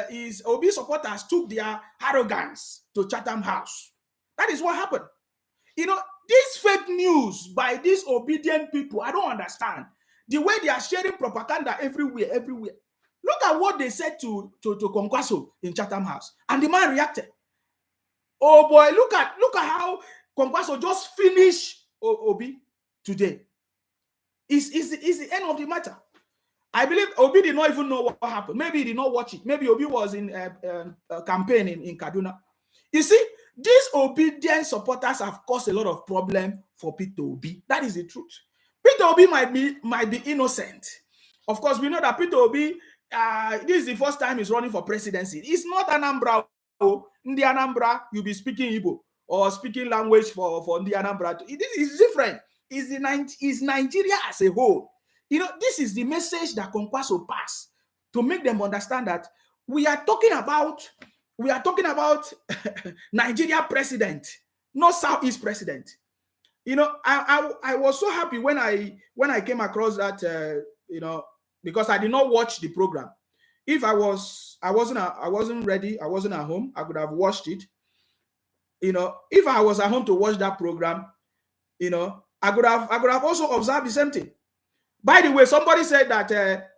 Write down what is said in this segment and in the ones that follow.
his Obi supporters took their arrogance to Chatham House. That is what happened. You know, this fake news by these obedient people, I don't understand. The way they are sharing propaganda everywhere. Look at what they said to Kwankwaso in Chatham House. And the man reacted. Oh boy, look at how Kwankwaso just finished Obi today. Is the end of the matter. I believe Obi did not even know what happened. Maybe he did not watch it. Maybe Obi was in a campaign in Kaduna. You see, these obedient supporters have caused a lot of problem for Peter Obi. That is the truth. Peter Obi might be innocent. Of course, we know that Peter Obi, this is the first time he's running for presidency. It's not Anambra. In the Anambra, you'll be speaking Igbo or speaking language for the Anambra. This is different. It's Nigeria as a whole. You know, this is the message that Kwankwaso passed to make them understand that we are talking about Nigeria president, not Southeast president. You know, I was so happy when I came across that, you know, because I did not watch the program. If I wasn't ready, I wasn't at home, I could have watched it. You know, if I was at home to watch that program, you know, I could have also observed the same thing. By the way, somebody said that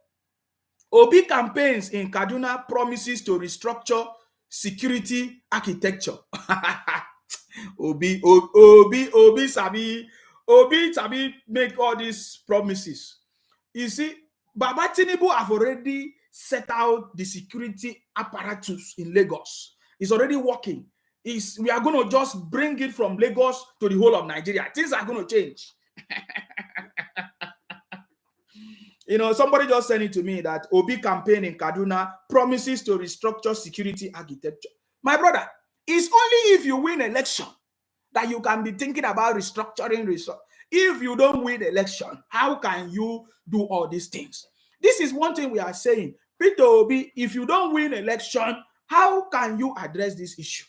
Obi campaigns in Kaduna promises to restructure security architecture. Obi sabi make all these promises. You see, Baba Tinubu have already set out the security apparatus in Lagos. It's already working. We are going to just bring it from Lagos to the whole of Nigeria. Things are going to change. You know, somebody just said it to me that Obi campaign in Kaduna promises to restructure security architecture. My brother, it's only if you win election that you can be thinking about restructuring. If you don't win election, how can you do all these things? This is one thing we are saying. Peter Obi, if you don't win election, how can you address this issue?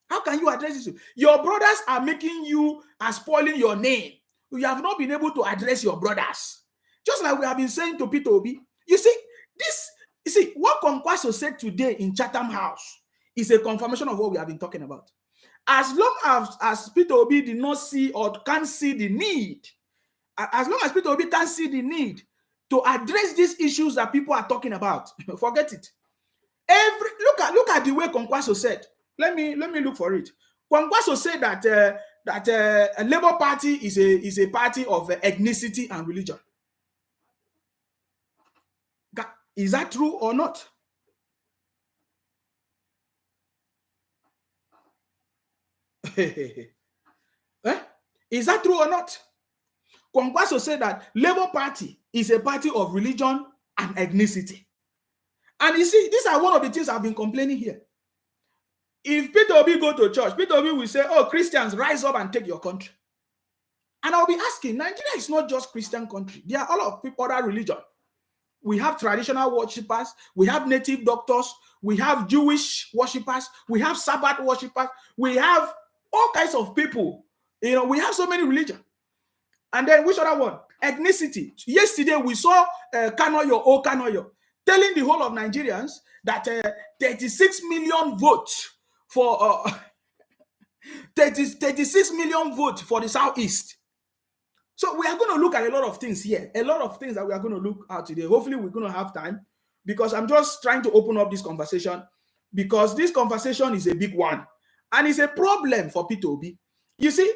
How can you address this issue? Your brothers are making you and spoiling your name. You have not been able to address your brothers. Just like we have been saying to Peter Obi. You see, what Kwankwaso said today in Chatham House is a confirmation of what we have been talking about. As long as Peter Obi did not see or can't see the need, as long as Peter Obi can't see the need to address these issues that people are talking about, forget it. Look at the way Kwankwaso said. Let me look for it. Kwankwaso said that a Labour Party is a party of ethnicity and religion. Is that true or not? Is that true or not? Kwankwaso said that Labour Party is a party of religion and ethnicity. And you see, these are one of the things I've been complaining here. If Peter Obi go to church, Peter Obi will say, oh, Christians, rise up and take your country. And I'll be asking, Nigeria is not just Christian country. There are a lot of people, other religion. We have traditional worshippers, we have native doctors, we have Jewish worshippers, we have Sabbath worshippers, we have all kinds of people. You know, we have so many religions. And then which other one? Ethnicity. Yesterday we saw Kanoyo telling the whole of Nigerians that 36 million votes for 36 million votes for the Southeast. So we are going to look at a lot of things here, a lot of things that we are going to look at today. Hopefully we're going to have time, because I'm just trying to open up this conversation, because this conversation is a big one and it's a problem for Peter Obi. You see,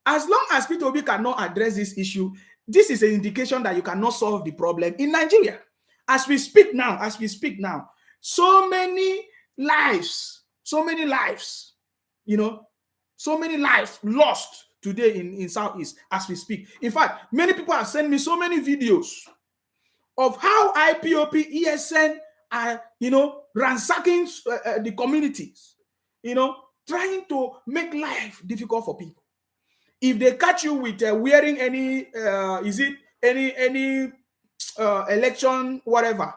as long as Peter Obi cannot address this issue, this is an indication that you cannot solve the problem in Nigeria. As we speak now, so many lives, you know, so many lives lost today in Southeast as we speak. In fact, many people have sent me so many videos of how IPOP, ESN are, you know, ransacking the communities, you know, trying to make life difficult for people. If they catch you with wearing any, election, whatever,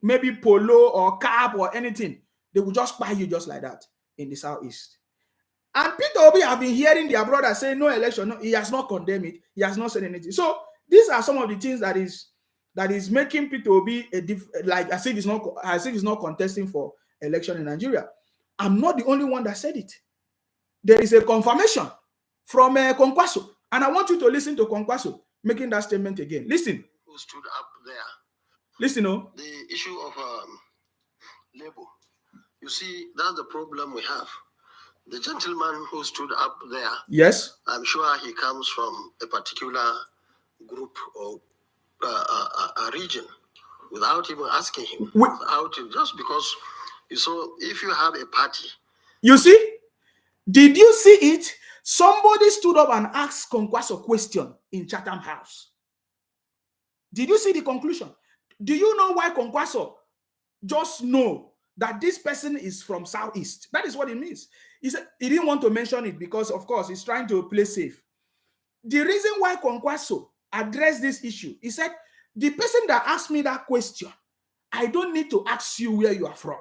maybe polo or cap or anything, they will just buy you just like that in the Southeast. And Peter Obi have been hearing their brother say no election. No, he has not condemned it. He has not said anything. So these are some of the things that is that is making P2B like as if it's not contesting for election in Nigeria. I'm not the only one that said it. There is a confirmation from Kwankwaso, and I want you to listen to Kwankwaso making that statement again. Listen. Who stood up there? Listen, no. The issue of labor. You see, that's the problem we have. The gentleman who stood up there. Yes. I'm sure he comes from a particular group or a region, without even asking him. Just because you saw, if you have a party. You see? Did you see it? Somebody stood up and asked Kwankwaso a question in Chatham House. Did you see the conclusion? Do you know why Kwankwaso just know that this person is from Southeast? That is what it means. He said he didn't want to mention it because, of course, he's trying to play safe. The reason why Kwankwaso addressed this issue, he said, the person that asked me that question, I don't need to ask you where you are from.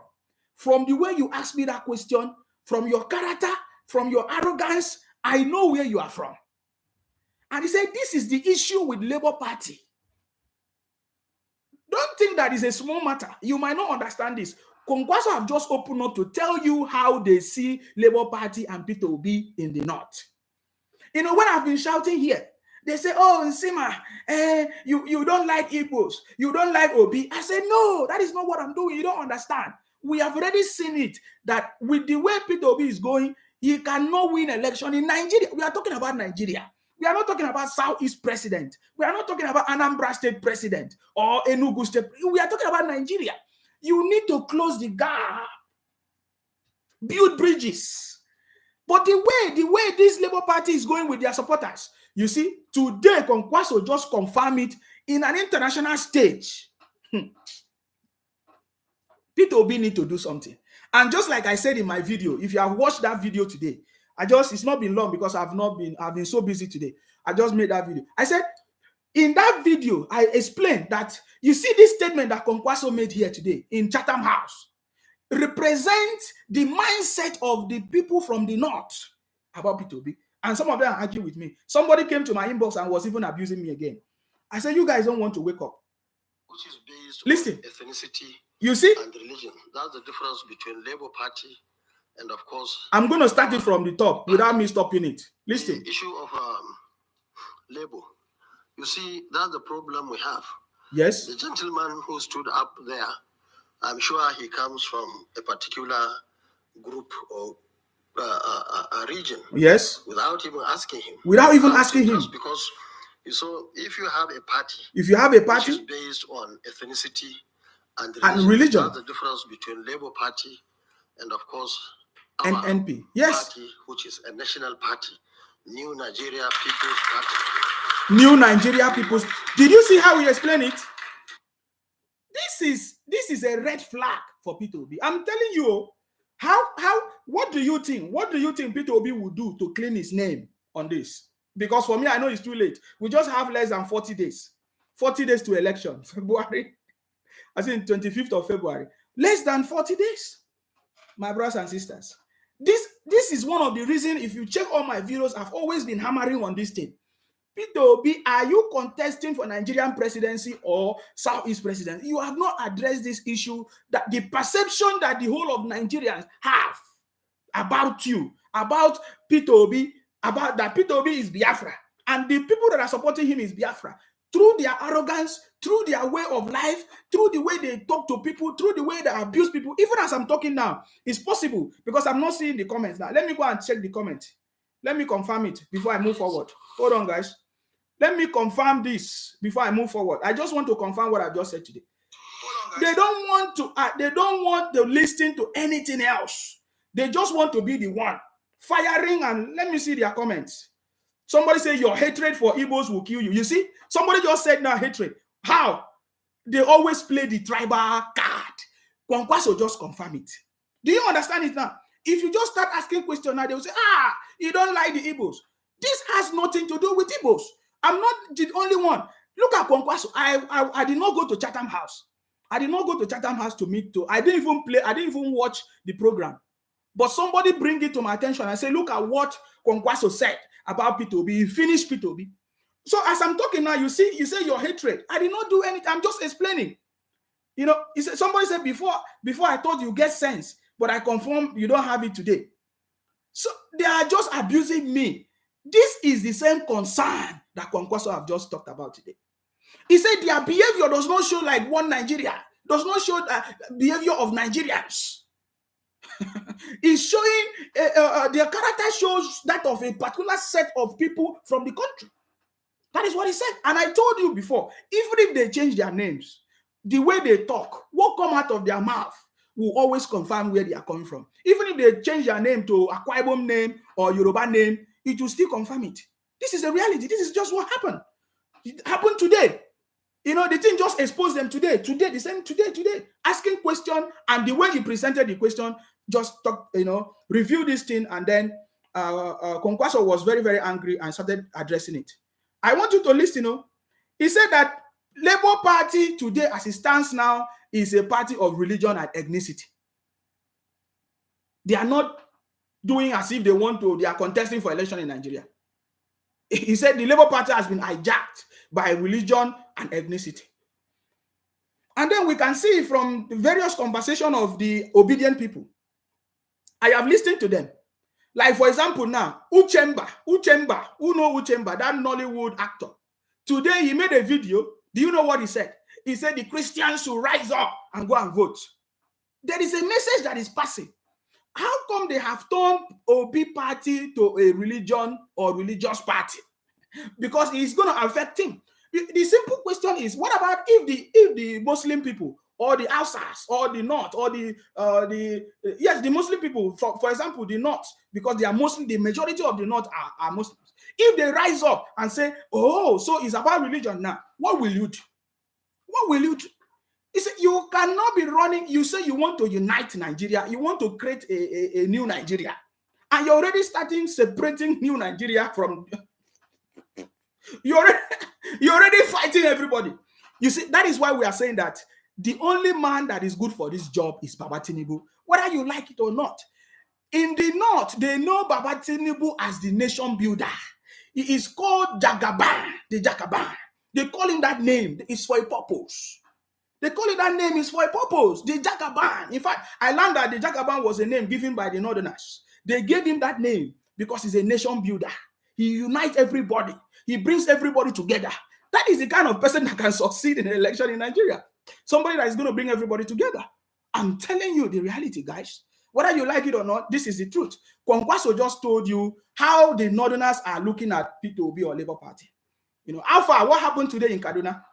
From the way you asked me that question, from your character, from your arrogance, I know where you are from. And he said, this is the issue with Labour Party. Don't think that is a small matter. You might not understand this. Kwankwaso have just opened up to tell you how they see Labour Party and P2B in the north. You know, when I've been shouting here, they say, oh, Nsima, you don't like Igbos, you don't like Obi. I said, no, that is not what I'm doing. You don't understand. We have already seen it, that with the way P2B is going, he cannot win election in Nigeria. We are talking about Nigeria. We are not talking about Southeast president. We are not talking about Anambra State president or Enugu State. We are talking about Nigeria. You need to close the gap, build bridges. But the way this Labour Party is going with their supporters, you see, today Kwankwaso just confirmed it in an international stage. P2B need to do something. And just like I said in my video, if you have watched that video today, it's not been long because I've been so busy today. I just made that video. I said, in that video, I explained that, you see this statement that Kwankwaso made here today in Chatham House represents the mindset of the people from the north about P2B. And some of them argue with me. Somebody came to my inbox and was even abusing me again. I said, you guys don't want to wake up. Which is based Listen, on ethnicity, you see, and religion. That's the difference between Labour Party and, of course, I'm going to start it from the top without me stopping it. Listen. The issue of Labour. You see, that's the problem we have. Yes. The gentleman who stood up there, I'm sure he comes from a particular group or a region. Yes. Without even asking him. Without even asking him. Just because, so if you have a party. If you have a party. Which is based on ethnicity and religion. That's the difference between Labour Party and, of course, our NNP. Yes. Party, which is a national party. New Nigeria People's Party. New Nigeria People's. Did you see how we explain it? This is a red flag for P2B. I'm telling you, what do you think? What do you think P2B will do to clean his name on this? Because for me, I know it's too late. We just have less than 40 days. 40 days to election. February. I think 25th of February. Less than 40 days. My brothers and sisters. This is one of the reasons, if you check all my videos, I've always been hammering on this thing. P2B, are you contesting for Nigerian presidency or Southeast presidency? You have not addressed this issue, that the perception that the whole of Nigerians have about you, about P2B, about that P2B is Biafra, and the people that are supporting him is Biafra. Through their arrogance, through their way of life, through the way they talk to people, through the way they abuse people. Even as I'm talking now, it's possible because I'm not seeing the comments now. Let me go and check the comment. Let me confirm it before I move forward. Hold on, guys. Let me confirm this before I move forward. I just want to confirm what I just said today. Hold on, guys. They don't want to listen to anything else. They just want to be the one firing. And let me see their comments. Somebody say your hatred for Igbos will kill you. You see, somebody just said now hatred. How? They always play the tribal card. Kwankwaso just confirm it. Do you understand it now? If you just start asking questions now, they will say, you don't like the Igbos. This has nothing to do with Igbos. I'm not the only one. Look at Kwankwaso. I did not go to Chatham House. I did not go to Chatham House to meet to. I didn't even watch the program. But somebody bring it to my attention and say, look at what Kwankwaso said about P2B. He finished P2B. So as I'm talking now, you say your hatred. I did not do anything. I'm just explaining. You know, somebody said before I thought you get sense, but I confirm you don't have it today. So they are just abusing me. This is the same concern that Kwankwaso have just talked about today. He said their behavior does not show like one Nigeria, does not show behavior of Nigerians. It's showing their character shows that of a particular set of people from the country. That is what he said. And I told you before, even if they change their names, the way they talk, what come out of their mouth will always confirm where they are coming from. Even if they change their name to Akwa Ibom name or Yoruba name, it will still confirm it. This is the reality. This is just what happened. It happened today. You know, the thing just exposed them today. Today, the same today. Asking question, and the way he presented the question, just talk, you know, review this thing, and then Kwankwaso was very, very angry and started addressing it. I want you to listen. You know, he said that Labour Party today, as it stands now, is a party of religion and ethnicity. They are not doing as if they want to. They are contesting for election in Nigeria. He said the Labour Party has been hijacked by religion and ethnicity. And then we can see from the various conversations of the obedient people. I have listened to them. Like, for example, now, Uchemba, who know Uchemba, that Nollywood actor. Today, he made a video. Do you know what he said? He said the Christians should rise up and go and vote. There is a message that is passing. How come they have turned Obi party to a religion or religious party? Because it's going to affect him. The simple question is, what about if the Muslim people or the Hausas or the North or the Muslim people, for example, the North, because they are Muslim, the majority of the North are Muslims. If they rise up and say, oh, so it's about religion now, what will you do? What will you do? You cannot be running. You say you want to unite Nigeria. You want to create a new Nigeria. And you're already starting separating new Nigeria from... You're already fighting everybody. You see, that is why we are saying that the only man that is good for this job is Baba Tinubu, whether you like it or not. In the North, they know Baba Tinubu as the nation builder. He is called Jagaban, the Jagaban. They call him that name. It's for a purpose. They call it that name is for a purpose. The Jagaban. In fact, I learned that the Jagaban was a name given by the Northerners. They gave him that name because he's a nation builder. He unites everybody. He brings everybody together. That is the kind of person that can succeed in an election in Nigeria. Somebody that is going to bring everybody together. I'm telling you the reality, guys. Whether you like it or not, this is the truth. Kwankwaso just told you how the Northerners are looking at P2B or Labour Party. You know, how far? What happened today in Kaduna?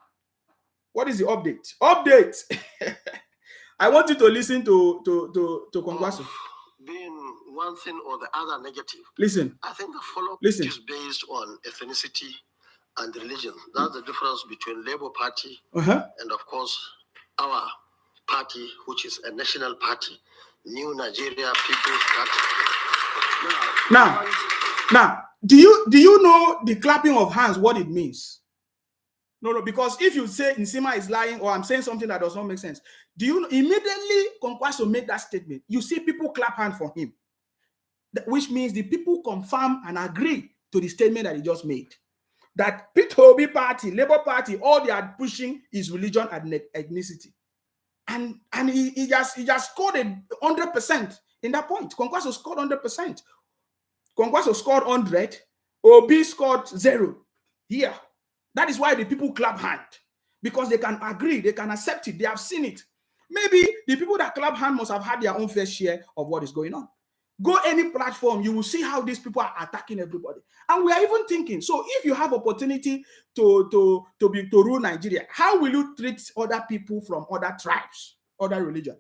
What is the update? Update. I want you to listen to Kwankwaso. Being one thing or the other negative. Listen. I think the follow-up is based on ethnicity and religion. That's the difference between Labour Party and, of course, our party, which is a national party, New Nigeria People's Party. Now, do you know the clapping of hands, what it means? No, because if you say Nsima is lying or I'm saying something that does not make sense, do you know, immediately Kwankwaso made that statement, you see people clap hands for him, which means the people confirm and agree to the statement that he just made. That P2B party, Labour Party, all they are pushing is religion and ethnicity. And he just scored 100% in that point. Kwankwaso scored 100%. Kwankwaso scored 100. Obi scored 0. Here. That is why the people clap hand. Because they can agree, they can accept it, they have seen it. Maybe the people that clap hand must have had their own fair share of what is going on. Go any platform, you will see how these people are attacking everybody. And we are even thinking, so if you have opportunity to rule Nigeria, how will you treat other people from other tribes, other religion?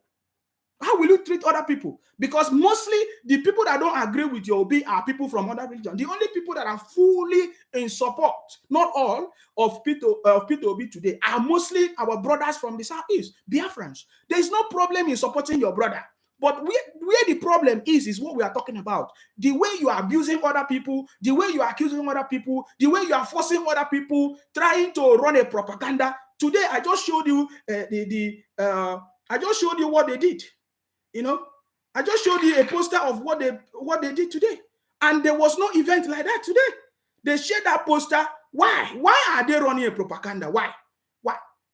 How will you treat other people? Because mostly the people that don't agree with your Obi are people from other religion. The only people that are fully in support, not all, of P2B today are mostly our brothers from the Southeast, Biafrans. There is no problem in supporting your brother. But where the problem is what we are talking about. The way you are abusing other people, the way you are accusing other people, the way you are forcing other people, trying to run a propaganda. Today, I just showed you I just showed you what they did. You know, I just showed you a poster of what they did today. And there was no event like that today. They shared that poster Why? Why are they running a propaganda? Why?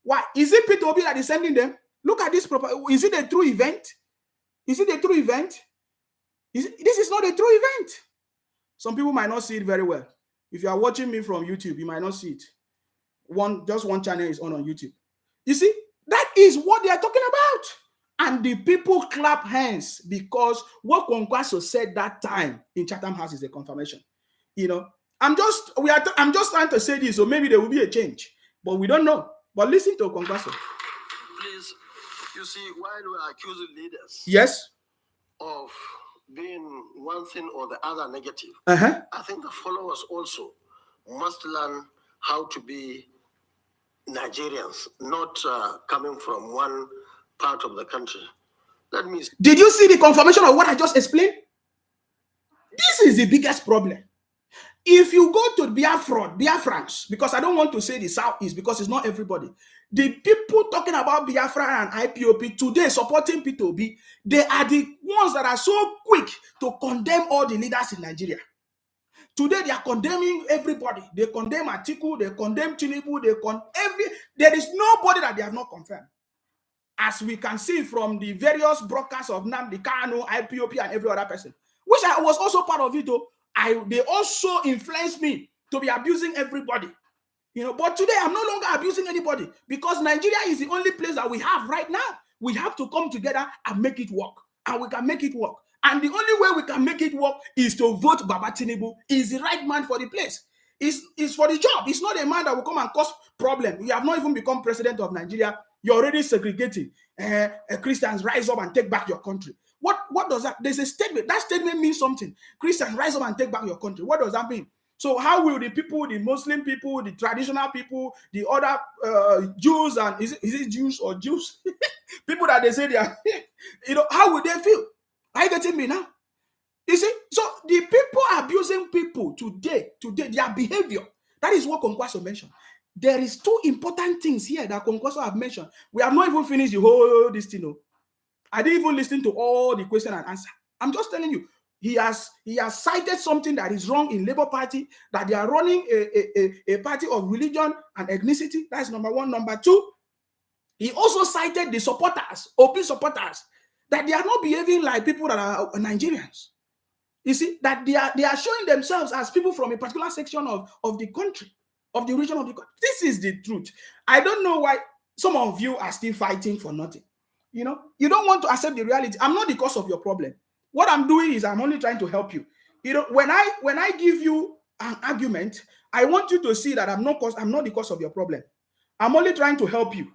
Why? Is it Peter Obi that is sending them? Look at this propaganda. Is it a true event? Is it a true event? This is not a true event. Some people might not see it very well. If you are watching me from YouTube, you might not see it. Just one channel is on YouTube. You see, that is what they are talking about. And the people clap hands because what Kwankwaso said that time in Chatham House is a confirmation. You know, I'm just trying to say this, so maybe there will be a change, but we don't know. But listen to Kwankwaso. Please, you see, while we are accusing leaders, yes, of being one thing or the other negative, I think the followers also must learn how to be Nigerians, not coming from one part of the country. Did you see the confirmation of what I just explained? This is the biggest problem. If you go to Biafrans, because I don't want to say the Southeast because it's not everybody. The people talking about Biafra and IPOP today supporting P2B, they are the ones that are so quick to condemn all the leaders in Nigeria. Today they are condemning everybody. They condemn Atiku, they condemn Tinubu, there is nobody that they have not confirmed. As we can see from the various broadcasts of Nnamdi Kanu, IPOP, and every other person, which I was also part of it, though. They also influenced me to be abusing everybody. But today I'm no longer abusing anybody because Nigeria is the only place that we have right now. We have to come together and make it work. And we can make it work. And the only way we can make it work is to vote Baba Tinubu. He's the right man for the place. He's for the job. It's not a man that will come and cause problem. You have not even become president of Nigeria. You're already segregating. Christians, rise up and take back your country. What does that? There's a statement. That statement means something. Christians, rise up and take back your country. What does that mean? So how will the people, the Muslim people, the traditional people, the other Jews, and is it Jews or Jews? People that they say they are, how will they feel? Are you getting me now? You see, so the people abusing people today, their behavior, that is what Kwankwaso mentioned. There is two important things here that Kwankwaso have mentioned. We have not even finished the whole this thing. I didn't even listen to all the question and answer. I'm just telling you, he has cited something that is wrong in Labour Party, that they are running a party of religion and ethnicity. That's number one. Number two, he also cited the supporters, OP supporters, that they are not behaving like people that are Nigerians. You see, that they are showing themselves as people from a particular section of the country, of the region of the country. This is the truth. I don't know why some of you are still fighting for nothing. You don't want to accept the reality. I'm not the cause of your problem. What I'm doing is I'm only trying to help you. When I give you an argument, I want you to see that I'm not the cause of your problem. I'm only trying to help you.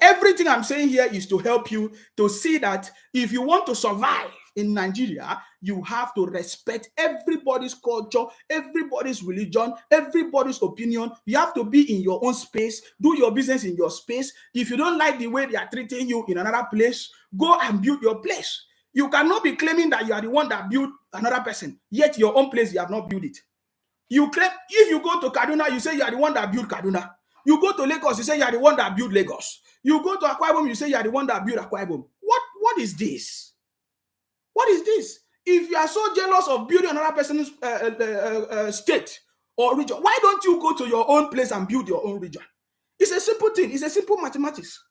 Everything I'm saying here is to help you to see that if you want to survive in Nigeria, you have to respect everybody's culture, everybody's religion, everybody's opinion. You have to be in your own space, do your business in your space. If you don't like the way they are treating you in another place, go and build your place. You cannot be claiming that you are the one that built another person, yet your own place, you have not built it. You claim, if you go to Kaduna, you say you are the one that built Kaduna. You go to Lagos, you say you are the one that built Lagos. You go to Akwa Ibom, you say you are the one that built Akwa Ibom. What is this? What is this? If you are so jealous of building another person's state or region, why don't you go to your own place and build your own region? It's a simple thing. It's a simple mathematics.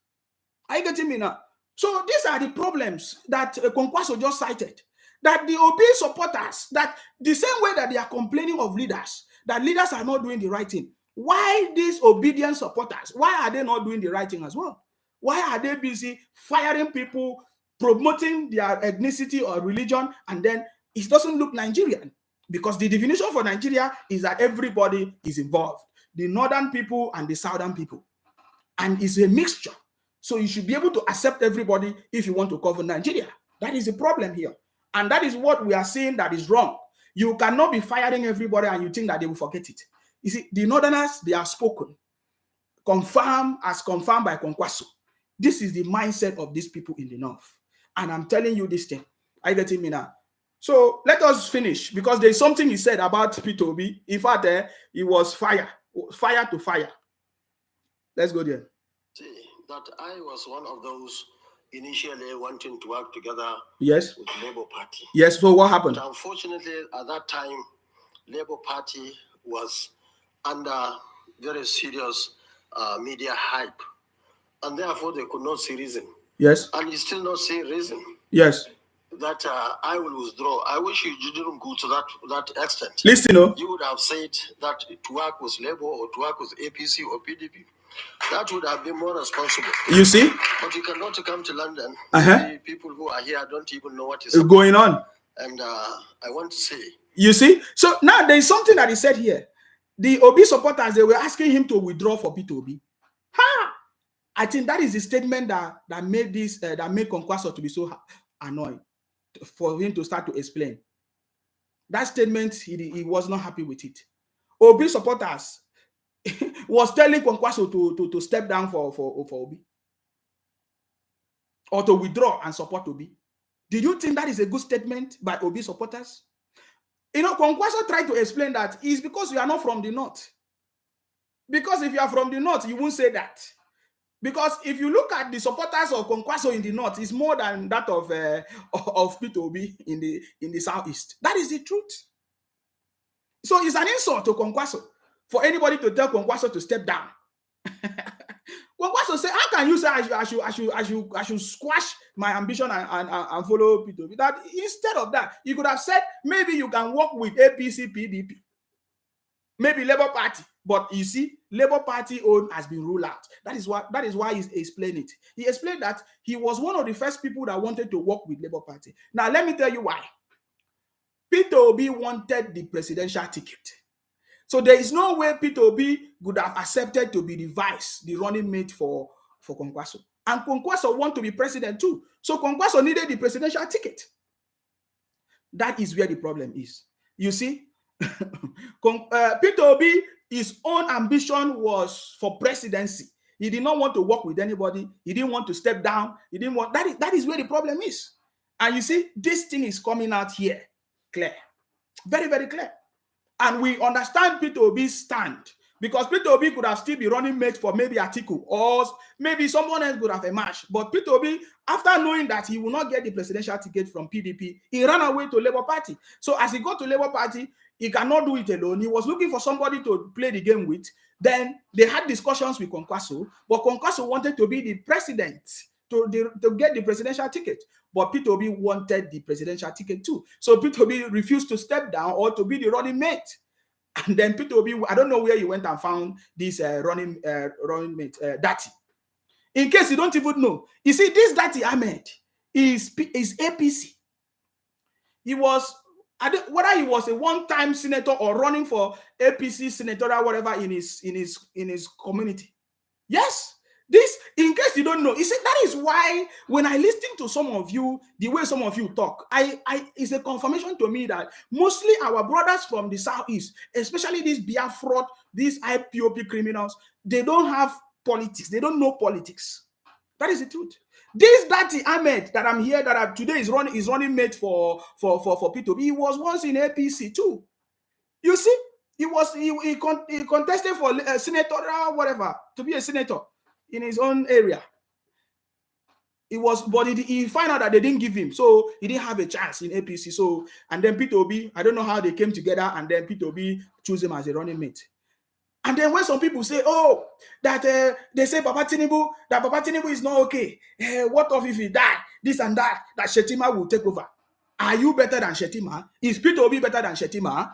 Are you getting me now? So these are the problems that Kwankwaso just cited. That the OB supporters, that the same way that they are complaining of leaders, that leaders are not doing the right thing. Why these obedient supporters? Why are they not doing the right thing as well? Why are they busy firing people, promoting their ethnicity or religion, and then it doesn't look Nigerian? Because the definition for Nigeria is that everybody is involved, the northern people and the southern people, and it's a mixture. So you should be able to accept everybody if you want to cover Nigeria. That is the problem here, and that is what we are saying that is wrong. You cannot be firing everybody and you think that they will forget it. You see, the northerners, they are spoken, confirmed by Kwankwaso. This is the mindset of these people in the north. And I'm telling you this thing. Are you getting me now? So let us finish, because there's something he said about P2B. In fact, it was fire to fire. Let's go there. See, that I was one of those initially wanting to work together, yes, with Labour Party. Yes, so what happened? But unfortunately, at that time, Labour Party was under very serious media hype, and therefore they could not see reason. Yes. And you still not see reason. Yes. That I will withdraw. I wish you didn't go to that extent. Listen, you would have said that to work with Labour or to work with APC or PDP. That would have been more responsible. You see? But you cannot come to London. The people who are here don't even know what is going on. And I want to say. You see? So now there is something that he said here. The Obi supporters, they were asking him to withdraw for Peter Obi. Ha! I think that is the statement that made this, that made Kwankwaso to be so annoyed, for him to start to explain. That statement, he was not happy with it. Obi supporters was telling Kwankwaso to step down for Obi, or to withdraw and support Obi. Did you think that is a good statement by Obi supporters? You know, Kwankwaso tried to explain that it's because you are not from the north. Because if you are from the north, you won't say that. Because if you look at the supporters of Kwankwaso in the north, it's more than that of Peter Obi in the southeast. That is the truth. So it's an insult to Kwankwaso for anybody to tell Kwankwaso to step down. Kwankwaso say, how can you say I should squash my ambition and follow Peter Obi? That instead of that, you could have said maybe you can work with APC, PDP, maybe Labour Party. But you see, Labour Party own has been ruled out. That is why he explained it. He explained that he was one of the first people that wanted to work with Labour Party. Now, let me tell you why. Peter Obi wanted the presidential ticket. So there is no way Peter Obi would have accepted to be the running mate for Kwankwaso. And Kwankwaso want to be president too. So Kwankwaso needed the presidential ticket. That is where the problem is. You see, Peter Obi, his own ambition was for presidency. He did not want to work with anybody. He didn't want to step down. He didn't want that is where the problem is. And you see, this thing is coming out here clear. Very, very clear. And we understand Peter Obi's stand, because Peter Obi could have still been running mate for maybe Atiku, or maybe someone else could have emerged. But Peter Obi, after knowing that he will not get the presidential ticket from PDP, he ran away to Labour Party. So as he got to Labour Party, he cannot do it alone. He was looking for somebody to play the game with. Then they had discussions with Kwankwaso, but Kwankwaso wanted to be the president, to get the presidential ticket. But Peter Obi wanted the presidential ticket too. So Peter Obi refused to step down or to be the running mate. And then Peter Obi, I don't know where he went and found this running mate, Dati. In case you don't even know, you see, this Dati Ahmed is APC. He was, whether he was a one-time senator or running for APC senatorial whatever in his community. Yes. This, in case you don't know, you see, that is why when I listen to some of you, the way some of you talk, it's a confirmation to me that mostly our brothers from the southeast, especially these Biafra, these IPOP criminals, they don't have politics. They don't know politics. That is the truth. This Dati Ahmed that I'm here, today is running mate for Peter Obi. He was once in APC too. You see, he contested for senatorial whatever, to be a senator in his own area. It was, but he found out that they didn't give him, so he didn't have a chance in APC. So, and then Peter Obi, I don't know how they came together, and then Peter Obi chose him as a running mate. And then when some people say, oh, that they say Baba Tinubu is not okay. What if he die? This and that Shettima will take over. Are you better than Shettima? Is Peter Obi better than Shettima?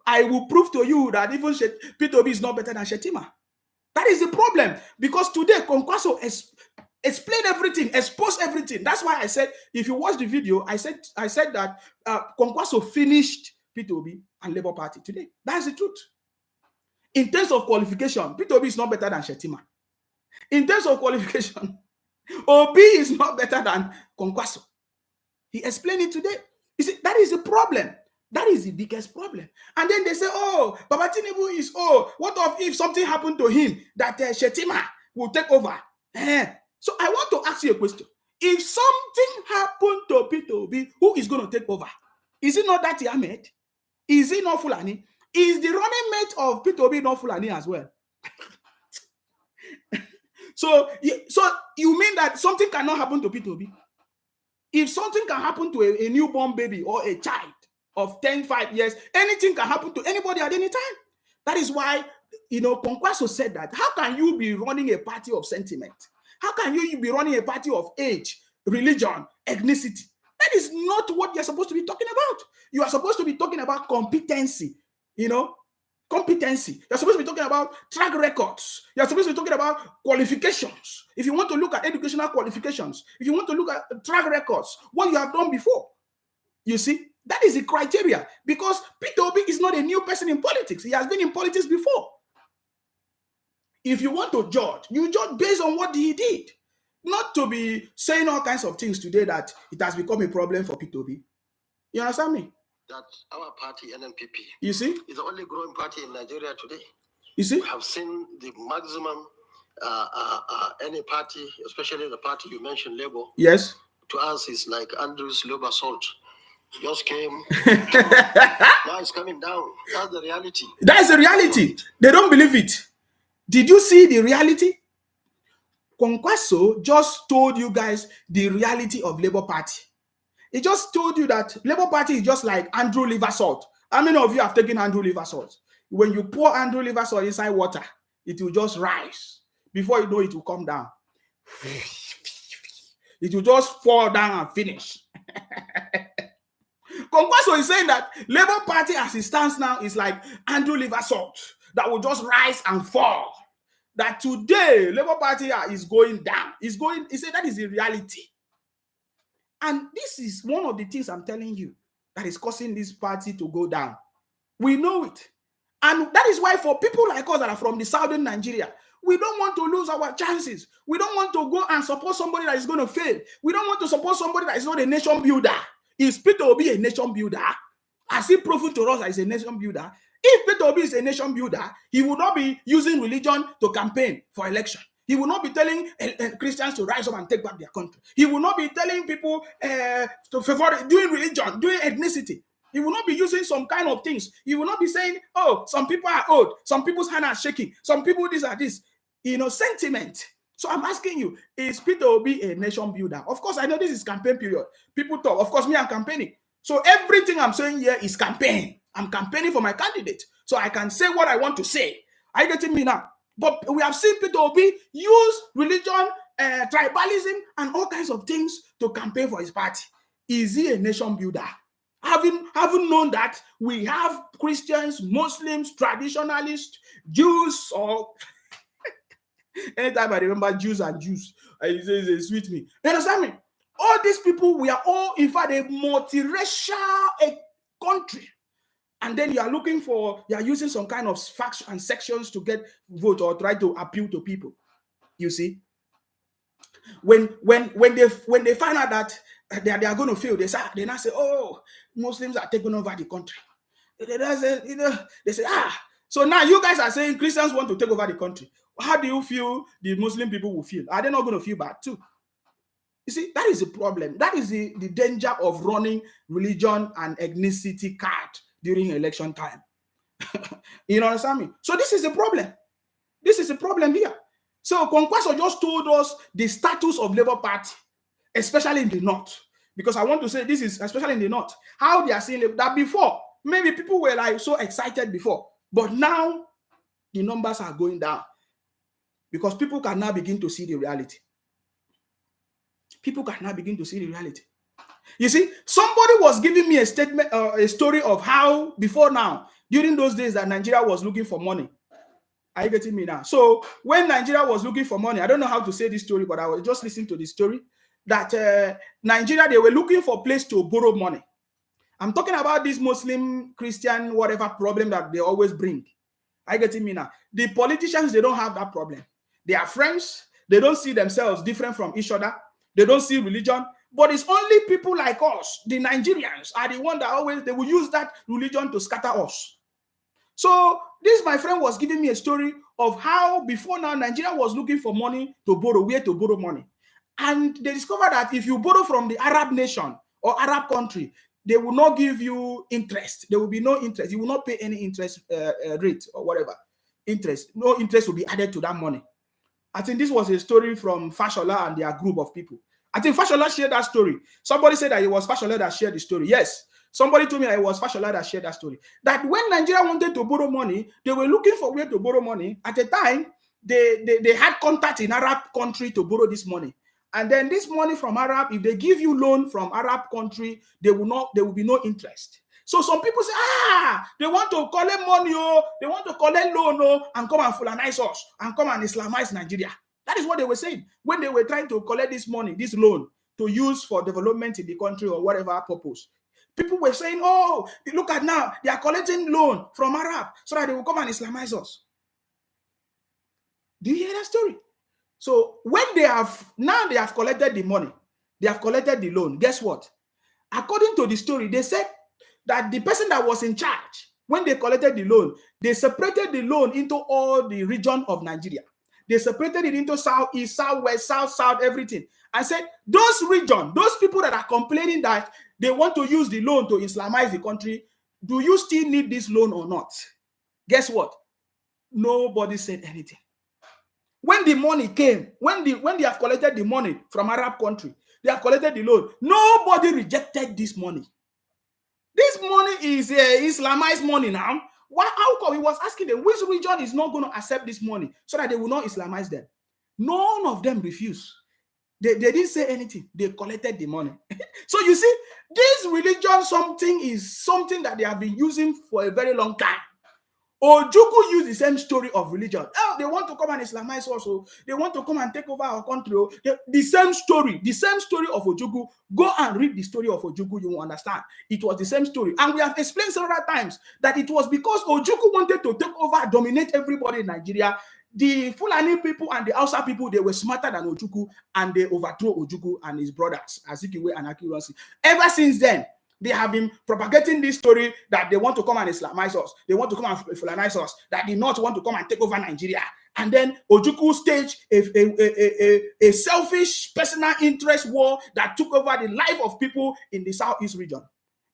I will prove to you that even Peter Obi is not better than Shettima. That is the problem, because today Kwankwaso explained everything, exposed everything. That's why I said, if you watch the video, I said that Kwankwaso finished Peter Obi and Labour Party today. That's the truth. In terms of qualification, Peter Obi is not better than Shettima. In terms of qualification, Obi is not better than Kwankwaso. He explained it today. You see, that is the problem. That is the biggest problem. And then they say, oh, Baba Tinubu is, what if something happened to him that Shettima will take over? So I want to ask you a question. If something happened to Peter Obi, who is going to take over? Is it not Dati Ahmed? Is it not Fulani? Is the running mate of Peter Obi not Fulani as well? So you mean that something cannot happen to Peter Obi? If something can happen to a newborn baby or a child of 5 years, anything can happen to anybody at any time. That is why, Kwankwaso said that. How can you be running a party of sentiment? How can you be running a party of age, religion, ethnicity? That is not what you're supposed to be talking about. You are supposed to be talking about competency, competency. You're supposed to be talking about track records. You're supposed to be talking about qualifications. If you want to look at educational qualifications, if you want to look at track records, what you have done before, you see, that is the criteria. Because Peter Obi is not a new person in politics. He has been in politics before. If you want to judge, you judge based on what he did. Not to be saying all kinds of things today that it has become a problem for Peter Obi. You understand me? That our party, NNPP, you see, is the only growing party in Nigeria today. You see? We have seen the maximum any party, especially the party you mentioned, Labour. Yes. To us, is like Andrew's Labour salt. Just came. Now it's coming down. That's the reality. That is the reality. They don't believe it. Did you see the reality? Kwankwaso just told you guys the reality of Labour Party. He just told you that Labour Party is just like Andrew liver salt. How many of you have taken Andrew liver salt? When you pour Andrew liver salt inside water, it will just rise. Before you know it will come down. It will just fall down and finish. Kwankwaso is saying that Labour Party as it stands now is like Andrew liver salt that will just rise and fall. That today Labour Party is going down. He said that is the reality. And this is one of the things I'm telling you that is causing this party to go down. We know it. And that is why for people like us that are from the southern Nigeria, we don't want to lose our chances. We don't want to go and support somebody that is going to fail. We don't want to support somebody that is not a nation builder. Is Peter Obi a nation builder? Has he proven to us that he's a nation builder? If Peter Obi is a nation builder, he will not be using religion to campaign for election. He will not be telling Christians to rise up and take back their country. He will not be telling people to favor doing religion, doing ethnicity. He will not be using some kind of things. He will not be saying, oh, some people are old, some people's hands are shaking, some people this are this. Sentiment. So I'm asking you, is Peter Obi a nation builder? Of course, I know this is campaign period. People talk. Of course, me, I'm campaigning. So everything I'm saying here is campaign. I'm campaigning for my candidate. So I can say what I want to say. Are you getting me now? But we have seen Peter Obi use religion, tribalism, and all kinds of things to campaign for his party. Is he a nation builder? Having known that we have Christians, Muslims, traditionalists, Jews, or anytime I remember Jews and Jews, they sweet me. You understand me? All these people, we are all, in fact, a multiracial country. And then you are using some kind of facts and sections to get vote or try to appeal to people. You see, when they find out that they are going to fail, they now say, oh, Muslims are taking over the country. They say, so now you guys are saying Christians want to take over the country. How do you feel the Muslim people will feel? Are they not going to feel bad too? You see, that is the problem. That is the danger of running religion and ethnicity card during election time. You understand me? So this is a problem. This is a problem here. So Kwankwaso just told us the status of Labour Party, especially in the North. Because I want to say this is especially in the North. How they are seeing that before. Maybe people were like so excited before. But now the numbers are going down. Because people can now begin to see the reality. People can now begin to see the reality. You see, somebody was giving me a statement, a story of how before now, during those days that Nigeria was looking for money. Are you getting me now? So when Nigeria was looking for money, I don't know how to say this story, but I was just listening to this story that Nigeria, they were looking for a place to borrow money. I'm talking about this Muslim, Christian, whatever problem that they always bring. Are you getting me now? The politicians, they don't have that problem. They are friends. They don't see themselves different from each other. They don't see religion. But it's only people like us, the Nigerians, are the one that they will use that religion to scatter us. So this, my friend, was giving me a story of how before now, Nigeria was looking for money to borrow, where to borrow money. And they discovered that if you borrow from the Arab nation or Arab country, they will not give you interest. There will be no interest. You will not pay any interest rate or whatever. Interest. No interest will be added to that money. I think this was a story from Fashola and their group of people. I think Fashola shared that story. Somebody said that it was Fashola that shared the story. Yes. Somebody told me it was Fashola that shared that story. That when Nigeria wanted to borrow money, they were looking for where to borrow money. At the time, they had contact in Arab country to borrow this money. And then this money from Arab, if they give you loan from Arab country, there will be no interest. So some people say, they want to collect money, they want to collect loan, and come and Fulanize us, and come and Islamize Nigeria. That is what they were saying when they were trying to collect this money, this loan, to use for development in the country or whatever purpose. People were saying, look at now, they are collecting loan from Arab so that they will come and Islamize us. Do you hear that story? So when they have collected the money, they have collected the loan, guess what? According to the story, they said that the person that was in charge, when they collected the loan, they separated the loan into all the region of Nigeria. They separated it into south, east, south, west, south, everything. And said, those region, those people that are complaining that they want to use the loan to Islamize the country, do you still need this loan or not? Guess what? Nobody said anything. When the money came, when they have collected the money from Arab country, they have collected the loan, nobody rejected this money. This money is Islamized money now. How come? He was asking them, which region is not going to accept this money so that they will not Islamize them? None of them refused. They didn't say anything. They collected the money. So you see, this religion is something that they have been using for a very long time. Ojukwu used the same story of religion. They want to come and Islamize also. They want to come and take over our country. The same story of Ojukwu. Go and read the story of Ojukwu, you will understand. It was the same story. And we have explained several times that it was because Ojukwu wanted to take over, dominate everybody in Nigeria. The Fulani people and the Hausa people, they were smarter than Ojukwu, and they overthrew Ojukwu and his brothers, Azikiwe and Akirusi. Ever since then, they have been propagating this story that they want to come and Islamize us. They want to come and Fulanize us. That the North want to come and take over Nigeria. And then Ojukwu staged a selfish personal interest war that took over the life of people in the Southeast region,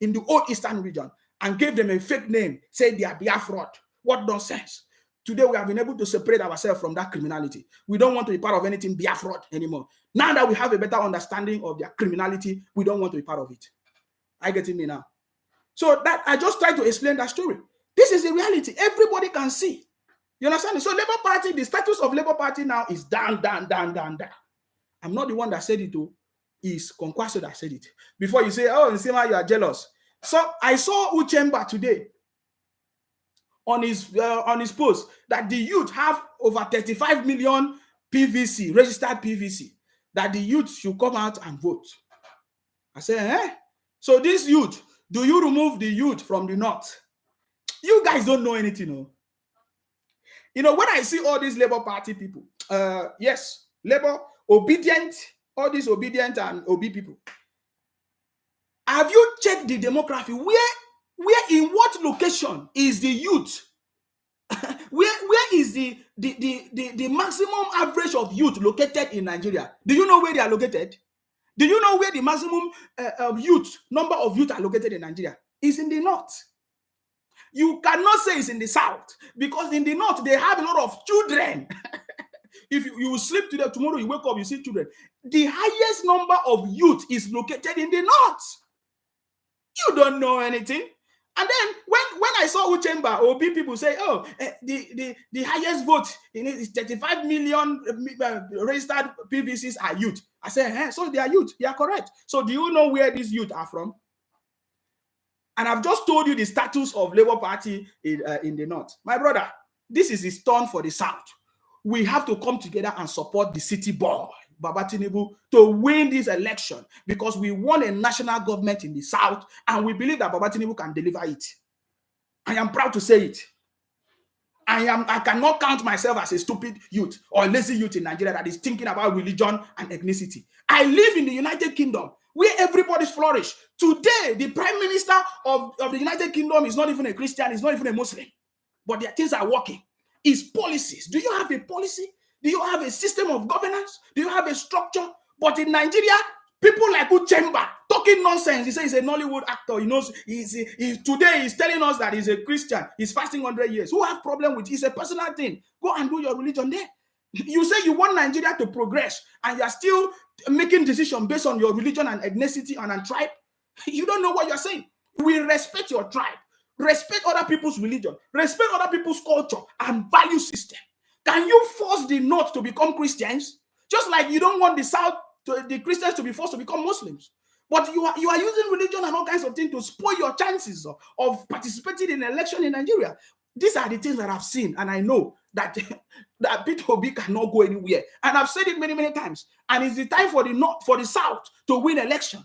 in the old Eastern region, and gave them a fake name, said they are Biafra. What nonsense. Today we have been able to separate ourselves from that criminality. We don't want to be part of anything Biafra anymore. Now that we have a better understanding of their criminality, we don't want to be part of it. I get me now. So that I just try to explain that story. This is the reality. Everybody can see. You understand? So Labour Party, the status of Labour Party now is down. I'm not the one that said it, though. It's Kwankwaso that said it. Before you say, Nsima, you are jealous. So I saw Uchemba today on his post that the youth have over 35 million PVC, registered PVC, that the youth should come out and vote. I said, So this youth, do you remove the youth from the North? You guys don't know anything, no? You know, when I see all these Labour Party people, yes, Labour, obedient, all these obedient and OB people. Have you checked the demography? Where in what location is the youth? where is the maximum average of youth located in Nigeria? Do you know where they are located? Do you know where the maximum number of youth are located in Nigeria? It's in the North. You cannot say it's in the South, because in the North, they have a lot of children. If you sleep today, tomorrow you wake up, you see children. The highest number of youth is located in the North. You don't know anything. And then when I saw Uchemba, OB people say, the highest vote is 35 million registered PVCs are youth. I say, so they are youth. You are correct. So do you know where these youth are from? And I've just told you the status of Labour Party in the North. My brother, this is his turn for the South. We have to come together and support the city boy, Baba Tinubu, to win this election, because we want a national government in the South, and we believe that Baba Tinubu can deliver it. I am proud to say it. I cannot count myself as a stupid youth or a lazy youth in Nigeria that is thinking about religion and ethnicity. I live in the United Kingdom, where everybody flourish. Today, the Prime Minister of the United Kingdom is not even a Christian, is not even a Muslim, but their things are working. It's policies. Do you have a policy? Do you have a system of governance? Do you have a structure? But in Nigeria, people like Uchemba talking nonsense. He says he's a Nollywood actor. He knows today he's telling us that he's a Christian. He's fasting 100 years. Who have problem with it? It's a personal thing. Go and do your religion there. You say you want Nigeria to progress, and you're still making decisions based on your religion and ethnicity and tribe. You don't know what you're saying. We respect your tribe, respect other people's religion, respect other people's culture and value system. Can you force the North to become Christians? Just like you don't want the South, the Christians to be forced to become Muslims. But you are using religion and all kinds of things to spoil your chances of participating in an election in Nigeria. These are the things that I've seen, and I know that that Peter Obi cannot go anywhere. And I've said it many, many times. And it's the time for the North, for the South to win election.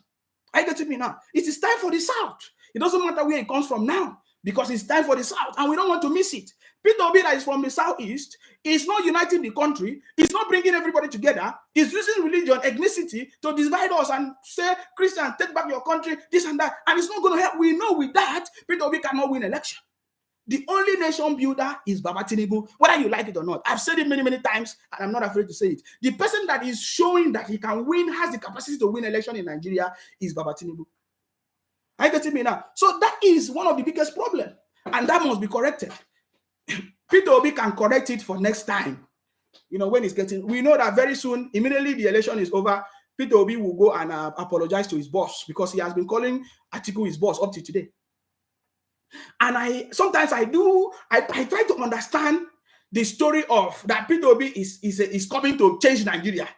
Are you getting me now? It is time for the South. It doesn't matter where it comes from now, because it's time for the South, and we don't want to miss it. Peter Obi that is from the Southeast is not uniting the country. It's not bringing everybody together. It's using religion, ethnicity to divide us and say, Christians, take back your country, this and that. And it's not going to help. We know with that, Peter Obi cannot win election. The only nation builder is Baba Tinubu, whether you like it or not. I've said it many, many times, and I'm not afraid to say it. The person that is showing that he can win, has the capacity to win election in Nigeria, is Baba Tinubu. Are you getting me now? So that is one of the biggest problems, and that must be corrected. Peter Obi can correct it for next time. You know, when it's getting, we know that very soon, immediately the election is over, Peter Obi will go and apologize to his boss, because he has been calling Atiku his boss up to today. And sometimes I try to understand the story of that Peter Obi is coming to change Nigeria,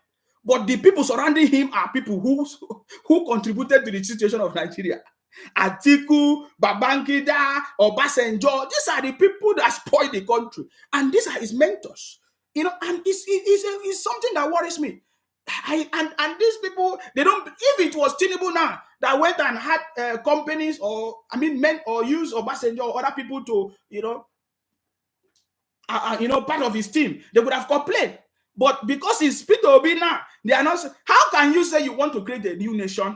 but the people surrounding him are people who contributed to the situation of Nigeria. Atiku, Babangida, Obasanjo, these are the people that spoil the country, and these are his mentors. You know, and it's something that worries me. And these people, they don't. If it was Tinubu now that went and had companies, or men, or use Obasanjo or other people to, part of his team, they would have complained. But because it's Peter Obi now, they are not. How can you say you want to create a new nation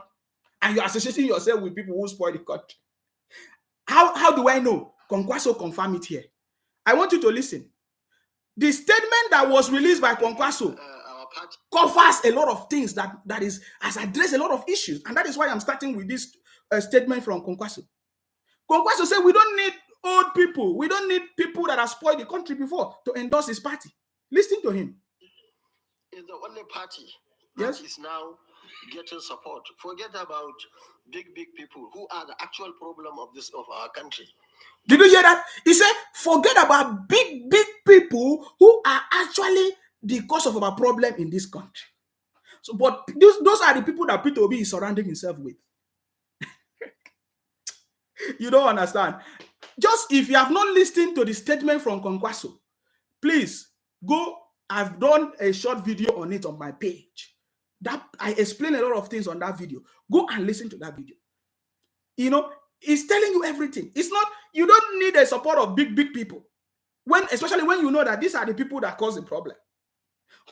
and you're associating yourself with people who spoil the country? How do I know? Kwankwaso confirm it here. I want you to listen. The statement that was released by Kwankwaso covers a lot of things that has addressed a lot of issues, and that is why I'm starting with this statement from Kwankwaso. Kwankwaso said, we don't need old people, we don't need people that have spoiled the country before to endorse his party. Listen to him. It's the only party that is now getting support. Forget about big people who are the actual problem of our country. Did you hear that? He said, forget about big people who are actually the cause of our problem in this country. So, but those are the people that Peter Obi is surrounding himself with. You don't understand. Just if you have not listened to the statement from Kwankwaso, please go. I've done a short video on it on my page. That I explain a lot of things on that video. Go and listen to that video. You know, it's telling you everything. It's not, you don't need the support of big people. Especially when you know that these are the people that cause the problem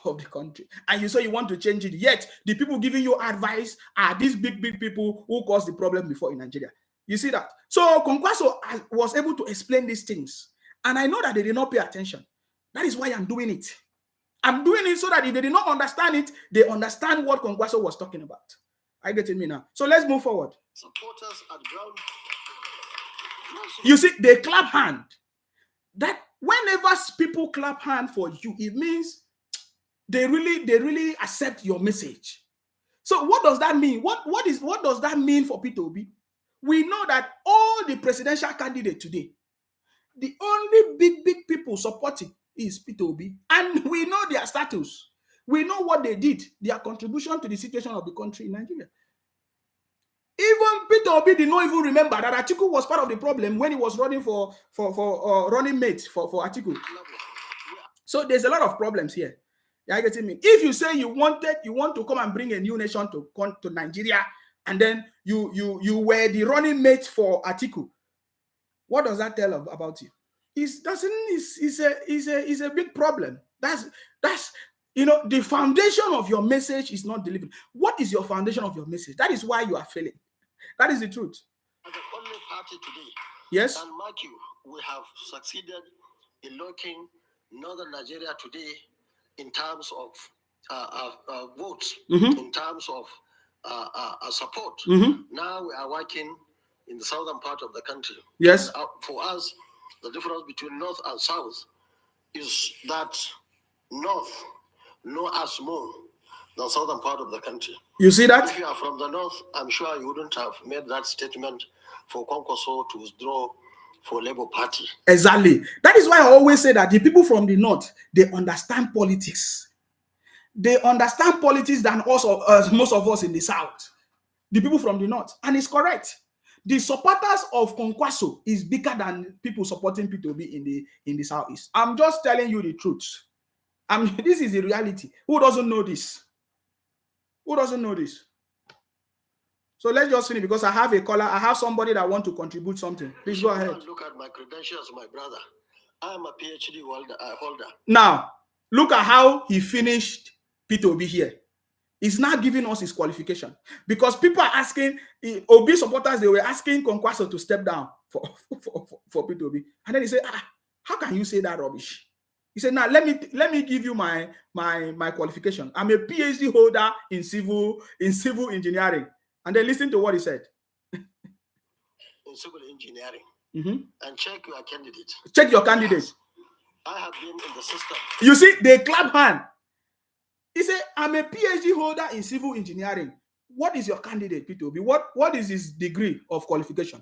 of the country, and you say you want to change it, yet the people giving you advice are these big people who caused the problem before in Nigeria. You see that? So Kwankwaso was able to explain these things, and I know that they did not pay attention. That is why I'm doing it. I'm doing it so that if they did not understand it, they understand what Kwankwaso was talking about. I get it me now. So let's move forward. Supporters at ground. You see, they clap hand. That whenever people clap hand for you, it means they really accept your message. So what does that mean? What does that mean for Peter Obi? We know that all the presidential candidates today, the only big people supporting is Peter Obi, and we know their status. We know what they did, their contribution to the situation of the country in Nigeria. Even Peter Obi did not even remember that Atiku was part of the problem when he was running for running mate for Atiku. So there's a lot of problems here. You're getting me? If you say you want to come and bring a new nation to Nigeria, and then you were the running mate for Atiku, what does that tell about you? It's a big problem. That's the foundation of your message is not delivered. What is your foundation of your message? That is why you are failing. That is the truth. As the only party today, yes, and mark you, we have succeeded in locking northern Nigeria today in terms of votes, in terms of support. Now we are working in the southern part of the country. Yes. And, for us, the difference between north and south is that north know us more than southern part of the country. You see that? If you are from the north, I'm sure you wouldn't have made that statement for Kwankwaso to withdraw for Labour Party. Exactly. That is why I always say that the people from the north, they understand politics. They understand politics than also most of us in the south. The people from the north, and it's correct. The supporters of Kwankwaso is bigger than people supporting P2B in the southeast. I'm just telling you the truth. This is the reality. Who doesn't know this? Who doesn't know this? So let's just finish because I have a caller. I have somebody that want to contribute something. Please go ahead. Look at my credentials, my brother. I am a PhD holder. Now, look at how he finished P2B here. He's now giving us his qualification because people are asking, Obi supporters, they were asking Kwankwaso to step down for P2B. And then he said, how can you say that rubbish? He said, now let me give you my qualification. I'm a PhD holder in civil engineering. And then listen to what he said. In civil engineering. Mm-hmm. And check your candidate. Check your candidate. Yes. I have been in the system. You see, they clap hand. He said, I'm a PhD holder in civil engineering. What is your candidate, P2B? What is his degree of qualification?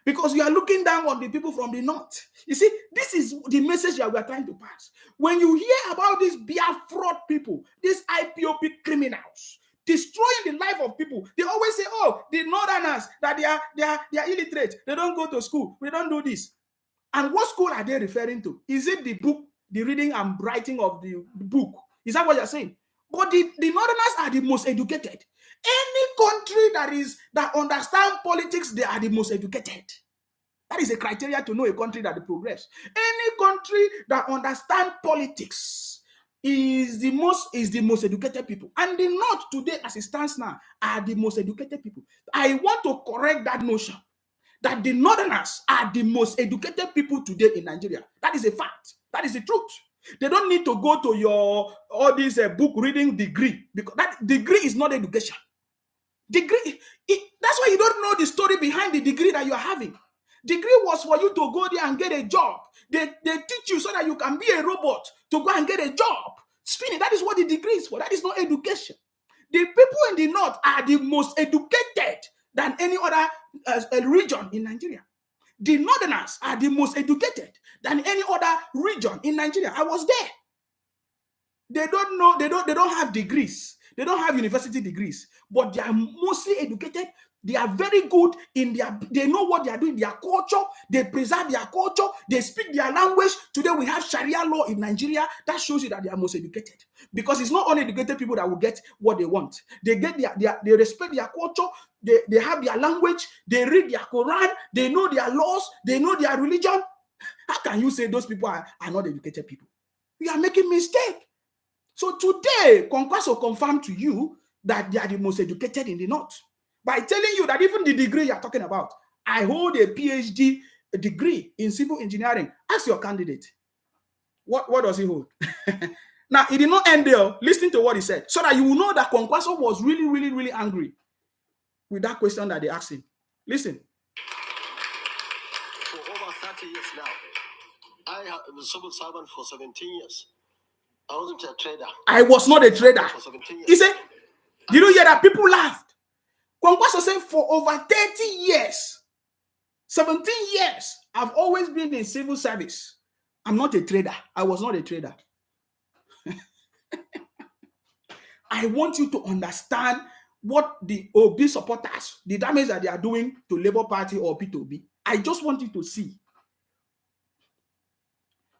Because you are looking down on the people from the north. You see, this is the message that we are trying to pass. When you hear about these Biafra people, these IPOB criminals, destroying the life of people, they always say, oh, the northerners, that they are illiterate. They don't go to school. They don't do this. And what school are they referring to? Is it the book, the reading and writing of the book? Is that what you're saying? But the northerners are the most educated. Any country that understand politics, they are the most educated. That is a criteria to know a country that they progress. Any country that understand politics is the most educated people. And the north today, as it stands now, are the most educated people. I want to correct that notion that the northerners are the most educated people today in Nigeria. That is a fact. That is the truth. They don't need to go to all this book reading degree, because that degree is not education. Degree, that's why you don't know the story behind the degree that you are having. Degree was for you to go there and get a job. They teach you so that you can be a robot to go and get a job. Spinning, that is what the degree is for. That is not education. The people in the north are the most educated than any other region in Nigeria. The northerners are the most educated than any other region in Nigeria. I was there. They don't know, they don't have degrees. They don't have university degrees, but they are mostly educated. They are very good in they know what they are doing, their culture, they preserve their culture, they speak their language. Today we have Sharia law in Nigeria. That shows you that they are most educated. Because it's not only educated people that will get what they want. They get they respect their culture, they have their language, they read their Quran, they know their laws, they know their religion. How can you say those people are not educated people? You are making mistake. So today, Kwankwaso confirmed to you that they are the most educated in the north by telling you that even the degree you are talking about, I hold a PhD degree in civil engineering. Ask your candidate. What does he hold? Now, it did not end there. Listen to what he said, so that you will know that Kwankwaso was really, really, really angry with that question that they asked him. Listen. For over 30 years now, I have been a civil servant for 17 years. I wasn't a trader. I was not a trader. For 17 years. He said, did you hear that? People laughed. Kwankwaso said, for over 30 years, 17 years, I've always been in civil service. I'm not a trader. I was not a trader. I want you to understand what the OB supporters, the damage that they are doing to Labour Party or P2B. I just want you to see.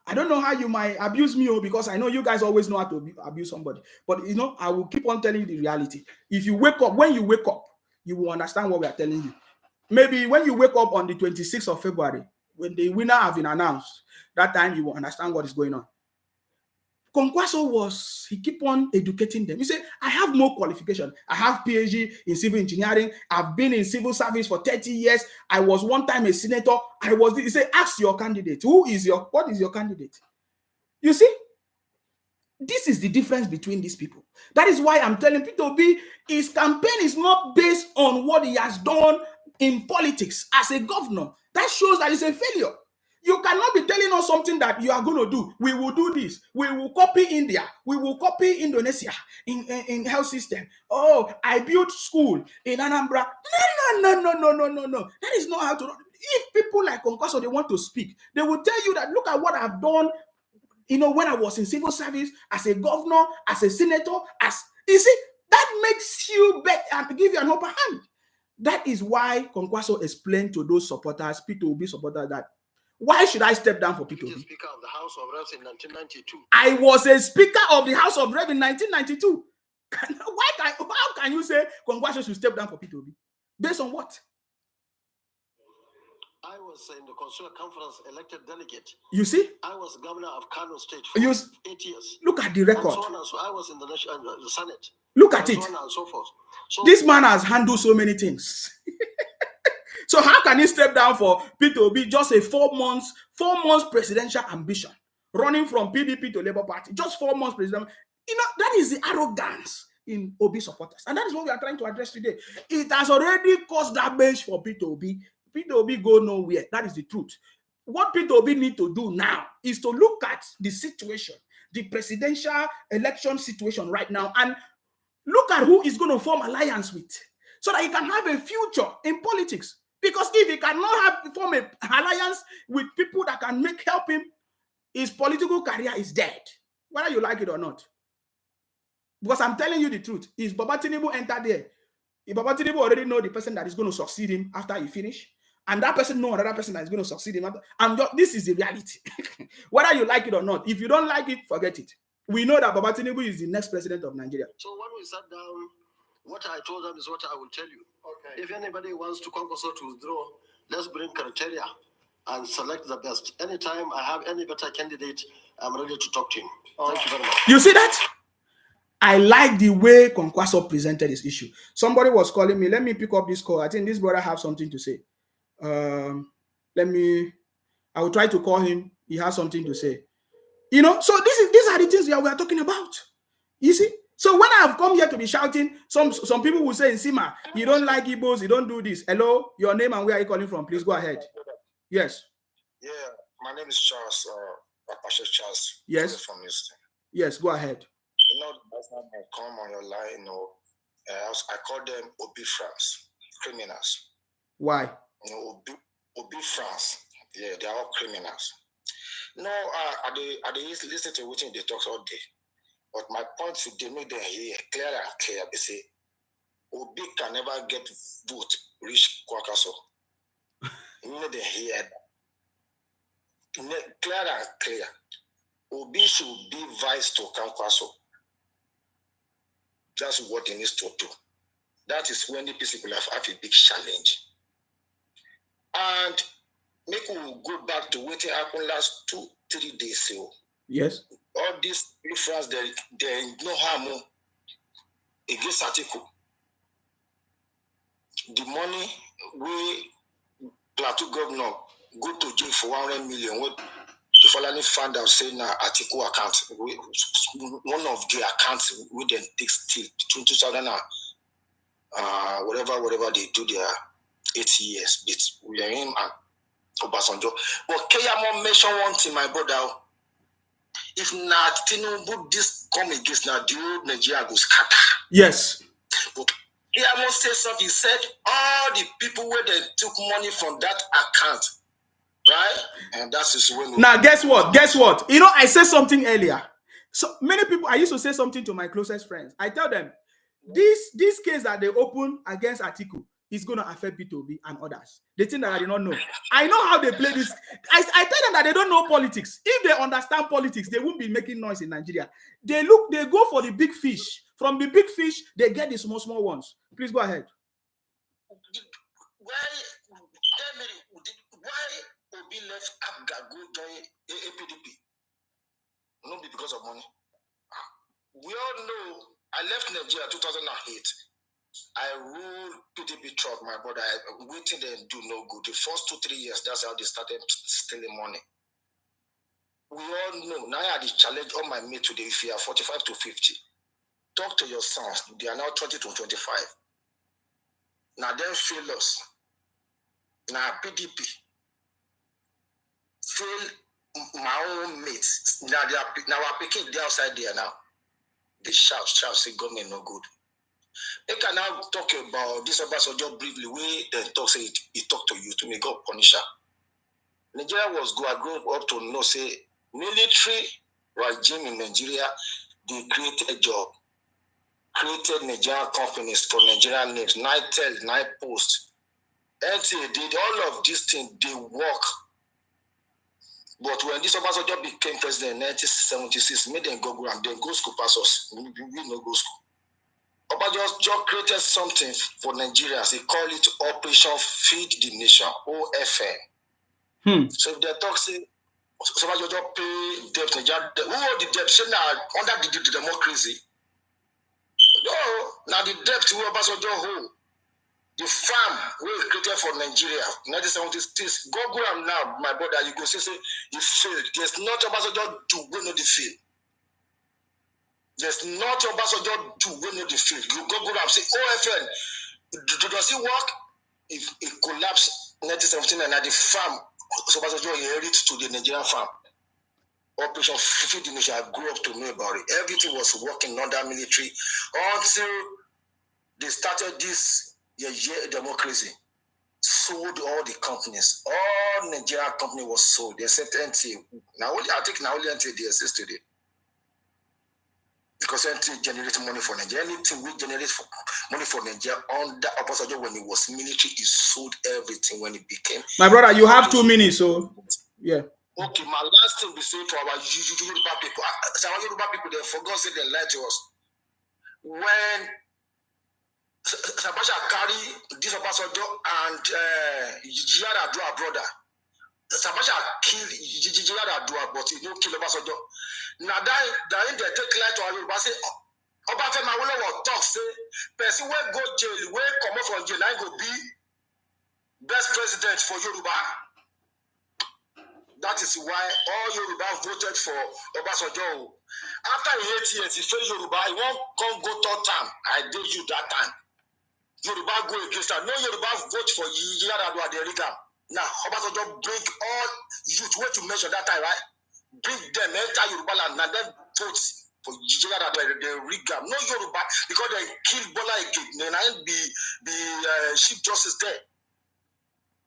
I don't know how you might abuse me, because I know you guys always know how to abuse somebody. But, I will keep on telling you the reality. If you wake up, when you wake up, you will understand what we are telling you. Maybe when you wake up on the 26th of February, when the winner have been announced, that time you will understand what is going on. Kwankwaso he keep on educating them. He said, I have more qualification. I have PhD in civil engineering. I've been in civil service for 30 years. I was one time a senator. He said, ask your candidate. What is your candidate? You see, this is the difference between these people. That is why I'm telling P2B, his campaign is not based on what he has done in politics as a governor. That shows that he's a failure. You cannot be telling us something that you are going to do. We will do this. We will copy India. We will copy Indonesia in health system. Oh, I built school in Anambra. No. That is not how to run. If people like Kwankwaso, they want to speak, they will tell you that look at what I've done. You know, when I was in civil service, as a governor, as a senator, as you see, that makes you bet and give you an upper hand. That is why Kwankwaso explained to those supporters, P2B supporters, that why should I step down for P2B? Speaker of the House of Reps in 1992. I was a Speaker of the House of Reps in 1992. How can you say Kwankwaso should step down for P2B? Based on what? I was in the Constitutional Conference elected delegate. You see? I was governor of Kano State for 8 years. Look at the record. And so on and so I was in the Senate. Look at it. So on and so forth. So this man has handled so many things. So how can he step down for P2B? Just a 4 months presidential ambition, running from PDP to Labour Party. Just 4 months presidential. You know, that is the arrogance in Obi supporters. And that is what we are trying to address today. It has already caused damage for P2B. P2B go nowhere. That is the truth. What P2B need to do now is to look at the situation, the presidential election situation right now, and look at who is going to form alliance with, so that he can have a future in politics. Because if he cannot form an alliance with people that can help him, his political career is dead, whether you like it or not. Because I'm telling you the truth, if Baba Tinubu enter there, if Baba Tinubu already know the person that is going to succeed him after he finish, and that person know another person that is going to succeed him after, and this is the reality. Whether you like it or not, if you don't like it, forget it. We know that Baba Tinubu is the next president of Nigeria. So when we sat down, what I told them is what I will tell you. Okay. If anybody wants to Kwankwaso to withdraw, let's bring criteria and select the best. Anytime I have any better candidate, I'm ready to talk to him. Thank you very much. You see that? I like the way Kwankwaso presented this issue. Somebody was calling me. Let me pick up this call. I think this brother have something to say. I will try to call him. He has something to say. You know, so these are the things that we are talking about. You see? So when I've come here to be shouting, some people will say, Nsima, you don't like Igbos, you don't do this. Hello, your name and where are you calling from? Please go ahead. Yes. Yeah, my name is Charles, Apache Charles. Yes. From Houston. Yes, go ahead. You know, last time I come on your line, you know, I call them Obi France, criminals. Why? You know, Obi France, yeah, they are all criminals. No, I listen to what they talk all day. But my point today make them hear clear and clear. They say, Obi can never get vote reach Kwankwaso. You know they hear that. Clear and clear. Obi should be vice to Kwankwaso. That's what he needs to do. That is when the people have a big challenge. And make we go back to what happened last 2-3 days ago. Yes. All these difference, there is no harm against Atiku. The money we Plateau governor go to jail for 100 million. What the following found out saying Atiku account, one of the accounts we then take still 2000 whatever they do their 8 years. But we are him and Obasanjo. But Keyamo mention one thing, my brother. If not Tinubu this come against now, the old Nigeria goes scatter. Yes. But Keyamo said something. He said all the people where they took money from that account, right? And that is when. Now, guess what? You know, I said something earlier. So many people, I used to say something to my closest friends. I tell them, this case that they open against Atiku is going to affect P2B and others. They think that I did not know. I know how they play this. I tell them that they don't know politics. If they understand politics, they won't be making noise in Nigeria. They go for the big fish. From the big fish, they get the small ones. Please go ahead. Why Obi left Abga go join APDP? Not because of money. We all know I left Nigeria 2008. I ruled PDP truck, my brother. I waiting there and do no good. The first 2-3 years, that's how they started stealing money. We all know. Now I had the challenge on my mate today. If you are 45 to 50, talk to your sons. They are now 20 to 25. Now them fail us. Now PDP. fail my own mates. Now they are picking the outside there now. They shout, say government no good. They can now talk about this Obasanjo briefly. They talk, say he talk to you to make God punish her. Nigeria was grown up to know, say military regime in Nigeria, they created job, created Nigerian companies for Nigerian names, Nitel, Night Post, NTA did all of these things, they work. But when this Obasanjo became president in 1976, made them go and then go school pass us. We no go school. Obasanjo created something for Nigerians. He called it Operation Feed the Nation, OFN. So if they talk, say, Obasanjo pay debt, Nigeria, who owe the debt? Say now under the democracy. No, now the debt we Obasanjo hold. The farm we created for Nigeria, 1976. Go am now, my brother. You go say he failed. There's not Obasanjo to go no the field. There's not Obasanjo to go no the field. You go am say OFN. Does it work? If it collapsed 1917 and at the farm, Obasanjo inherited to the Nigerian farm. Operation Feed the Nation, I grew up to know about it. Everything was working under military until they started this democracy. Sold all the companies. All Nigerian company was sold. They said NTA. I think only NTA they exist today. Because NTA generates money for Nigeria. Anything we generate money for Nigeria under Obasanjo when it was military, he sold everything when it became. My brother, you have 2 minutes, so yeah. Okay, my last thing we say to our Yoruba people. Our Yoruba people, they forgot say they lied to us. When Sabasha carry this Obasanjo and Yar'Adua brother. Sabasha killed Yar'Adua, but he don't kill Obasanjo. Now that they take light to our Yoruba, say Obafemi Awolowo talk say person wey go jail, wey come out from jail, I go be best president for Yoruba. That is why all Yoruba voted for Obasanjo. After 8 years, he failed Yoruba. He won't come go third time. I did you that time. Yoruba go against that. No Yoruba vote for Yar'Adua the Riga. Now, Obasanjo bring all youth, what you mentioned that time, right? Bring them, enter Yoruba land, and then vote for Yar'Adua the Riga. No Yoruba, because they killed Bola again. Then be Chief Justice there.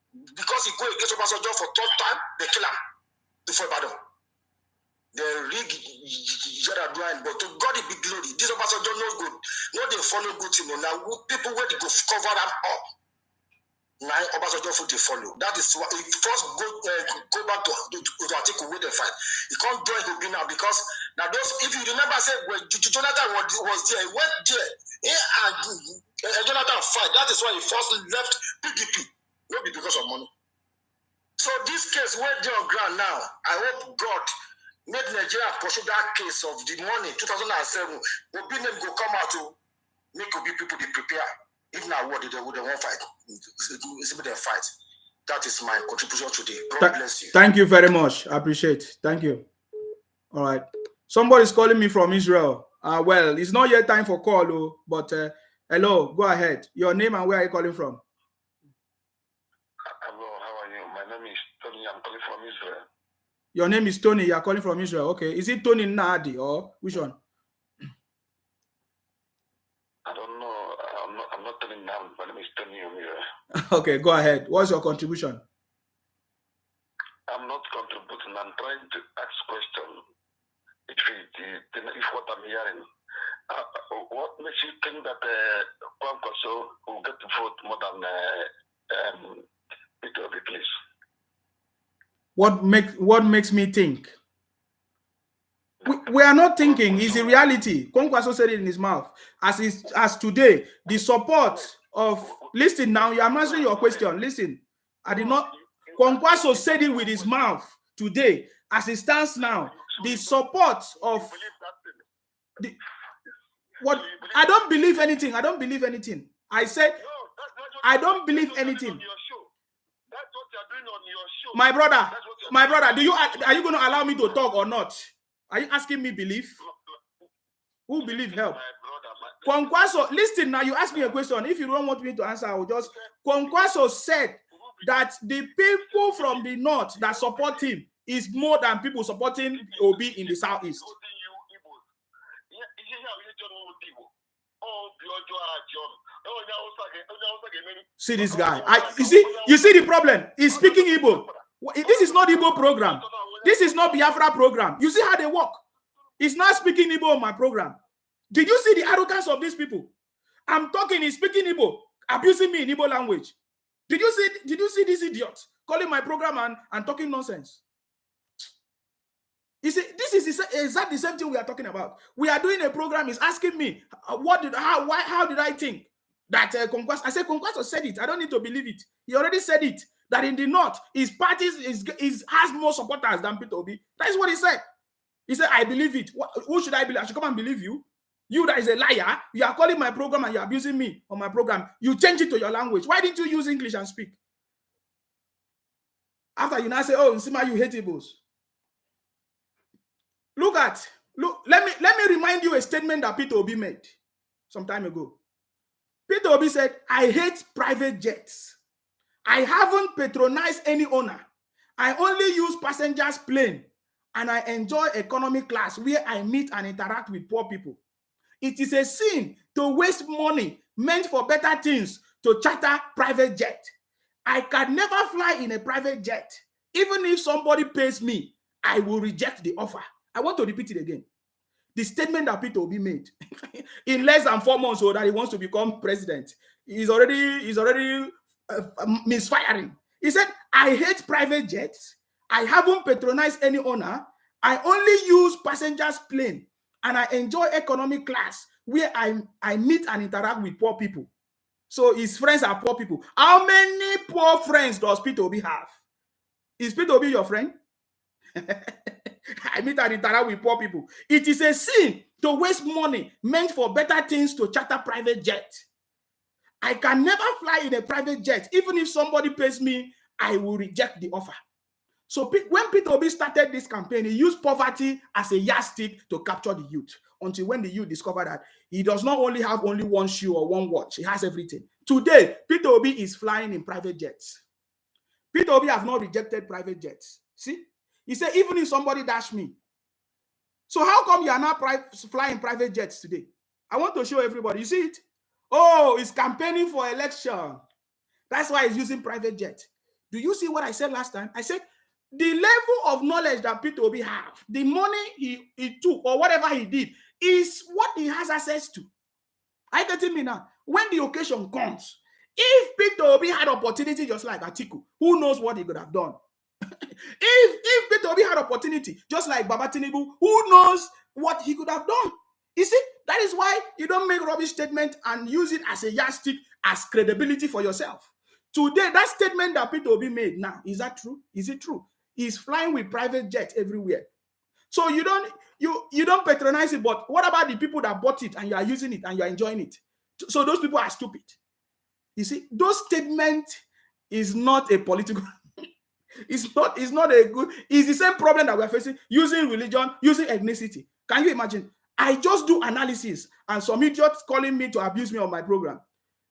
Because he go against Obasanjo for third time, they kill him before battle. They rig Yar'Adua, but to God it be glory. This Obasanjo no good. No, they follow good thing. Now people where they go cover them up. Now Obasanjo for they follow. That is why he first go back to article where they fight. He can't join Obi now because now those, if you remember, say when Jonathan was there, he went there. And Jonathan fight. That is why he first left PDP. Not because of money. So this case where they're on ground now, I hope God made Nigeria pursue that case of the money 2007. Obi name go come out to make Obi people they prepare. If not what they won't fight. It's a fight. That is my contribution today. God bless you. Thank you very much. I appreciate it. Thank you. All right. Somebody's calling me from Israel. Well, it's not yet time for call, but hello, go ahead. Your name and where are you calling from? I'm calling from Israel. Your name is Tony. You are calling from Israel. Okay. Is it Tony Nadi or which one? I don't know. I'm not telling now. My name is Tony Omira. Okay, go ahead. What's your contribution? I'm not contributing. I'm trying to ask question. If what I'm hearing, what makes you think that Kwankwaso will get to vote more than Peter Obi, please? What makes me think? We are not thinking. It's a reality. Kwankwaso said it in his mouth. As today, the support of listen now. I'm answering your question. Listen, I did not. Kwankwaso said it with his mouth today. As it stands now, the support of the what I don't believe anything. I don't believe anything. I said I don't believe anything. That's what you're doing on your show. My brother, are you going to allow me to talk or not? Are you asking me belief? Who believe help? Kwankwaso, listen now, you ask me a question. If you don't want me to answer, I will just. Kwankwaso said that the people from the north that support him, is more than people supporting Obi in the southeast. See this guy. You see the problem. He's speaking Igbo. This is not Igbo program. This is not Biafra program. You see how they work. He's not speaking Igbo on my program. Did you see the arrogance of these people? I'm talking, he's speaking Igbo, abusing me in Igbo language. Did you see this idiot calling my program and talking nonsense? You see, this is exactly the same thing we are talking about. We are doing a program. He's asking me, how did I think that Conquest? I said Conquest said it. I don't need to believe it. He already said it. That in the north, his party has more supporters than Peter Obi. That is what he said. He said, I believe it. Who should I believe? I should come and believe you. You that is a liar. You are calling my program and you're abusing me on my program. You change it to your language. Why didn't you use English and speak? After you now say, oh, Nsima, you hate Igbos. Look, let me remind you a statement that Peter Obi made some time ago. Peter Obi said, I hate private jets. I haven't patronized any owner. I only use passengers plane and I enjoy economy class where I meet and interact with poor people. It is a sin to waste money meant for better things to charter private jet. I can never fly in a private jet. Even if somebody pays me, I will reject the offer. I want to repeat it again. The statement that Peter Obi made in less than 4 months so that he wants to become president, he's already misfiring. He said, I hate private jets. I haven't patronized any owner. I only use passengers plane and I enjoy economic class where I meet and interact with poor people. So his friends are poor people. How many poor friends does Peter Obi have? Is Peter Obi your friend? I meet and interact with poor people. It is a sin to waste money meant for better things to charter private jet. I can never fly in a private jet. Even if somebody pays me, I will reject the offer. So when Peter Obi started this campaign, he used poverty as a yardstick to capture the youth. Until when the youth discovered that he does not only have only one shoe or one watch, he has everything. Today, Peter Obi is flying in private jets. Peter Obi has not rejected private jets. See? He said, even if somebody dash me. So how come you are not flying private jets today? I want to show everybody. You see it? Oh, he's campaigning for election. That's why he's using private jet. Do you see what I said last time? I said, the level of knowledge that Peter Obi have, the money he took or whatever he did, is what he has access to. Are you getting me now? When the occasion comes, if Peter Obi had opportunity just like Atiku, who knows what he could have done? If Peter Obi had opportunity just like Baba Tinubu, who knows what he could have done? You see, that is why you don't make rubbish statement and use it as a yardstick, as credibility for yourself. Today, that statement that Peter Obi made now, is that true? Is it true? He's flying with private jets everywhere. So you don't patronize it, but what about the people that bought it and you are using it and you are enjoying it? So those people are stupid. You see, those statements is not a political. It's not a good. It's the same problem that we're facing using religion, using ethnicity. Can you imagine? I just do analysis and some idiots calling me to abuse me on my program.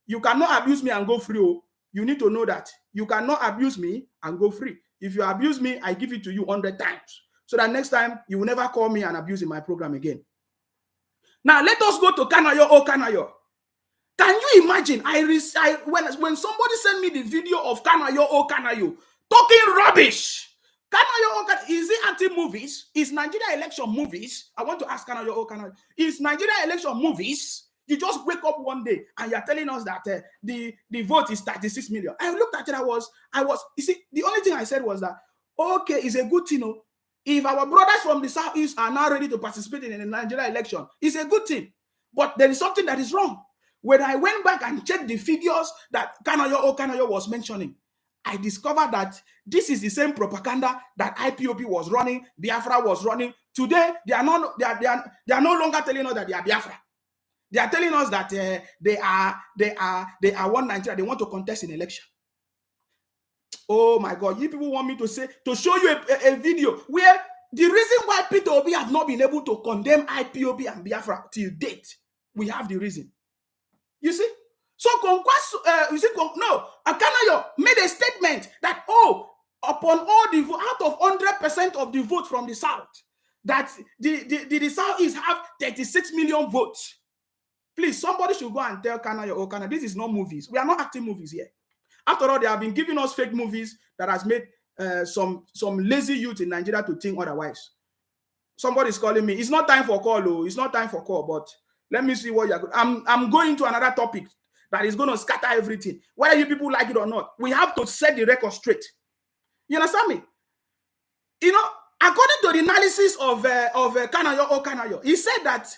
You cannot abuse me and go free. Oh. You need to know that. You cannot abuse me and go free. If you abuse me, I give it to you 100 times. So that next time, you will never call me and abuse in my program again. Now, let us go to Kanayo. Oh, Kanayo. Can you imagine? When somebody sent me the video of Kanayo. Oh, Kanayo, talking rubbish. Kanayo. Oh, is it anti-movies? Is Nigeria election movies? I want to ask Kanayo. Oh, Kanayo. Is Nigeria election movies? You just wake up one day and you're telling us that the vote is 36 million. I looked at it. You see, the only thing I said was that, okay, it's a good thing. If our brothers from the Southeast are now ready to participate in the Nigeria election, it's a good thing. But there is something that is wrong. When I went back and checked the figures that Kanayo was mentioning, I discovered that this is the same propaganda that IPOB was running, Biafra was running. Today, they are no longer telling us that they are Biafra. They are telling us that they are one Nigeria. They want to contest in election. Oh my God! You people want me to show you a video where the reason why Peter Obi have not been able to condemn IPOB and Biafra till date, we have the reason. You see, so Kanayo made a statement that upon all the vote, out of 100% of the vote from the South, that the Southeast have 36 million votes. Please, somebody should go and tell Kanayo or Kana, this is not movies. We are not acting movies here. After all, they have been giving us fake movies that has made some lazy youth in Nigeria to think otherwise. Somebody is calling me. It's not time for call, oh. It's not time for call, but let me see what you're going. I'm going to another topic that is going to scatter everything. Whether you people like it or not, we have to set the record straight. You understand me? You know, according to the analysis of Kanayo Okanayo, he said that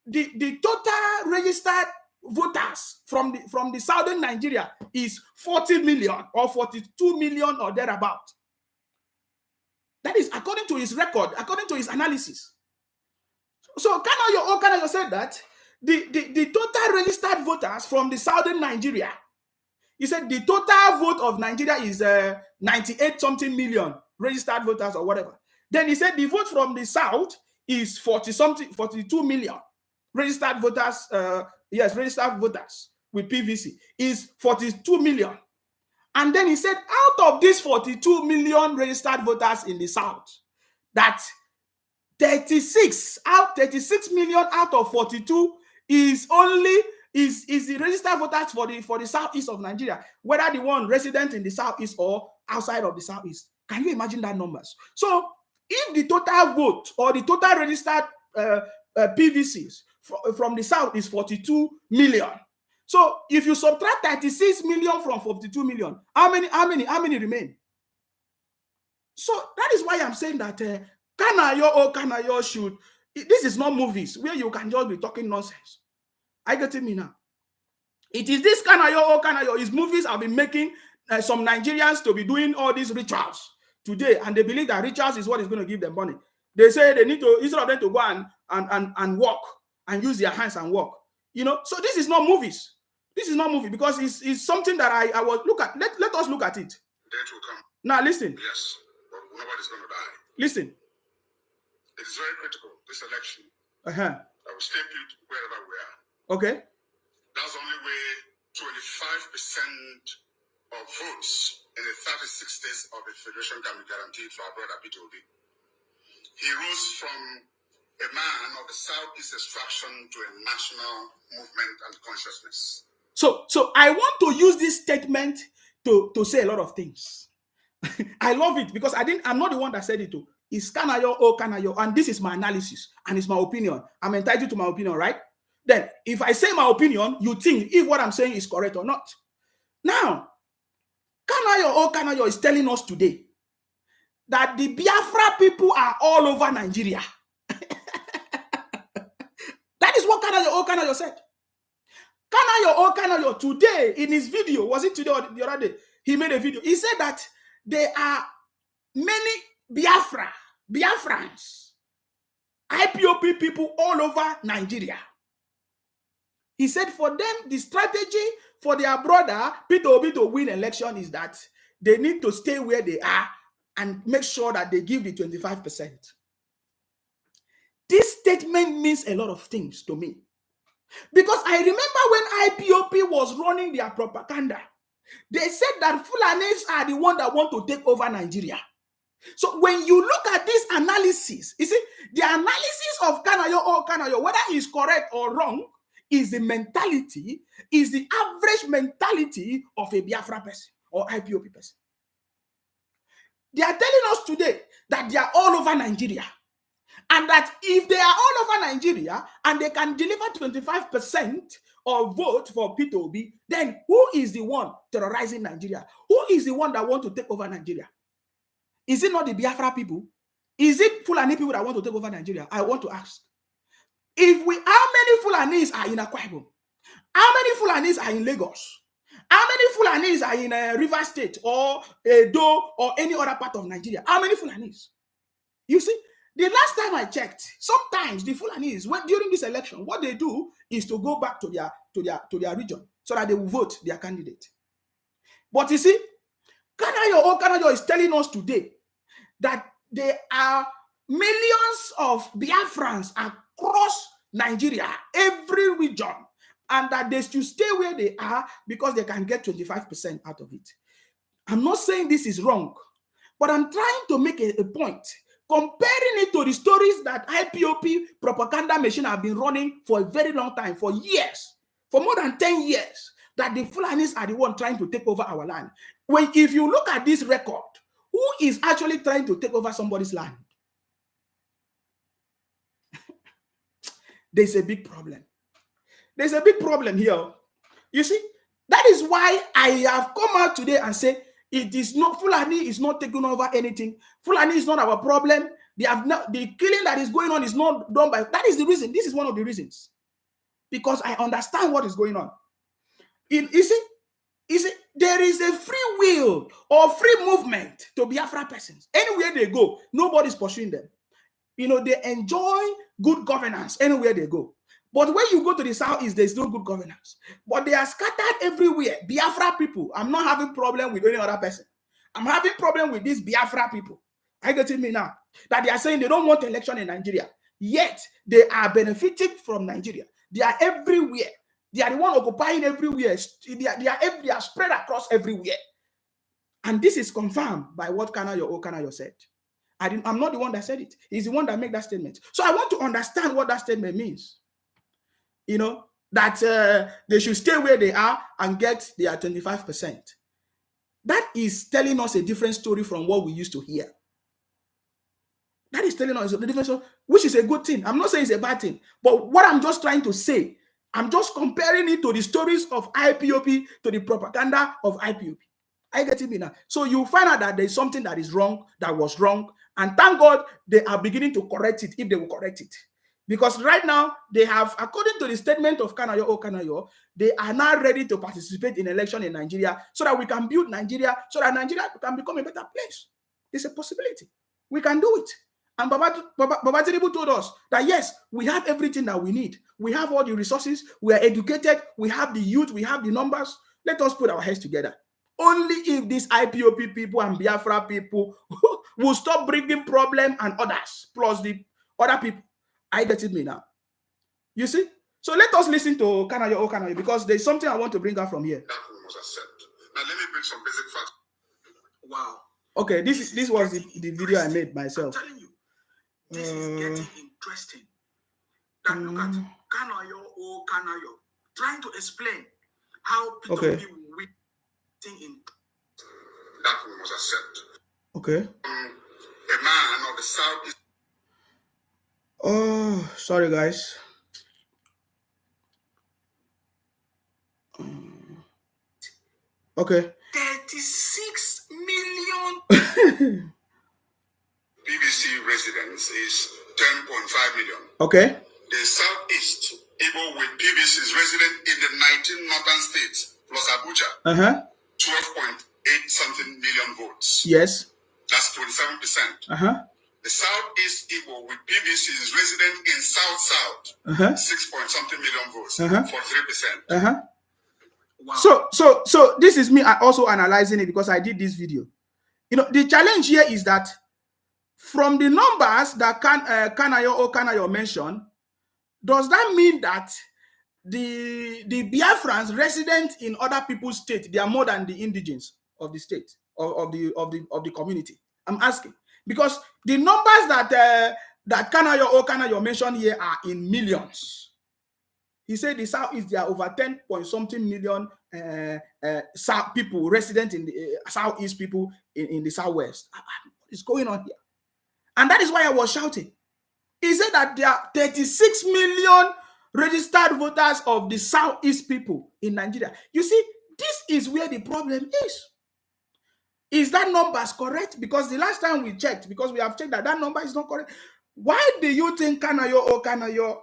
the total registered voters from the southern Nigeria is 40 million or 42 million or thereabout. That is according to his record, according to his analysis. So Kanayo Okanayo said that the total registered voters from the southern Nigeria, he said the total vote of Nigeria is 98 something million registered voters or whatever. Then he said the vote from the south is 42 million registered voters. Yes, registered voters with PVC is 42 million. And then he said out of these 42 million registered voters in the south, that 36 million out of 42 is the registered voters for the southeast of Nigeria, whether the one resident in the southeast or outside of the southeast. Can you imagine that numbers? So if the total vote or the total registered PVCs from the south is 42 million, so if you subtract 36 million from 42 million, how many remain? So that is why I'm saying that Kanayo should. This is not movies where you can just be talking nonsense. I get it me now. It is this Kanayo. His movies have been making some Nigerians to be doing all these rituals today, and they believe that rituals is what is going to give them money. They say they need to, instead of them to go and walk and use their hands and walk. You know, so this is not movies. This is not movie because it's something that I was look at. Let us look at it. Death will come. Now listen. Yes, but nobody's going to die. Listen. It is very critical, this election. I will stay put wherever we are. Okay. That's the only way 25% of votes in the 36 states of the Federation can be guaranteed for our brother Peter Obi. He rose from a man of the Southeast extraction to a national movement and consciousness. So I want to use this statement to say a lot of things. I love it because I'm not the one that said it too. It's Kanayo, and this is my analysis and it's my opinion. I'm entitled to my opinion, right? Then if I say my opinion, you think if what I'm saying is correct or not. Now, Kanayo is telling us today that the Biafra people are all over Nigeria. That is what Kanayo said. Kanayo today in his video, was it today or the other day? He made a video. He said that there are many Biafrans, IPOP people all over Nigeria. He said for them, the strategy for their brother Peter Obi to win election is that they need to stay where they are and make sure that they give the 25%. This statement means a lot of things to me. Because I remember when IPOP was running their propaganda, they said that Fulanis are the one that want to take over Nigeria. So when you look at this analysis, you see, the analysis of Kanayo, whether it's correct or wrong, is the mentality, is the average mentality of a Biafra person or IPOP person. They are telling us today that they are all over Nigeria. And that if they are all over Nigeria and they can deliver 25% of vote for Peter Obi, then who is the one terrorizing Nigeria? Who is the one that want to take over Nigeria? Is it not the Biafra people? Is it Fulani people that want to take over Nigeria? I want to ask. How many Fulanis are in Akwa Ibom? How many Fulanis are in Lagos? How many Fulanis are in River State or Edo or any other part of Nigeria? How many Fulanis? You see, the last time I checked, sometimes the Fulanis, during this election, what they do is to go back to their region so that they will vote their candidate. But you see, Kanayo is telling us today that there are millions of Biafrans across Nigeria, every region, and that they should stay where they are because they can get 25% out of it. I'm not saying this is wrong, but I'm trying to make a point, comparing it to the stories that IPOP propaganda machine have been running for a very long time, for years, for more than 10 years, that the Fulanis are the one trying to take over our land. If you look at this record, who is actually trying to take over somebody's land? There's a big problem. There's a big problem here. You see, that is why I have come out today and say, it is not, Fulani is not taking over anything. Fulani is not our problem. They have not, the killing that is going on is not done by, that is the reason. This is one of the reasons. Because I understand what is going on. You see, there is a free will or free movement to Biafra persons. Anywhere they go, nobody's pursuing them. They enjoy good governance anywhere they go. But when you go to the southeast, there's no good governance. But they are scattered everywhere. Biafra people. I'm not having problem with any other person. I'm having problem with these Biafra people. Are you getting me now? That they are saying they don't want election in Nigeria. Yet, they are benefiting from Nigeria. They are everywhere. They are the one occupying everywhere. They are spread across everywhere. And this is confirmed by what Kanayo said. I'm not the one that said it. He's the one that made that statement. So I want to understand what that statement means. That they should stay where they are and get their 25%. That is telling us a different story from what we used to hear. That is telling us a different story, which is a good thing. I'm not saying it's a bad thing. But what I'm just trying to say, I'm just comparing it to the stories of IPOP, to the propaganda of IPOP. I get it now. So you find out that there's something that is wrong, that was wrong. And thank God they are beginning to correct it, if they will correct it. Because right now, they have, according to the statement of Kanayo, they are now ready to participate in election in Nigeria so that we can build Nigeria, so that Nigeria can become a better place. It's a possibility. We can do it. And Baba Tinubu told us that, yes, we have everything that we need. We have all the resources. We are educated. We have the youth. We have the numbers. Let us put our heads together. Only if these IPOP people and Biafra people will stop bringing problem and others, plus the other people. I get it me now. You see? So let us listen to Kanayo, because there's something I want to bring out from here. That we must accept. Now let me bring some basic facts. Wow. Okay, this was the video I made myself. I'm telling you, this is getting interesting. That look at Kanayo, trying to explain how people will think in that we must accept. Okay. A man of the southeast. Oh, sorry guys. Okay. 36 million BBC residents is 10.5 million. Okay. The southeast, Igbo with BBC is resident in the 19 northern states plus Abuja. 12.8 something million votes. Yes. That's 27%. The southeast Igbo with BBC is resident in South. 6 point something million votes for 3%. Wow. So this is me also analyzing it, because I did this video. The challenge here is that from the numbers that Kanayo mentioned, does that mean that the Biafrans resident in other people's state, they are more than the indigenes of the state or of the community? I'm asking. Because the numbers that Kanayo mentioned here are in millions. He said the Southeast, there are over 10 point something million South people resident in the Southeast, people in the Southwest. What is going on here? And that is why I was shouting. He said that there are 36 million registered voters of the Southeast people in Nigeria. You see, this is where the problem is. Is that numbers correct? Because the last time we checked, because we have checked that number is not correct. Why do you think Kanayo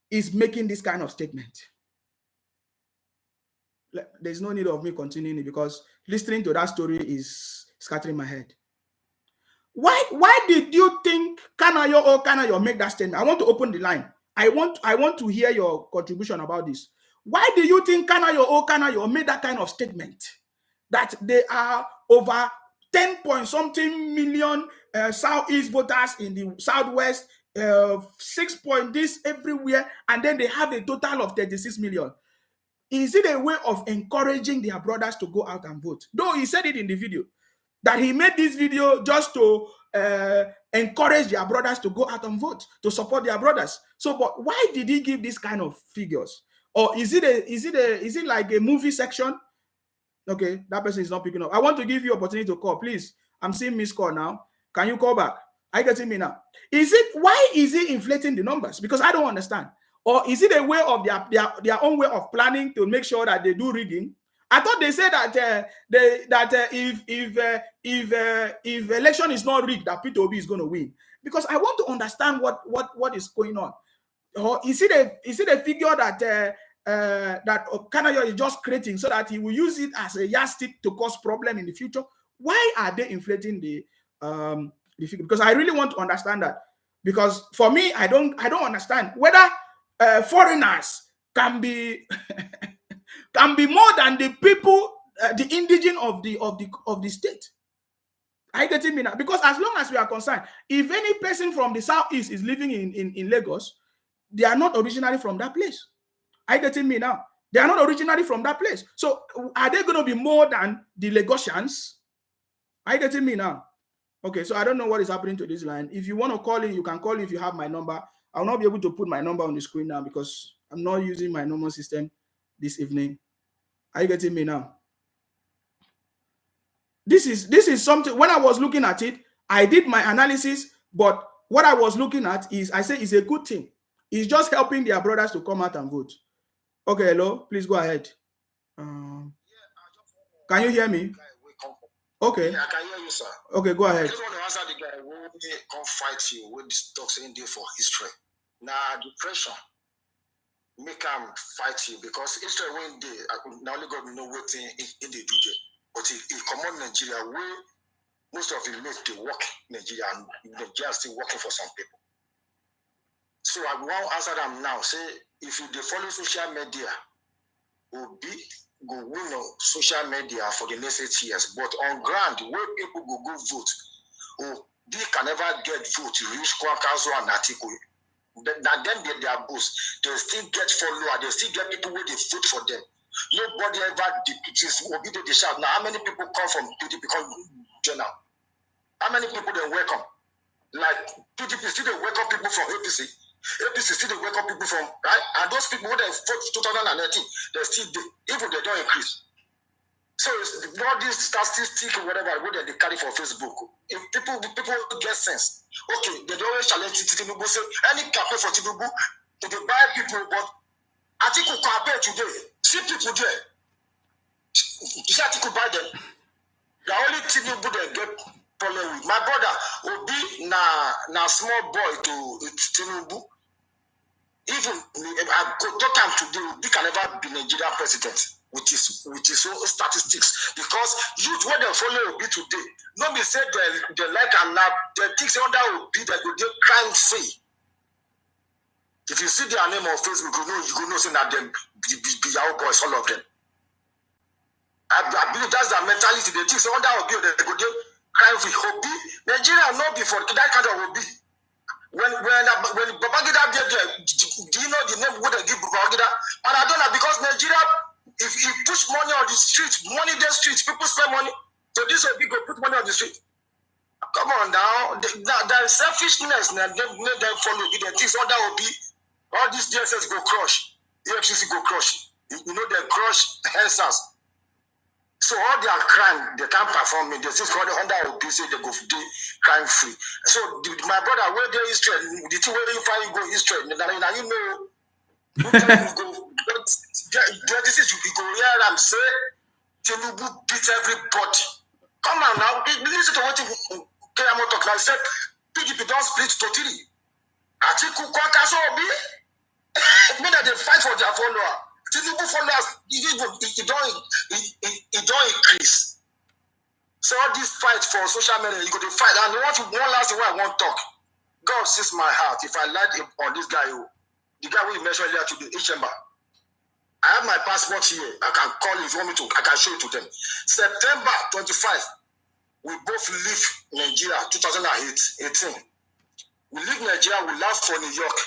is making this kind of statement? There's no need of me continuing it, because listening to that story is scattering my head. Why did you think Kanayo make that statement? I want to open the line. I want to hear your contribution about this. Why do you think Kanayo made that kind of statement? That they are over 10 point something million Southeast voters in the Southwest, 6 point this everywhere, and then they have a total of 36 million. is it a way of encouraging their brothers to go out and vote? Though he said it in the video, that he made this video just to encourage their brothers to go out and vote, to support their brothers. So, but why did he give this kind of figures? Or is it like a movie section? Okay, that person is not picking up. I want to give you opportunity to call, please. I'm seeing missed call now. Can you call back? Are you getting me now? Why is he inflating the numbers? Because I don't understand. Or is it a way of their own way of planning to make sure that they do rigging? I thought they said that if election is not rigged, that Peter Obi is going to win. Because I want to understand what is going on. Or is it a figure that that Kanayo is just creating so that he will use it as a yardstick to cause problem in the future? Why are they inflating the figure? Because I really want to understand that. Because for me, I don't understand whether foreigners can be can be more than the people, the indigenous of the state. Are you getting me now? Because as long as we are concerned, if any person from the southeast is living in Lagos, they are not originally from that place. Are you getting me now? They are not originally from that place. So are they going to be more than the Lagosians? Are you getting me now? Okay, so I don't know what is happening to this line. If you want to call in, you can call if you have my number. I'll not be able to put my number on the screen now because I'm not using my normal system this evening. Are you getting me now? This is something, when I was looking at it, I did my analysis, but what I was looking at is, I say it's a good thing. It's just helping their brothers to come out and vote. Okay, hello, please go ahead. Can you hear me? Okay. Yeah, I can hear you, sir. Okay, go ahead. I just want to answer the guy who come fight you with this talks in there for history. Now, depression make him fight you because history when they now only God know what in the DJ. But if come on Nigeria, where most of the mates they work in Nigeria and Nigeria still working for some people. So I want to answer them now. Say if you they follow social media, will be go win on social media for the next 8 years, but on ground where people go vote, they can never get vote to reach Kwakazo and Atiku. Now then they are boss. They still get follower, they still get people where they vote for them. Nobody ever defeats Obi they shout. Now how many people come from PDP become journal? How many people they welcome? Like PDP still they welcome people from APC. APC still they welcome people from right, and those people who they fought 2018, they still they, even they don't increase. So it's not this statistic or whatever they carry for Facebook. If people get sense, okay, they don't always challenge Tinubu. Say any campaign for Tinubu, they buy people, but Atiku campaign today, see people there. You see Atiku buy them. The only Tinubu they get problem with. My brother Obi na small boy to Tinubu. Even I go talk time today, Obi can never be Nigerian president with his own statistics. Because youth when they follow Obi today, nobody said they like and now they think under Obi they go get crime free. If you see their name on Facebook, you know say that them be our boys, all of them. I believe that's their mentality. They think under Obi they go get crime free. Obi, Nigeria not before that kind of Obi. When Babangida did there, do you know the name what they give Babangida? And I don't know because Nigeria, if you push money on the street, money in the streets, people spend money. So this will be go put money on the street. Come on now, the selfishness, they follow you. They think under Obi, all these DSS go crush, EFCC go crush. You know they crush answers. So all their crime, they can't perform it. They say for the under Obi, say they go crime free. So my brother, where they is trade, the two where you find you go is trade. Now you know, you go. This is you go here and say Tinubu beat everybody. Come on now, listen to what Keyamo talk. Like I said, PDP don't split totally. Atiku Kwakazo Obi, it means that they fight for their follower. Tinubu followers, it don't increase. So all this fight for social media, you go to fight. And one last thing I want to talk. God sees my heart. If I lied on this guy, the guy we mentioned earlier to the chamber. I have my passport here. I can call if you want me to. I can show it to them. September 25, we both leave Nigeria, 2018. We leave Nigeria, we left for New York.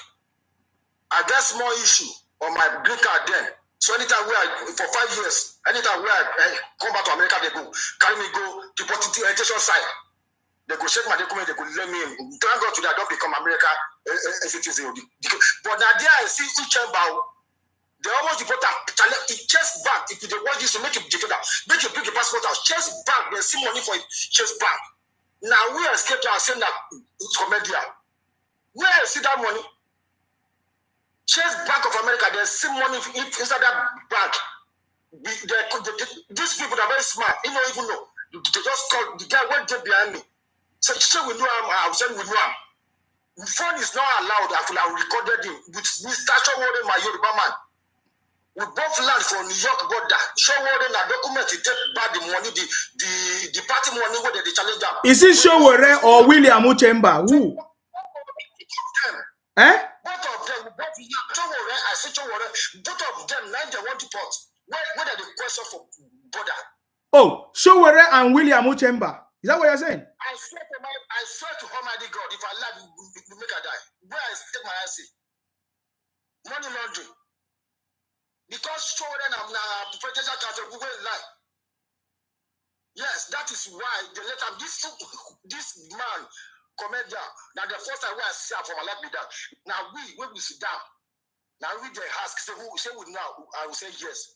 I got small issue on my green card then. So anytime for 5 years, anytime where I come back to America, they go carry me go deportation side. They go check my document, they go let me in. Thank God today I don't become America citizen. But now there I see each chamber. They almost deport Chase Bank. If they want this to make it deport, make you bring your passport out. Chase Bank, they see money for Chase Bank. Now we escaped and saying that it's comedian. Where I see that money? Chase Bank of America, they see money inside that bank. These people are very smart. You don't even know. They just call the guy went there behind me. So we know him. I was saying we know him. The phone is not allowed. I recorded him with Mr. Warden, my Yoruba man. We both land from New York border. Show Warden a document to take back the money, the party money where they challenge them. Is it Showore or William Uchemba? Who? Eh? Both of them, Showore, I say Showore, both of them, now they want to port. Where are the question for border? Oh, Showore and William Uchemba. Is that what you're saying? I swear to Almighty God, if I lie, we make her die. Where I take my IC? Money laundering. Because Showore and I'm now presidential counsel, we will lie. Yes, that is why they let him. This man, comedian. Now the first time I see him from my life be that. Now when we sit down, now we they ask, say we now, I will say yes.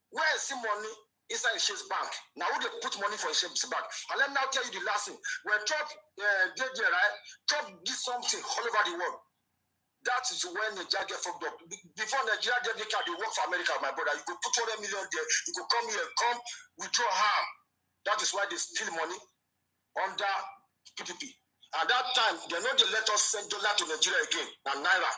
Where is the money inside Chase Bank? Now we they put money for Chase Bank. And let me now tell you the last thing. When Trump did there, right? Trump did something all over the world. That is when Nigeria get fucked up. Before Nigeria get the card, they work for America, my brother. You could put 200 million there. You could come here, withdraw harm. That is why they steal money under PDP. At that time, they know they let us send dollar to Nigeria again, and Naira.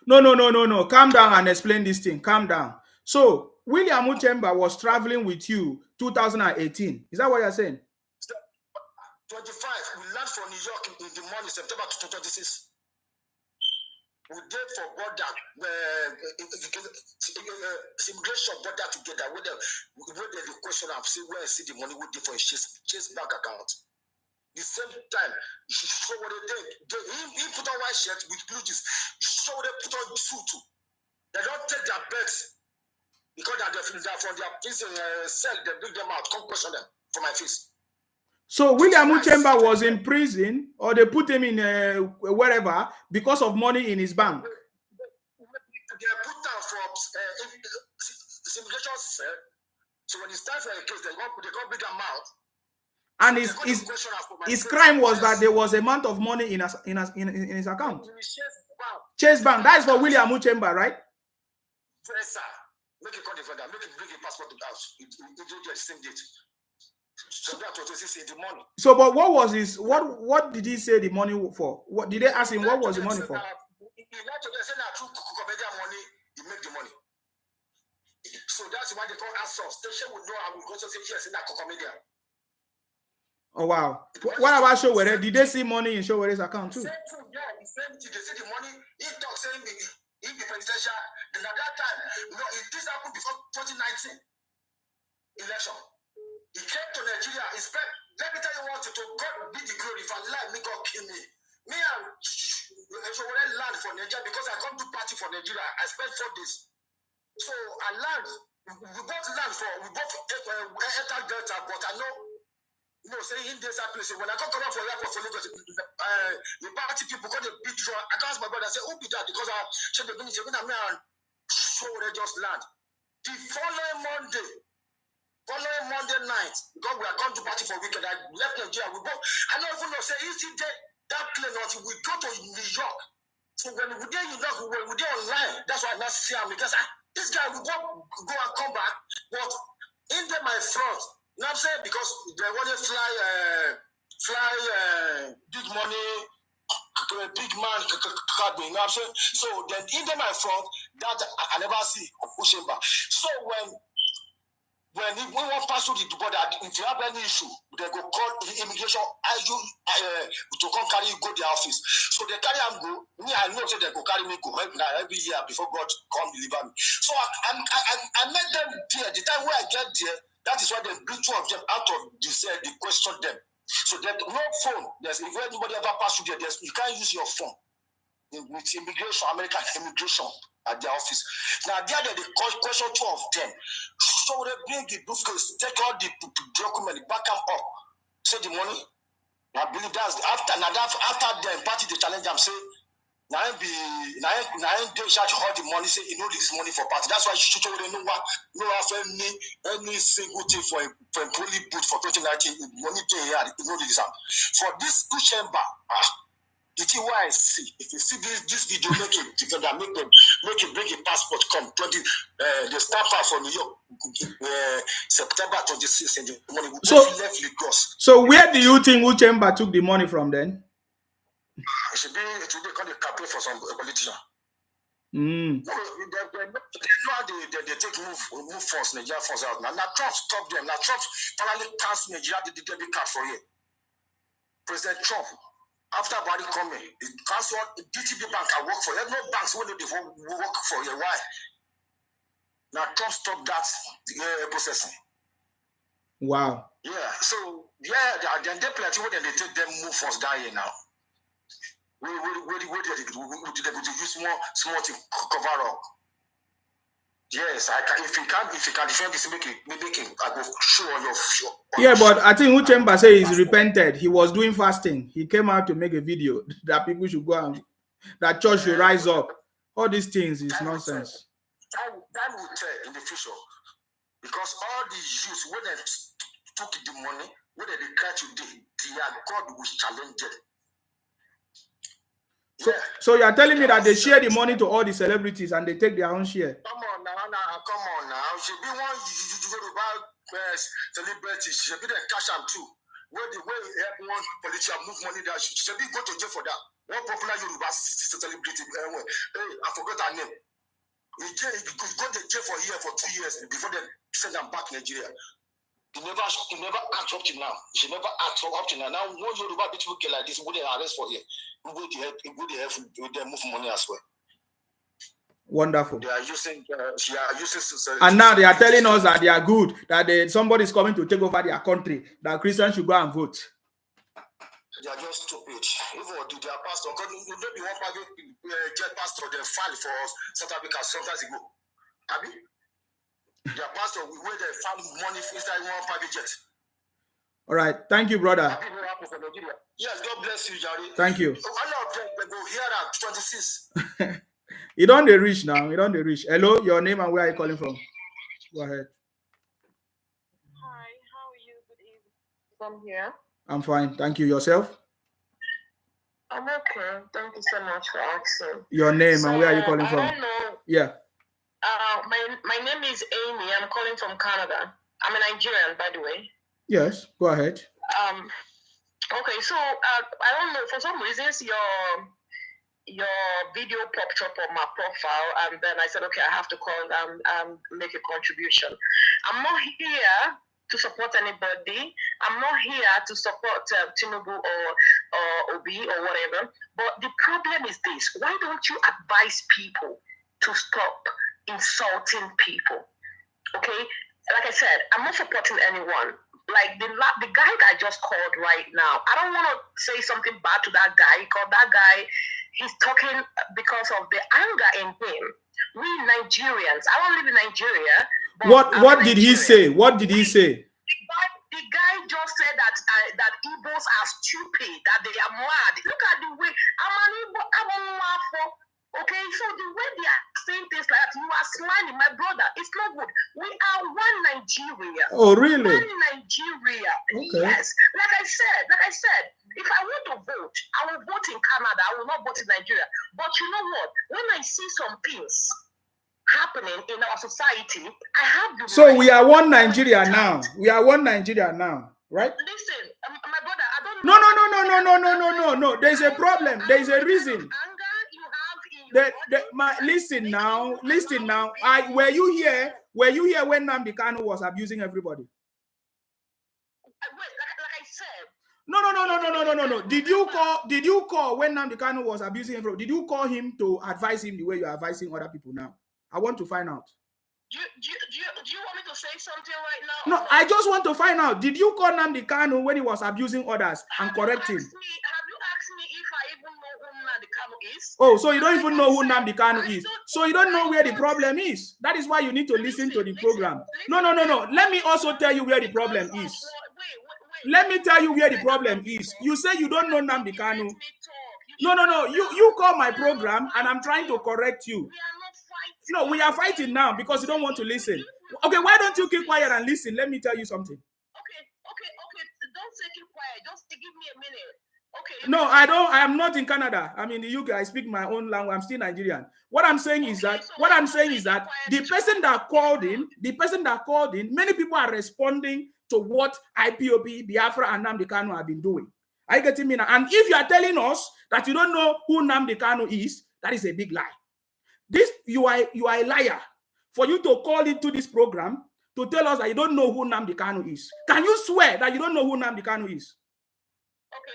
No. Calm down and explain this thing. Calm down. So, William Uchemba was traveling with you 2018. Is that what you're saying? 25. We land from New York in the morning, September 26. We did for border, immigration border together. Where the question of see where I see the money we did for his Chase Bank account. The same time, you show what they did. He put on white shirt with blue jeans. You show what they put on suit too. They don't take their bets because they're from their prison cell. They bring them out. Come question them for my face. So William Uchemba was in prison, or they put him in wherever because of money in his bank. They put down for immigration cell. So when it's time for a case, they can't bring them out. And his crime was that there was a amount of money in his account. Chase Bank. That is for William Uchemba, right? Yes, sir. Make it call the vendor. Make it bring a passport to the house. It do the same date. So that was the money. So, but what was his? What did he say the money for? What did they ask him? What was the money for? He like to say that through comedian money, he make the money. So that's why they call us. Station would know I will go to say yes in that comedian. Oh wow! What about Showore? Did they see money in Showore's account too? Same thing, yeah. The same thing. They see the money. He talk saying he be presidential. And at that time, this happened before 2019 election. He came to Nigeria. He spent. Let me tell you what. To God be the glory. If I lie, me God kill me. Me and Showore land for Nigeria because I come to party for Nigeria. I spent 4 days. So I land. We both land for. We both enter Delta, but I know. No, say in this place. When I come out for airport for Lagos, the party people got a big draw. I ask my brother, I say, who be that? Because I check the ministry, when I'm here and show they just land. The following Monday night, because we are going to party for weekend, I left Nigeria. We go. I don't even know, say, is it that plane or we go to New York? So when we there, New York, we there online. That's why I not see him because this guy will go and come back, but in there my front. You know what I'm saying? Because they want to fly big money, big man, you know what I'm saying? So then in them my front, that I never see Uchemba. So when we want to pass through the border, if you have any issue, they go call the immigration to come carry you go to the office. So they carry and go. Me, I know say they go carry me go every year before God come deliver me. So I met them there. The time when I get there, that is why they bring 2 of them out of the cell. They question them. So there's no phone. If anybody ever pass through there, you can't use your phone. with immigration, American immigration at their office. Now, there they question two of them. So they bring the briefcase, take all the document, back them up, say the money. I believe that's after the party, the challenge them say, now they charge all the money, say, you know, this money for party. That's why you don't know what, no have any single thing for a bully boot for 2019, money they had, you know, this. For this two chamber, the thing why I see, if you see this video, make it bring a passport, come 20, the staff out from New York, September 26th, and the money will left Lagos. So where do you think Uchemba took the money from then? It should be called a campaign for some politician. Mm. No, they take move force, Nigeria force out. Now Trump stopped them. Now Trump finally cancelled Nigeria the debit card for you. President Trump, after Biden coming, he canceled DTB Bank I work for. There's no banks when they work for you. Why? Now Trump stopped that processing. Wow. Yeah. So yeah, then they plenty when they take them move force down here now. We use small to cover up. Yes, I can. If you can defend this, make it. I go show on your show. Yeah, but I think Uchemba say he's repented. He was doing fasting. He came out to make a video that people should go and that church should rise up. All these things is nonsense. That will tell in the future, because all the youths when they took the money, when they cry today, their God will challenge them. So you are telling me that they share the money to all the celebrities and they take their own share? Come on now. Should be one you go to buy celebrities. Should be the cash out too. Where help one politician move money that should be go to jail for that. One popular Yoruba celebrity. I forgot her name. He go to jail for a year for 2 years before they send them back to Nigeria. He never act up to now. She never act up to now. Now, one Yoruba people get like this, would they arrest for here? Would they help with them move money as well? Wonderful. They are using. And now they are telling us that they are good. That somebody is coming to take over their country. That Christians should go and vote. They are just stupid. Even their pastor, maybe one private jet pastor, they filed for South Africa sometimes ago. Abi? Their pastor, where they found money inside one private jet. All right. Thank you, brother. Yes, God bless you, Jerry. Thank you. All of them, they go here at 26. You don't reach now. You don't reach. Hello, your name and where are you calling from? Go ahead. Hi, how are you? Good evening. From here. I'm fine. Thank you. Yourself? I'm okay. Thank you so much for asking. Your name and where are you calling from? I don't know. Yeah. My name is Amy. I'm calling from Canada. I'm a Nigerian, by the way. Yes. Go ahead. Okay. So I don't know. For some reasons, your video popped up on my profile, and then I said, okay, I have to call and make a contribution. I'm not here to support anybody. I'm not here to support Tinubu or Obi or whatever. But the problem is this: why don't you advise people to stop insulting people? Okay, like I said, I'm not supporting anyone. Like the guy that I just called right now, I don't want to say something bad to that guy, because that guy, he's talking because of the anger in him. We Nigerians, I don't live in Nigeria. What did he say? What did he say? The guy just said that Igbos are stupid, that they are mad. Look at the way I'm an Igbo, I'm a Mafo. Okay, so the way they are saying things like that, you are smiling, my brother. It's not good. We are one Nigeria. Oh, really? One Nigeria. Okay. Yes. Like I said, if I want to vote, I will vote in Canada. I will not vote in Nigeria. But you know what? When I see some things happening in our society, I have the So we are one Nigeria now. We are one Nigeria now, right? Listen, my brother, I don't know. No. There's a problem. There's a reason. Listen now. Were you here when Nnamdi Kanu was abusing everybody? Wait, like I said. No. Did you call when Nnamdi Kanu was abusing everybody? Did you call him to advise him the way you're advising other people now? I want to find out. Do you want me to say something right now? No, I just want to find out. Did you call Nnamdi Kanu when he was abusing others and correct him? Have you asked me if I even know who Nnamdi Kanu is. Oh, so you don't even know who Nnamdi Kanu is. So you don't know where the problem is. That is why you need to listen to the program. No. Let me also tell you where the problem is. Let me tell you where the problem is. You say you don't know Nnamdi Kanu. No. You call my program and I'm trying to correct you. No, we are fighting now because you don't want to listen. Okay, why don't you keep quiet and listen? Let me tell you something. Okay. Don't say keep quiet. Just give me a minute. Okay. No, I don't. I am not in Canada. I'm in the UK. I speak my own language. I'm still Nigerian. What I'm saying is that the person that called in, many people are responding to what IPOB, Biafra, and Nnamdi Kanu have been doing. Are you getting me now? And if you are telling us that you don't know who Nnamdi Kanu is, that is a big lie. This you are a liar. For you to call into this program to tell us that you don't know who Nnamdi Kanu is. Can you swear that you don't know who Nnamdi Kanu is? Okay,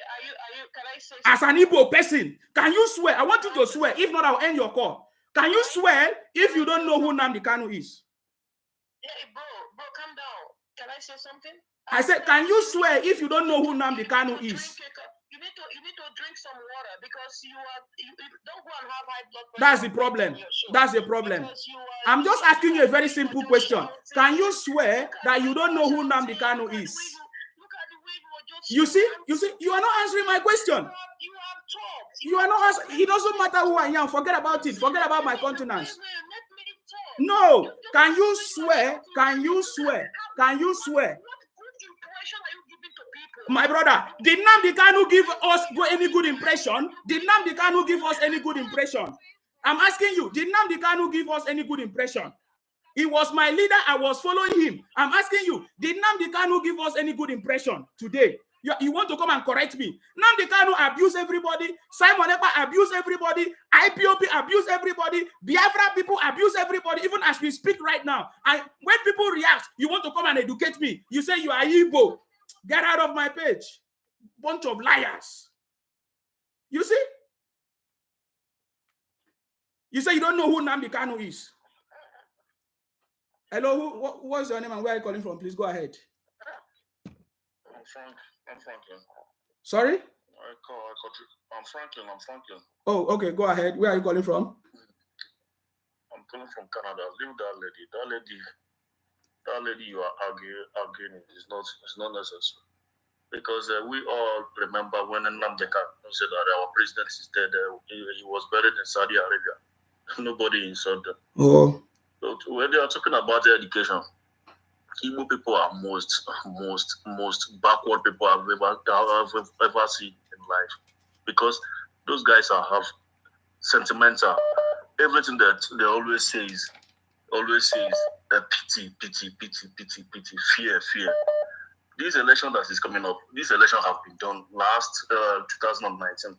can I say as an Igbo person, can you swear? I want you to swear. If not, I'll end your call. Can you swear if you don't know who Nnamdi Kanu is? Hey, bro, calm down. Can I say something? I said, can you swear if you don't know who Nnamdi Kanu is? You need to drink some water because you don't go and have high blood pressure. That's the problem. That's the problem. I'm just asking you a very simple question. Can you swear that you don't know who Nnamdi Kanu is? You see, you are not answering my question. You are not answering. It doesn't matter who I am. Forget about it. Forget about my countenance. No. Can you swear? Can you swear? Can you swear? My brother, did Nnamdi Kanu give us any good impression? Did Nnamdi Kanu give us any good impression? I'm asking you, did Nnamdi Kanu give us any good impression? He was my leader. I was following him. I'm asking you, did Nnamdi Kanu give us any good impression today? You want to come and correct me? Nnamdi Kanu abuse everybody. Simon Ekpa abuse everybody. IPOB abuse everybody. Biafra people abuse everybody, even as we speak right now. And when people react, you want to come and educate me. You say you are Igbo. Get out of my page. Bunch of liars. You see? You say you don't know who Nnamdi Kanu is. Hello, what's your name and where are you calling from? Please go ahead. I'm Franklin. Sorry? I'm Franklin. Oh, okay, go ahead. Where are you calling from? I'm calling from Canada. Leave that lady you are arguing is not necessary. Because we all remember when Nnamdi Kanu said that our president is dead, he was buried in Saudi Arabia. Nobody insulted them. Oh. So when they are talking about the education, Igbo people are most backward people I've ever seen in life, because those guys have sentimental. Everything that they always say is pity, fear. This election that is coming up, this election have been done last 2019.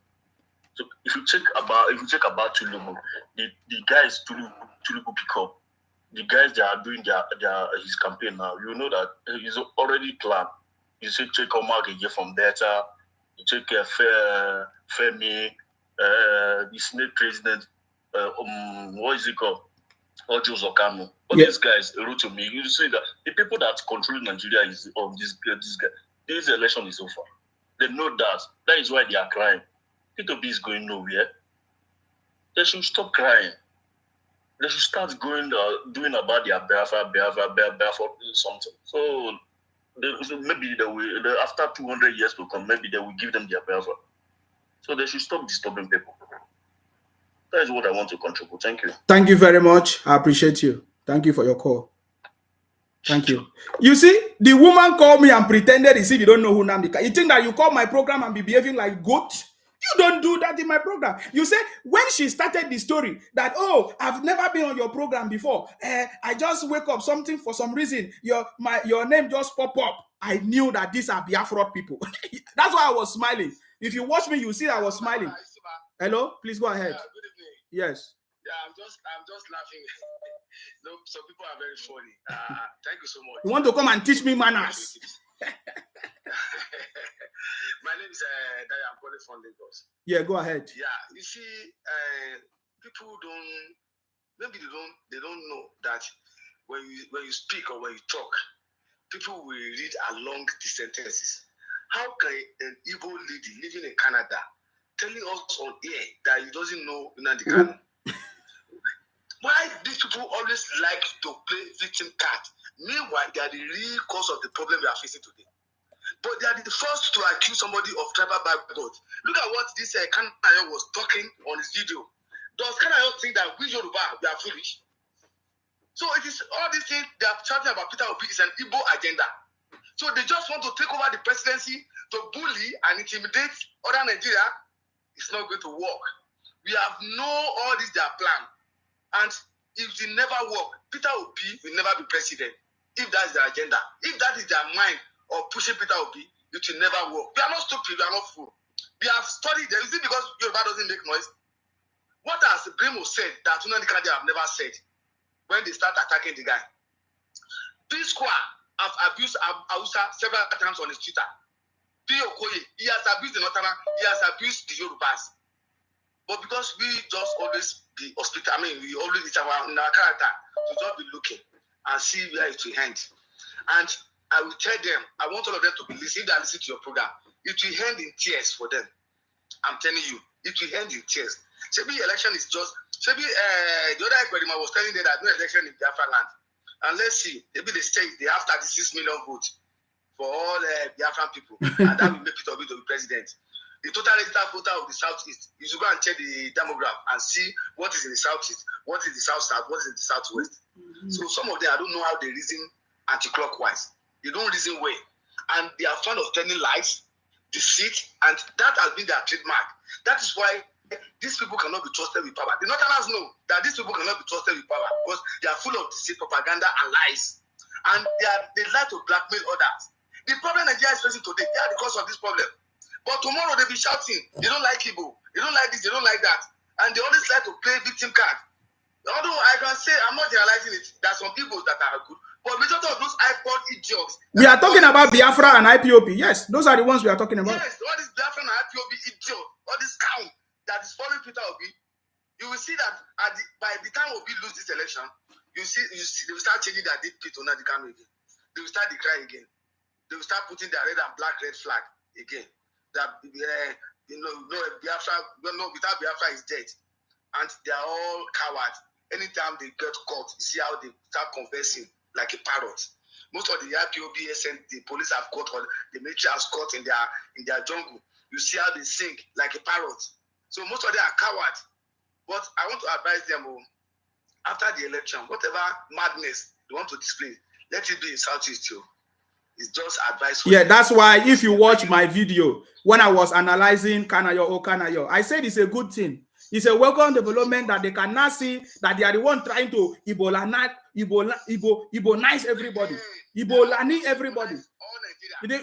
So if you check about Tinubu, the guys Tinubu pick up. The guys that are doing his campaign now, you know that he's already planned. You see, check Omagege from Delta, you check Femi, the Senate President, what is it called? Ojo Zokano. But these guys, wrote to me, you see that the people that control Nigeria is on this guy. This election is over. They know that. That is why they are crying. P2B is going nowhere. They should stop crying. They should start doing about their Biafra something. So maybe they will, after 200 years to come, maybe they will give them their Biafra. So they should stop disturbing people. That is what I want to contribute. Thank you. Thank you very much. I appreciate you. Thank you for your call. Thank you. You see, the woman called me and pretended as if you don't know who Nnamdi Kanu. You think that you call my program and be behaving like goat? You don't do that in my program. You say, when she started the story that, oh, I've never been on your program before. I just wake up something for some reason. Your name just pop up. I knew that these are Biafra people. That's why I was smiling. If you watch me, you see I was smiling. Hello? Please go ahead. Yeah, good evening. Yes. Yeah, I'm just laughing. No, some people are very funny. Thank you so much. You want to come and teach me manners? My name is Daya. I'm calling from Lagos. Yeah, go ahead. Yeah, you see, people they don't know that when you speak or when you talk, people will read along the sentences. How can an Igbo lady living in Canada telling us on air that he doesn't know Nnamdi Kanu. Why these people always like to play victim card? Meanwhile, they are the real cause of the problem we are facing today. But they are the first to accuse somebody of tribal background. Look at what this Kanayo was talking on his video. Does Kanayo think that we Yoruba, we are foolish? So it is all these things they are chatting about Peter Obi is an Igbo agenda. So they just want to take over the presidency to bully and intimidate other Nigeria. It's not going to work. We have all this their plan. And if it never work, Peter Obi will never be president. If that's their agenda. If that is their mind of pushing Peter Obi, it will never work. We are not stupid, we are not fools. We have studied them. Is it because Yoruba doesn't make noise? What has Bremo said that Nnamdi Kanu have never said when they start attacking the guy? P-Square have abused Hausa several times on his Twitter. P. Okoye, he has abused the Northern, he has abused the Yorubas. But because we just always be hospital, we always in our character to just be looking and see where it will end. And I will tell them, I want all of them to be listening. If they listen to your program, it will end in tears for them. I'm telling you, it will end in tears. Maybe election is just, maybe the other Ekwerima was telling them that no election in Biafra land. And let's see, maybe they say they have 36 million votes for all Biafran people, and that will make Peter Obi to be president. The total registered voter of the Southeast, you should go and check the demograph and see what is in the Southeast, what is the South-South, what is in the Southwest. So some of them, I don't know how they reason anti-clockwise. They don't reason well. And they are fond of telling lies, deceit, and that has been their trademark. That is why these people cannot be trusted with power. The Northerners know that these people cannot be trusted with power because they are full of deceit, propaganda, and lies. And they like to blackmail others. The problem Nigeria is facing today, they are the cause of this problem. But tomorrow they'll be shouting, they don't like Igbo, they don't like this, they don't like that. And they always like to play victim card. Although I can say, I'm not generalizing it, there are some people that are good, but majority of those iPod idiots. We are talking about Biafra and IPOB. Yes, those are the ones we are talking about. Yes, all this Biafra and IPOB idiot, all this cow that is following Peter Obi, you will see that by the time Obi lose this election, you see they will start changing their DP to Nnamdi Kanu again. They will start decrying again. They will start putting their red and black red flag again. That Biafra, without Biafra is dead, and they are all cowards. Anytime they get caught, you see how they start conversing like a parrot. Most of the IPOB, the police have caught, or the military has caught in their jungle. You see how they sing like a parrot. So most of them are cowards. But I want to advise them, after the election, whatever madness they want to display, let it be in Southeast too. It's just advice. Yeah, that's why if you watch my video, when I was analyzing Kanayo, I said it's a good thing. It's a welcome development that they can now see that they are the one trying to Ibolanize everybody. Ibolani everybody.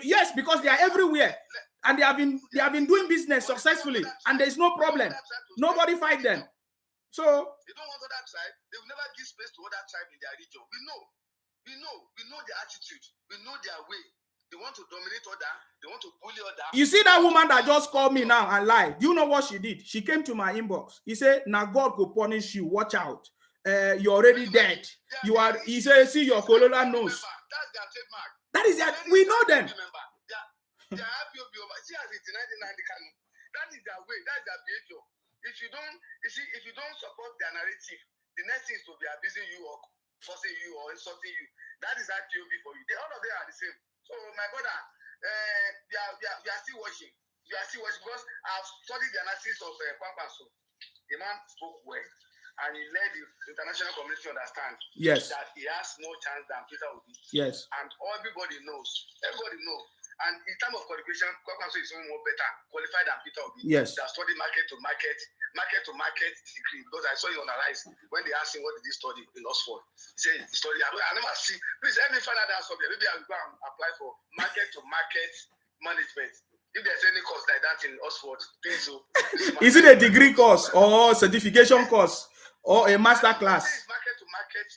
Yes, because they are everywhere. And they have been doing business successfully, and there is no problem. Nobody fight them. So they don't want other tribe. They will never give space to other tribe in their region. We know their attitude. We know their way. They want to dominate other. They want to bully other. You see that woman that just called me now and lied. Do you know what she did? She came to my inbox. He said, "Now God will punish you. Watch out. You're already dead. You are." He said, "See your colonel nose." That's their trademark. That is that. We know them. They are happy of you. See, as it's 1990 Kanu. That is their way. That is their behavior. If you don't support their narrative, the next thing is to be abusing you or forcing you or insulting you. That is IPOB for you. All of them are the same. So my brother, we are still watching. We are still watching because I've studied the analysis of Kwankwaso. The man spoke well, and he led the international community to understand that he has more chance than Peter Obi. Yes. And everybody knows. And in terms of qualification, Kwankwaso is even more better qualified than Peter Obi. Yes. That studied market to market degree. Because I saw it on the rise when they asked him what did he study in Oxford. He said he studied. I never see. Please let me find out that subject. Maybe I will go and apply for market to market management. If there's any course like that in Oxford, please do. Is it a degree course or certification course or a master class? Market to market.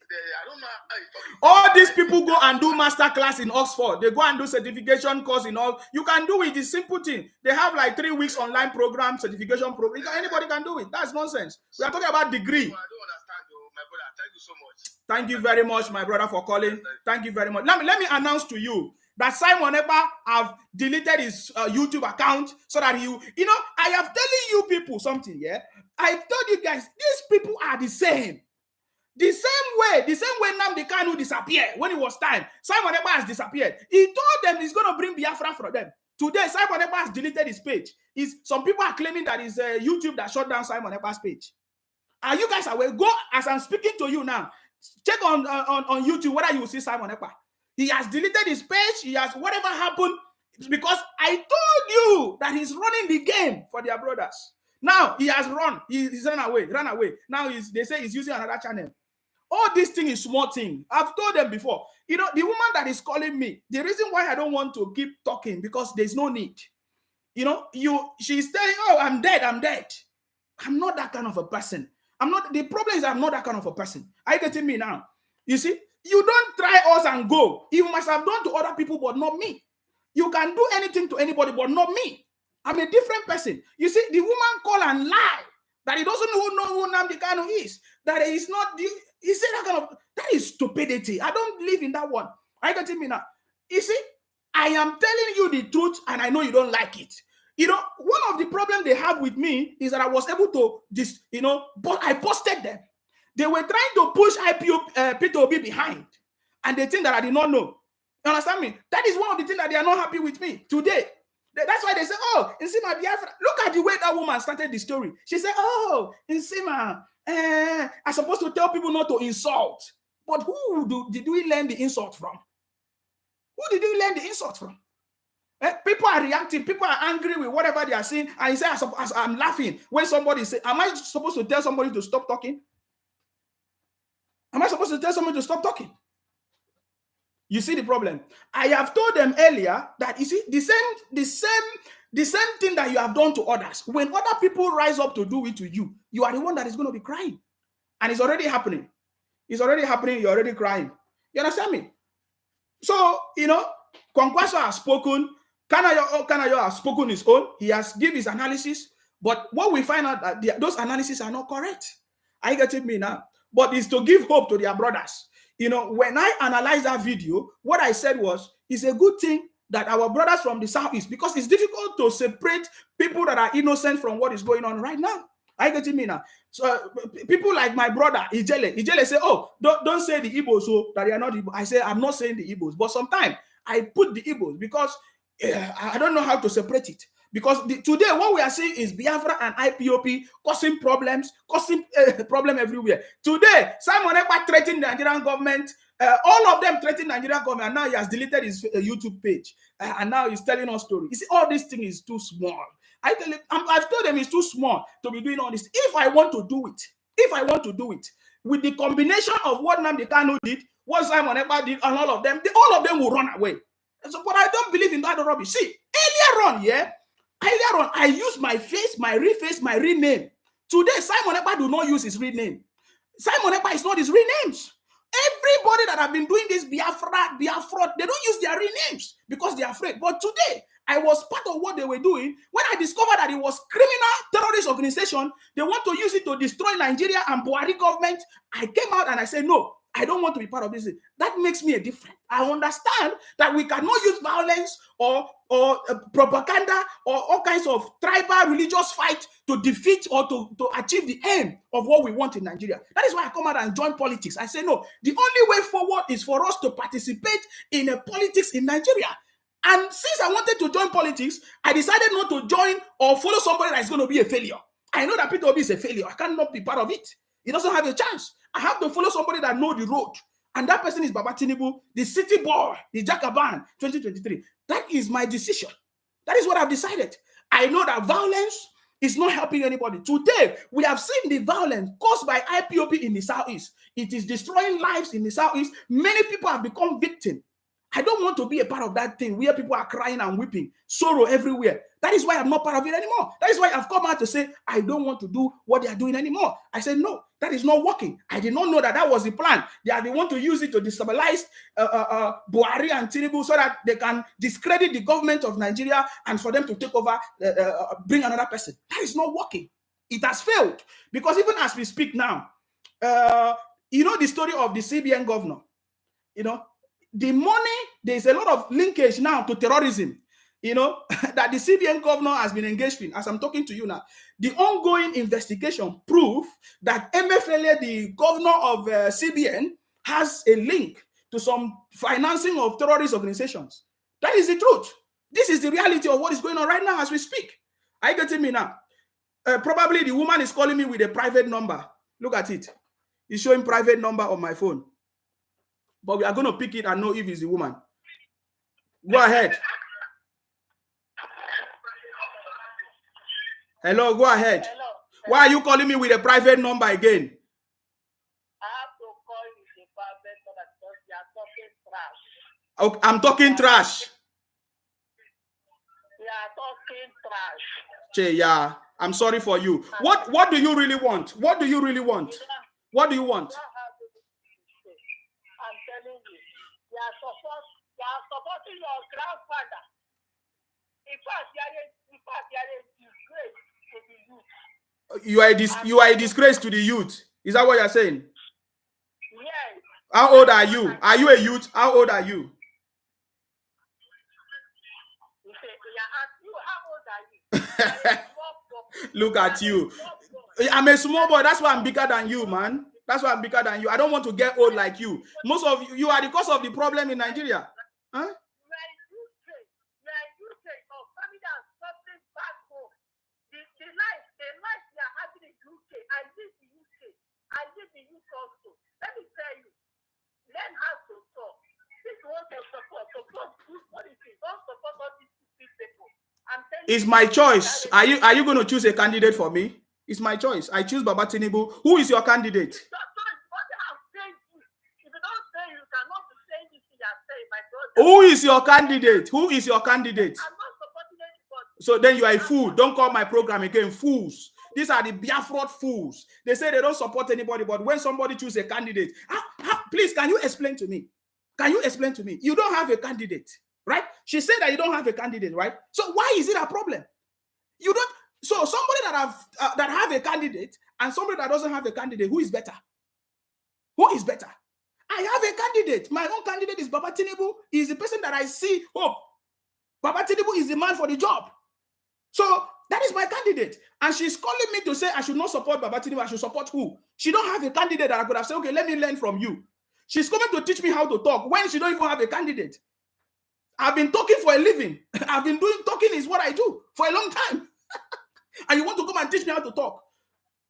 I don't know how you talk. All these people go and do master class in Oxford. They go and do certification course in all. You can do it. It's simple thing. They have like 3 weeks online program, certification program. Anybody can do it. That's nonsense. We are talking about degree. I don't understand, my brother. Thank you so much. Thank you very much, my brother, for calling. Thank you very much. Let me announce to you that Simon Ekpa have deleted his YouTube account so that he, I am telling you people something, yeah? I told you guys, these people are the same. The same way Nnamdi Kanu disappeared when it was time. Simon Ekpa has disappeared. He told them he's going to bring Biafra for them. Today, Simon Ekpa has deleted his page. Some people are claiming that it's YouTube that shut down Simon Ekpa's page. Are you guys aware? Go, as I'm speaking to you now, check on YouTube whether you will see Simon Ekpa. He has deleted his page. He has whatever happened, because I told you that he's running the game for their brothers. Now he has run. He's run away. Now they say he's using another channel. All this thing is small thing. I've told them before. The woman that is calling me, the reason why I don't want to keep talking, because there's no need. She's saying, oh, I'm dead. I'm not that kind of a person. The problem is I'm not that kind of a person. Are you getting me now? You see, you don't try us and go. You must have done to other people, but not me. You can do anything to anybody, but not me. I'm a different person. You see, the woman call and lie that he doesn't know who Nnamdi Kanu is. That he's not. He said that is stupidity. I don't believe in that one. Are you getting me now? You see, I am telling you the truth, and I know you don't like it. One of the problems they have with me is that I was able to but I posted them. They were trying to push Peter Obi behind, and they think that I did not know. You understand me? That is one of the things that they are not happy with me today. That's why they say, oh, Nsima Biafra. Look at the way that woman started the story. She said, oh, Nsima, I'm supposed to tell people not to insult. But who did we learn the insult from? Who did we learn the insult from? People are reacting. People are angry with whatever they are saying. And he said, I'm laughing. When somebody says, am I supposed to tell somebody to stop talking? Am I supposed to tell somebody to stop talking? You see the problem? I have told them earlier that, you see, the same thing that you have done to others. When other people rise up to do it to you, you are the one that is going to be crying. And it's already happening. It's already happening. You're already crying. You understand me? So, Kwankwaso has spoken. Kanayo has spoken his own. He has given his analysis. But what we find out that those analyses are not correct. Are you getting me now? But it's to give hope to their brothers. When I analyzed that video, what I said was, it's a good thing that our brothers from the Southeast, because it's difficult to separate people that are innocent from what is going on right now. Are you getting me now? So people like my brother, Ijele say, oh, don't say the Igbos, so that they are not Igbos. I say, I'm not saying the Igbos, but sometimes I put the Igbos because I don't know how to separate it. Because today, what we are seeing is Biafra and IPOP causing problems, problem everywhere. Today, Simon Ekpa threatened the Nigerian government. All of them threatened the Nigerian government. And now he has deleted his YouTube page. And now he's telling us stories. You see, all this thing is too small. I've told them it's too small to be doing all this. If I want to do it, with the combination of what Nnamdi Kanu did, what Simon Ekpa did, and all of them will run away. So, but I don't believe in that rubbish. See, earlier on, I used my face, my real face, my real name. Today, Simon Ekpa do not use his real name. Simon Ekpa is not his real names. Everybody that have been doing this Biafra, they don't use their real names because they are afraid. But today, I was part of what they were doing. When I discovered that it was criminal terrorist organization, they want to use it to destroy Nigeria and Buhari government, I came out and I said, no, I don't want to be part of this. That makes me a different. I understand that we cannot use violence or propaganda or all kinds of tribal religious fight to defeat or to achieve the aim of what we want in Nigeria. That is why I come out and join politics. I say, no, the only way forward is for us to participate in a politics in Nigeria. And since I wanted to join politics, I decided not to join or follow somebody that is going to be a failure. I know that Peter Obi is a failure. I cannot be part of it. He doesn't have a chance. I have to follow somebody that knows the road. And that person is Baba Tinubu, the city boy, the Jakaban 2023. That is my decision. That is what I've decided. I know that violence is not helping anybody. Today, we have seen the violence caused by IPOP in the Southeast. It is destroying lives in the Southeast. Many people have become victims. I don't want to be a part of that thing where people are crying and weeping, sorrow everywhere. That is why I'm not part of it anymore. That is why I've come out to say, I don't want to do what they are doing anymore. I said, no, that is not working. I did not know that was the plan. They want to use it to destabilize Buhari and Tinubu so that they can discredit the government of Nigeria and for them to take over, bring another person. That is not working. It has failed. Because even as we speak now, the story of the CBN governor, the money, there's a lot of linkage now to terrorism, you know, that the CBN governor has been engaged in. As I'm talking to you now, the ongoing investigation prove that Emefiele, the governor of CBN, has a link to some financing of terrorist organizations. That is the truth. This is the reality of what is going on right now as we speak. Are you getting me now? Probably the woman is calling me with a private number. Look at it. It's showing private number on my phone. But we are going to pick it and know if it's the woman. Go ahead. Hello, go ahead. Hello. Why are you calling me with a private number again? I have to call you with a private number because you are talking trash. Okay, I'm talking trash. You are talking trash. Che, yeah, I'm sorry for you. What do you really want? What do you really want? What do you want? I'm telling you, you are supporting your grandfather. In fact, you are a disgrace to the youth. You are a disgrace to the youth. Is that what you're saying? Yes. How old are you? Are you a youth? How old are you? How old are you? Look at you. I'm a small boy. That's why I'm bigger than you, man. That's why I'm bigger than you. I don't want to get old like you. Most of you are the cause of the problem in Nigeria. Huh? I live in UK also. Let me tell you, learn how to talk. This is what they support good policies. Don't support all these people. I'm telling you. It's my choice. Are you going to choose a candidate for me? It's my choice. I choose Baba Tinubu. Who is your candidate? Who is your candidate? Who is your candidate? I'm not supporting anybody. So then you are a fool. Don't call my program again fools. These are the Biafra fools. They say they don't support anybody, but when somebody chooses a candidate, please, can you explain to me? Can you explain to me? You don't have a candidate, right? She said that you don't have a candidate, right? So why is it a problem? You don't. So somebody that have a candidate and somebody that doesn't have a candidate, who is better? Who is better? I have a candidate. My own candidate is Baba Tinubu. He is the person that I see hope. Baba Tinubu is the man for the job. So that is my candidate. And she's calling me to say I should not support Baba Tinubu. I should support who? She don't have a candidate that I could have said, okay, let me learn from you. She's coming to teach me how to talk when she don't even have a candidate. I've been talking for a living. I've been doing talking is what I do for a long time. And you want to come and teach me how to talk?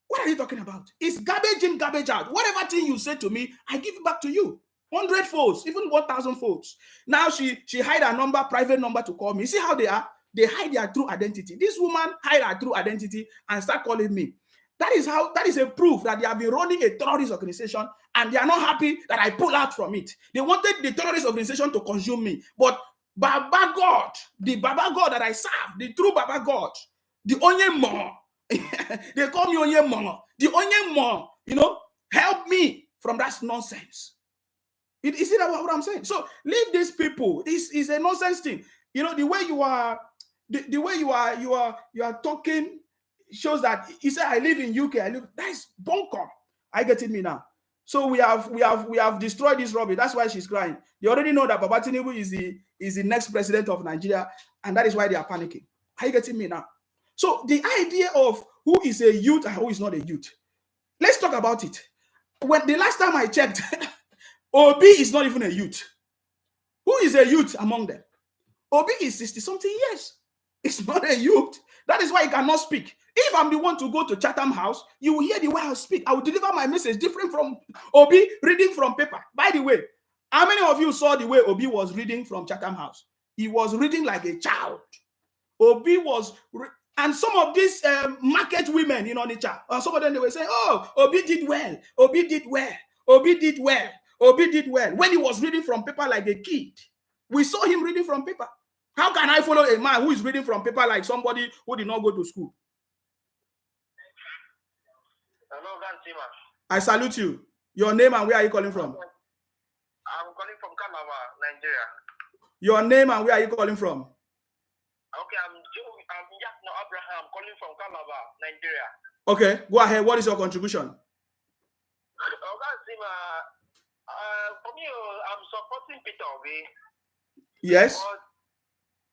What are you talking about? It's garbage in, garbage out. Whatever thing you say to me, I give it back to you. 100 folds, even 1,000 folds. Now she hide her number, private number to call me. See how they are? They hide their true identity. This woman hide her true identity and start calling me. That is a proof that they have been running a terrorist organization and they are not happy that I pull out from it. They wanted the terrorist organization to consume me. But Baba God, the Baba God that I serve, the true Baba God, the Onyemo, they call me Onyemo, the Onyemo, help me from that nonsense. You see that what I'm saying? So leave these people. This is a nonsense thing. The way you are, the way you are talking shows that he said, I live in UK. That is bunkum. I get it me now. So we have destroyed this rubbish. That's why she's crying. They already know that Baba Tinubu is the next president of Nigeria, and that is why they are panicking. Are you getting me now? So the idea of who is a youth and who is not a youth, let's talk about it. When the last time I checked, Obi is not even a youth. Who is a youth among them? Obi is 60-something years. It's not a youth. That is why he cannot speak. If I'm the one to go to Chatham House, you will hear the way I speak. I will deliver my message different from Obi reading from paper. By the way, how many of you saw the way Obi was reading from Chatham House? He was reading like a child. Obi was... And some of these market women in Onitsha, some of them, they were saying, oh, Obi did well. Obi did well. Obi did well. Obi did well. When he was reading from paper like a kid, we saw him reading from paper. How can I follow a man who is reading from paper like somebody who did not go to school? Hello, Gantima. I salute you. Your name and where are you calling from? I'm calling from Calabar, Nigeria. Your name and where are you calling from? Okay, I'm Yasno Abraham, calling from Calabar, Nigeria. Okay, go ahead. What is your contribution? For me, I'm supporting Peter Obi. Yes. But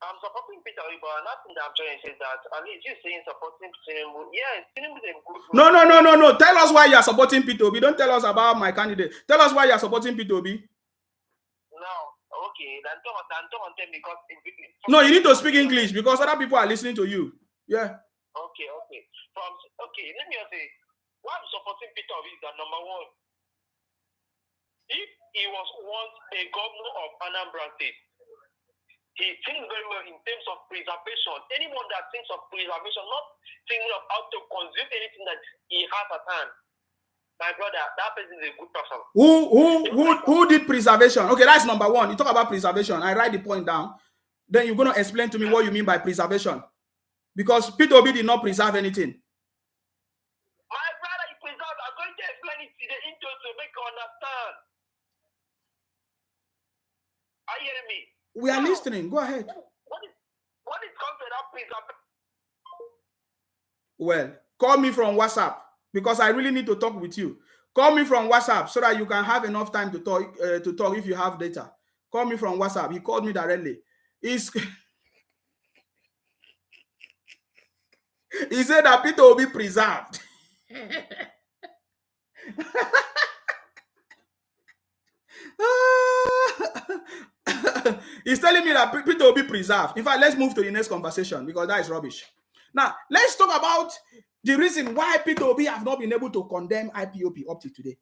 I'm supporting Peter Obi, but nothing that I'm trying to say that at least you're saying supporting Tinubu. Yeah, Tinubu is a good. No. Tell us why you are supporting Peter Obi. Don't tell us about my candidate. Tell us why you are supporting Peter Obi. No, okay. Then don't tell me because. No, you need to speak English because other people are listening to you. Yeah. Okay. Let me say, why I'm supporting Peter Obi is that number one, if he was once a governor of Anambra State, he thinks very well in terms of preservation. Anyone that thinks of preservation, not thinking of how to consume anything that he has at hand, my brother, that person is a good person. Who did preservation? Okay, that's number one. You talk about preservation. I write the point down. Then you're going to explain to me what you mean by preservation. Because Peter Obi did not preserve anything. My brother, you preserve. I'm going to explain it to the intro to make you understand. Are you hearing me? We are listening. Go ahead. What is comes to that preservation? Well, call me from WhatsApp because I really need to talk with you. Call me from WhatsApp so that you can have enough time to talk if you have data. Call me from WhatsApp. He called me directly. He said that Peter will be preserved. He's telling me that Peter will be preserved. In fact, let's move to the next conversation because that is rubbish. Now, let's talk about the reason why Peter Obi have not been able to condemn IPOB up to today.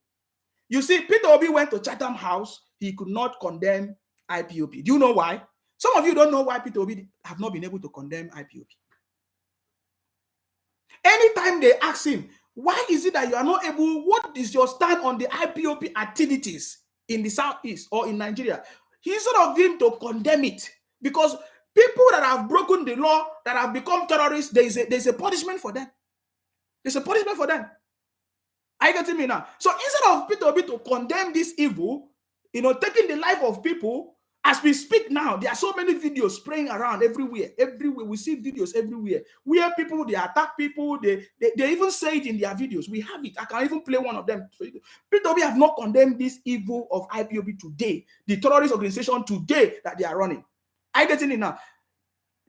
You see, Peter Obi went to Chatham House. He could not condemn IPOB. Do you know why? Some of you don't know why Peter Obi have not been able to condemn IPOB. Anytime they ask him, why is it that you are not able, what is your stand on the IPOB activities in the Southeast or in Nigeria? Instead of him to condemn it, because people that have broken the law, that have become terrorists, there's a punishment for them. There's a punishment for them. Are you getting me now? So instead of Peter Obi to condemn this evil, taking the life of people, as we speak now, there are so many videos spraying around everywhere. Everywhere we see videos everywhere where people, they attack people. They even say it in their videos. We have it. I can even play one of them. Peter Obi have not condemned this evil of IPOB today, the terrorist organization today that they are running. Are you getting it now?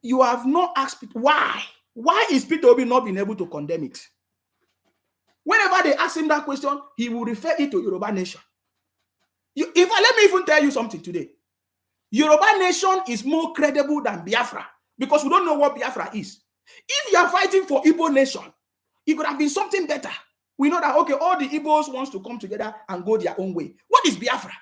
You have not asked people why. Why is Peter Obi not being able to condemn it? Whenever they ask him that question, he will refer it to Yoruba Nation. Let me even tell you something today. Yoruba Nation is more credible than Biafra because we don't know what Biafra is. If you are fighting for Igbo Nation, it could have been something better. We know that, okay, all the Igbos wants to come together and go their own way. What is Biafra?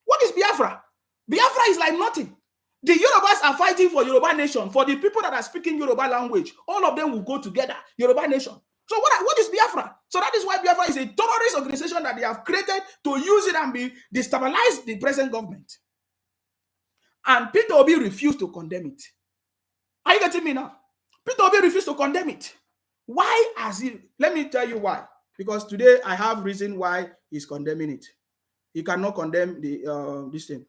What is Biafra? Biafra is like nothing. The Yorubas are fighting for Yoruba Nation. For the people that are speaking Yoruba language, all of them will go together, Yoruba Nation. So what is Biafra? So that is why Biafra is a terrorist organization that they have created to use it and destabilize the present government. And Peter Obi refused to condemn it. Are you getting me now? Peter Obi refused to condemn it. Why has he? Let me tell you why. Because today I have reason why he's condemning it. He cannot condemn the this thing,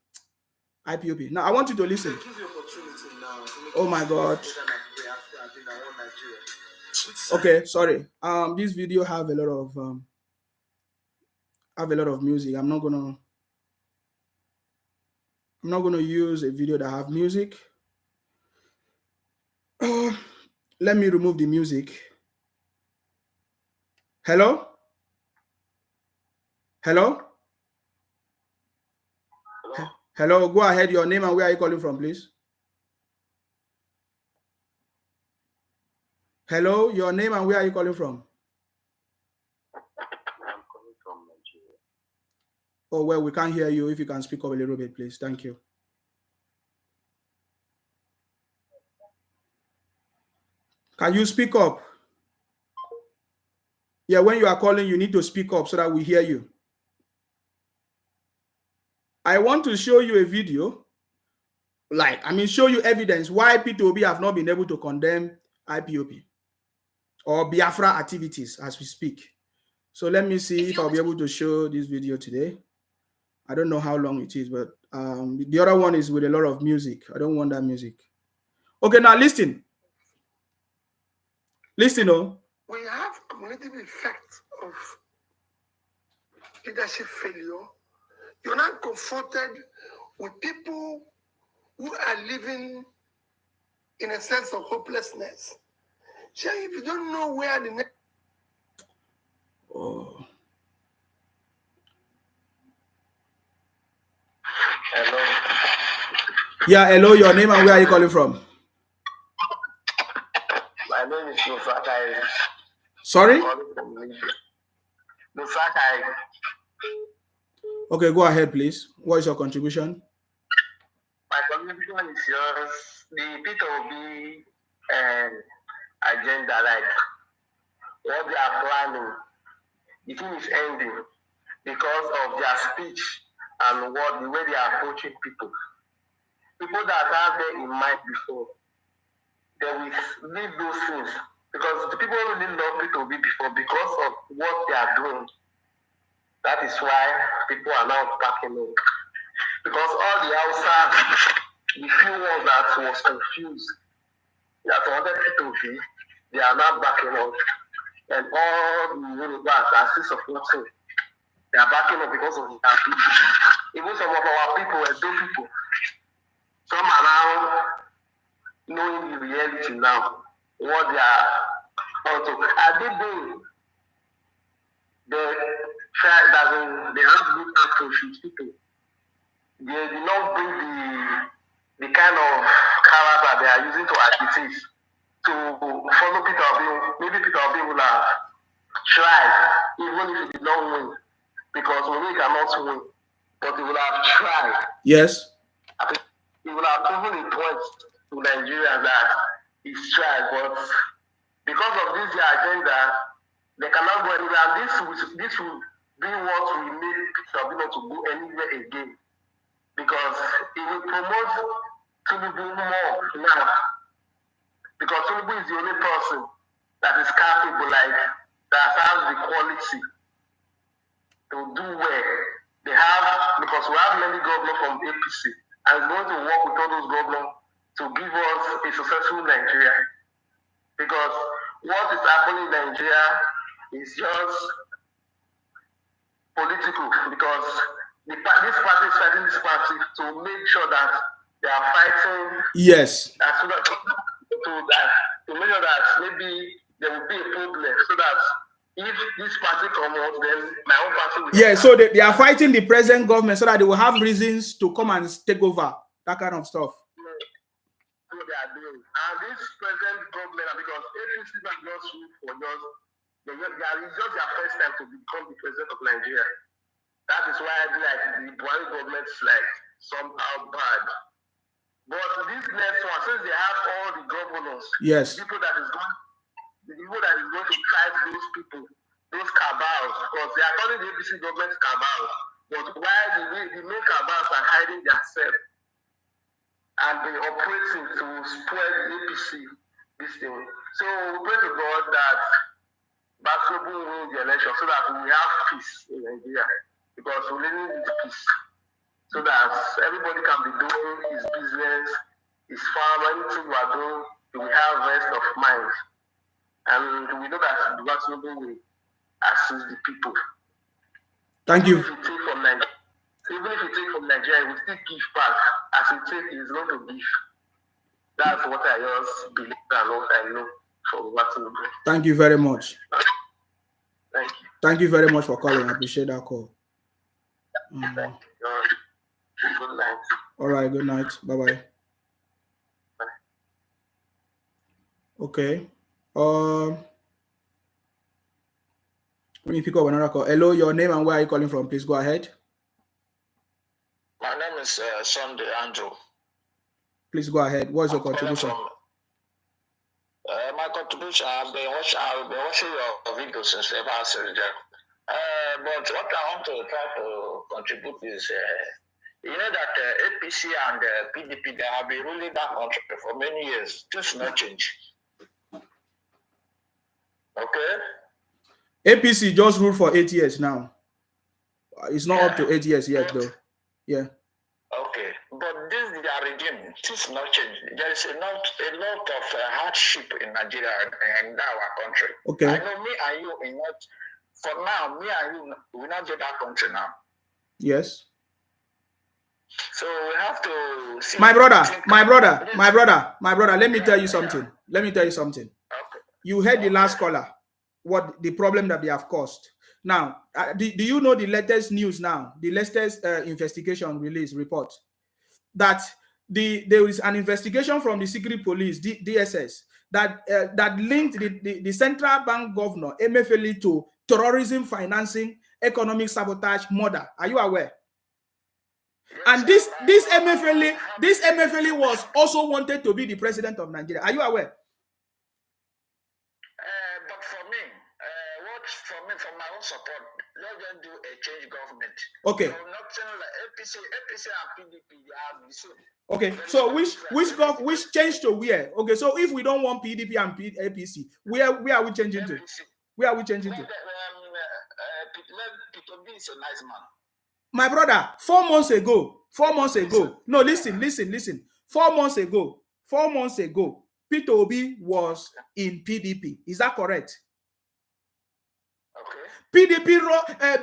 IPOB. Now I want you to listen. Oh my God. Okay, sorry. This video have a lot of music. I'm not gonna use a video that have music. Let me remove the music. Hello? Hello? Hello, go ahead. Your name and where are you calling from, please? Hello, your name and where are you calling from? I'm calling from Nigeria. Oh, well, we can't hear you. If you can speak up a little bit, please. Thank you. Can you speak up? Yeah, when you are calling, you need to speak up so that we hear you. I want to show you a video, show you evidence why Peter Obi have not been able to condemn IPOB or Biafra activities as we speak. So let me see if I'll be able to show this video today. I don't know how long it is, but the other one is with a lot of music. I don't want that music. Okay, now listen. Listen, oh. We have cumulative effect of leadership failure You're not confronted with people who are living in a sense of hopelessness. Sure, if you don't know where the next... Oh. Hello. Yeah, hello, your name and where are you calling from? My name is Mufakai. Sorry? Mufakai. Okay, go ahead, please. What is your contribution? My contribution is yours. The P2B agenda, like what they are planning, the thing is ending because of their speech and the way they are approaching people. People that have them in mind before, they will leave those things because the people really love P2B before because of what they are doing. That is why people are now backing up. Because all the outside, the few ones that was confused, that wanted P2B, they are now backing up. And all the universe are still supporting. They are backing up because of their people. Even some of our people, Edo people, some are now knowing the reality now, what they are onto. Are they doing? They try that they have good approach with people. They do not bring the kind of character they are using to agitate, to follow Peter Obi. Maybe Peter Obi will have tried, even if he did not win, because Obi cannot win, but he will have tried. Yes. He will have proven a point to Nigeria that he's tried, but because of this agenda, they cannot go anywhere. This will be what will make Peter Obi not to go anywhere again. Because it will promote Tinubu more now. Because Tinubu is the only person that is capable, like, that has the quality to do well. They have, because we have many governors from APC, and it's going to work with all those governors to give us a successful Nigeria. Because what is happening in Nigeria is just political, because this party is fighting this party to make sure that they are fighting. Yes. So that, to make sure that maybe there will be a problem, so that if this party comes out, then my own party will. Yeah, so they are fighting the present government so that they will have reasons to come and take over, that kind of stuff. So they are doing. And this present government, because APC is not just for just, it's just their first time to become the president of Nigeria. That is why like the Buhari government is like somehow bad. But this next one, since they have all the governors, yes, the people that is going to fight those people, those cabals, because they are calling the APC government cabals, but why the main cabals are hiding themselves and they operating to spoil the APC, this thing. So we pray to God that Baskobu will win the election so that we have peace in Nigeria. Because we really need peace, so that everybody can be doing his business, his farm, anything you are doing, you will have rest of mind. And we know that the Tinubu will assist the people. Thank you. Even if you take from Nigeria, he will still give back. As he takes, he is going to give. That's what I just believe and what I know from Tinubu. Thank you very much. Thank you. Thank you very much for calling. I appreciate that call. Thank you. Good night. All right, good night. Bye-bye. Bye. Okay. Let me pick up another call. Hello, your name and where are you calling from? Please go ahead. My name is Sunday Andrew. Please go ahead. What is your contribution? My contribution, I've been watching your videos since ever since there. But what I want to try to contribute is, you know that APC and PDP, they have been ruling that country for many years. This will not change. Okay? APC just ruled for 8 years now. It's not up to 8 years yet, though. Yeah. Okay. But this is their regime. This will not change. There is a lot of hardship in Nigeria and in our country. Okay. I know me and you, for now, me and you will not get that country now. Yes. So we have to see. My brother, let me tell you something. Let me tell you something. Okay. You heard the last caller, what the problem that they have caused. Now, do you know the latest news now? The latest investigation release report that there is an investigation from the secret police, DSS, that linked the central bank governor, Emefiele, to terrorism financing, economic sabotage, murder. Are you aware? And this Emefiele was also wanted to be the president of Nigeria. Are you aware? But for me, for my own support, let them do a change government. Okay. So nothing like APC and PDP, they are the same. Okay. So which change to where? Okay. So if we don't want PDP and APC, where are we changing to? Where are we changing to? P2B is a nice man. My brother, 4 months ago. No, listen. 4 months ago, Peter Obi was in PDP. Is that correct? Okay.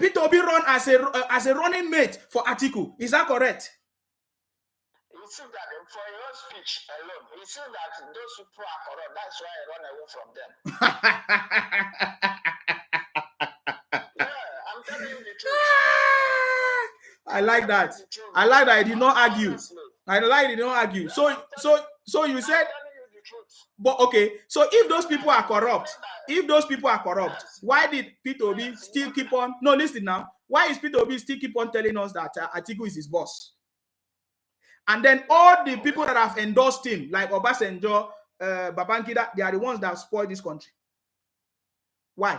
Peter Obi run as a running mate for Atiku. Is that correct? You see that for your speech alone, you see that those people are corrupt. That's why I run away from them. Yeah, I'm telling you the truth. I like that. I did not argue. So you said, but okay. So if those people are corrupt, why did Peter Obi still keep on? No, listen now. Why is Peter Obi still keep on telling us that Atiku is his boss? And then all the people that have endorsed him, like Obasanjo, Babangida, they are the ones that spoil this country. Why?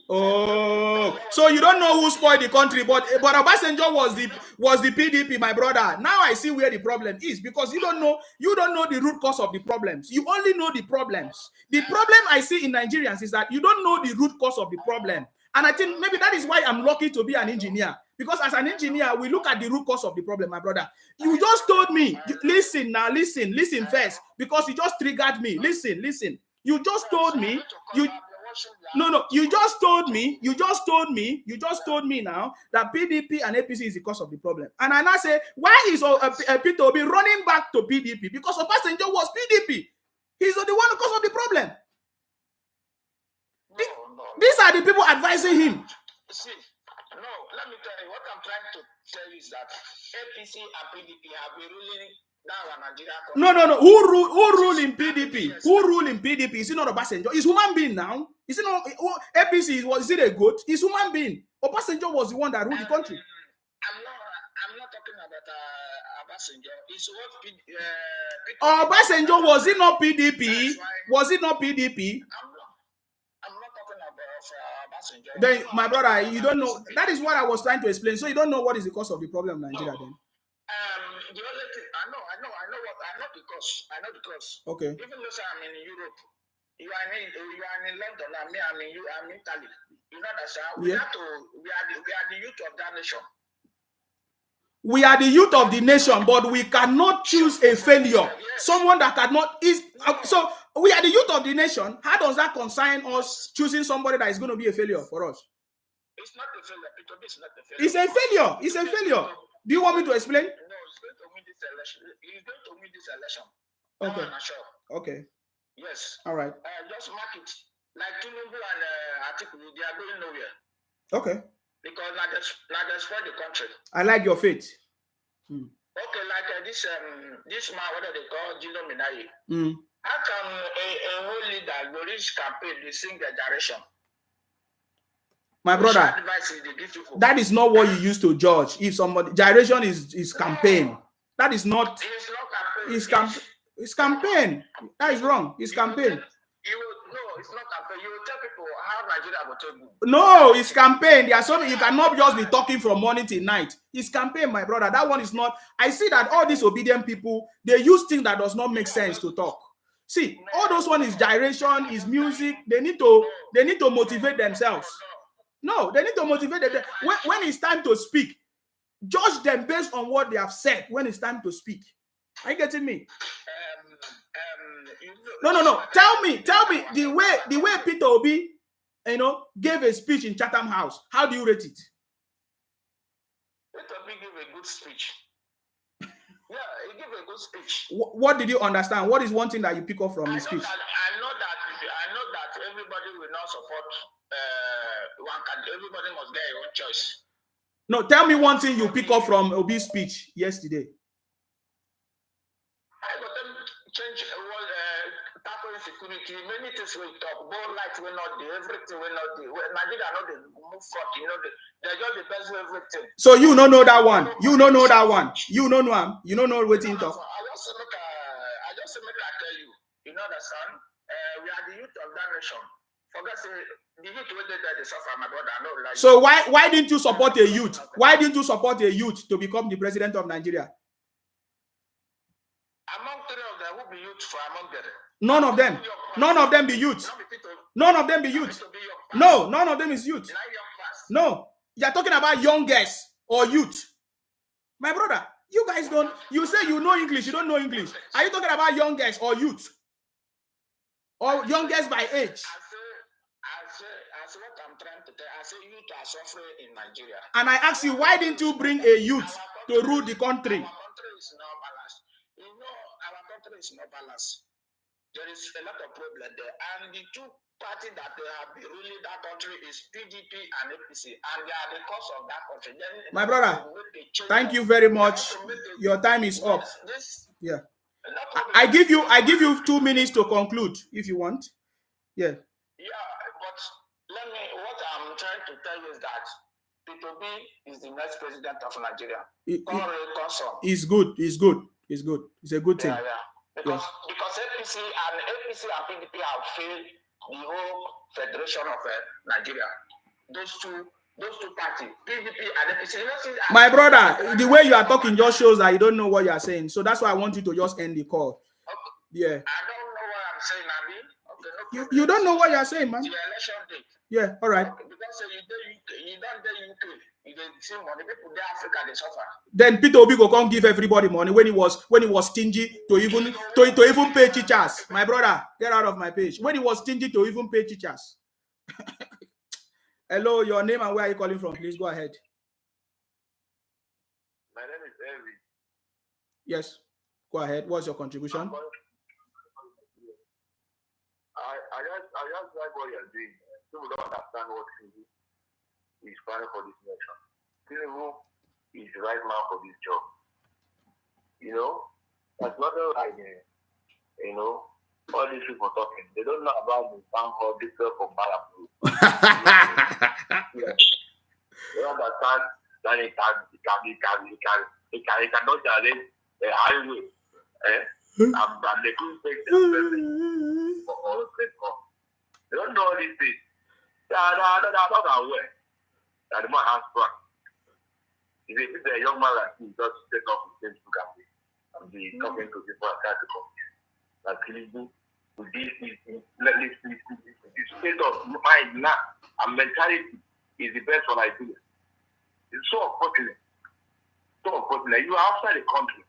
Oh, so you don't know who spoiled the country, but Obasanjo was the PDP, my brother. Now I see where the problem is, because you don't know the root cause of the problems. You only know the problems. The problem I see in Nigerians is that you don't know the root cause of the problem. And I think maybe that is why I'm lucky to be an engineer, because as an engineer, we look at the root cause of the problem, my brother. You just told me, listen first, because you just triggered me. Listen. You just told me, you just told me now that PDP and APC is the cause of the problem. And I now say, why is Peter Obi running back to PDP? Because Obasanjo was PDP. He's the one who caused the problem. These are the people advising him. See, no, let me tell you, what I'm trying to tell you is that APC and PDP have been ruling down Nigeria. No. Who rule in PDP? Yes. Who rule in PDP? Is it not Obasanjo? Is human being now? Is it not APC? Is it a goat? Is human being? Obasanjo was the one that ruled the country. I'm not talking about Obasanjo. It's what Obasanjo, was it not PDP? Was it not PDP? Then, my brother, you don't know. That is what I was trying to explain. So you don't know what is the cause of the problem in Nigeria, then? The only thing I know because. Okay. Even though I'm in Europe, you are in London, I'm in Italy. You know that, we are the youth of that nation. We are the youth of the nation, but we cannot choose a failure. Yes. Someone that cannot is so. We are the youth of the nation. How does that concern us choosing somebody that is going to be a failure for us? It's not a failure. It's not a failure. It's a failure. It's a failure. Do you want me to explain? No, he's going to win this election. He's going to win this election. Okay. I'm sure. Okay. Yes. All right. Just mark it. Like Tinubu and Atiku, they are going nowhere. Okay. Because now they spoil the country. I like your faith. Okay, like this man, what do they call Gino Minayi? How come a whole leader go reach campaign to sing the direction? My brother, that is not what you used to judge. If somebody gyration is campaign, that is not. It's not campaign. It's campaign. That is wrong. It's campaign. No, it's not campaign. You will tell people how Nigeria will take you. No, it's campaign. There are so you cannot just be talking from morning till night. It's campaign, my brother. That one is not. I see that all these obedient people, they use things that does not make sense to talk. See, all those one is gyration, is music. They need to motivate themselves. No, they need to motivate them. When it's time to speak, judge them based on what they have said. When it's time to speak, are you getting me? No. Tell me the way Peter Obi you know, gave a speech in Chatham House. How do you rate it? Peter Obi gave a good speech. Yeah, he gave a good speech. What did you understand? What is one thing that you pick up from his speech? I know that everybody will not support one candidate. Everybody must get their own choice. No, tell me one thing you pick up from Obi's speech yesterday. I got them change tackle security. Many things will talk. Both lights will not do. Everything will not do. Nigeria know they move front. You know they're just the best of everything. So you don't know that one. You don't know that one. You don't know him. You don't know what he talk. I just make I tell you. You know the son. We are the youth of that nation. Forget say the youth will they suffer, my brother. I know. Like, so why didn't you support a youth? Why didn't you support a youth to become the president of Nigeria? Among three of them, who be youth for among them? None of them. None of them be youth. None of them be youth. No, none of them is youth. No, you're talking about young guys or youth. My brother, you guys don't. You say you know English. You don't know English. Are you talking about young guys or youth? Or young guys by age? I say what I'm trying to tell. I say youth are suffering in Nigeria. And I ask you, why didn't you bring a youth to rule the country? Our country is not balanced. You know, our country is not balanced. There is a lot of problem there. And the two parties that they have been ruling that country is PDP and APC. And they are the cause of that country. Then my brother, thank you very much. Your time is up. Yeah. I give you 2 minutes to conclude if you want. Yeah. Yeah, but what I'm trying to tell you is that Peter Obi is the next president of Nigeria. It's good. It's good. It's good. It's a good thing. Yeah. Because APC and PDP have failed the whole federation of Nigeria. Those two parties, PDP and APC. My brother, the way you are talking just shows that you don't know what you are saying. So that's why I want you to just end the call. Okay. Yeah. I don't know what I'm saying, Abi. Okay, you don't know what you are saying, man. The election date. Yeah, all right. Okay, because you don't get UK. You don't see money. People in Africa, they suffer. Then Peter Obi go come give everybody money when he was stingy to even pay teachers. My brother, get out of my page. When he was stingy to even pay teachers. Hello, your name and where are you calling from? Please go ahead. My name is Henry. Yes, go ahead. What's your contribution? I just like what you're doing. People don't understand what is planning for this nation. Tinubu is the right man for this job. You know, that's nothing like, all these people talking. They don't know about the town hall different from Malapu. They understand that it cannot challenge the highway. And they couldn't take the for all people. They don't know all these things. They're not aware that the man has fun. If you see a young man like you, just take off his Facebook and be talking to people and try to come. Like Tinubu, with this state of mind now and mentality is the best for Nigeria. It's so unfortunate. So unfortunate. You are outside the country.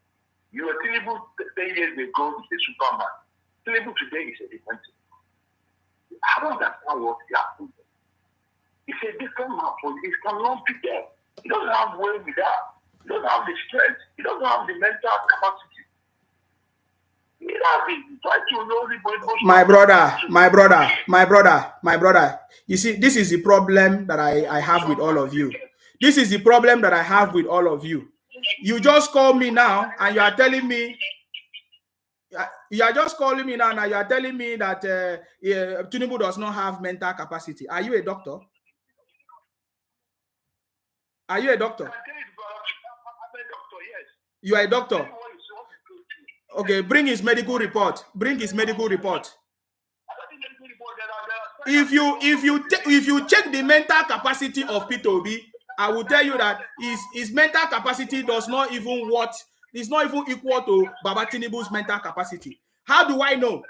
You were Tinubu 10 years ago is a superman. Tinubu today is a different thing. I don't understand what he has done. It's a different man for you. It cannot be there. He doesn't have way with that. He doesn't have the strength. He doesn't have the mental capacity. My brother. You see, this is the problem that I have with all of you. This is the problem that I have with all of you. You just call me now and you are telling me, you are just calling me now and you are telling me that Tinubu does not have mental capacity. Are you a doctor? Are you a doctor? You are a doctor. Okay, bring his medical report. Bring his medical report. If you check the mental capacity of Peter Obi, I will tell you that his mental capacity is not even equal to Baba Tinubu's mental capacity. How do I know?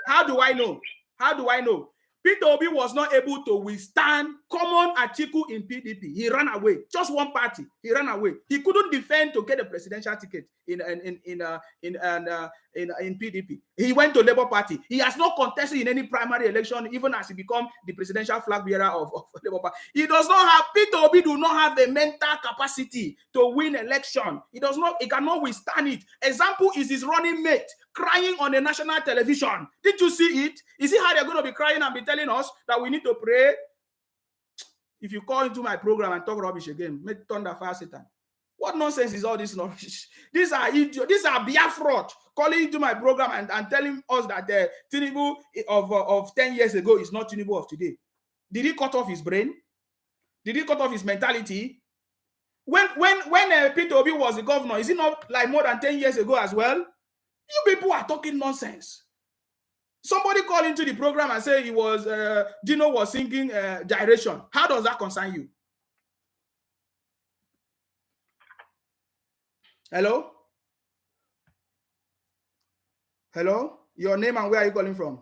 Peter Obi was not able to withstand common article in PDP. He ran away. Just one party. He ran away. He couldn't defend to get a presidential ticket in PDP. He went to Labour Party. He has not contested in any primary election, even as he become the presidential flag bearer of Labour Party. He does not have, Peter Obi do not have the mental capacity to win election. He does not, he cannot withstand it. Example is his running mate crying on the national television. Did you see it? You see how they're going to be crying and be telling us that we need to pray? If you call into my program and talk rubbish again, make thunder fire Satan. What nonsense is all this nonsense? These are idiots. These are Biafra calling into my program and telling us that the Tinubu of 10 years ago is not Tinubu of today. Did he cut off his brain? Did he cut off his mentality? When Peter Obi was the governor, is it not like more than 10 years ago as well? You people are talking nonsense. Somebody called into the program and said he was Dino was singing gyration. How does that concern you? Hello? Hello? Your name and where are you calling from?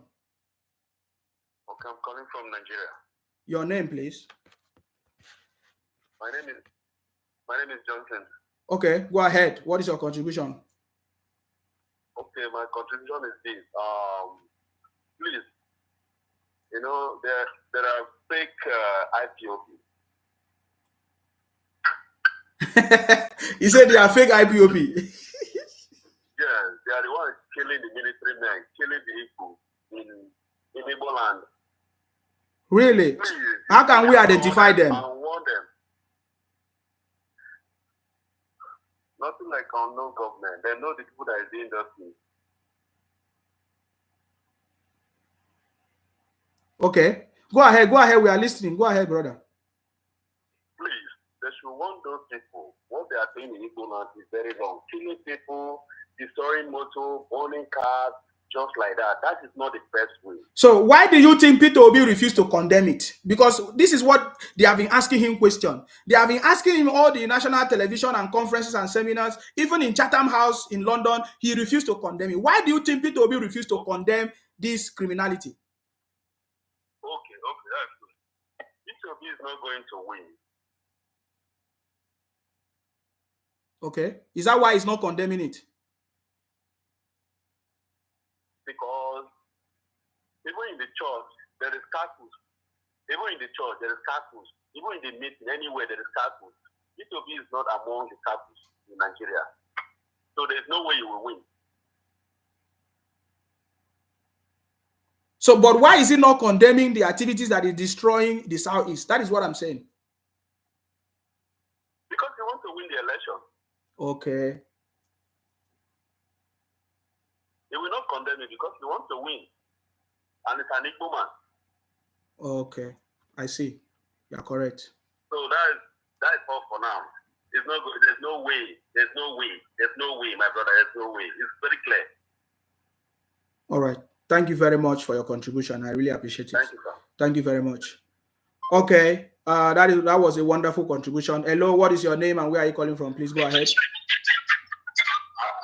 Okay, I'm calling from Nigeria. Your name, please. My name is Johnson. Okay, go ahead. What is your contribution? Okay, my contribution is this. Please, you know, there are fake IPOB. He said they are fake IPOB. Yes, they are the ones killing the military men, killing the people in Igbo land. Really? Please, how can we identify them? And warn them. Nothing like unknown government. They know the people that is doing those things. Okay. Go ahead. Go ahead. We are listening. Go ahead, brother. Please, they should warn those people. What they are doing in Igbo land is very wrong. Killing people, destroying motor, burning cars, just like that. That is not the best way. So why do you think Peter Obi refused to condemn it? Because this is what they have been asking him question. They have been asking him all the national television and conferences and seminars, even in Chatham House in London, he refused to condemn it. Why do you think Peter Obi refused to condemn this criminality? Okay, that's good. Peter Obi is not going to win. Okay. Is that why he's not condemning it? Because even in the church, there is caucus. Even in the church, there is caucus. Even in the meeting, anywhere, there is caucus. Peter Obi is not among the caucus in Nigeria. So there's no way you will win. So, but why is he not condemning the activities that is destroying the Southeast? That is what I'm saying. Because he wants to win the election. Okay. He will not condemn it because he wants to win. And it's an Igbo man. Okay. I see. You're correct. So that is all for now. It's not good. There's no way, my brother. There's no way. It's very clear. All right. Thank you very much for your contribution. I really appreciate it. Thank you, sir. Thank you very much. Okay. That was a wonderful contribution. Hello, what is your name and where are you calling from? Please go ahead.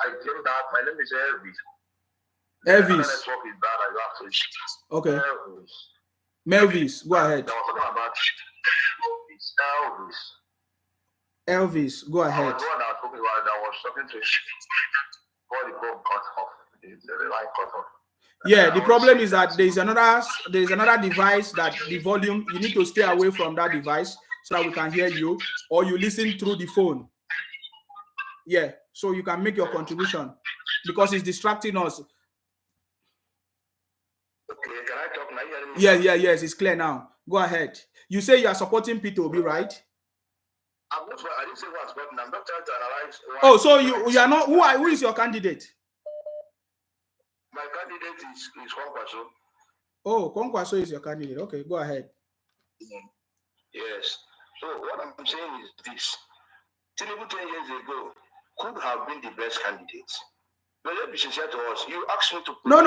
I came back. My name is Elvis. Elvis. Okay. Melvis, go ahead. Elvis, go ahead. I was talking to before the phone cut off. The line cut off. Yeah, the problem is that there is another device that the volume, you need to stay away from that device so that we can hear you, or you listen through the phone. Yeah, so you can make your contribution because it's distracting us. Okay, can I talk now? Yes, it's clear now. Go ahead. You say you are supporting Peter Obi, right? I didn't say what's happening. I'm not trying to analyze. Oh, so you are not. Who is your candidate? My candidate is Kwankwaso. Oh, Kwankwaso is your candidate. Okay, go ahead. Yes. So what I'm saying is this: Tinubu 10 years ago could have been the best candidate. But let me say to us, you asked me to. No.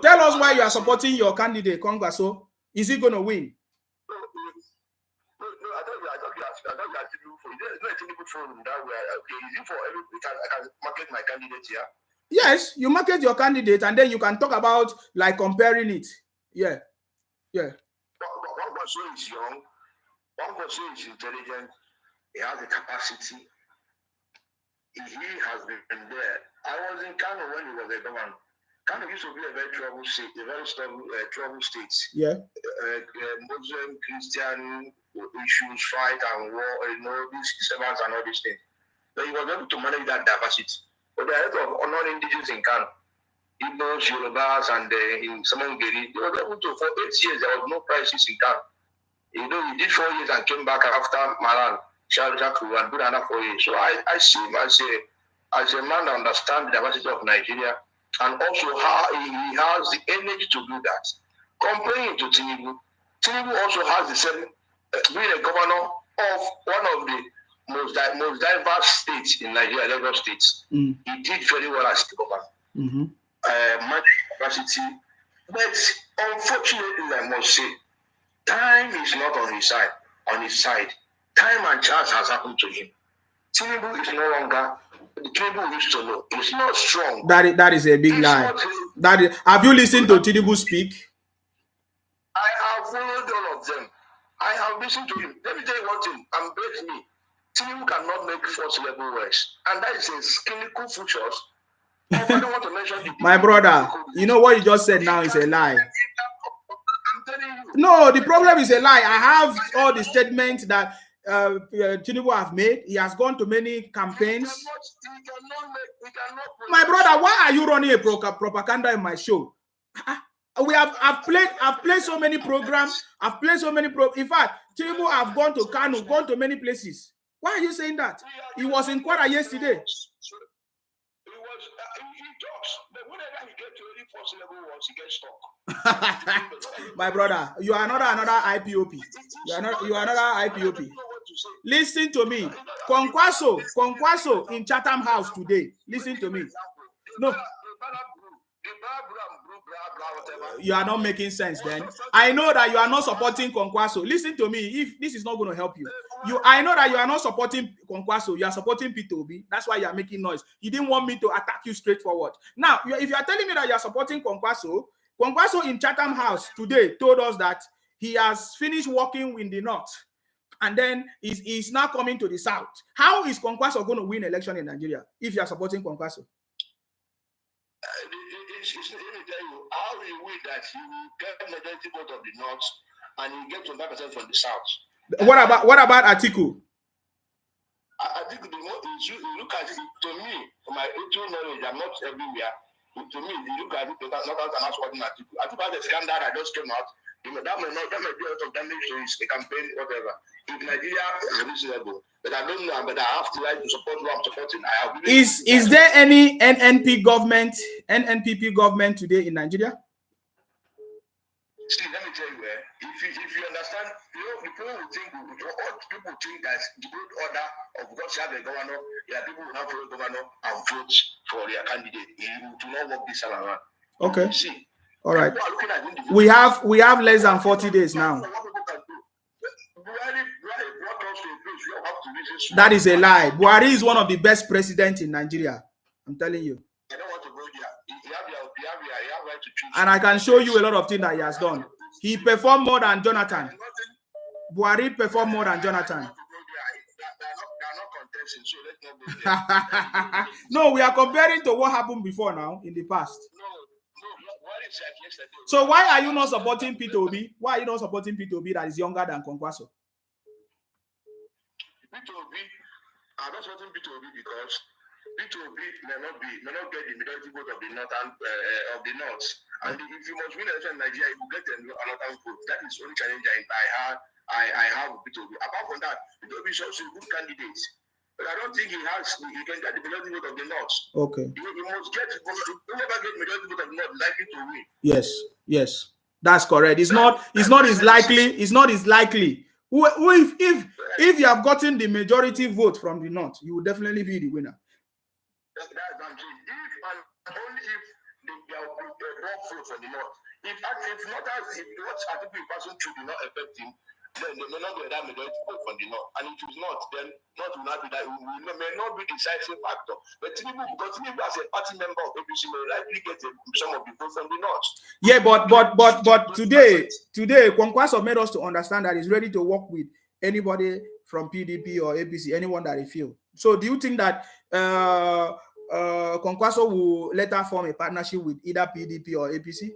Tell us why you are supporting your candidate, Kwankwaso. Is he going to win? No. I thought you are Tinubu for. There's no Tinubu for that way. Okay, is it for every? I can market my candidate here. Yes, you market your candidate and then you can talk about like comparing it. Yeah. But Kwankwaso is young. Kwankwaso is intelligent. He has the capacity. He has been there. I was in Kano when he was a governor. Kano used to be a very troubled state, troubled state. Yeah. Muslim, Christian issues, fight and war, these disturbance and all these things. So he was able to manage that diversity. But there are a lot of non-indigenous in Kano, Igbos, Yorubas, and in Samangeri, they were able to, for 8 years, there was no crisis in Kano. He did 4 years and came back after Maran, Shaku, and did another 4 years. So I see him as a man that understands the diversity of Nigeria, and also how he has the energy to do that. Comparing to Tinubu, Tinubu also has the same, being a governor of one of the most diverse states in Nigeria, Lagos State. He did very well as the governor. Managing capacity. But unfortunately, I must say, time is not on his side. Time and chance has happened to him. Tinubu is no longer the Tinubu used to know. It's not strong. That is a big lie. Have you listened to Tinubu speak? I have followed all of them. I have listened to him. Let me tell you one thing, and break me. Tinubu cannot make first-level words, and that is a clinical features. I don't want to mention it. My brother, you know what you just said now is a lie. No, the problem is a lie. I have all the statements that Tinubu have made. He has gone to many campaigns. My brother, why are you running a propaganda in my show? I've played so many programs. In fact, Tinubu have gone to Kano, gone to many places. Why are you saying that? He was in Kwara yesterday. My brother, you are another IPOP. You are another IPOP. Listen to me. Kwankwaso in Chatham House today. Listen to me. No. You are not making sense then. I know that you are not supporting Kwankwaso. Listen to me. If this is not going to help you, I know that you are not supporting Kwankwaso. You are supporting Peter Obi. That's why you are making noise. You didn't want me to attack you straightforward. Now, if you are telling me that you are supporting Kwankwaso in Chatham House today told us that he has finished working in the north and then he's now coming to the south. How is Kwankwaso going to win election in Nigeria if you are supporting Kwankwaso? How he will that he will get majority vote of the north and he get 25% from the south. What about Atiku? Atiku, you look at it, to me, from my actual knowledge, I'm not everywhere. To me, you look at it, not as supporting Atiku. Atiku has a scandal that just came out. That may do a lot of damage to his campaign, whatever. In Nigeria, it's reasonable. But I don't know, but I have to like to support who I'm supporting. Is there any NNPP government today in Nigeria? See, let me tell you, if you understand, people think that the good order of God to have a governor, there are people who have a governor and vote for their candidate. You do not work this around. Okay. See, all right. We have less than 40 days now. That is a lie. Buhari is one of the best presidents in Nigeria. I'm telling you. I don't want to go there. You have right to choose. And I can show you a lot of things that he has done. He performed more than Jonathan. Buhari performed more than Jonathan. No, we are comparing to what happened before now in the past. So why are you not supporting Peter Obi? Why are you not supporting Peter Obi that is younger than Kwankwaso? Peter Obi, I'm not supporting Peter Obi because Peter Obi may not get the majority vote of the north and if you must win election in Nigeria, you will get another vote. That is the only challenge I have with Peter Obi. Apart from that, Peter Obi is also a good candidate. But I don't think he can get the majority vote of the north. Okay. He must get whoever get majority vote of the north likely to win. Yes. That's correct. It's not as likely. It's not as likely. If you have gotten the majority vote from the north, you will definitely be the winner. That's what I'm saying. If and only if they are vote from the north. If what Atiku is passing through do not affect him, then they may not get that majority vote from the North. And if it's not, then North will not be that, may not be the decisive factor. But Tinubu, because Tinubu as a party member of APC may likely get some of the votes from the North. Yeah, but today Kwankwaso made us to understand that he's ready to work with anybody from PDP or APC, anyone that he feel. So do you think that Kwankwaso will later form a partnership with either PDP or APC?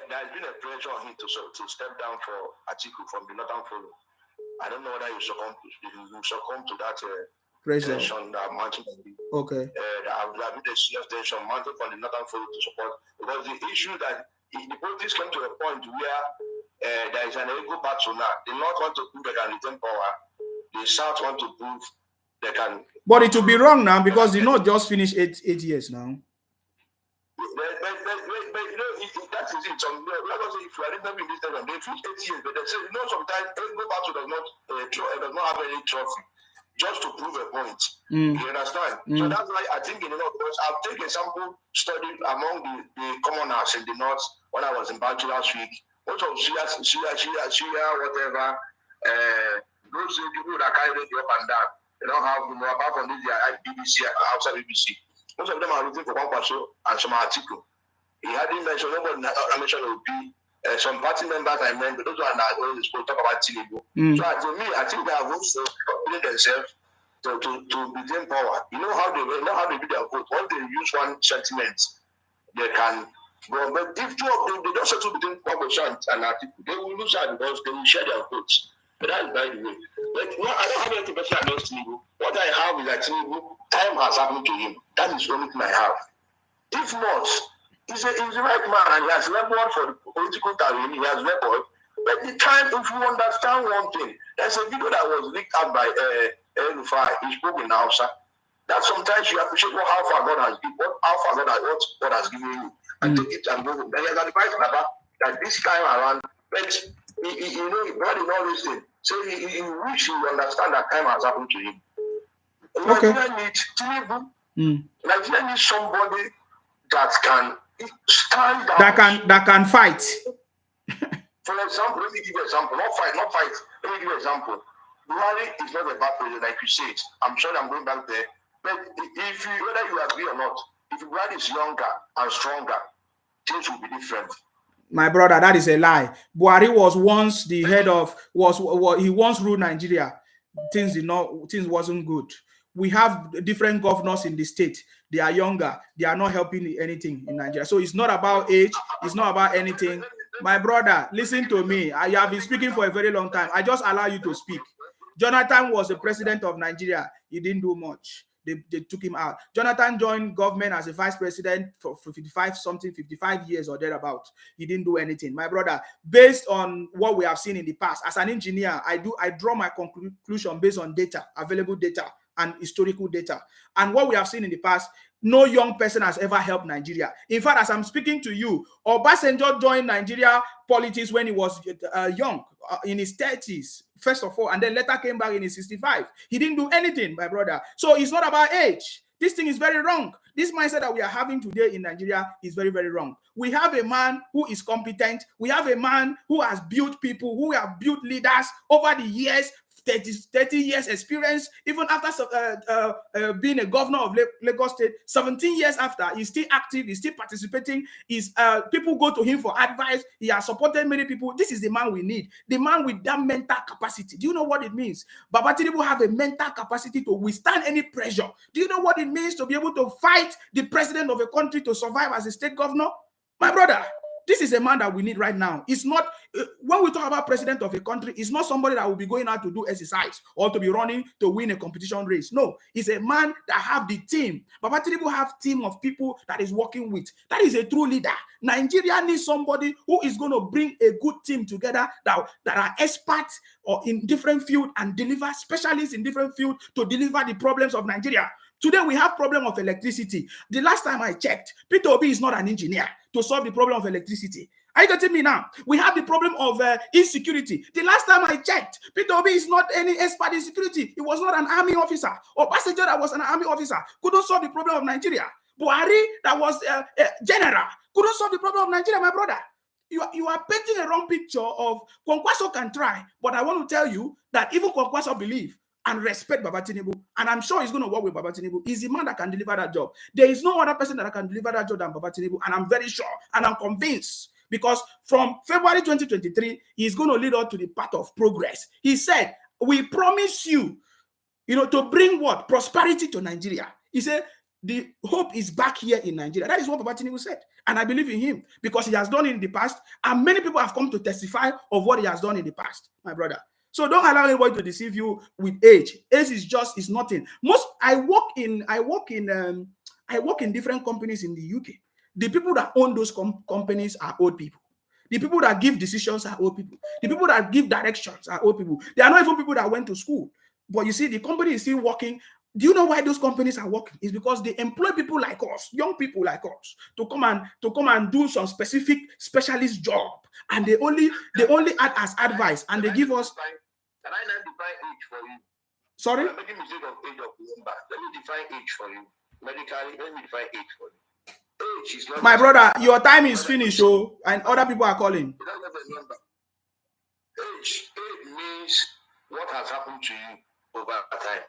There has been a pressure on him to step down for Atiku from the Northern Forum. I don't know whether you succumb to that pressure. Tension that mounting. Okay. There have been a serious tension mounted from the Northern Forum to support, because the issue that the politics come to a point where there is an ego battle now. The North want to prove they can retain power. The South want to prove they can. But it will be wrong now, because the North just finished eight years now. But you know, that is it. If you are living in this time, they finish 8 years, but they say, you know, sometimes ego battle does not have any trophy, just to prove a point. You understand? So that's why I think in the North, I'll take a sample study among the commoners in the North when I was in Bantu last week. Most of Shia, whatever, those people that carry the up and down, they don't have, apart from this, BBC, outside BBC. Most of them are looking for Kwankwaso and some article. He hadn't mentioned, nobody mentioned it would be some party members I meant, but those are not going to talk about Tinubu. So to me, I think they have also putting themselves to retain power. You know how they do their vote. Once they use one sentiment, they can go. But if two of them, they don't settle between Kwankwaso and Atiku, they will lose out because they will share their votes. But that is by the way. But no, I don't have anything personal against Tinubu. What I have is that Tinubu, time has happened to him. That is the only thing I have. If not, he's the right man and he has labored for the political career. He has labored. But the time, if you understand one thing, there's a video that was leaked out by El-Rufai. He spoke in Hausa. That sometimes you appreciate how far God has given, what God has given you, and take it and go home. Then he has advised Baba that this time around, but you know, God is not listening. So he wish he will understand that time has happened to him. Okay. Nigeria needs Tinubu. Nigeria needs somebody that can stand down. That can fight. For example, let me give you an example. Not fight. Let me give you an example. Buhari is not a bad president, like you said. I'm sure I'm going back there. But if you, whether you agree or not, if Buhari is younger and stronger, things will be different. My brother, that is a lie. Buhari was once the head of he once ruled Nigeria. Things wasn't good. We have different governors in the state. They are younger. They are not helping anything in Nigeria. So it's not about age. It's not about anything. My brother, listen to me. I have been speaking for a very long time. I just allow you to speak. Jonathan was the president of Nigeria. He didn't do much. They took him out. Jonathan joined government as a vice president for 55 years or thereabout. He didn't do anything. My brother, based on what we have seen in the past, as an engineer, I draw my conclusion based on data, available data and historical data. And what we have seen in the past, no young person has ever helped Nigeria. In fact, as I'm speaking to you, Obasanjo joined Nigeria politics when he was young, in his 30s, first of all, and then later came back in his 65. He didn't do anything, my brother. So it's not about age. This thing is very wrong. This mindset that we are having today in Nigeria is very, very wrong. We have a man who is competent. We have a man who has built people, who have built leaders over the years, 30 years experience, even after being a governor of Lagos State, 17 years after, he's still active, he's still participating, people go to him for advice, he has supported many people. This is the man we need, the man with that mental capacity. Do you know what it means? Baba Tinubu have a mental capacity to withstand any pressure. Do you know what it means to be able to fight the president of a country to survive as a state governor? My brother, this is a man that we need right now. It's not, when we talk about president of a country, it's not somebody that will be going out to do exercise or to be running to win a competition race. No, it's a man that have the team. Baba Tinubu have team of people that is working with. That is a true leader. Nigeria needs somebody who is going to bring a good team together that are experts or in different fields and deliver specialists in different fields to deliver the problems of Nigeria. Today, we have problem of electricity. The last time I checked, Peter Obi is not an engineer to solve the problem of electricity. Are you getting me now? We have the problem of insecurity. The last time I checked, Peter Obi is not any expert in security. He was not an army officer. Or Obasanjo that was an army officer couldn't solve the problem of Nigeria. Buhari that was a general couldn't solve the problem of Nigeria, my brother. you are painting a wrong picture of Kwankwaso can try, but I want to tell you that even Kwankwaso believe and respect Baba Tinubu, and I'm sure he's going to work with Baba Tinubu. He's the man that can deliver that job. There is no other person that can deliver that job than Baba Tinubu, and I'm very sure, and I'm convinced, because from February 2023, he's going to lead us to the path of progress. He said, we promise you, to bring what? Prosperity to Nigeria. He said, the hope is back here in Nigeria. That is what Baba Tinubu said. And I believe in him because he has done it in the past. And many people have come to testify of what he has done in the past, my brother. So don't allow anybody to deceive you with age. Age is nothing. I work in different companies in the UK. The people that own those companies are old people. The people that give decisions are old people. The people that give directions are old people. They are not even people that went to school. But you see, the company is still working. Do you know why those companies are working? It's because they employ people like us, young people like us, to come and do some specific specialist job, and they only add as advice, and they give us. Can I not define age for you? Sorry? I'm making mistake of age of number. Let me define age for you. Medically, let me define age for you. Age is not. My brother, your time is finished, and other people are calling. Age means what has happened to you over time.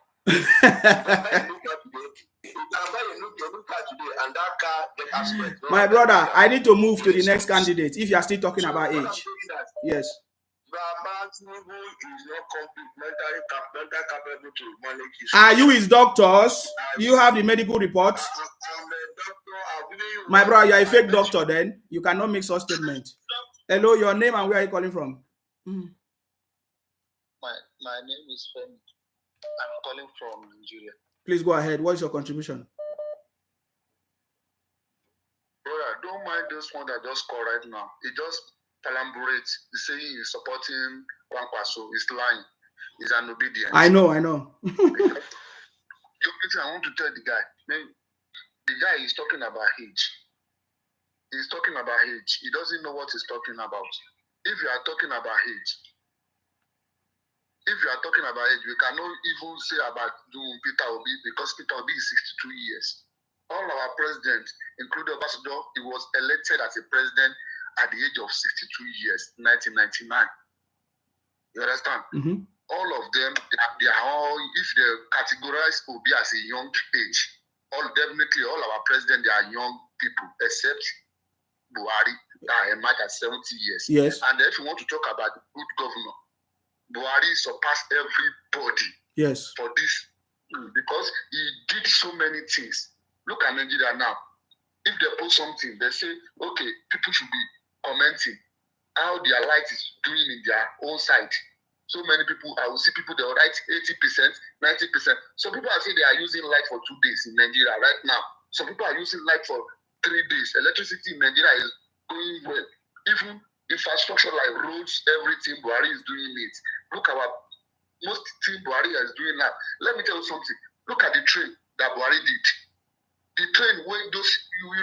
My brother, I need to move to the next candidate if you are still talking about age. Yes. Are you his doctors? Do you have the medical report? My brother, you are a fake doctor then. You cannot make such statement. Hello, your name and where are you calling from? My name is Femi. I'm calling from Nigeria. Please go ahead. What is your contribution? Brother, don't mind this one that just called right now. He just palamburates. He's saying he's supporting Kwankwaso. He's lying. He's an obedient. I know. I want to tell the guy. The guy is talking about age. He's talking about age. He doesn't know what he's talking about. If you are talking about age, we cannot even say about Peter Obi, because Peter Obi is 62 years. All our presidents, including Obasanjo, he was elected as a president at the age of 62 years, 1999. You understand? Mm-hmm. All of them, they are all, if they categorize Obi as a young age, all our presidents, they are young people, except Buhari, that might at 70 years. Yes. And if you want to talk about the good governor, Buhari surpassed everybody. Yes. For this, because he did so many things. Look at Nigeria now. If they post something, they say, okay, people should be commenting how their light is doing in their own side. So many people, I will see people, they will write 80%, 90%. Some people are saying they are using light for 2 days in Nigeria right now. Some people are using light for 3 days. Electricity in Nigeria is going well. Even infrastructure like roads, everything, Buhari is doing it. Look at what most thing Buhari is doing now. Let me tell you something. Look at the train that Buhari did. The train where those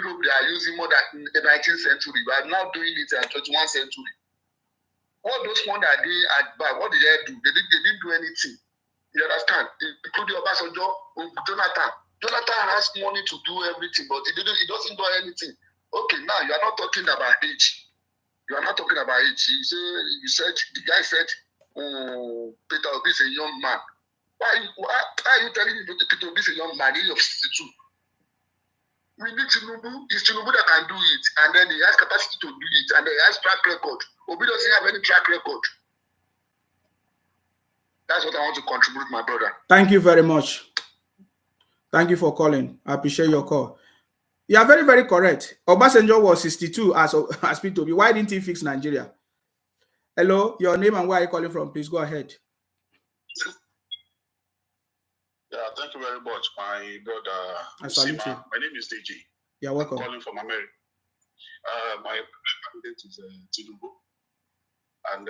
Europe they are using more than in the 19th century, we are now doing it in the 21st century. All those ones that are doing at back, what did they do? They didn't do anything. You understand? Including Obasanjo, Jonathan. Jonathan has money to do everything, but he doesn't do anything. Okay, now you are not talking about age. You are not talking about age. The guy said, Peter Obi is a young man. Why are you telling me that Peter Obi is a young man? He's of 62. We need Tinubu. It's Tinubu that can do it, and then he has capacity to do it, and then he has track record. Obi doesn't have any track record. That's what I want to contribute, my brother. Thank you very much. Thank you for calling. I appreciate your call. You are very, very correct. Obasanjo was 62 as Peter Obi. Why didn't he fix Nigeria? Hello, your name and where are you calling from? Please go ahead. Yeah, thank you very much, my brother. I salute you. My name is DJ. You're welcome. I'm calling from America. My candidate is Tinubu, and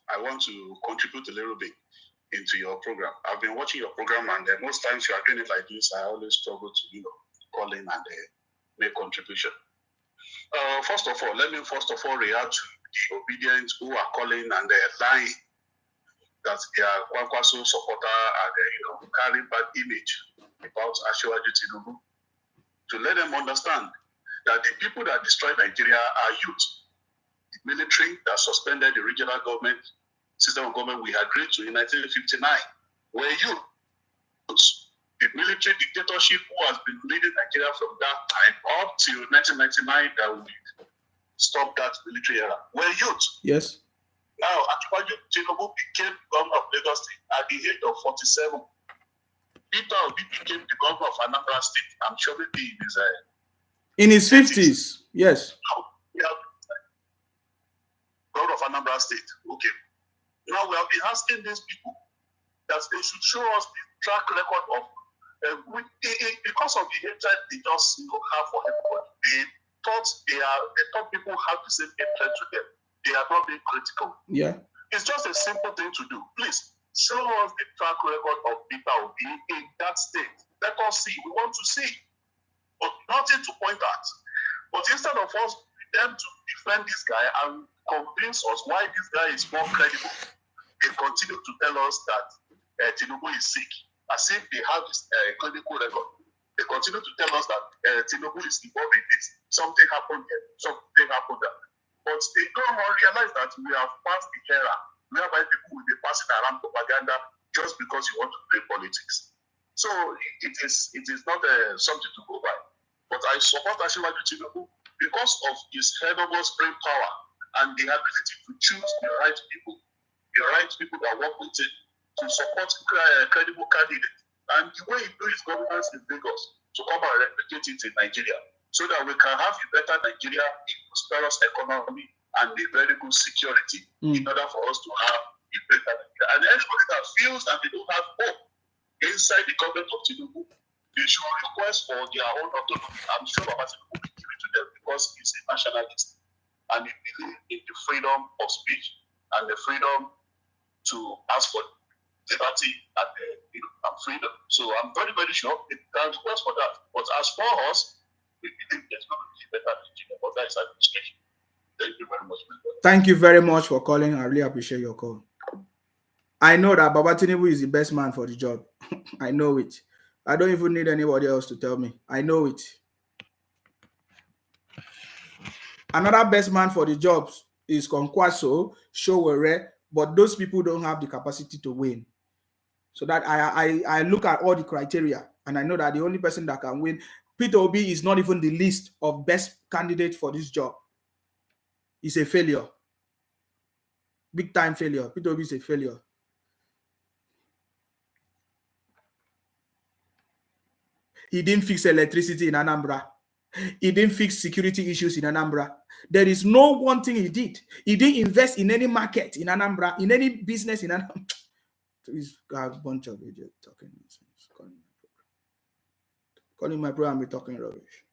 I want to contribute a little bit into your program. I've been watching your program, and most times you are doing it like this. I always struggle to, call in and make contribution. First of all, let me react to the obedient who are calling and lying that they are Kwankwaso supporter and carry bad image about Asiwaju Tinubu. To let them understand that the people that destroy Nigeria are youth. the military that suspended the regional government system of government we agreed to in 1959 were youths. The military dictatorship who has been leading Nigeria from that time up till 1999 that we stopped that military era were youths. Yes. Now, Akpabio Tinubu became governor of Lagos State at the age of 47. Peter Obi became the governor of Anambra State. I'm sure maybe in his 50s. Yes. Now, we have governor of Anambra State. Okay. Now we have been asking these people that they should show us the track record of because of the hatred they just have for everybody. They thought people have the same hatred to them. They are not being critical. Yeah. It's just a simple thing to do. Please show us the track record of Peter Obi in that state. Let us see. We want to see. But nothing to point at. But instead of us them to defend this guy and convince us why this guy is more credible, they continue to tell us that Tinubu is sick, as if they have this clinical record. They continue to tell us that Tinubu is involved in this. Something happened here, something happened there. But they don't realize that we have passed the era whereby people will be passing around propaganda just because you want to play politics. So it is not something to go by. But I support Asiwaju Tinubu because of his enormous brain power and the ability to choose the right people that work with him to support credible candidates. And the way he do his governance in Lagos to come and replicate it in Nigeria, so that we can have a better Nigeria, a prosperous economy, and a very good security in order for us to have a better Nigeria. And anybody that feels that they don't have hope inside the government of Tinubu, they should request for their own autonomy. I'm sure Baba Tinubu will give it to them because he's a nationalist and he believes in the freedom of speech and the freedom to ask for liberty and freedom. So I'm very, very sure they can request for that. But as for us, we believe there's going to be a better Nigeria, but that is administration. Thank you very much. Thank you very much for calling. I really appreciate your call. I know that Baba Tinubu is the best man for the job. I know it. I don't even need anybody else to tell me. I know it. Another best man for the job is Kwankwaso, Sowore, but those people don't have the capacity to win. So that I look at all the criteria and I know that the only person that can win, Peter Obi, is not even the list of best candidates for this job. He's a failure. Big time failure. Peter Obi is a failure. He didn't fix electricity in Anambra. He didn't fix security issues in Anambra. There is no one thing he did. He didn't invest in any market in Anambra, in any business in Anambra. He's got a bunch of idiots talking nonsense. Calling my program, we're talking rubbish.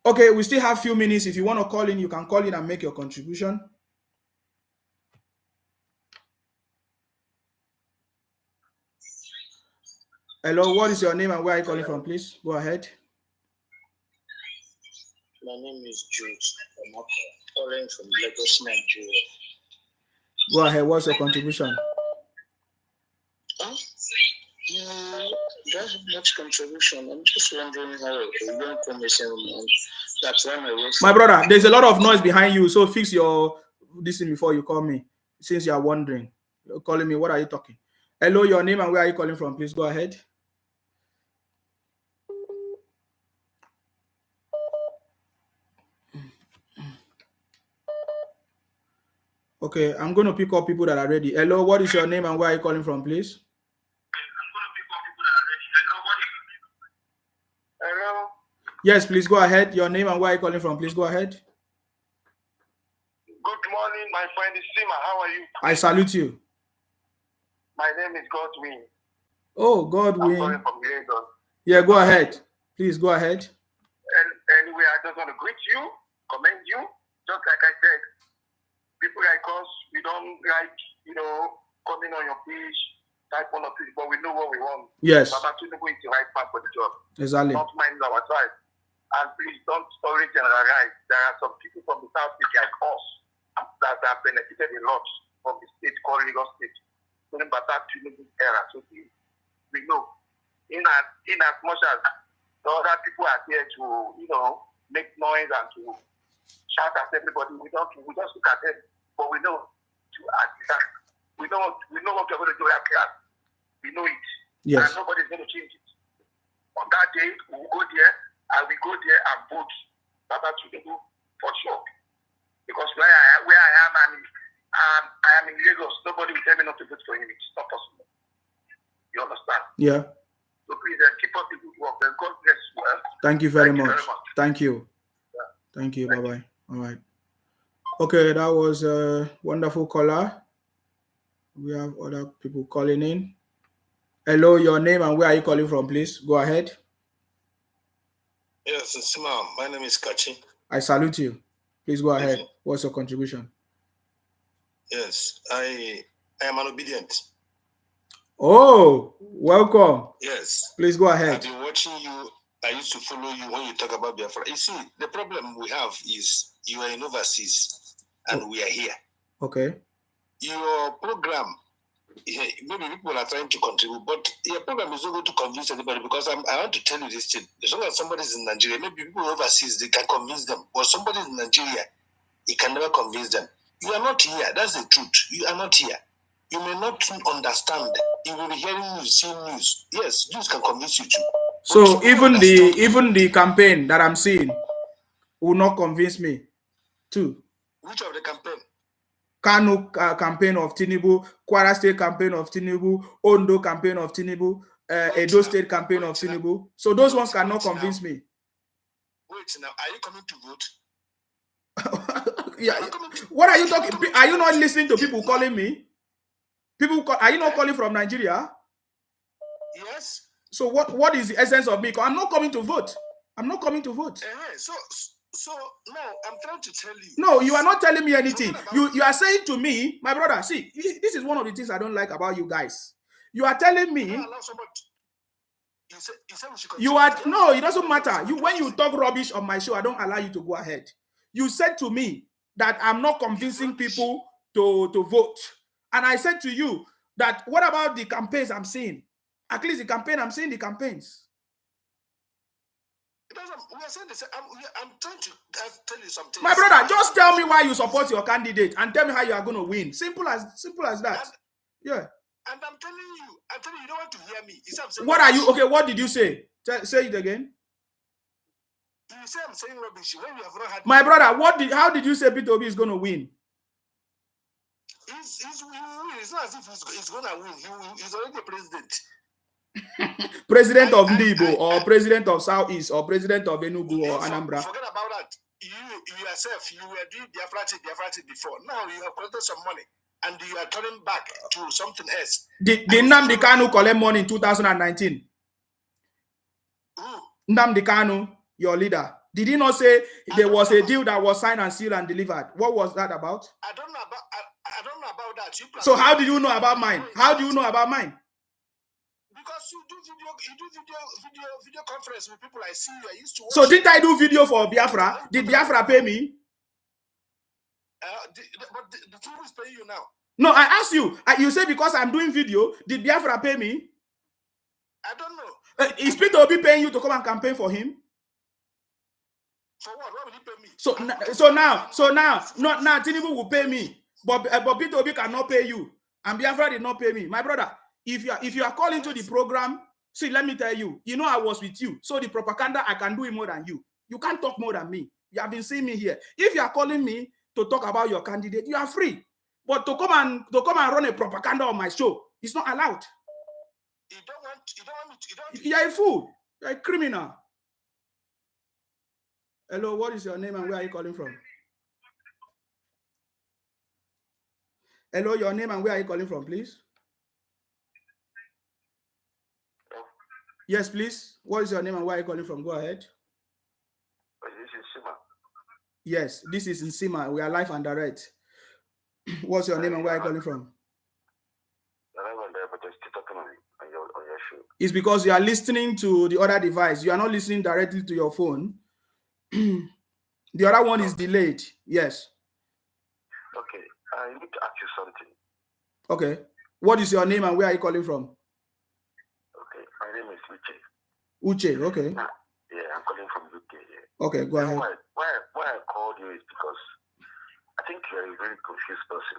Okay, we still have a few minutes. If you want to call in, you can call in and make your contribution. Hello, what is your name and where are you calling from, please? Go ahead. My name is Jude. I'm calling from Lagos, Nigeria. Go ahead. What's your contribution? That's much contribution. I'm just wondering how a young promising woman that's run away. My brother, there's a lot of noise behind you, so fix your listen before you call me. Since you are wondering, you're calling me, what are you talking? Hello, your name and where are you calling from? Please go ahead. Okay, I'm going to pick up people that are ready. Hello, what is your name and where are you calling from, please? Hello. Yes, please go ahead. Your name and where are you calling from, please go ahead. Good morning, my friend Sima. How are you? I salute you. My name is Godwin. Oh, Godwin. I'm calling from Lagos. Yeah, go ahead. Please go ahead. And anyway, I just want to greet you, commend you. Just like I said, people like us, we don't like, coming on your page, type on your page, but we know what we want. Yes. Baba Tinubu is the right man for the job. Exactly. Not mind our side. And please don't always generalize. There are some people from the South like us that have benefited a lot from the state called Lagos State. During Baba Tinubu's era. So we know. In as much as the other people are here to, make noise and to shout at everybody. We just look at them, but we know we know what we're going to do after that. We know it. Yes. And nobody's going to change it. On that day, we will go there and we go there and vote Baba Tinubu for sure. Because where I am, I am in Lagos. Nobody will tell me not to vote for him. It's not possible. You understand? Yeah. So please keep up the good work. And God bless you. Thank you very much. Thank you. Yeah. Thank you. Bye-bye. All right. Okay, that was a wonderful caller. We have other people calling in. Hello, your name and where are you calling from, please? Go ahead. Yes, Sima. My name is Kachi. I salute you. Please go ahead. What's your contribution? Yes, I am an obedient. Oh, welcome. Yes. Please go ahead. I've been watching you. I used to follow you when you talk about Biafra. You see, the problem we have is you are in overseas and we are here. Okay. Your program, maybe people are trying to contribute, but your program is not going to convince anybody because I want to tell you this thing. As long as somebody's in Nigeria, maybe people overseas, they can convince them. But somebody in Nigeria, you can never convince them. You are not here. That's the truth. You are not here. You may not understand. You will be hearing news, seeing news. Yes, news can convince you too. So even the campaign that I'm seeing will not convince me too. Which of the campaign? Kano campaign of Tinubu, Kwara State campaign of Tinubu, Ondo campaign of Tinubu, Edo State campaign of Tinubu. So those ones cannot convince me. Wait now, are you coming to vote? Yeah. What are you talking? Are you not listening to people calling me? Are you not calling from Nigeria? Yes. So what is the essence of me? I'm not coming to vote. I'm not coming to vote. So no, I'm trying to tell you. No, you are not telling me anything. You are saying to me, my brother, see, this is one of the things I don't like about you guys. You are telling me no, it doesn't matter. When you talk rubbish on my show, I don't allow you to go ahead. You said to me that I'm not convincing people to vote. And I said to you that what about the campaigns I'm seeing? At least the campaign, I'm seeing the campaigns. I'm trying to tell you something. My brother, just tell me why you support your candidate and tell me how you are going to win. Simple as that. Yeah. And I'm telling you, you don't want to hear me. What are you? Okay, what did you say? Say it again. You say I'm saying rubbish when we have not had. My brother, how did you say Peter Obi is going to win? It's not as if he's going to win. He's already a president. President of Ndibo or president of Southeast or president of Enugu or Anambra. Forget about that. You yourself, you were doing Biafra before. Now you have collected some money and you are turning back to something else. Did Nnamdi Kanu collect money in 2019? Who? Nnamdi Kanu, your leader. Did he not say there was a deal that was signed and sealed and delivered? What was that about? I don't know about that. So how do you know about mine? How do you know about mine? Because you do video conference with people I see you. I used to watch. So didn't I do video for Biafra? Did Biafra pay me? But the team is paying you now. No, I asked you. You say because I'm doing video, did Biafra pay me? I don't know. Is Peter Obi paying you to come and campaign for him? For what? Why would he pay me? So now, Tinubu will pay me, but Peter Obi cannot pay you, and Biafra did not pay me, my brother. If you are calling to the program, see, let me tell you, I was with you. So the propaganda, I can do it more than you. You can't talk more than me. You have been seeing me here. If you are calling me to talk about your candidate, you are free. But to come and run a propaganda on my show, it's not allowed. You don't want me to. You are a fool. You are a criminal. Hello, what is your name and where are you calling from? Hello, your name and where are you calling from, please? Yes, please. What is your name and where are you calling from? Go ahead. This is Sima. Yes, this is Nsima. We are live and direct. What's your name and where are you calling from? It's because you are listening to the other device. You are not listening directly to your phone. The other one is delayed. Yes. Okay. I need to ask you something. Okay. What is your name and where are you calling from? Okay. My name is Uche. Uche, okay. Yeah, I'm calling from UK here. Okay, go ahead. Why I called you is because I think you're a very confused person.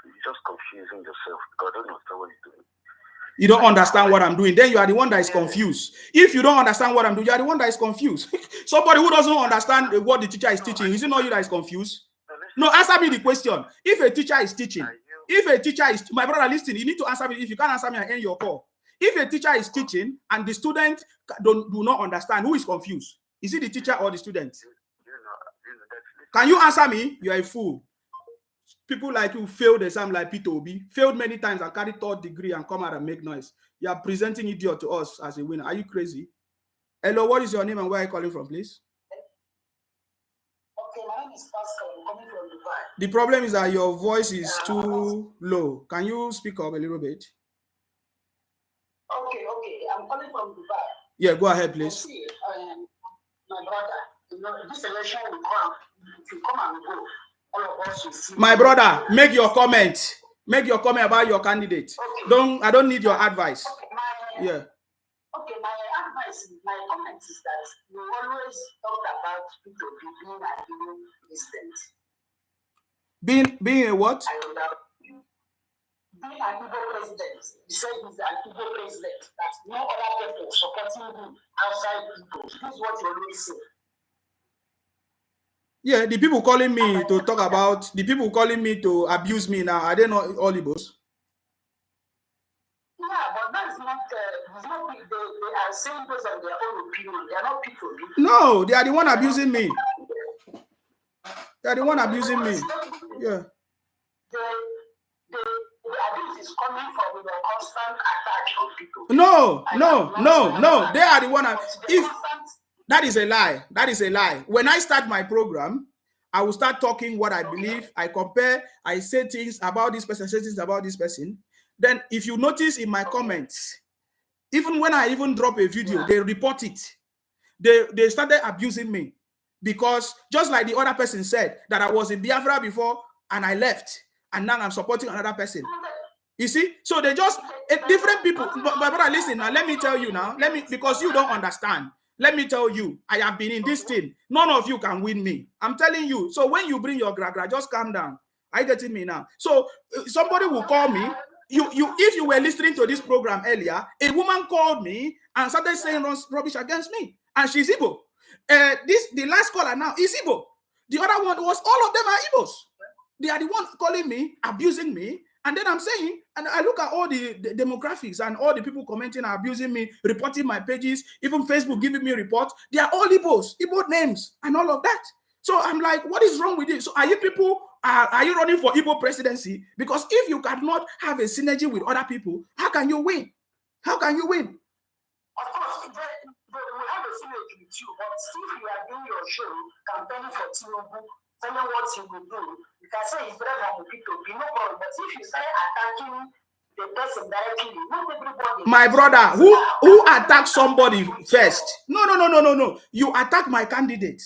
You're just confusing yourself because I don't understand what you're doing. You don't understand what I'm doing. Then you are the one that is confused. If you don't understand what I'm doing, you are the one that is confused. Somebody who doesn't understand what the teacher is teaching, is it not you that is confused? No, answer me the question. If a teacher is teaching, my brother, listen, you need to answer me. If you can't answer me, I end your call. If a teacher is teaching and the student do not understand, who is confused? Is it the teacher or the student? Can you answer me? You are a fool. People like you failed exam like Peter Obi, failed many times and carried third degree and come out and make noise. You are presenting idiot to us as a winner. Are you crazy? Hello, what is your name and where are you calling from, please? Okay, my name is Pascal. I'm coming from Dubai. The problem is that your voice is too low. Can you speak up a little bit? Okay. I'm calling from Dubai. Yeah, go ahead, please. See, my brother, this election will come. It will come and go. All of us will see. My brother, make your comment. Make your comment about your candidate. Okay. I don't need your advice. Okay, Okay, my advice, my comment is that you always talk about people being an evil president. Being a what? Being an evil president. You said he's an evil president. That no other people supporting him outside people. This is what you always say. Yeah, the people calling me to talk about, the people calling me to abuse me now, are they not all Igbos? Yeah, but that's not, they are saying based on their own opinion. They are not people. No, they are the one abusing me. They are the one abusing me. Yeah. The abuse is coming from the constant attack on people. No. They are the one. If that is a lie, that is a lie. When I start my program, I will start talking what I believe. I compare. I say things about this person. Say things about this person. Then, if you notice in my comments, even when I even drop a video, they report it. They started abusing me because just like the other person said that I was in Biafra before and I left, and now I'm supporting another person. You see, so they just different people. But brother, listen now. Let me tell you now. Because you don't understand. Let me tell you, I have been in this thing. None of you can win me. I'm telling you. So when you bring your gra, just calm down. Are you getting me now? So somebody will call me. If you were listening to this program earlier, a woman called me and started saying rubbish against me, and she's Igbo. The last caller now is Igbo. The other one was all of them are Igbos. They are the one calling me, abusing me. And then I'm saying, and I look at all the demographics and all the people commenting, abusing me, reporting my pages, even Facebook giving me reports. They are all Igbos, Igbo names and all of that. So I'm like, what is wrong with it? So are you people, are you running for Igbo presidency? Because if you cannot have a synergy with other people, how can you win? How can you win? Of course, we have a synergy with you, but if you are doing your show, campaigning for Tinubu, telling what you will do, you can say it's better than the people, no problem. But if you start attacking the person directly, not everybody. My brother, who attacked somebody first? No. You attack my candidate.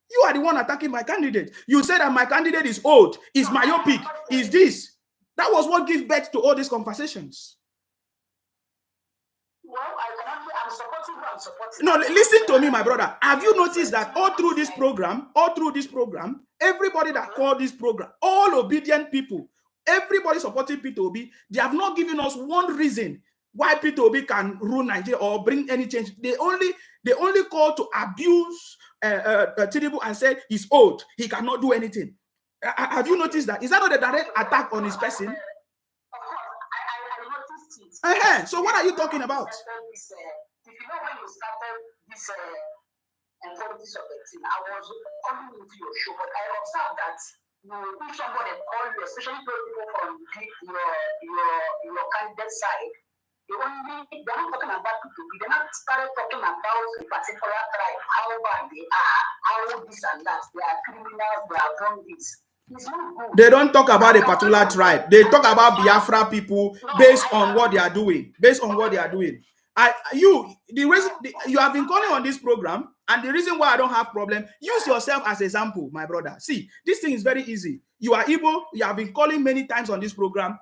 You are the one attacking my candidate. You said that my candidate is old, is myopic, is this. That was what gives birth to all these conversations. Well, I'm supporting who I'm supporting. No, listen to me, my brother. Have you noticed that all through this program, everybody that called this program, all obedient people, everybody supporting Peter Obi, they have not given us one reason why Peter Obi can rule Nigeria or bring any change. They only call to abuse Tinubu and say he's old, he cannot do anything. Have you noticed that? Is that not a direct attack on his person? Of course, I noticed it. So what are you talking about? If you know when you started this politics of the team, I was coming into your show, but I observed that if somebody called you, especially those people from your candidate side, they're not talking about people. They're not started talking about a particular tribe, how bad they are, how this and that. They are criminals, they are done this. They don't talk about a particular tribe. They talk about Biafra people based on what they are doing. You have been calling on this program, and the reason why I don't have problem, use yourself as an example, my brother. See, this thing is very easy. You are Igbo. You have been calling many times on this program.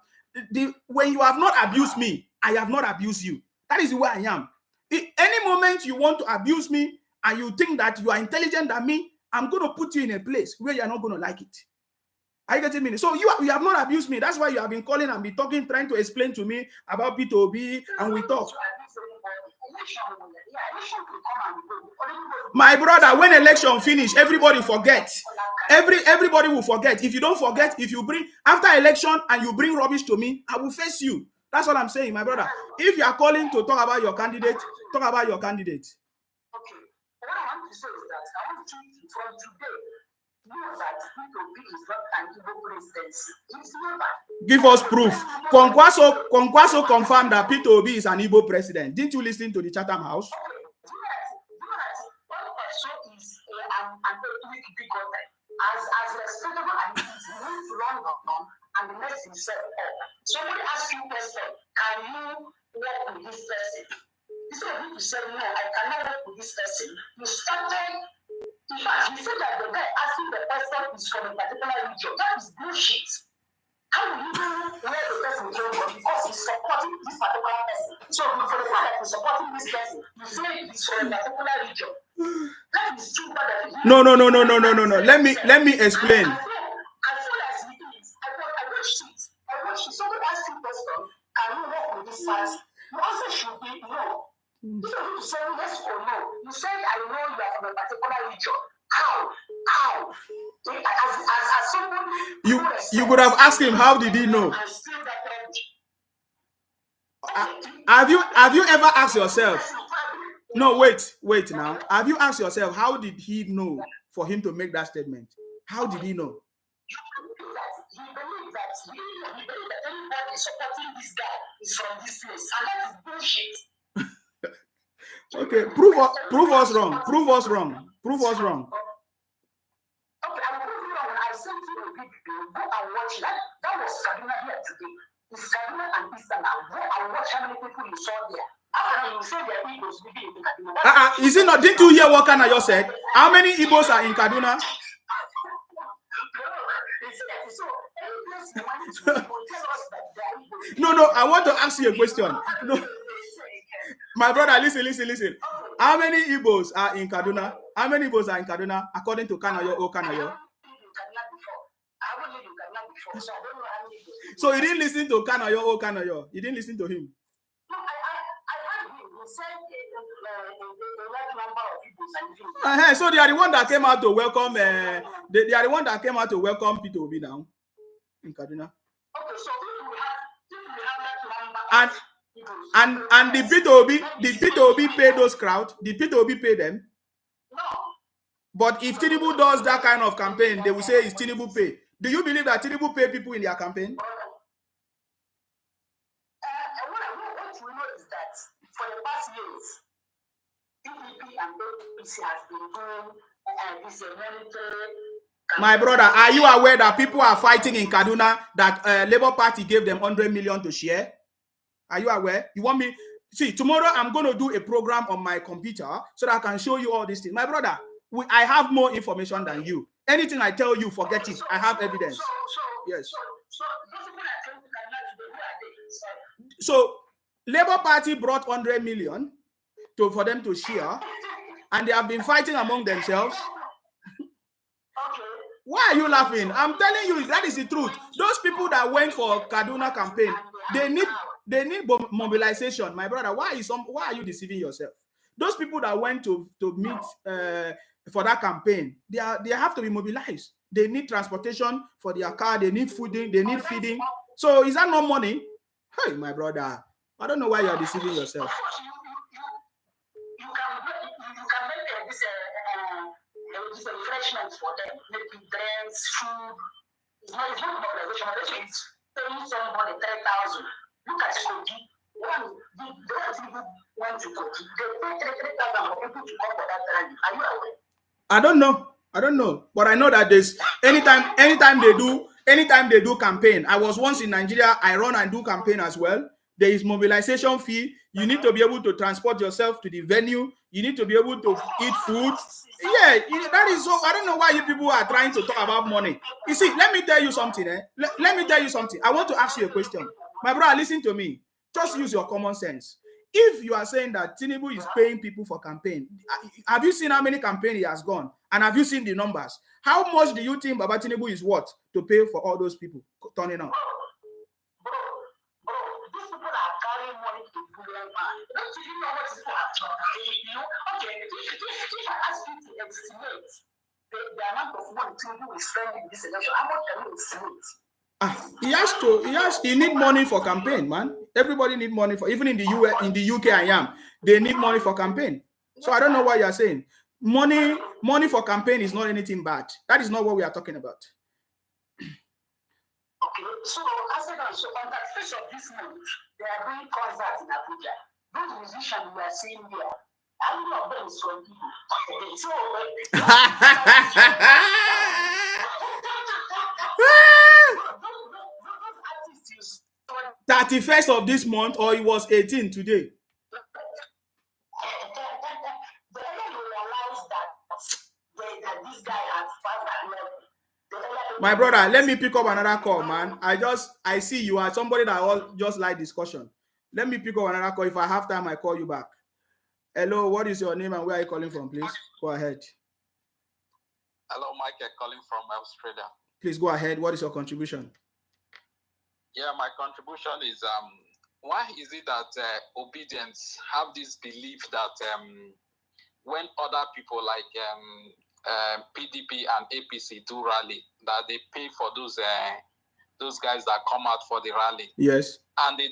When you have not abused me, I have not abused you. That is the way I am. Any moment you want to abuse me, and you think that you are intelligent than me, I'm going to put you in a place where you're not going to like it. Are you getting me? So you have not abused me. That's why you have been calling and be talking, trying to explain to me about P2B, and we talk. My brother, when election finish, everybody forget. Everybody will forget. If you don't forget, if you bring after election and you bring rubbish to me, I will face you. That's what I'm saying, my brother. If you are calling to talk about your candidate, talk about your candidate. Okay. What I want to say is that I want you from today know that P2B is not an Igbo presidency. It's never. Give us proof. Kwankwaso confirmed that P2B is an Igbo president. Didn't you listen to the Chatham House? Kwankwaso is an ethnic bigot. As respectable as he is, he needs to run down and mess himself up. Somebody asks you a question, can you work with this person? Instead of you to say, no, I cannot work with this person, you started. In fact, you said that the guy asking the person is from a particular region. That is bullshit. How do you know where the person came from? Because he's supporting this particular person. So for the fact that he's supporting this person, you say he's from a particular region. That is too bad. No. Let me explain. I feel as he is. I watched it. Somebody asked him question, can you work with this person? The answer should be no. You don't need to say yes or no. You say I know you are from a particular region. How? As someone you could have asked him, how did he know? Have you ever asked yourself? No, wait now. Have you asked yourself, how did he know for him to make that statement? How did he know? He believes that anybody supporting this guy is from this place, and that is bullshit. Okay, prove us wrong. Prove us wrong. Okay, I will prove you wrong. I sent you a video. Go and watch that. That was Kaduna here today. It's Kaduna and Eastern now. Go and watch how many people you saw there. After you say there are Igbos living in Kaduna. Is it not? Didn't you hear what Kanayo said? How many Igbos are in Kaduna? No, I want to ask you a question. No. My brother, listen. How many Igbos are in Kaduna? How many Igbos are in Kaduna according to Kanayo or Kanayo? So you didn't listen to Kanayo or Kanayo? You didn't listen to him? No, I heard him. He said a large number of Igbos. So they are the one that came out to welcome. They are the one that came out to welcome P2B now in Kaduna. Okay, so if we have that number. And the P2B pay those crowd. The P2B pay them. No. But if Tinubu does that kind of campaign, they will say it's Tinubu pay. Do you believe that Tinubu pay people in their campaign? What we know is that for the past years, PDP and APC has been doing this monetary. My brother, are you aware that people are fighting in Kaduna that Labour Party gave them 100 million to share? Are you aware? You want me? See, tomorrow I'm going to do a program on my computer so that I can show you all these things. My brother, I have more information than you. Anything I tell you, forget it. I have evidence. Yes. So Labour Party brought 100 million for them to share, and they have been fighting among themselves. Why are you laughing? I'm telling you, that is the truth. Those people that went for Kaduna campaign, they need mobilization. My brother, why are you deceiving yourself? Those people that went to meet for that campaign, they have to be mobilized. They need transportation for their car. They need fooding. They need feeding. So is that not money? Hey, my brother, I don't know why you are deceiving yourself. You can make this refreshment for them, maybe drinks, food. It's not mobilization. It's paying somebody 3,000. Look at Kogi. The people went to Kogi. They paid 3,000 for people to come for that rally. Are you aware? I don't know. But I know that there's anytime they do campaign. I was once in Nigeria. I run and do campaign as well. There is mobilization fee. You need to be able to transport yourself to the venue. You need to be able to eat food. Yeah, that is so. I don't know why you people are trying to talk about money. You see, let me tell you something. Let me tell you something. I want to ask you a question. My brother, listen to me. Just use your common sense. if you are saying that Tinubu is paying people for campaign, have you seen how many campaign he has gone? And have you seen the numbers? How much do you think Baba Tinubu is worth to pay for all those people turning up? Bro, these people are carrying money to billion man. Don't you know what is happening? You know, okay, if I ask you to estimate the amount of money Tinubu is spending in this election, how much can you estimate? He need money for campaign, man. Everybody need money for, even in the US, in the UK, they need money for campaign. So I don't know what you are saying. Money for campaign is not anything bad. That is not what we are talking about. Okay, so as I said, so on that first of this month, they are doing concerts in Abuja. Those musicians we are seeing here, how many of them is from people? Okay, so 31st of this month, or it was 18 today. This guy has 5 My brother, let me pick up another call, man. I see you are somebody that all just like discussion. Let me pick up another call. If I have time, I call you back. Hello, what is your name and where are you calling from, please? Go ahead. Hello, Michael, calling from Australia. Please go ahead. What is your contribution? Yeah, my contribution is why is it that obedience have this belief that when other people like PDP and APC do rally, that they pay for those guys that come out for the rally. Yes. And they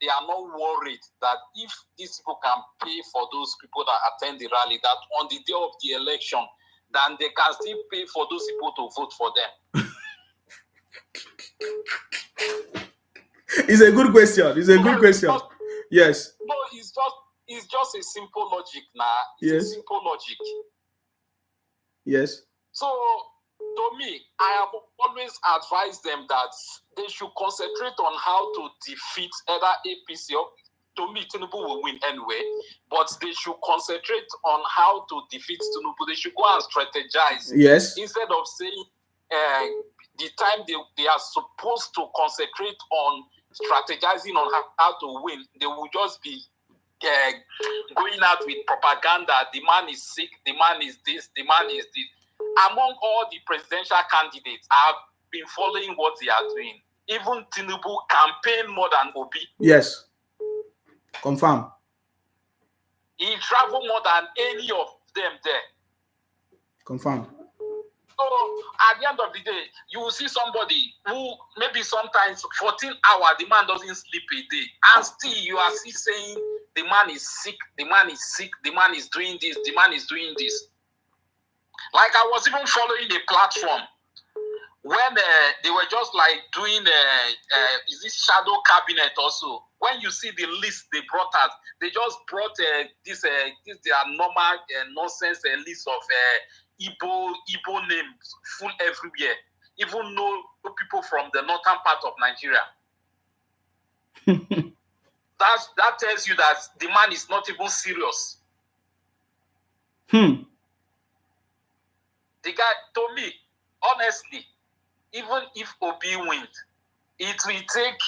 are not worried that if these people can pay for those people that attend the rally, that on the day of the election, then they can still pay for those people to vote for them. It's a good question. It's a good question. Yes. No, it's just a simple logic now. It's a simple logic. Yes. So, to me, I have always advised them that they should concentrate on how to defeat either APC or, to me, Tinubu will win anyway, but they should concentrate on how to defeat Tinubu. They should go and strategize. Yes. Instead of saying the time they are supposed to concentrate on strategizing on how to win, they will just be going out with propaganda. The man is sick, the man is this, the man is this. Among all the presidential candidates, I've been following what they are doing. Even Tinubu campaign more than Obi. Yes. Confirm. He traveled more than any of them there. Confirm. So at the end of the day, you will see somebody who maybe sometimes 14 hours, the man doesn't sleep a day. And still you are still saying the man is sick, the man is sick, the man is doing this, the man is doing this. Like I was even following a platform when they were just like doing, is this shadow cabinet also? When you see the list they brought out, they just brought this their normal nonsense list of Igbo names full everywhere. Even no people from the northern part of Nigeria. That tells you that the man is not even serious. The guy told me, honestly, even if Obi wins, it will take,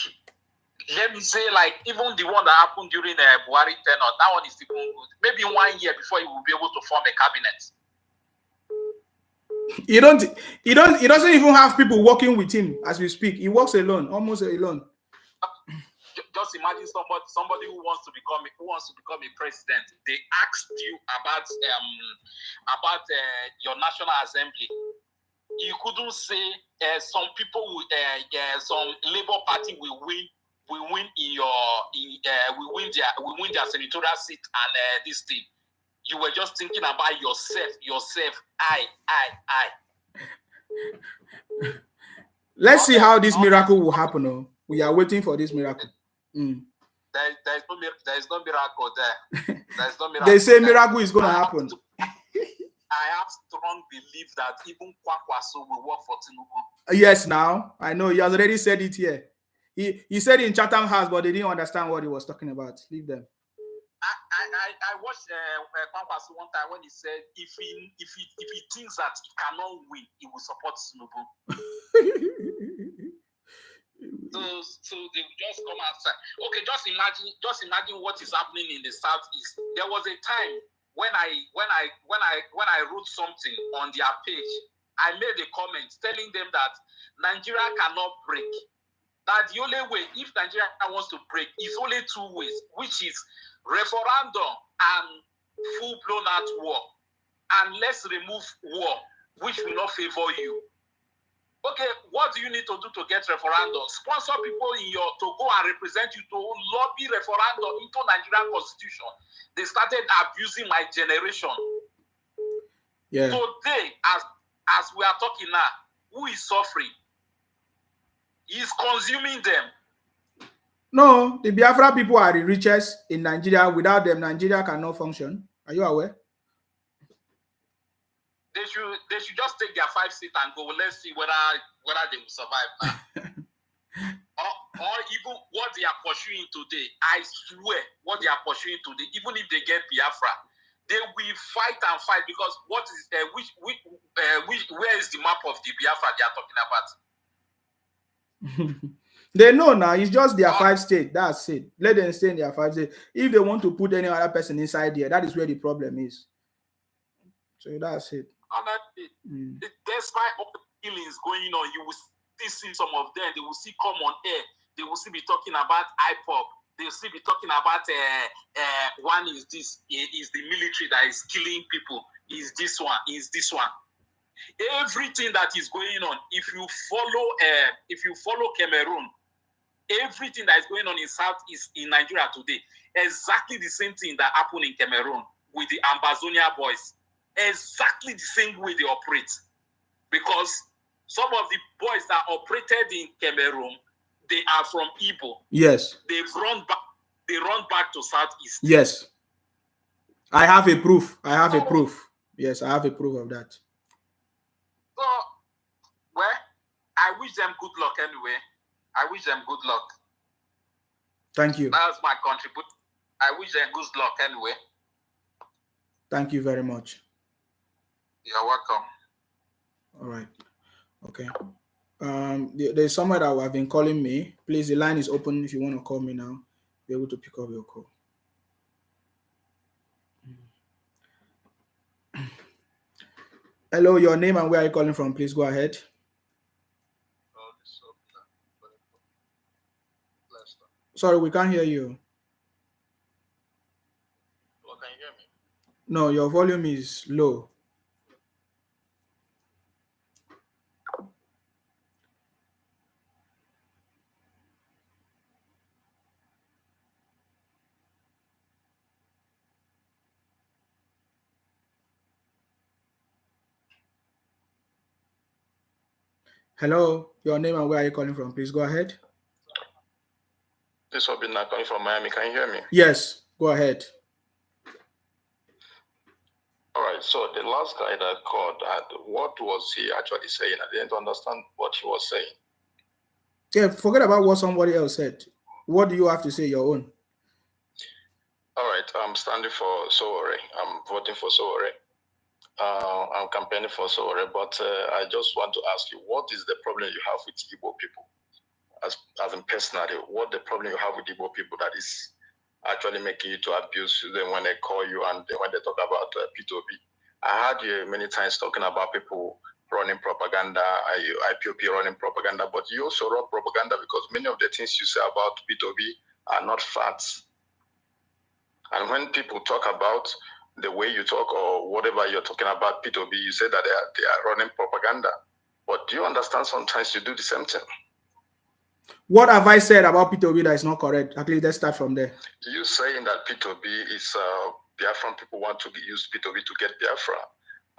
let me say, like even the one that happened during Buhari tenure, that one is even good. Maybe 1 year before he will be able to form a cabinet. He doesn't even have people working with him as we speak. He works alone, almost alone. Just imagine somebody who wants to become a president. They asked you about your National Assembly. You couldn't say some people will, some Labour Party will win their senatorial seat and this thing. You were just thinking about yourself. I. Let's see how this miracle will happen. Oh. We are waiting for this miracle. There is no miracle there. There's no miracle. They say miracle is going to happen. I have strong belief that even Kwankwaso will work for Tinubu. Yes, now I know he has already said it here. He said it in Chatham House, but they didn't understand what he was talking about. Leave them. I watched Kwankwaso one time when he said if he thinks that he cannot win, he will support Tinubu. So they will just come outside. Okay, just imagine what is happening in the southeast. There was a time when I wrote something on their page. I made a comment telling them that Nigeria cannot break. That the only way, if Nigeria wants to break, is only two ways, which is referendum and full-blown out war. And let's remove war, which will not favor you. Okay, what do you need to do to get referendum? Sponsor people to go and represent you to lobby referendum into Nigerian constitution. They started abusing my generation. Yeah. Today, as we are talking now, who is suffering? He's consuming them. No, the Biafra people are the richest in Nigeria. Without them, Nigeria cannot function. Are you aware? They should just take their 5 seats and go. Let's see whether they will survive. or even what they are pursuing today. I swear, what they are pursuing today, even if they get Biafra, they will fight and fight, because what is where is the map of the Biafra they are talking about? They know now. It's just their 5 states. That's it. Let them stay in their 5 states. If they want to put any other person inside there, that is where the problem is. So that's it. Despite all the killings going on, you will still see some of them. They will still come on air. They will still be talking about IPOB. They will still be talking about one is this, is the military that is killing people. Is this one? Is this one? Everything that is going on, if you follow Cameroon, everything that is going on in Southeast in Nigeria today, exactly the same thing that happened in Cameroon with the Ambazonia boys. Exactly the same way they operate. Because some of the boys that operated in Cameroon, they are from Igbo. Yes. They run back to Southeast. Yes. I have a proof. Yes, I have a proof of that. So, well, I wish them good luck anyway. I wish them good luck. Thank you. That's my contribution. I wish them good luck anyway. Thank you very much. You're welcome. All right. Okay. There's somewhere that have been calling me. Please, the line is open if you want to call me now. Be able to pick up your call. Hello, your name and where are you calling from? Please go ahead. Sorry, we can't hear you. Well, can you hear me? No, your volume is low. Hello, your name and where are you calling from? Please go ahead. This will be not calling from Miami. Can you hear me? Yes, go ahead. All right. So the last guy that called, what was he actually saying? I didn't understand what he was saying. Yeah, forget about what somebody else said. What do you have to say your own? All right. I'm standing for Sowore. I'm voting for Sowore. I'm campaigning for Sowore, but I just want to ask you, what is the problem you have with Igbo people? As in personally, what the problem you have with Igbo people that is actually making you to abuse them when they call you and when they talk about P2B? I heard you many times talking about people running propaganda, IPOP running propaganda, but you also run propaganda because many of the things you say about P2B are not facts. And when people talk about the way you talk or whatever you're talking about P2B, you say that they are running propaganda. But do you understand sometimes you do the same thing? What have I said about P2B that is not correct? At least let's start from there. You saying that P2B is Biafran people want to use P2B to get Biafra,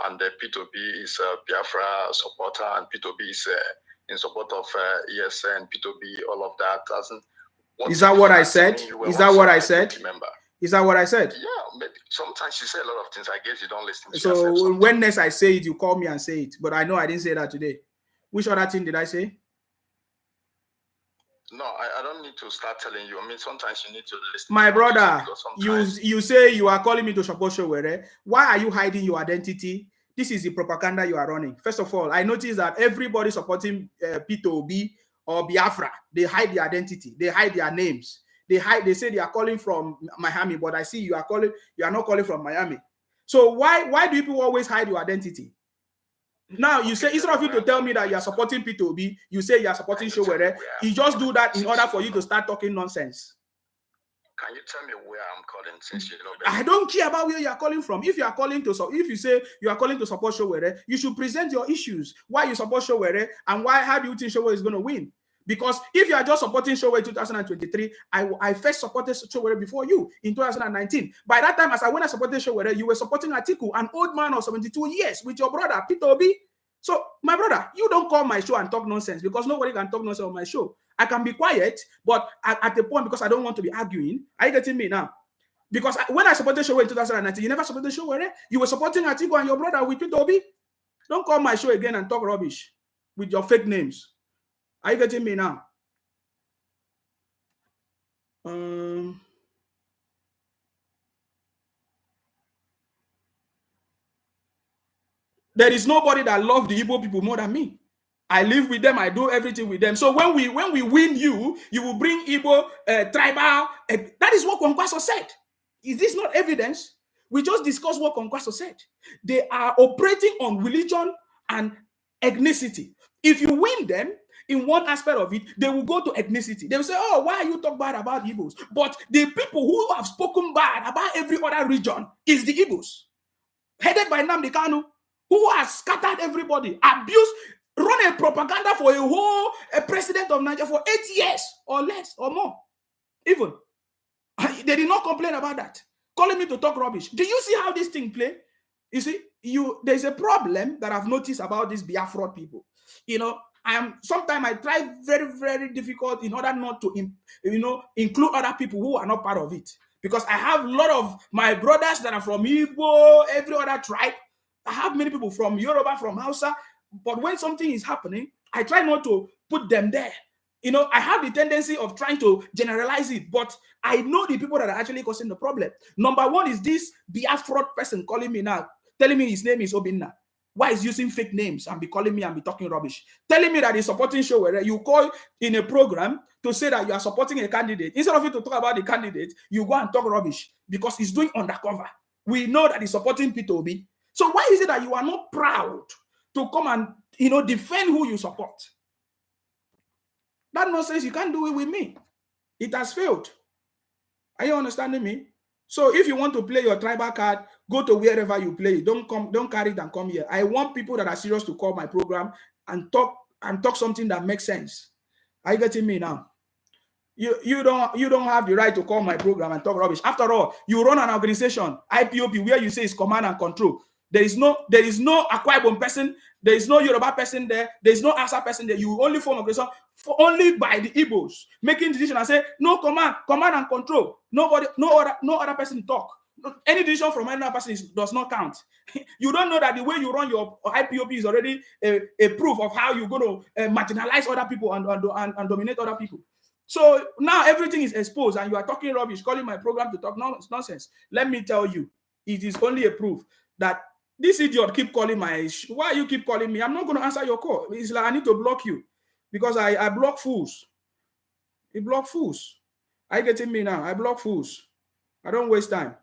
and the P2B is Biafra supporter, and P2B is in support of ESN, P2B, all of that. Is that what I said? Is that what I said? Remember? Is that what I said? Yeah, maybe sometimes you say a lot of things. I guess you don't listen to so when next I say it, you call me and say it. But I know I didn't say that today. Which other thing did I say? No, I don't need to start telling you. I mean, sometimes you need to listen. My brother, you say you are calling me to support Sowore. Why are you hiding your identity? This is the propaganda you are running. First of all, I noticed that everybody supporting P2B or Biafra, they hide their identity, they hide their names. They say they are calling from Miami, but I see you are not calling from Miami. So why do people always hide your identity? Now you say, instead of you to tell me that you are supporting P2B, you say you are supporting Showere. You just do that in order for you to start talking nonsense. Can you tell me where I'm calling, since you know? I don't care about where you are calling from. If you are calling to, if you say you are calling to support Showere, you should present your issues. Why you support Showere, and how do you think Showere is going to win? Because if you are just supporting Showere in 2023, I first supported Showere before you in 2019. By that time, when I supported Showere, you were supporting Atiku, an old man of 72 years, with your brother, Peter Obi. So, my brother, you don't call my show and talk nonsense, because nobody can talk nonsense on my show. I can be quiet, but at the point, because I don't want to be arguing. Are you getting me now? Because when I supported Showere in 2019, you never supported Showere. You were supporting Atiku and your brother with Peter Obi. Don't call my show again and talk rubbish with your fake names. Are you getting me now? There is nobody that loves the Igbo people more than me. I live with them. I do everything with them. So when we win you will bring Igbo tribal. That is what Kwankwaso said. Is this not evidence? We just discussed what Kwankwaso said. They are operating on religion and ethnicity. If you win them in one aspect of it, they will go to ethnicity. They will say, oh, why you talk bad about Igbos? But the people who have spoken bad about every other region is the Igbos, headed by Nnamdi Kanu, who has scattered everybody, abused, run a propaganda for a president of Nigeria for 8 years or less or more. Even. They did not complain about that. Calling me to talk rubbish. Do you see how this thing play? You see, there's a problem that I've noticed about these Biafra people. You know, sometimes I try very, very difficult in order not to, include other people who are not part of it. Because I have a lot of my brothers that are from Igbo, every other tribe. I have many people from Yoruba, from Hausa. But when something is happening, I try not to put them there. You know, I have the tendency of trying to generalize it, but I know the people that are actually causing the problem. Number one is this Biafra person calling me now, telling me his name is Obinna. Why is using fake names and be calling me and be talking rubbish? Telling me that he's supporting Showere. You call in a program to say that you are supporting a candidate. Instead of you to talk about the candidate, you go and talk rubbish because he's doing undercover. We know that he's supporting Peter Obi. So why is it that you are not proud to come and defend who you support? That nonsense, you can't do it with me. It has failed. Are you understanding me? So if you want to play your tribal card, go to wherever you play. Don't carry it and come here. I want people that are serious to call my program and talk something that makes sense. Are you getting me now? You don't have the right to call my program and talk rubbish. After all, you run an organization, IPOB, where you say is command and control. There is no Akwa Ibom person. There is no Yoruba person there. There is no Asa person there. You only form organization only by the Igbos, making decision and say no command and control. Nobody, no other person talk. Any decision from another person does not count. You don't know that the way you run your IPOB is already a proof of how you're going to marginalize other people and dominate other people. So now everything is exposed and you are talking rubbish, calling my program to talk nonsense. Let me tell you, it is only a proof that this idiot keep calling why you keep calling me? I'm not going to answer your call. It's like I need to block you because I block fools. I block fools. Are you getting me now? I block fools. I don't waste time.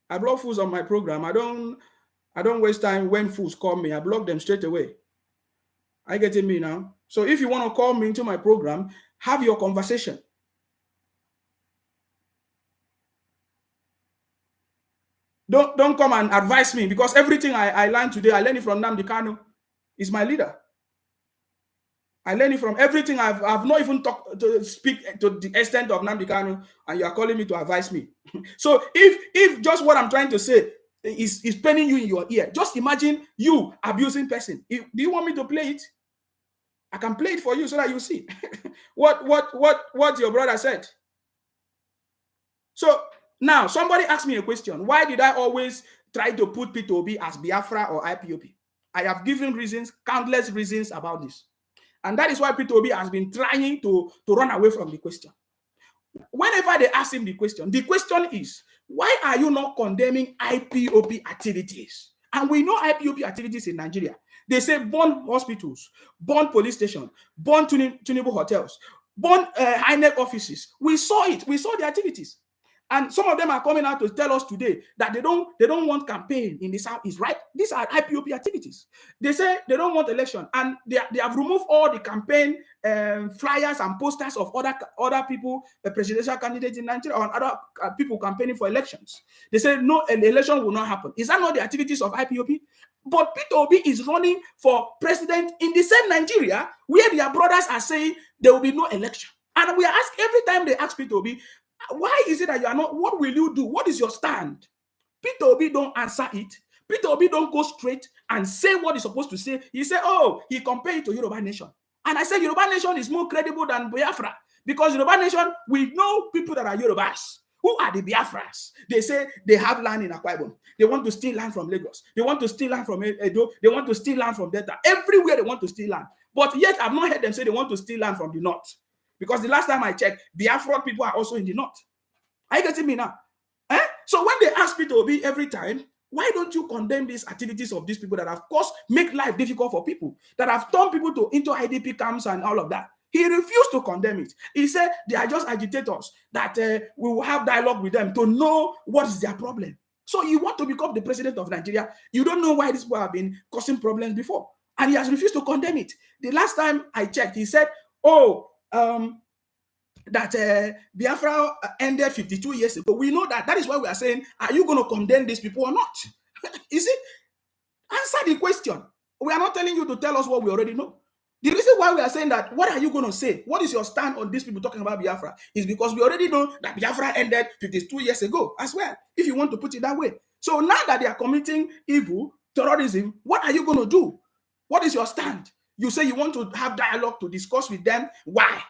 I block fools on my program. I don't waste time when fools call me. I block them straight away. Are you getting me now? So if you want to call me into my program, have your conversation. Don't come and advise me because everything I learned today, I learned it from Nnamdi Kanu. He's my leader. I learned it from everything. I've not even talked to speak to the extent of Nnamdi Kanu, and you are calling me to advise me. So if just what I'm trying to say is paining you in your ear, just imagine you abusing person. Do you want me to play it? I can play it for you so that you see what your brother said. So now somebody asked me a question. Why did I always try to put Peter Obi as Biafra or IPOB? I have given reasons, countless reasons about this. And that is why Peter Obi has been trying to run away from the question. Whenever they ask him the question is, why are you not condemning IPOB activities? And we know IPOB activities in Nigeria. They say burn hospitals, burn police stations, burn Tinubu hotels, burn INEC offices. We saw it. We saw the activities. And some of them are coming out to tell us today that they don't want campaign in the Southeast, right? These are IPOB activities. They say they don't want election, and they have removed all the campaign flyers and posters of other people, presidential candidates in Nigeria, or other people campaigning for elections. They say no, an election will not happen. Is that not the activities of IPOB? But Peter Obi is running for president in the same Nigeria where their brothers are saying there will be no election. And we ask every time they ask Peter Obi, why is it that you are not? What will you do? What is your stand? Peter Obi don't answer it. Peter Obi don't go straight and say what he's supposed to say. He said, oh, he compared it to Yoruba Nation. And I said, Yoruba Nation is more credible than Biafra, because Yoruba Nation, we know people that are Yorubas. Who are the Biafras? They say they have land in Akwa Ibom. They want to steal land from Lagos. They want to steal land from Edo. They want to steal land from Delta. Everywhere they want to steal land. But yet I've not heard them say they want to steal land from the north. Because the last time I checked, Biafra people are also in the north. Are you getting me now? So when they ask Peter Obi every time, why don't you condemn these activities of these people that, of course, make life difficult for people, that have turned people into IDP camps and all of that? He refused to condemn it. He said they are just agitators, that we will have dialogue with them to know what is their problem. So you want to become the president of Nigeria. You don't know why these people have been causing problems before. And he has refused to condemn it. The last time I checked, he said, that Biafra ended 52 years ago. We know that. That is why we are saying, are you going to condemn these people or not? You see, answer the question. We are not telling you to tell us what we already know. The reason why we are saying that, what are you going to say? What is your stand on these people talking about Biafra? Is because we already know that Biafra ended 52 years ago as well, if you want to put it that way. So now that they are committing evil, terrorism, what are you going to do? What is your stand? You say you want to have dialogue to discuss with them. Why?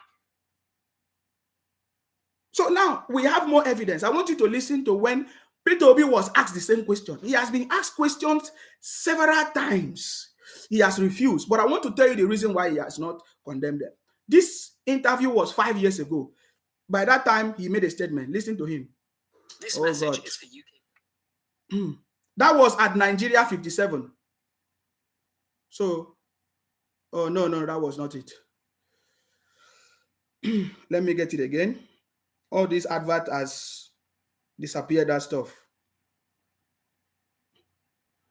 So now we have more evidence. I want you to listen to when Peter Obi was asked the same question. He has been asked questions several times. He has refused. But I want to tell you the reason why he has not condemned them. This interview was 5 years ago. By that time, he made a statement. Listen to him. This message is for UK. That was at Nigeria 57. So, oh, no, that was not it. Let me get it again. All this advert has disappeared, that stuff.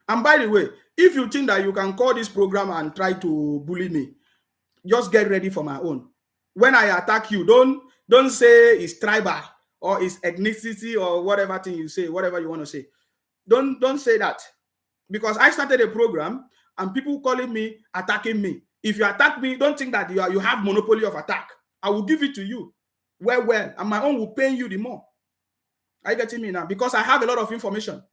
And by the way, if you think that you can call this program and try to bully me, just get ready for my own. When I attack you, don't say it's tribal or it's ethnicity or whatever thing you say, whatever you want to say. Don't say that. Because I started a program and people calling me, attacking me. If you attack me, don't think that you have monopoly of attack. I will give it to you. Well, and my own will pay you the more. Are you getting me now? Because I have a lot of information.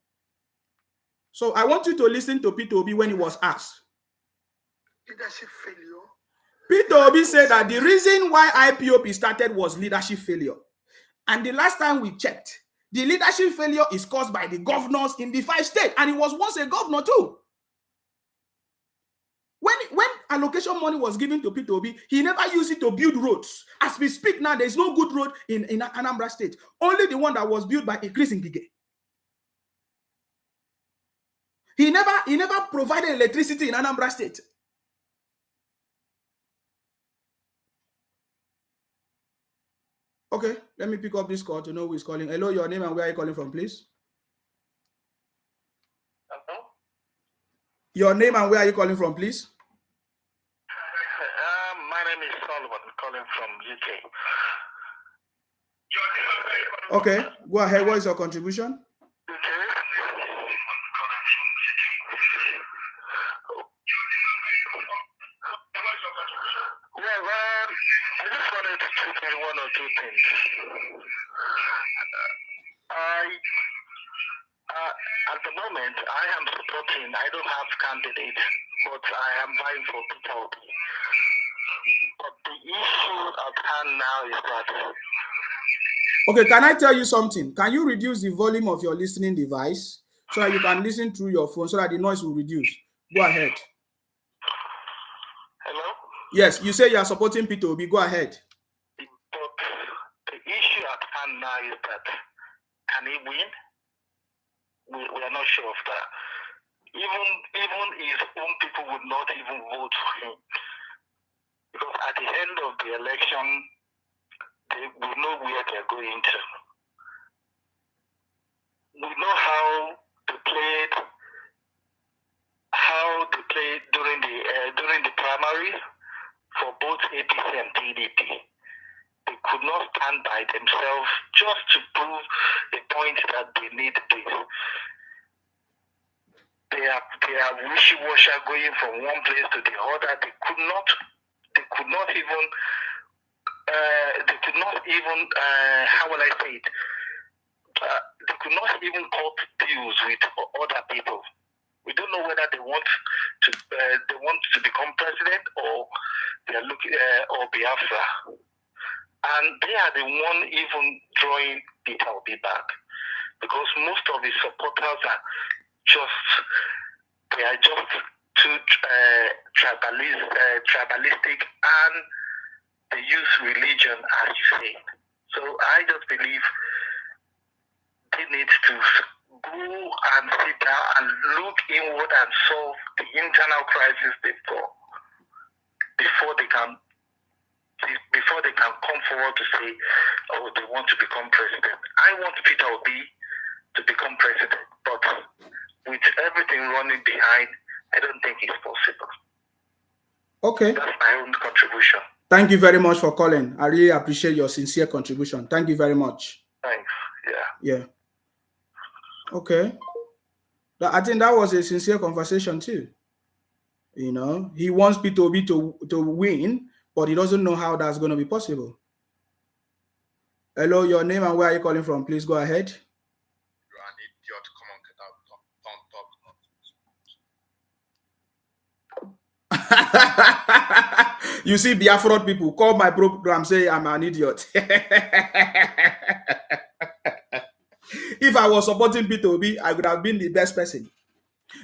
So I want you to listen to Peter Obi when he was asked. Leadership failure. Peter Obi said that the reason why IPOB started was leadership failure. And the last time we checked, the leadership failure is caused by the governors in the 5 states. And he was once a governor too. When allocation money was given to Peter Obi, he never used it to build roads. As we speak now, there's no good road in Anambra State. Only the one that was built by Chris Ngige. He never provided electricity in Anambra State. Okay, let me pick up this call to know who is calling. Hello, your name and where are you calling from, please? Hello? Your name and where are you calling from, please? My name is Solomon, calling from UK. Okay, go ahead. What is your contribution? I just wanted to check on one or two things. At the moment, I am supporting, I don't have candidates, but I am vying for Peter Obi. But the issue at hand now is that... Okay, can I tell you something? Can you reduce the volume of your listening device so that you can listen through your phone so that the noise will reduce? Go ahead. Hello? Yes, you say you are supporting Peter Obi. Go ahead. But the issue at hand now is that, can he win? We are not sure of that. even his own people would not even vote for him. Because at the end of the election, they will know where they're going to. We know how they played during the primary for both APC and PDP. They could not stand by themselves just to prove the point that they need this. They are wishy-washy going from one place to the other. They could not even how will I say it? They could not even cut deals with other people. We don't know whether they want to become president or they are looking or Biafra, and they are the one even drawing Peter Obi back, because most of his supporters are just too tribalistic, and they use religion, as you say. So I just believe they need to go and sit down and look inward and solve the internal crisis they've got before they can come forward to say, oh, they want to become president. I want Peter Obi to become president, but with everything running behind, I don't think it's possible. Okay. That's my own contribution. Thank you very much for calling. I really appreciate your sincere contribution. Thank you very much. Thanks. Yeah. Okay. I think that was a sincere conversation too. You know, he wants Peter Obi to win, but he doesn't know how that's going to be possible. Hello, your name and where are you calling from? Please go ahead. You're an idiot. Come on, You see, Biafra people call my program, say I'm an idiot. If I was supporting Peter Obi, I would have been the best person.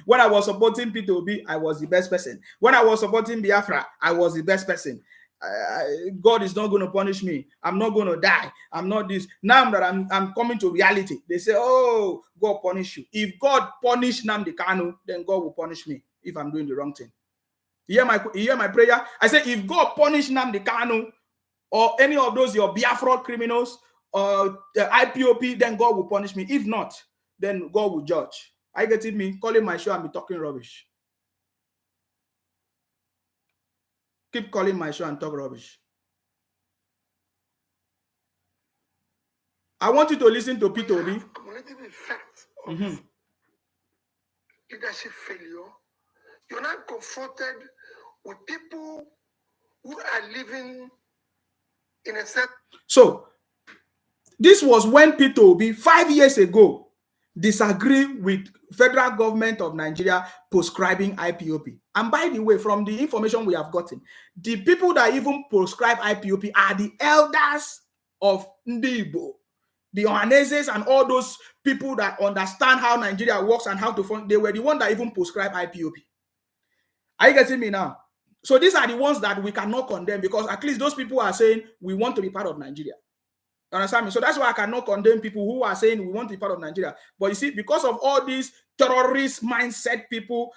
When I was supporting Peter Obi, I was the best person. When I was supporting Biafra, I was the best person. God is not going to punish me. I'm not going to die. I'm not this. Now that I'm coming to reality, they say, oh, God punish you. If God punish Nnamdi Kanu, then God will punish me if I'm doing the wrong thing. You hear my prayer? I say, if God punish Nnamdi Kanu or any of those your Biafra criminals or IPOP, then God will punish me. If not, then God will judge. I get it, me calling my show and be talking rubbish. Keep calling my show and talk rubbish. I want you to listen to Peter Obi. Cumulative effect of leadership failure. You're not confronted with people who are living in a set. So, this was when Peter Obi 5 years ago disagreed with federal government of Nigeria prescribing IPOP. And by the way, from the information we have gotten, the people that even prescribe IPOP are the elders of Ndibo, the Ohaneses and all those people that understand how Nigeria works and how to fund. They were the ones that even prescribe IPOP. Are you getting me now? So these are the ones that we cannot condemn, because at least those people are saying we want to be part of Nigeria. Understand me? So that's why I cannot condemn people who are saying we want to be part of Nigeria. But you see, because of all these terrorist mindset people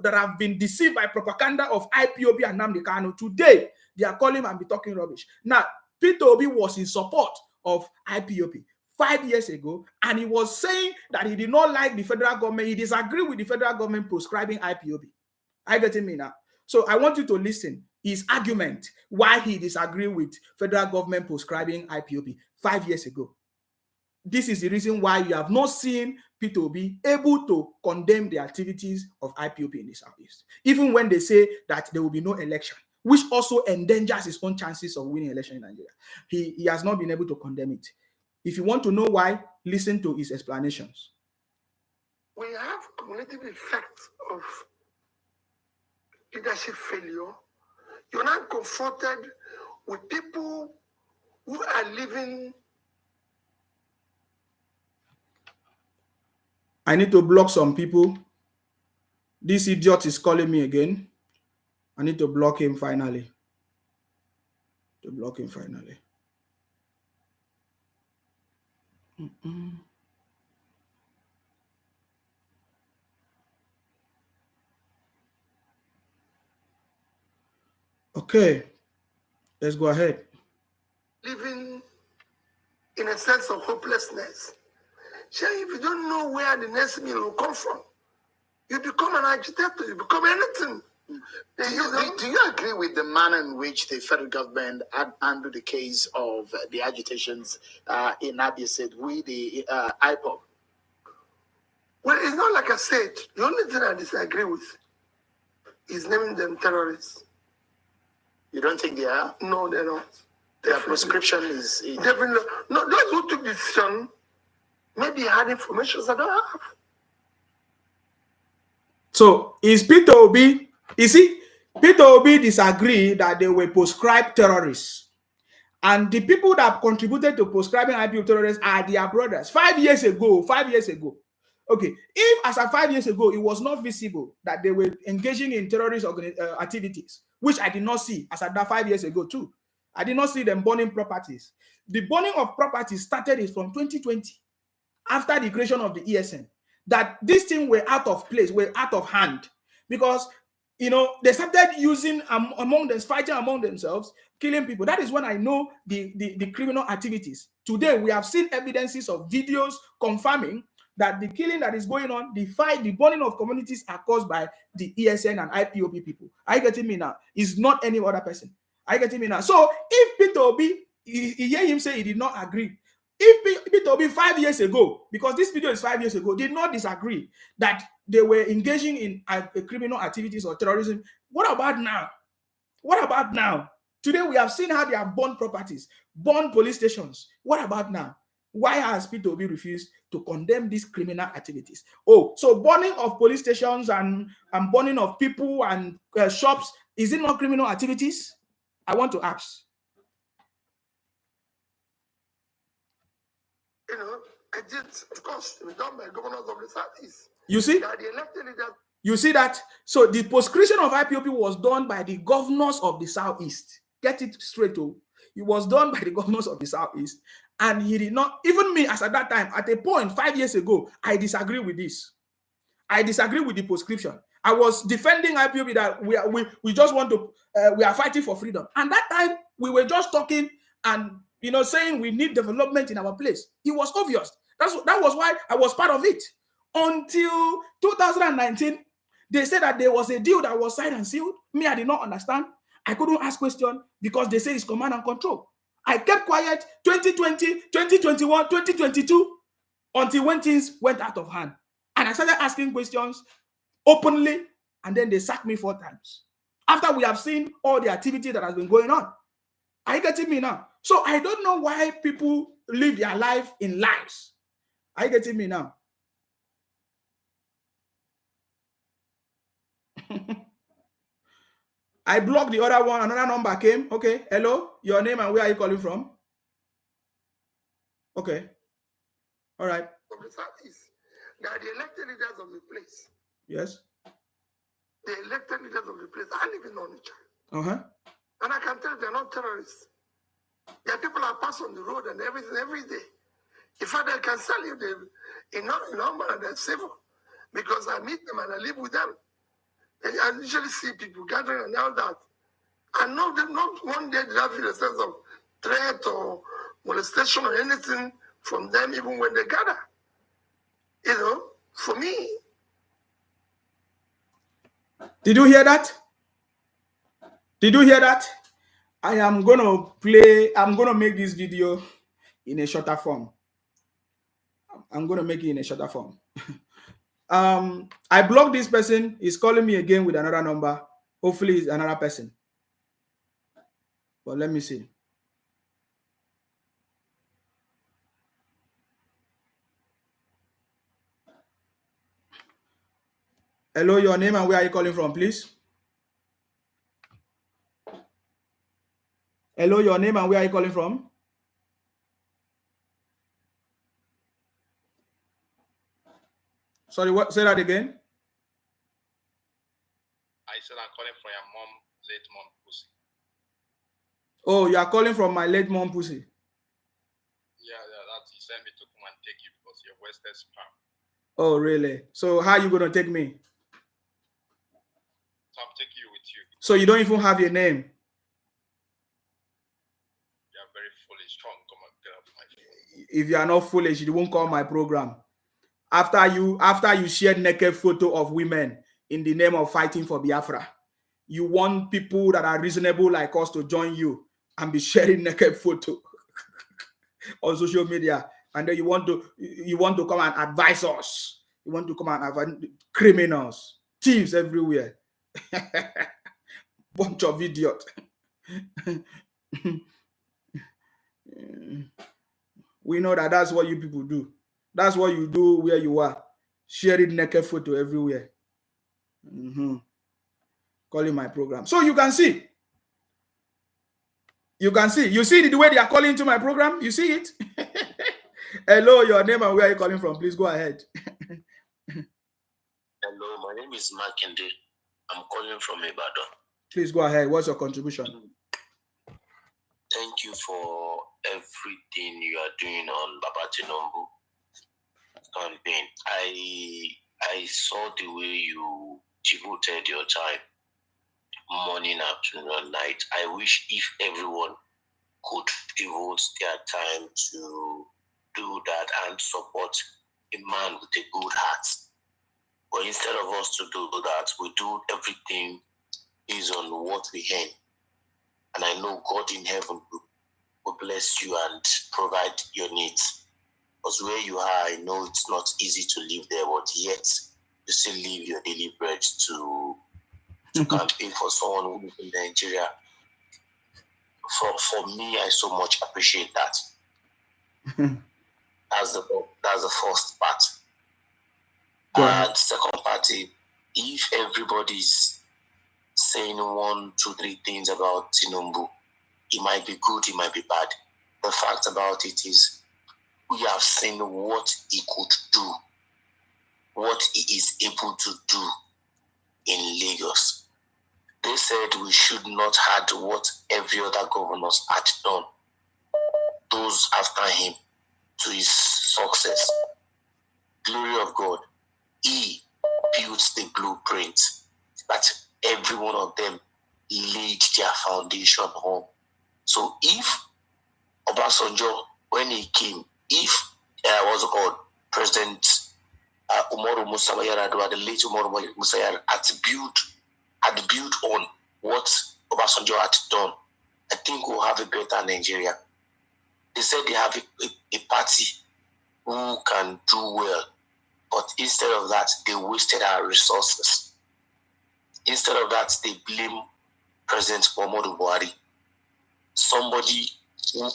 that have been deceived by propaganda of IPOB and Nnamdi Kanu, today they are calling and be talking rubbish. Now, Peter Obi was in support of IPOB 5 years ago, and he was saying that he did not like the federal government. He disagreed with the federal government prescribing IPOB. Are you getting me now? So I want you to listen his argument why he disagreed with federal government prescribing IPOB 5 years ago. This is the reason why you have not seen Peter Obi able to condemn the activities of IPOB in the Southeast, even when they say that there will be no election, which also endangers his own chances of winning election in Nigeria. He has not been able to condemn it. If you want to know why, listen to his explanations. We have cumulative effects of leadership failure. You're not confronted with people who are living. I need to block some people. This idiot is calling me again. I need to block him finally. Okay, let's go ahead. Living in a sense of hopelessness. Sure, if you don't know where the next meal will come from, you become an agitator, you become anything. Do you agree with the manner in which the federal government handled the case of the agitations in Abia State with the IPOB? Well, it's not like I said. The only thing I disagree with is naming them terrorists. You don't think they are? No, they're not. Their prescription is... Definitely. No, those who took the decision maybe had information I don't have. So, is Peter Obi... You see, Peter Obi disagree that they were proscribed terrorists. And the people that contributed to proscribing IPOB terrorists are their brothers. 5 years ago. Okay, if as of 5 years ago, it was not visible that they were engaging in terrorist activities, which I did not see as at that 5 years ago too. I did not see them burning properties. The burning of properties started from 2020, after the creation of the ESN, that these things were out of place, were out of hand, because they started using fighting among themselves, killing people. That is when I know the criminal activities. Today, we have seen evidences of videos confirming that the killing that is going on, the burning of communities are caused by the ESN and IPOB people. Are you getting me now? It's not any other person. Are you getting me now? So if Peter Obi, you hear him say he did not agree. If Peter Obi 5 years ago, because this video is 5 years ago, did not disagree that they were engaging in criminal activities or terrorism, what about now? What about now? Today we have seen how they have burned properties, burned police stations. What about now? Why has Peter Obi refused to condemn these criminal activities? Oh, so burning of police stations and burning of people and shops, is it not criminal activities? I want to ask. Of course, it was done by governors of the Southeast. You see? The elected leaders. You see that? So the proscription of IPOB was done by the governors of the Southeast. Get it straight, oh. It was done by the governors of the Southeast. And he did not, even me as at that time, at a point 5 years ago, I disagree with this. I disagree with the proscription. I was defending IPOB that we just want to, we are fighting for freedom. And that time, we were just talking and, saying we need development in our place. It was obvious. That was why I was part of it. Until 2019, they said that there was a deal that was signed and sealed. Me, I did not understand. I couldn't ask questions because they say it's command and control. I kept quiet 2020, 2021, 2022 until when things went out of hand. And I started asking questions openly, and then they sacked me 4 times. After we have seen all the activity that has been going on. Are you getting me now? So I don't know why people live their life in lies. Are you getting me now? I blocked the other one. Another number came. Okay. Hello. Your name and where are you calling from? Okay. All right. Of the Southeast. They are the elected leaders of the place. Yes. The elected leaders of the place. I live in Onitsha. Uh-huh. And I can tell you they're not terrorists. Their people are passing on the road and everything every day. In fact, I can tell you in number and they're civil. Because I meet them and I live with them. And I usually see people gathering and all that. I know them not one day did I feel a sense of threat or molestation or anything from them even when they gather. For me. Did you hear that? Did you hear that? I'm going to make this video in a shorter form. I'm going to make it in a shorter form. I blocked this person. He's calling me again with another number. Hopefully it's another person. But let me see. Hello, your name and where are you calling from, please? Hello, your name and where are you calling from? Sorry, what? Say that again. I said I'm calling from your mom, late mom pussy. Oh, you are calling from my late mom pussy. Yeah, that he sent me to come and take you because you're wasted spam. Oh, really? So how are you gonna take me? So I'm taking you with you. So you don't even have your name? is strong. Come on, get out of my face. If you are not foolish, you won't call my program. After you shared naked photo of women in the name of fighting for Biafra, you want people that are reasonable like us to join you and be sharing naked photo on social media, and then you want to come and advise us. You want to come and advise criminals, thieves everywhere. Bunch of idiots. We know that that's what you people do. That's what you do where you are. Sharing naked photo everywhere. Calling my program. So you can see. You see the way they are calling into my program? You see it? Hello, your name and where are you calling from? Please go ahead. Hello, my name is Makinde. I'm calling from Ibadan. Please go ahead. What's your contribution? Thank you for everything you are doing on Baba Tinubu campaign. I saw the way you devoted your time, morning, afternoon, and night. I wish if everyone could devote their time to do that and support a man with a good heart. But instead of us to do that, we do everything based on what we earn. And I know God in heaven will bless you and provide your needs. Because where you are, I know it's not easy to live there, but yet you still leave your daily bread to campaign for someone who lives in Nigeria. For me, I so much appreciate that. That's the first part. And second part is, if everybody's saying 1, 2, 3 things about Tinubu, it might be good, it might be bad. The fact about it is, we have seen what he could do, what he is able to do in Lagos. They said we should not add what every other governors had done, those after him, to his success. Glory of God, he built the blueprint that every one of them laid their foundation on. So if Obasanjo, when he came, if President Umaru Musa Yar'Adua, the late Umaru Musa Yar'Adua, had built on what Obasanjo had done, I think we'll have a better Nigeria. They said they have a party who can do well, but instead of that, they wasted our resources. Instead of that, they blame President Muhammadu Buhari, somebody who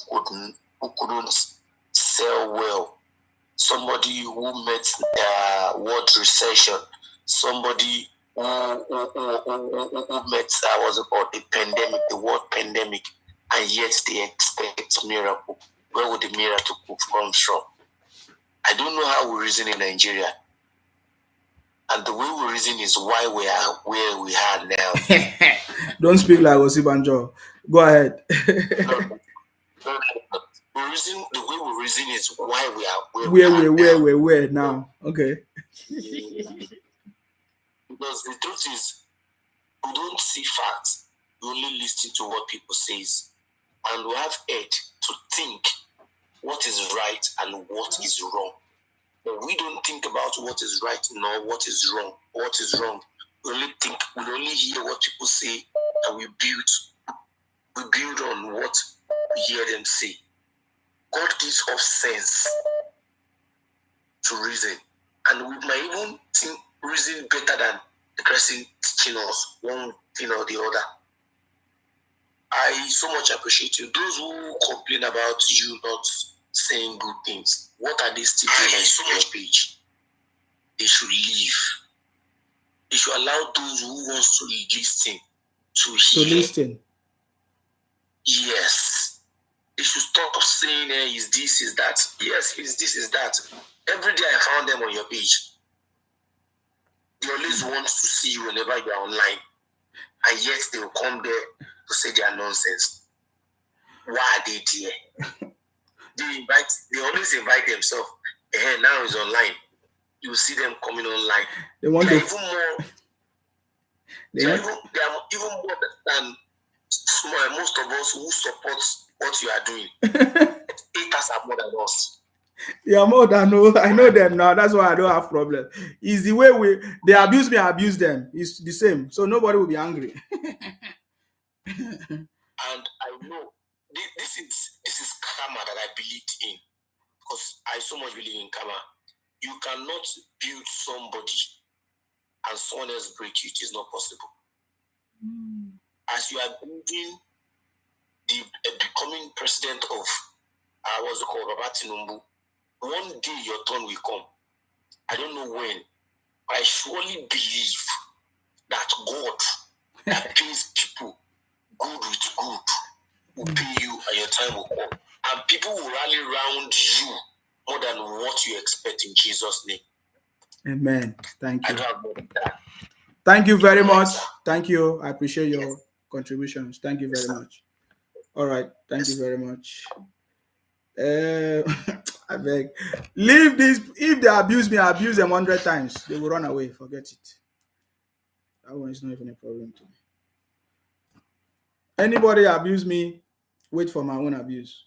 couldn't sell well, somebody who met world recession, somebody who met the pandemic, the world pandemic, and yet they expect miracle. Where would the miracle come from? I don't know how we reason in Nigeria. And the way we reason is why we are where we are now. Don't speak like Osibanjo. Go ahead. The way we reason is why we are where we are now. Okay. Because the truth is, we don't see facts. We only listen to what people say. And we have head to think what is right and what is wrong. But we don't think about what is right nor what is wrong. What is wrong? We only hear what people say, and we build on what we hear them say. God gives us sense to reason, and we might even think reason better than the person teaching us one thing or the other. I so much appreciate you. Those who complain about you not saying good things, what are they still doing on your page? They should leave. They should allow those who want to listen to hear. To listen. Yes. They should stop saying, is this, is that. Yes, is this, is that. Every day I found them on your page. They always want to see you whenever you are online. And yet they will come there to say their nonsense. Why are they there? They always invite themselves. Now it's online. You see them coming online. They want they to. are even more than most of us who support what you are doing, haters are more than us. Yeah, more than no. I know them now. That's why I don't have problem. It's the way they abuse me, I abuse them. It's the same. So nobody will be angry. And I know this is karma that I believed in, because I so much believe in karma. You cannot build somebody and someone else break you. It is not possible. As you are building the becoming president of what's it called, Baba Tinubu, one day your turn will come. I don't know when. I surely believe that God that pays people good with good will pay you and your time will come. And people will rally around you more than what you expect in Jesus' name. Amen. Thank you. I don't have more than that. Thank you very much. Thank you. I appreciate your contributions. Thank you very much. All right. Thank you very much. I beg. Leave this. If they abuse me, I abuse them 100 times. They will run away. Forget it. That one is not even a problem to me. Anybody abuse me, wait for my own abuse.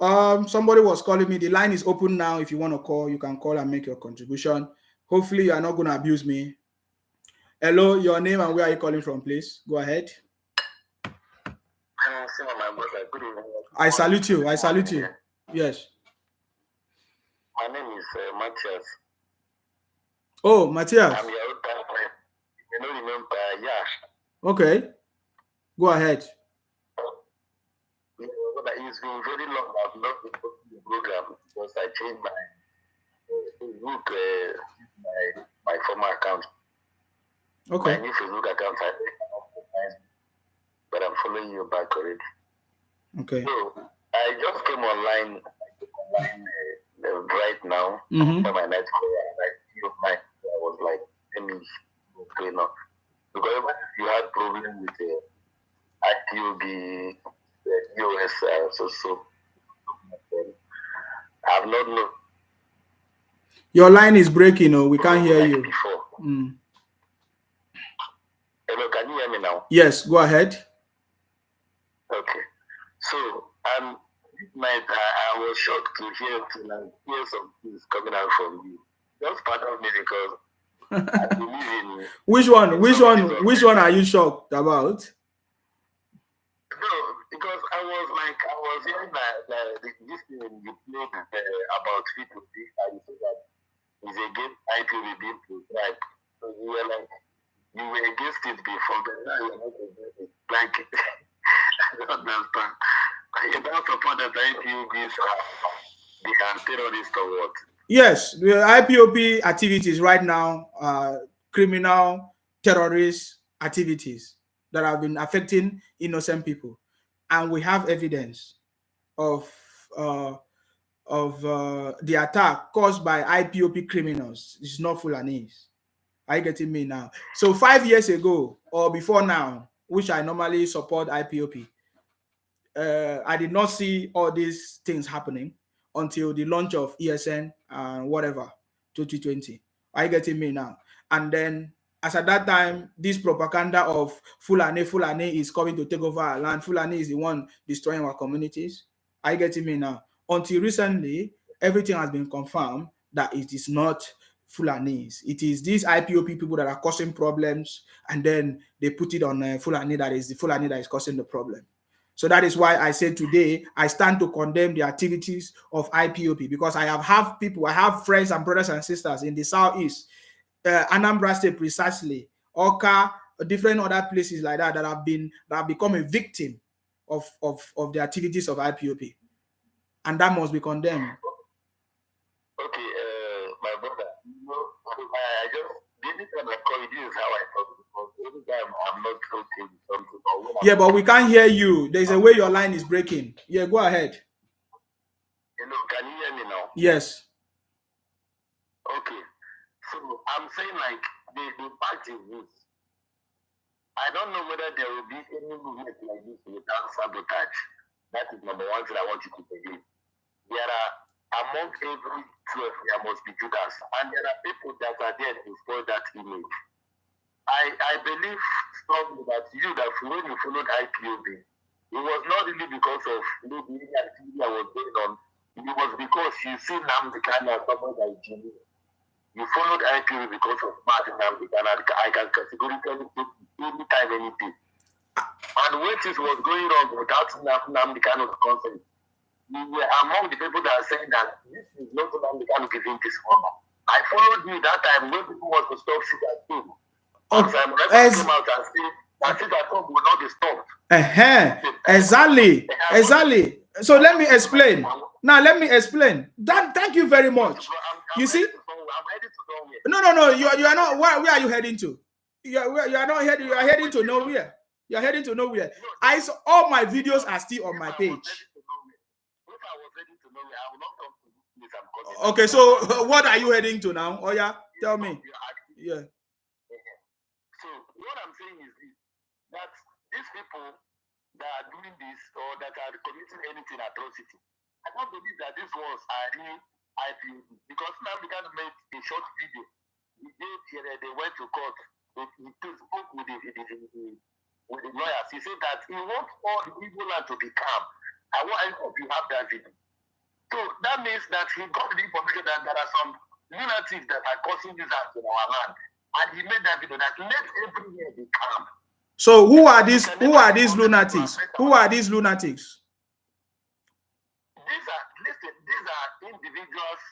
Somebody was calling me. The line is open now. If you want to call, you can call and make your contribution. Hopefully, you are not going to abuse me. Hello, your name and where are you calling from, please? Go ahead. I salute you. I salute you. Yes. My name is Matthias. Oh, Matthias. I'm your old friend. You know, remember, yeah. Okay. Go ahead. It's been very long. I've not been posting the program because I changed my Facebook, my former account. Okay. My new Facebook account, but I'm following you back already. Okay. So I just came online right now for my night call. I was like, let me going on. Because you had problem with the IPOB, the US, so I've not known. Your line is breaking, we can't hear you. Hello, can you hear me now? Yes, go ahead. Okay. So, this night I was shocked to hear some things coming out from you. Just pardon me because I believe in. Which one are you shocked about? No, because I was hearing that this thing you played about people, and you said that it's against IPOB being prescribed. So you were against it before, but now you're not against it. Like, I don't understand. You don't support that IPOBs are terrorists or what? Yes, the IPOB activities right now are criminal, terrorist activities that have been affecting innocent people, and we have evidence of the attack caused by IPOB criminals. It's not Fulanese. Are you getting me now? So 5 years ago or before now, which I normally support IPOB, I did not see all these things happening until the launch of ESN and whatever 2020. Are you getting me now? And then, as at that time, this propaganda of Fulani is coming to take over our land. Fulani is the one destroying our communities. Are you getting me now? Until recently, everything has been confirmed that it is not Fulanese. It is these IPOB people that are causing problems, and then they put it on Fulani, that is the Fulani that is causing the problem. So that is why I said today I stand to condemn the activities of IPOB, because I have friends and brothers and sisters in the Southeast, Anambra State precisely, Oka, different other places like that have become a victim of the activities of IPOB, and that must be condemned. Okay, my brother, I just this time I call you, this is how I talk. Every time I'm not talking something. Yeah, but we can't hear you. There's a way your line is breaking. Yeah, go ahead. Hello, can you hear me now? Yes. Okay. So I'm saying like the fact is this. I don't know whether there will be any movement like this without sabotage. That is number one thing I want you to believe. There are, among every 12, there must be Judas. And there are people that are there to spoil that image. I believe strongly that when you followed IPOB, it was not really because of maybe any activity that was going on. It was because you see Nnamdi Kanu as someone that is genuine. You followed IPOB because of Martin Nnamdi Kanu. I can categorically take anytime, anything. And when this was going on without Nnamdi Kanu's consent, you were among the people that are saying that this is not Nnamdi Kanu giving this honor. I followed you that time when people want to stop sit at home. Came out and said that sit at home will not be stopped. Exactly. So let me explain. Now let me explain. Dan, thank you very much. You see? No. You are not. Where are you heading to? You are not heading. You are heading to nowhere. You are heading to nowhere. All my videos are still on my page. Okay, so what are you heading to now? Oh yeah, tell me. Yeah. So what I'm saying is this, that these people that are doing this or that are committing anything atrocity, I don't believe that these ones are real IPOB, because now we can make a short video. They went to court. He spoke with the lawyers. He said that he wants all the Igbo land to be calm. I hope you have that video. So that means that he got the information that there are some lunatics that are causing this out in our land, and he made that video that let everywhere be calm. So who are these? Who are these lunatics? Who are these lunatics? These are individuals.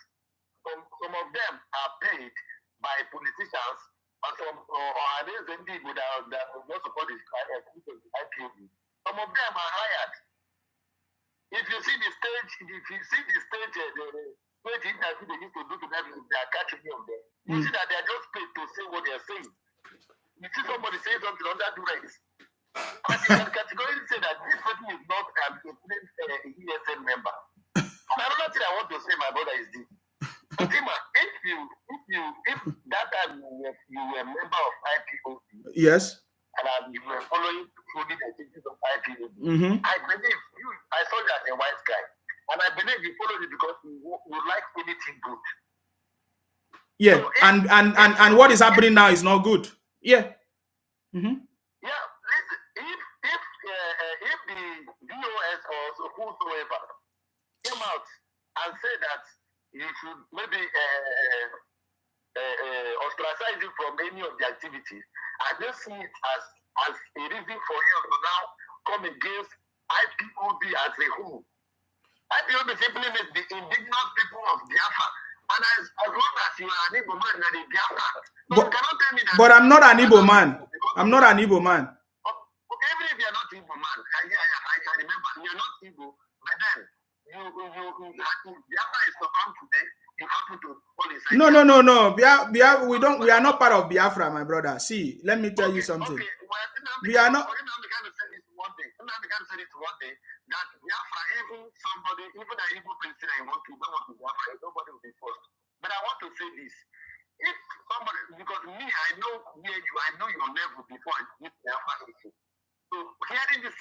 Some of them are paid by politicians, and some are these people that will not support the IPOB. Some of them are hired. If you see the stage, the stage interview they used to do to them, they are catching me on there. You see that they are just paid to say what they are saying. You see somebody say something under duress, and you can categorically say that this person is not a ESN member. And another thing I want to say, my brother, is this. Fatima, if that time you were a member of IPOB, yes, and you were following the activities of IPOB, I believe I saw you as a white guy, and I believe you followed it because you like anything good. Yeah, so and what is happening now is not good. Yeah. Yeah, listen, if the DOS or whosoever came out and said that you should maybe ostracize you from any of the activities, I just see it as a reason for you to now come against IPOB as a whole. IPOB simply means the indigenous people of Biafra. And as long as you are an Igbo man, you're the Biafra. So you cannot tell me that. But I'm not an Igbo man. I'm not an Igbo man. Okay, even if you're not Igbo man, I remember you're not Igbo, but then Biafra is to come today. You happen to fall inside. No. We are not part of Biafra, my brother. See, let me tell you something. We are not. That Biafra, even an Igbo president, don't want to Biafra, nobody will be forced. But I want to say this. If somebody, because me, I know where you, I know your level before this Biafra issue. So hearing this,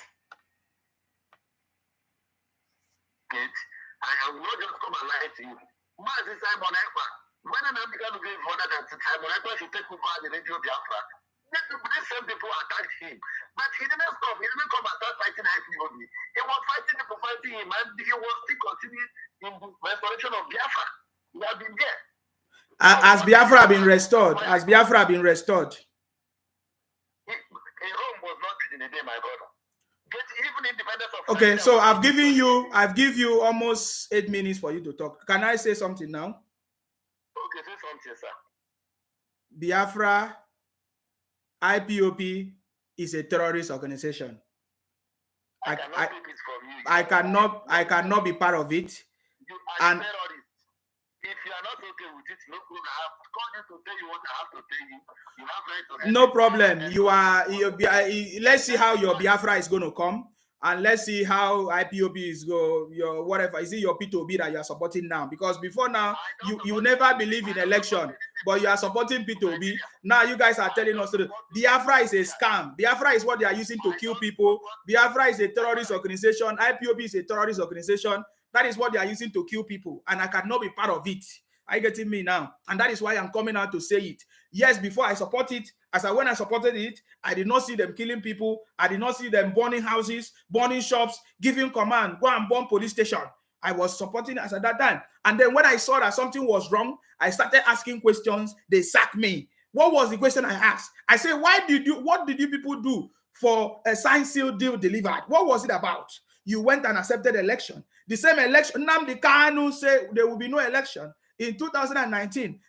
I will not just come and lie to you. Mazi Simon Ekpa, when an African gave order that Simon Ekpa should take over the radio Biafra, these same people attacked him. But he didn't stop. He didn't come and start fighting IPOB. He was fighting people fighting him, and he was still continuing in the restoration of Biafra. He has been there. As Biafra been restored. As Biafra been restored. A Rome was not built in a day, my brother. Even independence of okay, so I've given you almost 8 minutes for you to talk. Can I say something now? Okay, say something, sir. Biafra, IPOB is a terrorist organization. I cannot be part of it. You are a terrorist. If you are not okay with it, no problem. I have called you to tell you what I have to tell you. You have right to. No problem. Let's see how your Biafra is going to come, and let's see how IPOB is your whatever. Is it your P2B that you are supporting now? Because before now, you never believe in election, but you are supporting P2B. Now you guys are telling us that Biafra is a scam. Biafra is what they are using to kill people. Biafra is a terrorist organization. IPOB is a terrorist organization. That is what they are using to kill people, and I cannot be part of it. Are you getting me now? And that is why I'm coming out to say it. Yes, before I support it, when I supported it, I did not see them killing people. I did not see them burning houses, burning shops, giving command, go and burn police station. I was supporting us at that time. And then when I saw that something was wrong, I started asking questions. They sacked me. What was the question I asked? I said, what did you people do for a signed seal deal delivered? What was it about? You went and accepted election. The same election, Nnamdi Kanu said there will be no election. In 2019,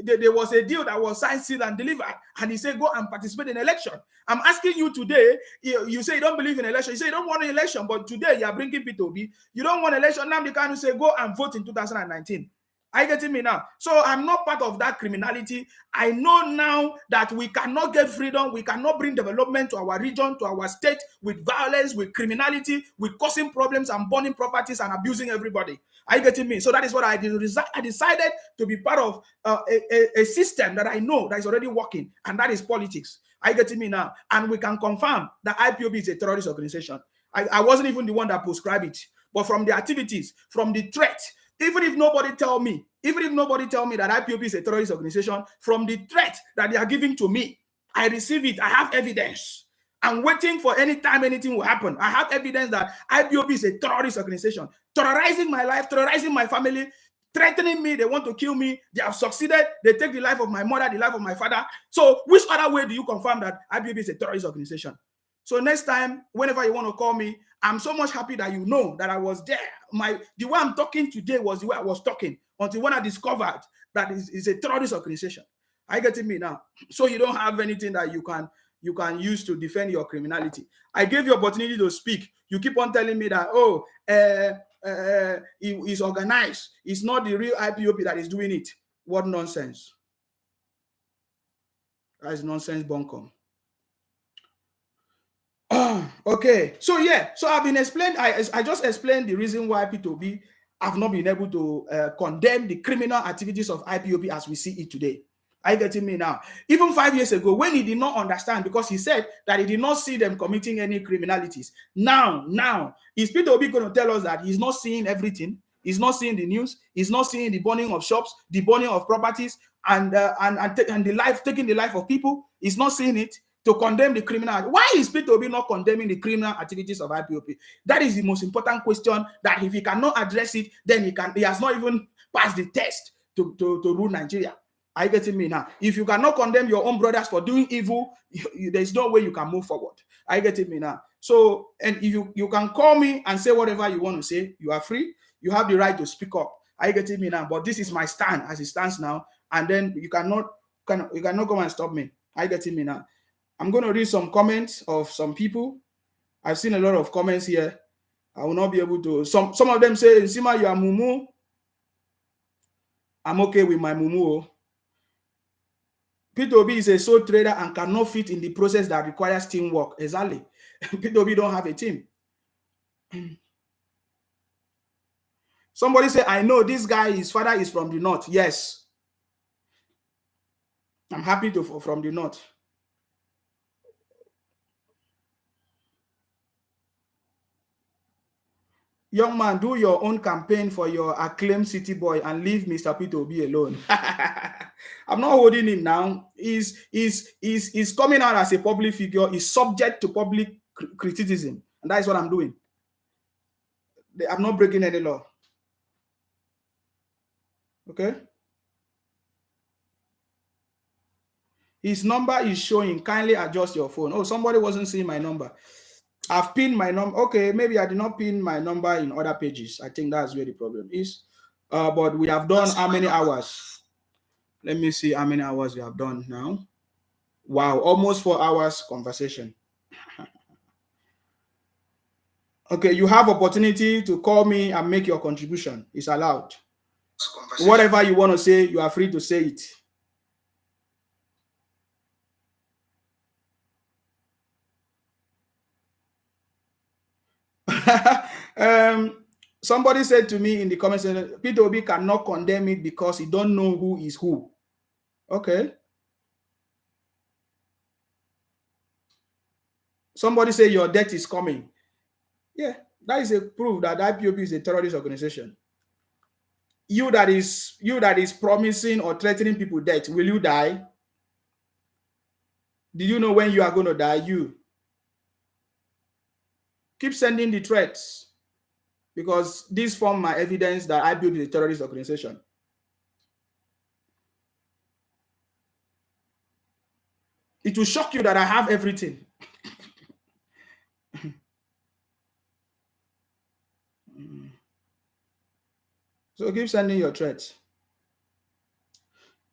there was a deal that was signed, sealed, and delivered, and he said, go and participate in election. I'm asking you today, you say you don't believe in election. You say you don't want an election, but today you are bringing P2B. You don't want election. Nnamdi Kanu say, go and vote in 2019. Are you getting me now? So I'm not part of that criminality. I know now that we cannot get freedom. We cannot bring development to our region, to our state, with violence, with criminality, with causing problems and burning properties and abusing everybody. Are you getting me? So that is what I did. I decided to be part of a system that I know that is already working, and that is politics. Are you getting me now? And we can confirm that IPOB is a terrorist organization. I wasn't even the one that prescribed it, but from the activities, from the threat, even if nobody tell me that IPOB is a terrorist organization, from the threat that they are giving to me, I receive it. I have evidence. I'm waiting for any time anything will happen. I have evidence that IPOB is a terrorist organization, terrorizing my life, terrorizing my family, threatening me. They want to kill me. They have succeeded. They take the life of my mother, the life of my father. So which other way do you confirm that IPOB is a terrorist organization? So next time, whenever you want to call me, I'm so much happy that you know that I was there. The way I'm talking today was the way I was talking until when I discovered that it's a terrorist organization. Are you getting me now? So you don't have anything that you can use to defend your criminality. I gave you opportunity to speak. You keep on telling me that, it's organized. It's not the real IPOB that is doing it. What nonsense. That is nonsense, bunkum. Okay, so I've been explained. I just explained the reason why P2B have not been able to condemn the criminal activities of IPOB as we see it today. Are you getting me now? Even 5 years ago, when he did not understand, because he said that he did not see them committing any criminalities. Now, is P2B going to tell us that he's not seeing everything? He's not seeing the news. He's not seeing the burning of shops, the burning of properties, and taking the life of people. He's not seeing it. To condemn the criminal. Why is P2B not condemning the criminal activities of IPOB? That is the most important question, that if he cannot address it, then he has not even passed the test to rule Nigeria. Are you getting me now? If you cannot condemn your own brothers for doing evil, there's no way you can move forward. Are you getting me now? So, and if you can call me and say whatever you want to say, you are free. You have the right to speak up. Are you getting me now? But this is my stand as it stands now, and then you cannot come and stop me. Are you getting me now? I'm going to read some comments of some people. I've seen a lot of comments here. I will not be able to. Some of them say, Nsima, you are mumu. I'm okay with my mumu. P2B is a sole trader and cannot fit in the process that requires teamwork. Exactly. P2B don't have a team. Somebody say, I know this guy, his father is from the north. Yes. I'm happy from the north. Young man, do your own campaign for your acclaimed city boy and leave Mr. P2B alone. I'm not holding him now. He's coming out as a public figure. He's subject to public criticism. And that is what I'm doing. I'm not breaking any law. Okay? His number is showing. Kindly adjust your phone. Oh, somebody wasn't seeing my number. I've pinned my number. Okay, maybe I did not pin my number in other pages. I think that's where the problem is. But we have done how many hours? Let me see how many hours we have done now. Wow, almost 4 hours conversation. Okay, you have opportunity to call me and make your contribution. It's allowed. Whatever you want to say, you are free to say it. Somebody said to me in the comments, P2B cannot condemn it because he don't know who is who. Okay. Somebody say your death is coming. Yeah, that is a proof that IPOB is a terrorist organization. You that is promising or threatening people death, will you die? Did you know when you are going to die? You keep sending the threats, because this form my evidence that I built a terrorist organization. It will shock you that I have everything. So keep sending your threats.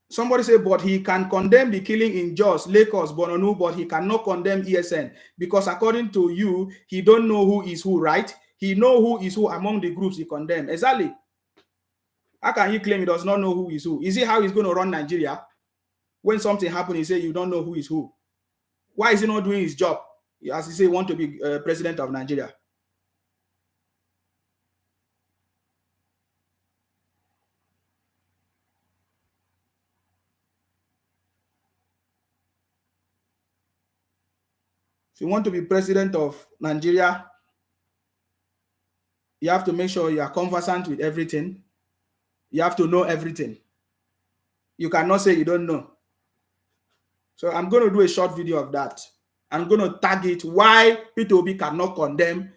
Somebody say, but he can condemn the killing in Jos, Lagos, Borno, but he cannot condemn ESN because according to you, he don't know who is who, right? He know who is who among the groups he condemned. Exactly. How can he claim he does not know who is who? Is it how he's going to run Nigeria? When something happens, he say you don't know who is who. Why is he not doing his job? As he say, want to be president of Nigeria. If you want to be president of Nigeria, you have to make sure you are conversant with everything. You have to know everything. You cannot say you don't know. So I'm going to do a short video of that. I'm going to tag it why Peter Obi cannot condemn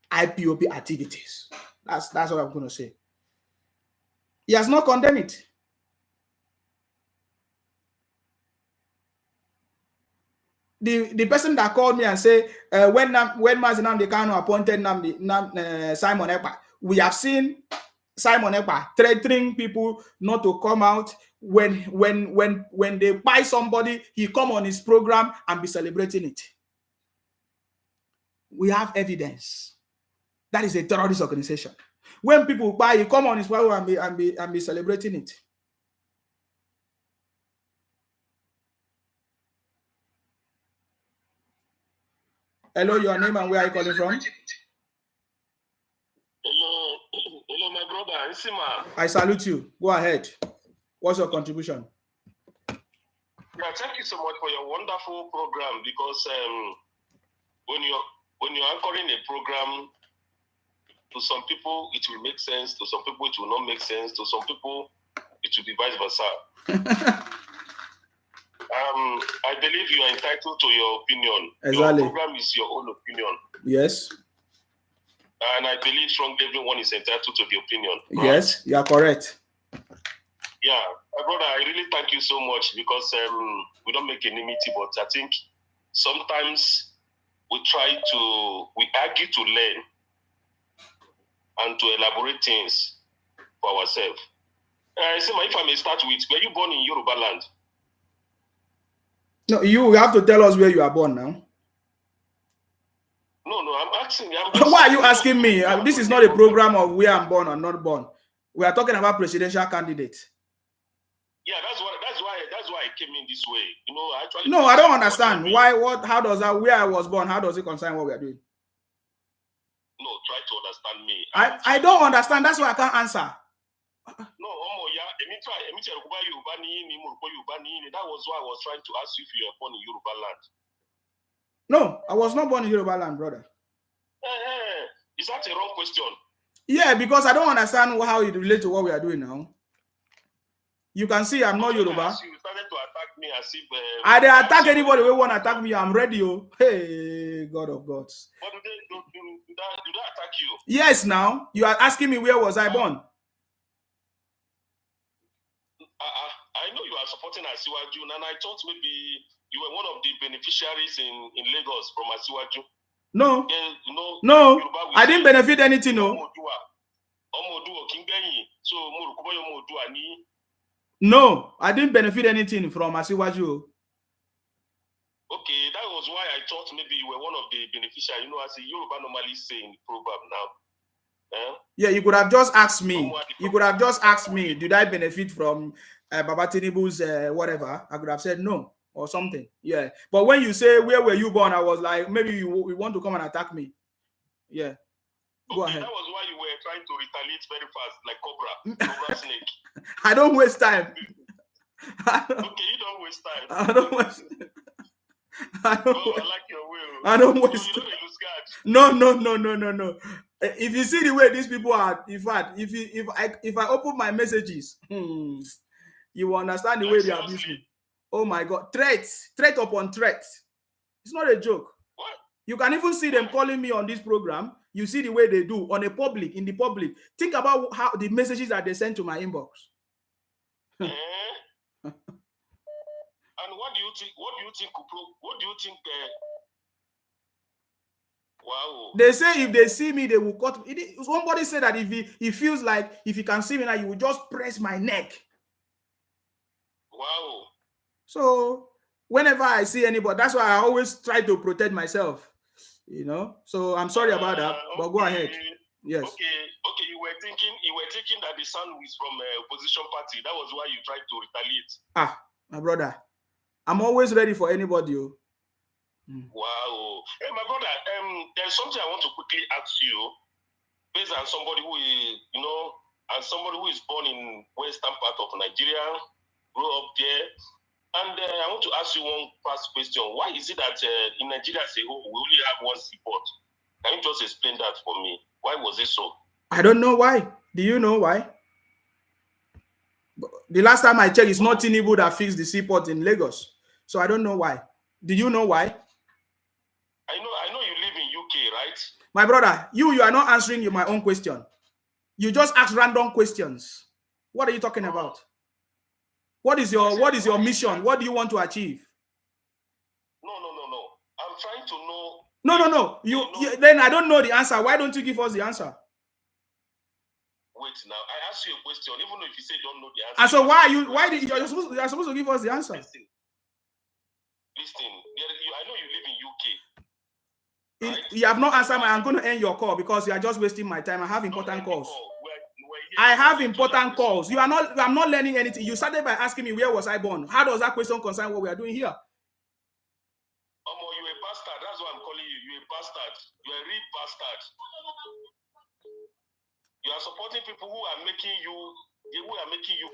IPOB activities. That's what I'm going to say. He has not condemned it. The person that called me and say when Mazi Nnamdi Kanu appointed Simon Ekpa, we have seen Simon Ekpa threatening people not to come out. When they buy somebody, he come on his program and be celebrating it. We have evidence. That is a terrorist organization. When people buy, he come on his program and be celebrating it. Hello, your name and where are you calling from? Hello, my brother, Nsima. I salute you. Go ahead. What's your contribution? Yeah, thank you so much for your wonderful program. Because when you're anchoring a program, to some people it will make sense. To some people it will not make sense. To some people it will be vice versa. I believe you are entitled to your opinion. Exactly. Your program is your own opinion. Yes. And I believe strongly everyone is entitled to the opinion. Right? Yes, you are correct. Yeah, my brother, I really thank you so much because we don't make enmity, but I think sometimes we argue to learn and to elaborate things for ourselves. If I may start with, were you born in Yoruba land? No, you have to tell us where you are born now. No, I'm asking. Why are you asking me? This is not a program of where I'm born or not born. We are talking about presidential candidates. Yeah, that's why I came in this way. You know, actually. No, I don't understand. Why? What? How does that? Where I was born? How does it concern what we are doing? No, try to understand me. I don't understand. That's why I can't answer. No, that was why I was trying to ask you if you were born in Yoruba land. No, I was not born in Yoruba land, brother. Is that a wrong question? Yeah, because I don't understand how it relates to what we are doing now. You can see I'm not Yoruba. You started to attack me as if... I didn't attack anybody who want to attack me. I'm ready. Oh. Hey, God of gods. But do they attack you? Yes, now. You are asking me where was I born? I know you are supporting Asiwaju, and I thought maybe you were one of the beneficiaries in Lagos from Asiwaju. No. No, no, I didn't benefit anything, no. No, I didn't benefit anything from Asiwaju. Okay, that was why I thought maybe you were one of the beneficiaries. You know, as a Yoruba normally say in the program now. Yeah, you could have just asked me. You could have just asked me, did I benefit from Baba Tinubu's whatever? I could have said no or something. Yeah. But when you say, where were you born? I was like, maybe you want to come and attack me. Yeah. Go ahead. That was why you were trying to retaliate very fast, like Cobra snake. I don't waste time. Okay, you don't waste time. I don't waste I like your will. I don't waste time. No. If you see the way these people are, in fact, if I open my messages, you will understand the way they abuse me. Oh my God, threat upon threat. It's not a joke. What? You can even see them calling me on this program. You see the way they do on in the public. Think about how the messages that they send to my inbox. And what do you think? What do you think? Wow. They say if they see me, they will cut. Somebody said that if he feels like if he can see me now, he will just press my neck. Wow. So whenever I see anybody, that's why I always try to protect myself. You know. So I'm sorry about that, but go ahead. Yes. Okay. You were thinking that the son is from opposition party. That was why you tried to retaliate. Ah, my brother, I'm always ready for anybody. Wow. Hey, my brother, there's something I want to quickly ask you, based on somebody who is, and somebody who is born in western part of Nigeria, grew up there, and I want to ask you one first question. Why is it that in Nigeria as a whole, we only have one seaport? Can you just explain that for me? Why was it so? I don't know why. Do you know why? The last time I checked, it's not Tinubu that fixed the seaport in Lagos. So I don't know why. Do you know why? I know you live in UK, right? My brother, you are not answering my own question. You just ask random questions. What are you talking about? What is your mission? What do you want to achieve? No. I'm trying to know. No. You then I don't know the answer. Why don't you give us the answer? Wait now. I asked you a question, even if you say you don't know the answer. And so you're supposed to give us the answer? Listen. I know you live in UK. Right? You have not answered I'm going to end your call because you are just wasting my time. I have important calls. I have important calls. I'm not learning anything. You started by asking me where was I born. How does that question concern what we are doing here? You're a bastard. That's why I'm calling you. You're a bastard. You're a real bastard. You are supporting people who are making you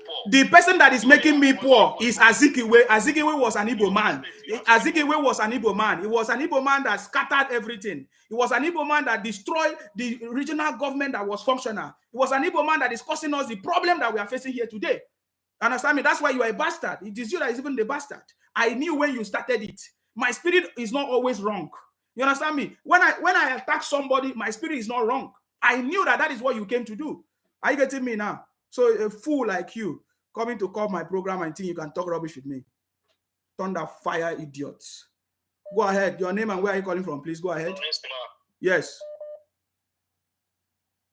poor. The person that is making me poor is Azikiwe. Azikiwe was an Igbo man. Azikiwe was an Igbo man. He was an Igbo man that scattered everything. He was an Igbo man that destroyed the regional government that was functional. He was an Igbo man that is causing us the problem that we are facing here today. Understand me? That's why you are a bastard. It is you that is even the bastard. I knew when you started it. My spirit is not always wrong. You understand me? When I attack somebody, my spirit is not wrong. I knew that is what you came to do. Are you getting me now? So a fool like you coming to call my program and think you can talk rubbish with me. Thunder fire idiots. Go ahead. Your name and where are you calling from, please? Go ahead. Yes.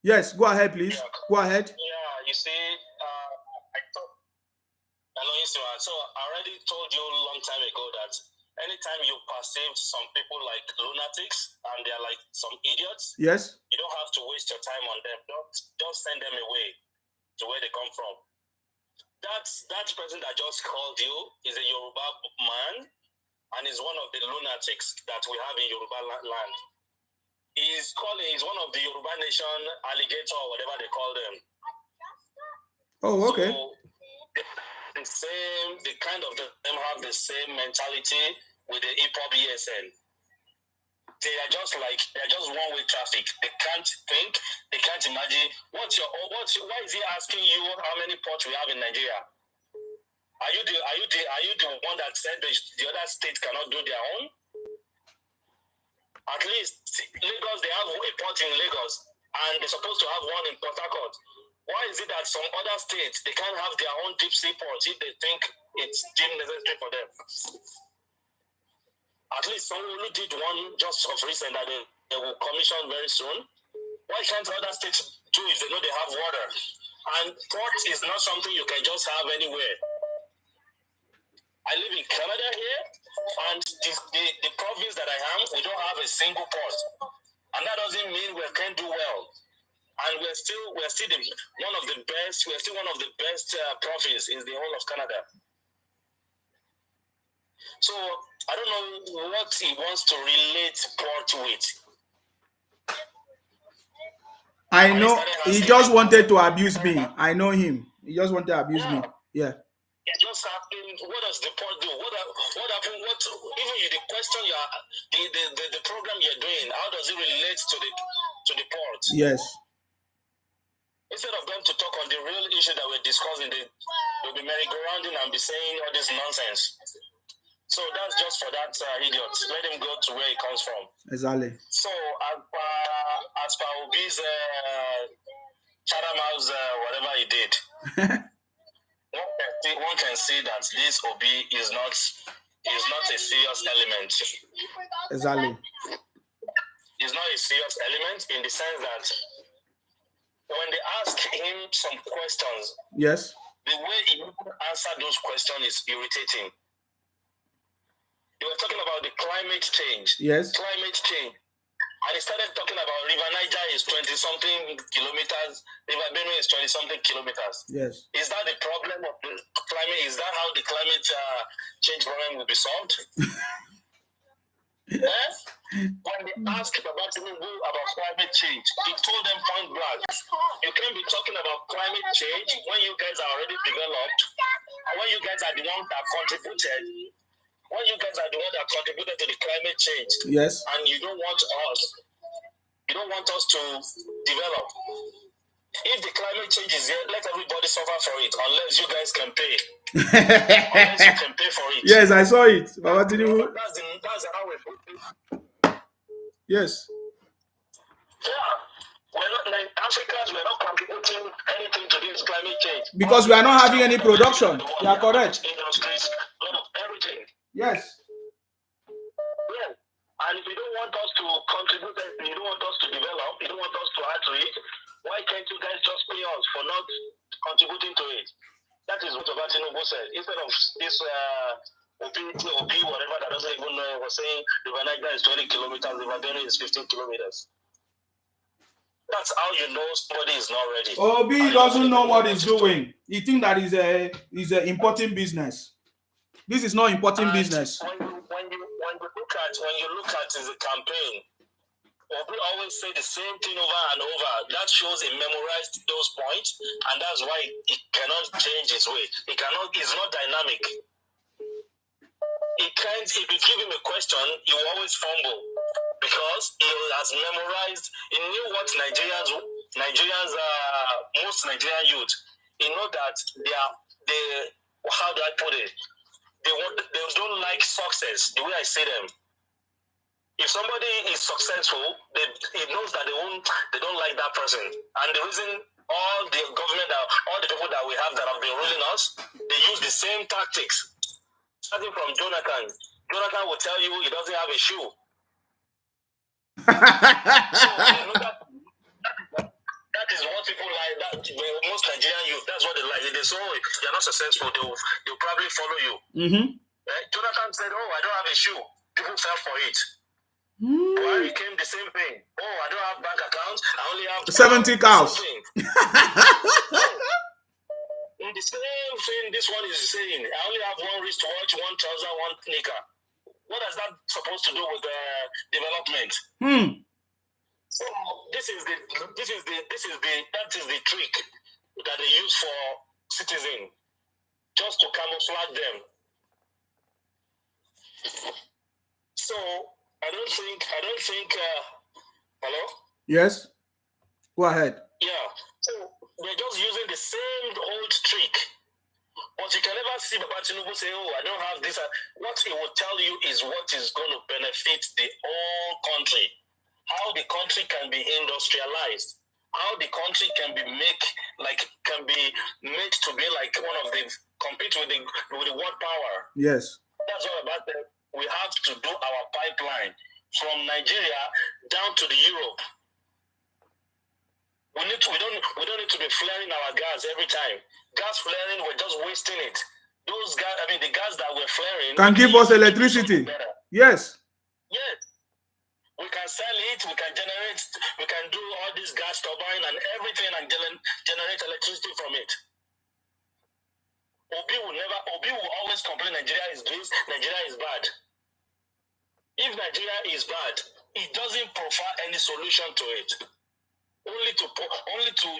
Yes, go ahead, please. Yeah. Go ahead. Yeah, you see, so I already told you a long time ago that anytime you perceive some people like lunatics and they're like some idiots, yes, you don't have to waste your time on them. Don't send them away to where they come from. That person that just called you is a Yoruba man and is one of the lunatics that we have in Yoruba land. He's one of the Yoruba Nation alligator or whatever they call them. Oh, okay. So they kind of them have the same mentality with the hip-hop ESN. They're just one-way traffic. They can't think. They can't imagine. Why is he asking you how many ports we have in Nigeria? Are you the one that said the other states cannot do their own? At least Lagos, they have a port in Lagos, and they're supposed to have one in Port Harcourt. Why is it that some other states they can't have their own deep sea ports if they think it's deemed necessary for them? At least someone who did one just of recent that they will commission very soon. Why can't other states do if they know they have water? And port is not something you can just have anywhere. I live in Canada here, and the province that I am, we don't have a single port. And that doesn't mean we can't do well. And we're still one of the best provinces in the whole of Canada. So I don't know what he wants to relate port with. I know he just wanted to abuse me. I know him. He just wanted to abuse me. Yeah. He's just asking, what does the port do? What happened? Even the question the program you're doing, how does it relate to the port? Yes. He instead of them to talk on the real issue that we're discussing, they'll be merry-go-rounding and be saying all this nonsense. So that's just for that idiot. Let him go to where he comes from. Exactly. So as per Obi's Chatham House, whatever he did, one can see that this Obi is not a serious element. Exactly. It's not a serious element in the sense that when they ask him some questions, yes, the way he answered those questions is irritating. They were talking about the climate change. Yes. Climate change. And he started talking about River Niger is 20-something kilometers. River Benue is 20-something kilometers. Yes. Is that the problem of the climate? Is that how the climate change problem will be solved? Yes? When they asked about Tinubu about climate change, he told them point blank, you can't be talking about climate change when you guys are already developed, and when you guys are the ones that contributed. When you guys are the one that contributed to the climate change, yes, and you don't want us to develop. If the climate change is here, let everybody suffer for it, unless you guys can pay. Unless you can pay for it. Yes, I saw it. That's how we put it. Yes. Yeah. We're not like Africans, we're not contributing anything to this climate change. Because we are not having any production. You are correct. Industries, everything. Yes. Yeah. And if you don't want us to contribute, you don't want us to develop, you don't want us to add to it, why can't you guys just pay us for not contributing to it? That is what Tinubu said. Instead of this OB, whatever, that doesn't even know, was saying River Niger is 20 kilometers, River Benue is 15 kilometers. That's how you know somebody is not ready. Obi doesn't know what he's doing. He thinks that is a important business. This is not important business. When you look at his campaign, Obi always say the same thing over and over. That shows he memorized those points, and that's why he cannot change his way. He's not dynamic. He can't. If you give him a question, he will always fumble because he has memorized. He knew what Nigerians, most Nigerian youth, he know that they. How do I put it? They don't like success the way I say them. If somebody is successful, he knows that they don't like that person. And the reason all the government, all the people that we have that have been ruling us, they use the same tactics. Starting from Jonathan. Jonathan will tell you he doesn't have a shoe. That is what people like. That most Nigerian youth, that's what they like. If they say, oh, you're not successful, they'll probably follow you. Mm-hmm. Jonathan said, oh, I don't have a shoe. People fell for it. Buhari came the same thing. Oh, I don't have bank accounts. I only have 70 cows. In the same thing, this one is saying, I only have one wristwatch, one trouser, one sneaker. What is that supposed to do with development? So that is the trick that they use for citizens, just to camouflage them. So I don't think. Hello? Yes. Go ahead. Yeah. So they're just using the same old trick. But you can never see Baba Tinubu say, oh, I don't have this. What he will tell you is what is going to benefit the whole country. How the country can be industrialized. How the country can be made to be like one of the, compete with the world power. Yes. That's all about that. We have to do our pipeline from Nigeria down to the Europe. We don't need to be flaring our gas every time. Gas flaring, we're just wasting it. Those gas, the gas that we're flaring can give us electricity. Yes. Yes. We can sell it, we can generate, we can do all this gas turbine and everything and generate electricity from it. Obi will always complain Nigeria is this, Nigeria is bad. If Nigeria is bad, it doesn't profile any solution to it. Only to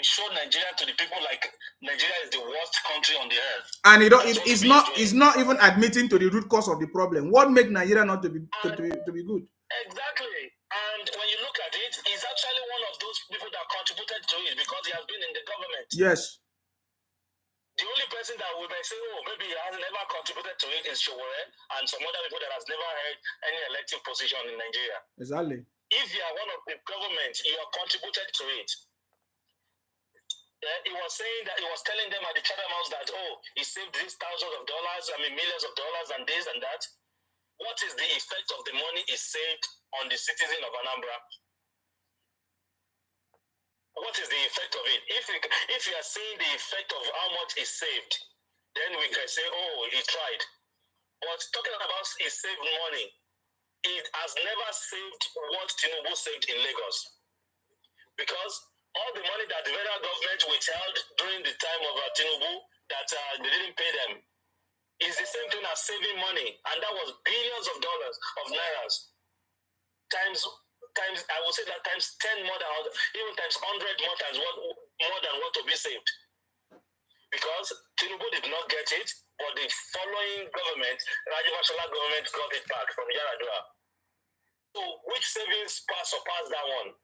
show Nigeria to the people like Nigeria is the worst country on the earth. And it's not even admitting to the root cause of the problem. What makes Nigeria not to be good? Exactly. And when you look at it, he's actually one of those people that contributed to it because he has been in the government. Yes. The only person that we may say, oh, maybe he has never contributed to it is Showore and some other people that has never held any elective position in Nigeria. Exactly. If you are one of the government, you have contributed to it. He was saying that he was telling them at the Chatham House that, oh, he saved these thousands of dollars, millions of dollars and this and that. What is the effect of the money he saved on the citizen of Anambra? What is the effect of it? If you are seeing the effect of how much he saved, then we can say, oh, he tried. But talking about he saved money, it has never saved what Tinubu saved in Lagos. Because all the money that the federal government withheld during the time of Tinubu, that they didn't pay them, is the same thing as saving money. And that was billions of dollars, of nairas. Times, I would say that times 10 more than, even times 100 more than what to be saved. Because Tinubu did not get it, but the following government, Rajiv Fashola government, got it back from Yaradua. So which savings surpass that one?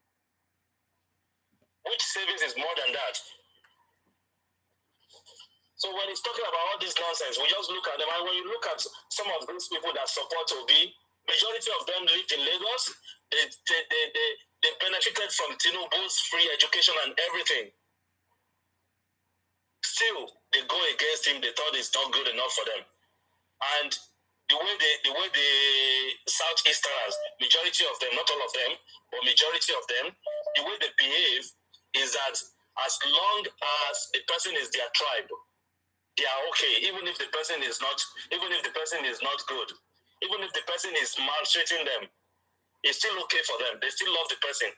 Which savings is more than that? So when he's talking about all this nonsense, we just look at them, and when you look at some of these people that support Obi, majority of them lived in Lagos. They benefited from Tinubu's free education and everything. Still, they go against him. They thought it's not good enough for them. And the way the Southeasterners, majority of them, not all of them, but majority of them, the way they behave is that as long as the person is their tribe, they are okay. Even if the person is not good, even if the person is maltreating them, it's still okay for them. They still love the person,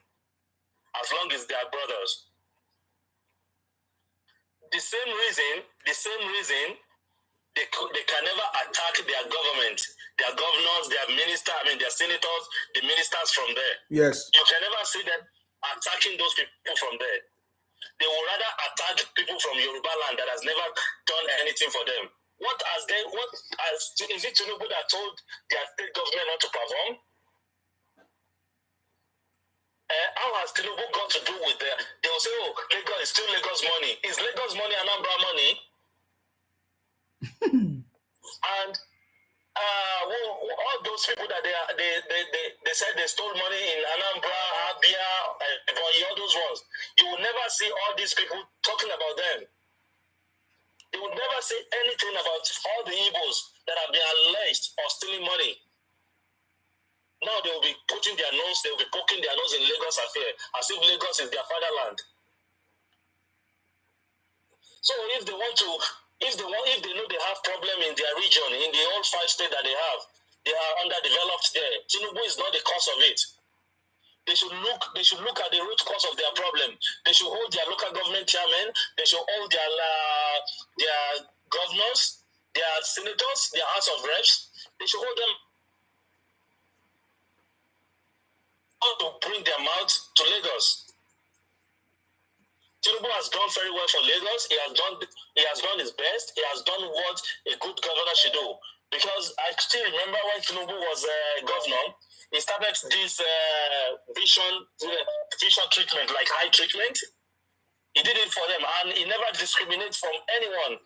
as long as they are brothers. The same reason they can never attack their government, their governors, their ministers, their senators, the ministers from there. Yes. You can never see them attacking those people from there. They will rather attack people from Yoruba land that has never done anything for them. Is it Tinubu that told their state government not to perform? How has Tinubu got to do with that? They will say, oh, Lagos is still Lagos money. Is Lagos money Anambra money? And all those people that they said they stole money in Anambra, Abia, all those ones, you will never see all these people talking about them. You would never say anything about all the Igbos that have been alleged of stealing money. Now they will be poking their nose in Lagos affair, as if Lagos is their fatherland. So if they know they have problem in their region, in the whole 5 states that they are underdeveloped there, Tinubu is not the cause of it. They should look at the root cause of their problem. They should hold their local government chairmen. They should hold their governors, their senators, their House of Reps. They should hold them to bring their mouth to Lagos. Tinubu has done very well for Lagos. He has done his best. He has done what a good governor should do. Because I still remember when Tinubu was governor, he started this vision treatment, like eye treatment. He did it for them, and he never discriminates from anyone.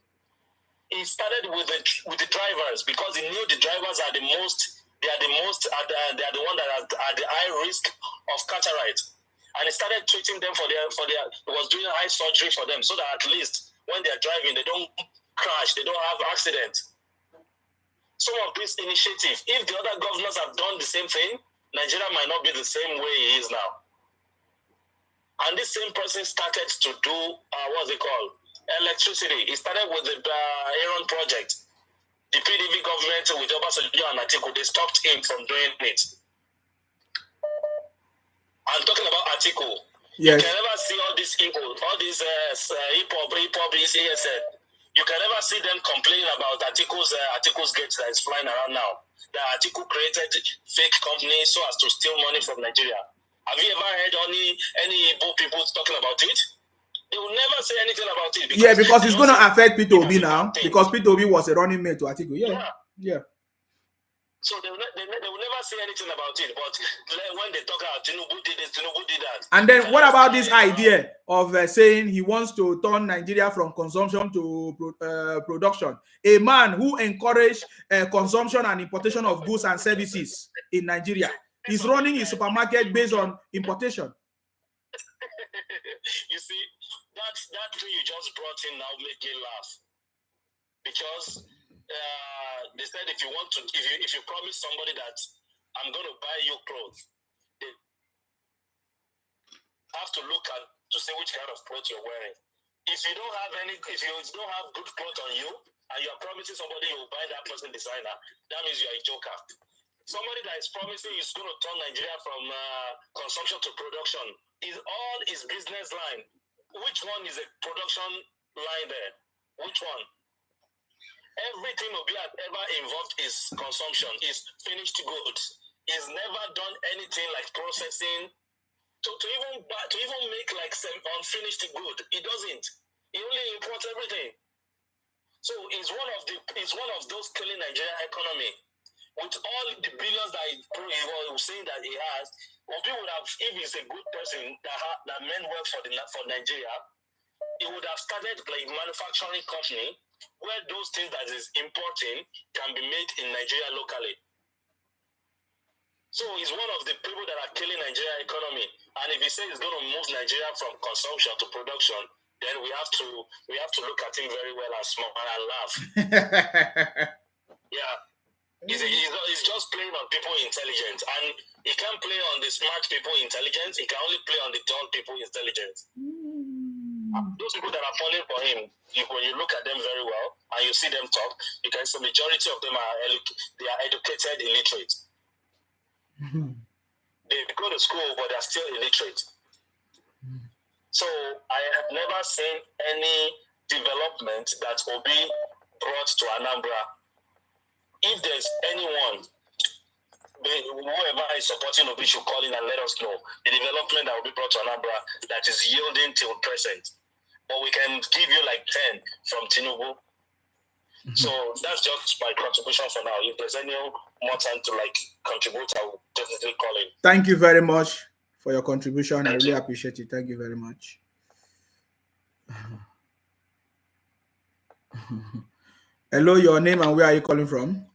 He started with the drivers because he knew the drivers are the most. They are the one that are at the high risk of cataract, and he started treating them for their. He was doing eye surgery for them so that at least when they are driving, they don't crash, they don't have accidents. Some of this initiative, if the other governors have done the same thing, Nigeria might not be the same way it is now. And this same person started to do, electricity. He started with the Aaron project. The PDP government with Obasanjo and Atiku, they stopped him from doing it. I'm talking about Atiku. Yes. You can never see all these people, all these hip-hop, ESN. You can never see them complaining about Atiku's gate that is flying around now. That Atiku created fake companies so as to steal money from Nigeria. Have you ever heard any Igbo people talking about it? They will never say anything about it. Because it's going to affect Peter Obi now. Because Peter Obi was a running mate to Atiku. Yeah. So they will never say anything about it. But when they talk about Tinubu did this, Tinubu did that. And then what about this idea of saying he wants to turn Nigeria from consumption to production? A man who encouraged consumption and importation of goods and services in Nigeria. He's running his supermarket based on importation. You see, that thing you just brought in now make me laugh. Because they said if you promise somebody that I'm going to buy you clothes, they have to look at to see which kind of clothes you're wearing. If you don't have good clothes on you and you're promising somebody you'll buy that person designer, that means you're a joker. Somebody that is promising is going to turn Nigeria from consumption to production is all his business line. Which one is a production line there? Which one? Everything Obi has ever involved is consumption, is finished goods. He's never done anything like processing to even make like some unfinished good. He doesn't. He only imports everything. So he's one of those killing Nigerian economy. With all the billions that he was saying that he has, Obi would have, if he's a good person that meant well for Nigeria, he would have started like manufacturing company where those things that is importing can be made in Nigeria locally. So he's one of the people that are killing Nigeria economy. And if he says he's going to move Nigeria from consumption to production, then we have to look at him very well and smile and laugh. Yeah. He's just playing on people intelligence, and he can't play on the smart people intelligence. He can only play on the dumb people intelligence. Those people that are falling for him, when you look at them very well and you see them talk, you can see the majority of them are educated illiterate. They go to school, but they're still illiterate. So I have never seen any development that Obi brought to Anambra. If there's anyone, whoever is supporting Obi should call in and let us know the development that will be brought to Anambra that is yielding till present. But we can give you like 10 from Tinubu. So that's just my contribution for now. If there's any more time to like contribute, I will definitely call in. Thank you very much for your contribution. I really appreciate it. Thank you very much. Hello, your name and where are you calling from?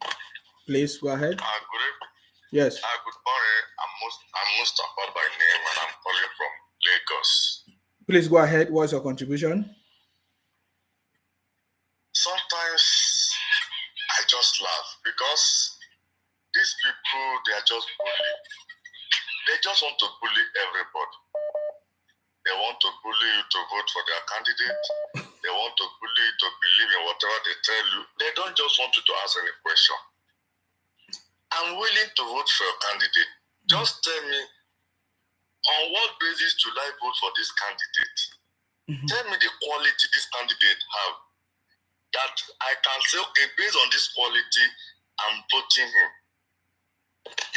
Please go ahead. Good evening. Yes. Good morning. I'm Mustafa by name and I'm calling from Lagos. Please go ahead. What's your contribution? Sometimes I just laugh because these people, they are just bullying. They just want to bully everybody. They want to bully you to vote for their candidate. They want to bully you to believe in whatever they tell you. They don't just want you to answer any question. I'm willing to vote for your candidate. Just tell me, on what basis should I vote for this candidate? Tell me the quality this candidate have. That I can say, okay, based on this quality, I'm voting him.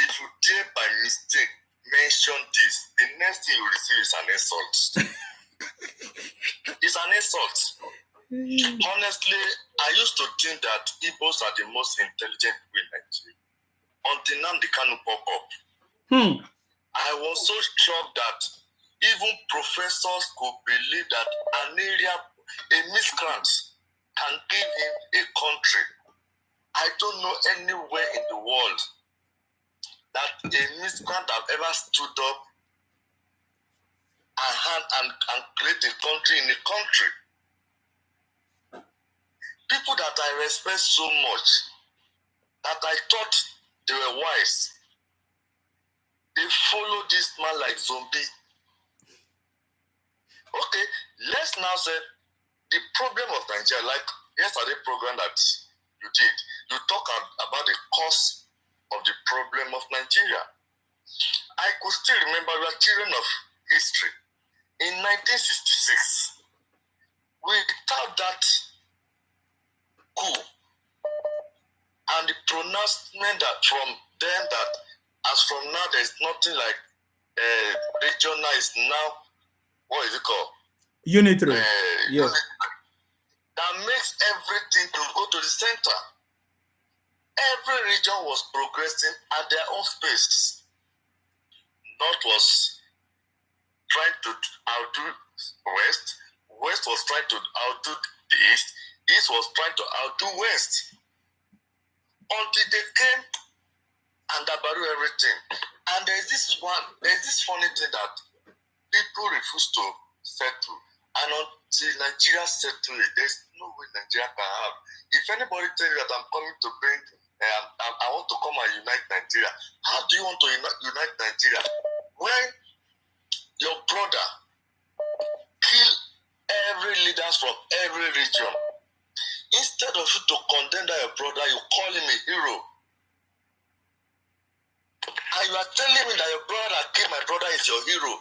If you dare by mistake mention this, the next thing you receive is an insult. It's an insult. Honestly, I used to think that Igbos are the most intelligent people in Nigeria. Until Nnamdi Kanu pop up. I was so shocked that even professors could believe that an area, a miscreant, can give him a country. I don't know anywhere in the world that a miscreant have ever stood up and create a country in a country. People that I respect so much, that I thought they were wise, they follow this man like zombie. Okay, let's now say the problem of Nigeria, like yesterday program that you did, you talk about the cause of the problem of Nigeria. I could still remember, we are children of history. In 1966, without that coup and the pronouncement that from them that as from now there's nothing like regional is now, what is it called? Unitary. Yes. That makes everything to go to the center. every region was progressing at their own pace. North was trying to outdo West. West was trying to outdo the East. East was trying to outdo West. Until they came and abaru everything. And there's this funny thing that people refuse to settle. And until Nigeria settle it, there's no way Nigeria can have. If anybody tells you that I'm coming to bring, I want to come and unite Nigeria, how do you want to unite Nigeria when your brother kill every leaders from every region? Instead of you to condemn that your brother, you call him a hero. And you are telling me that your brother that killed my brother is your hero.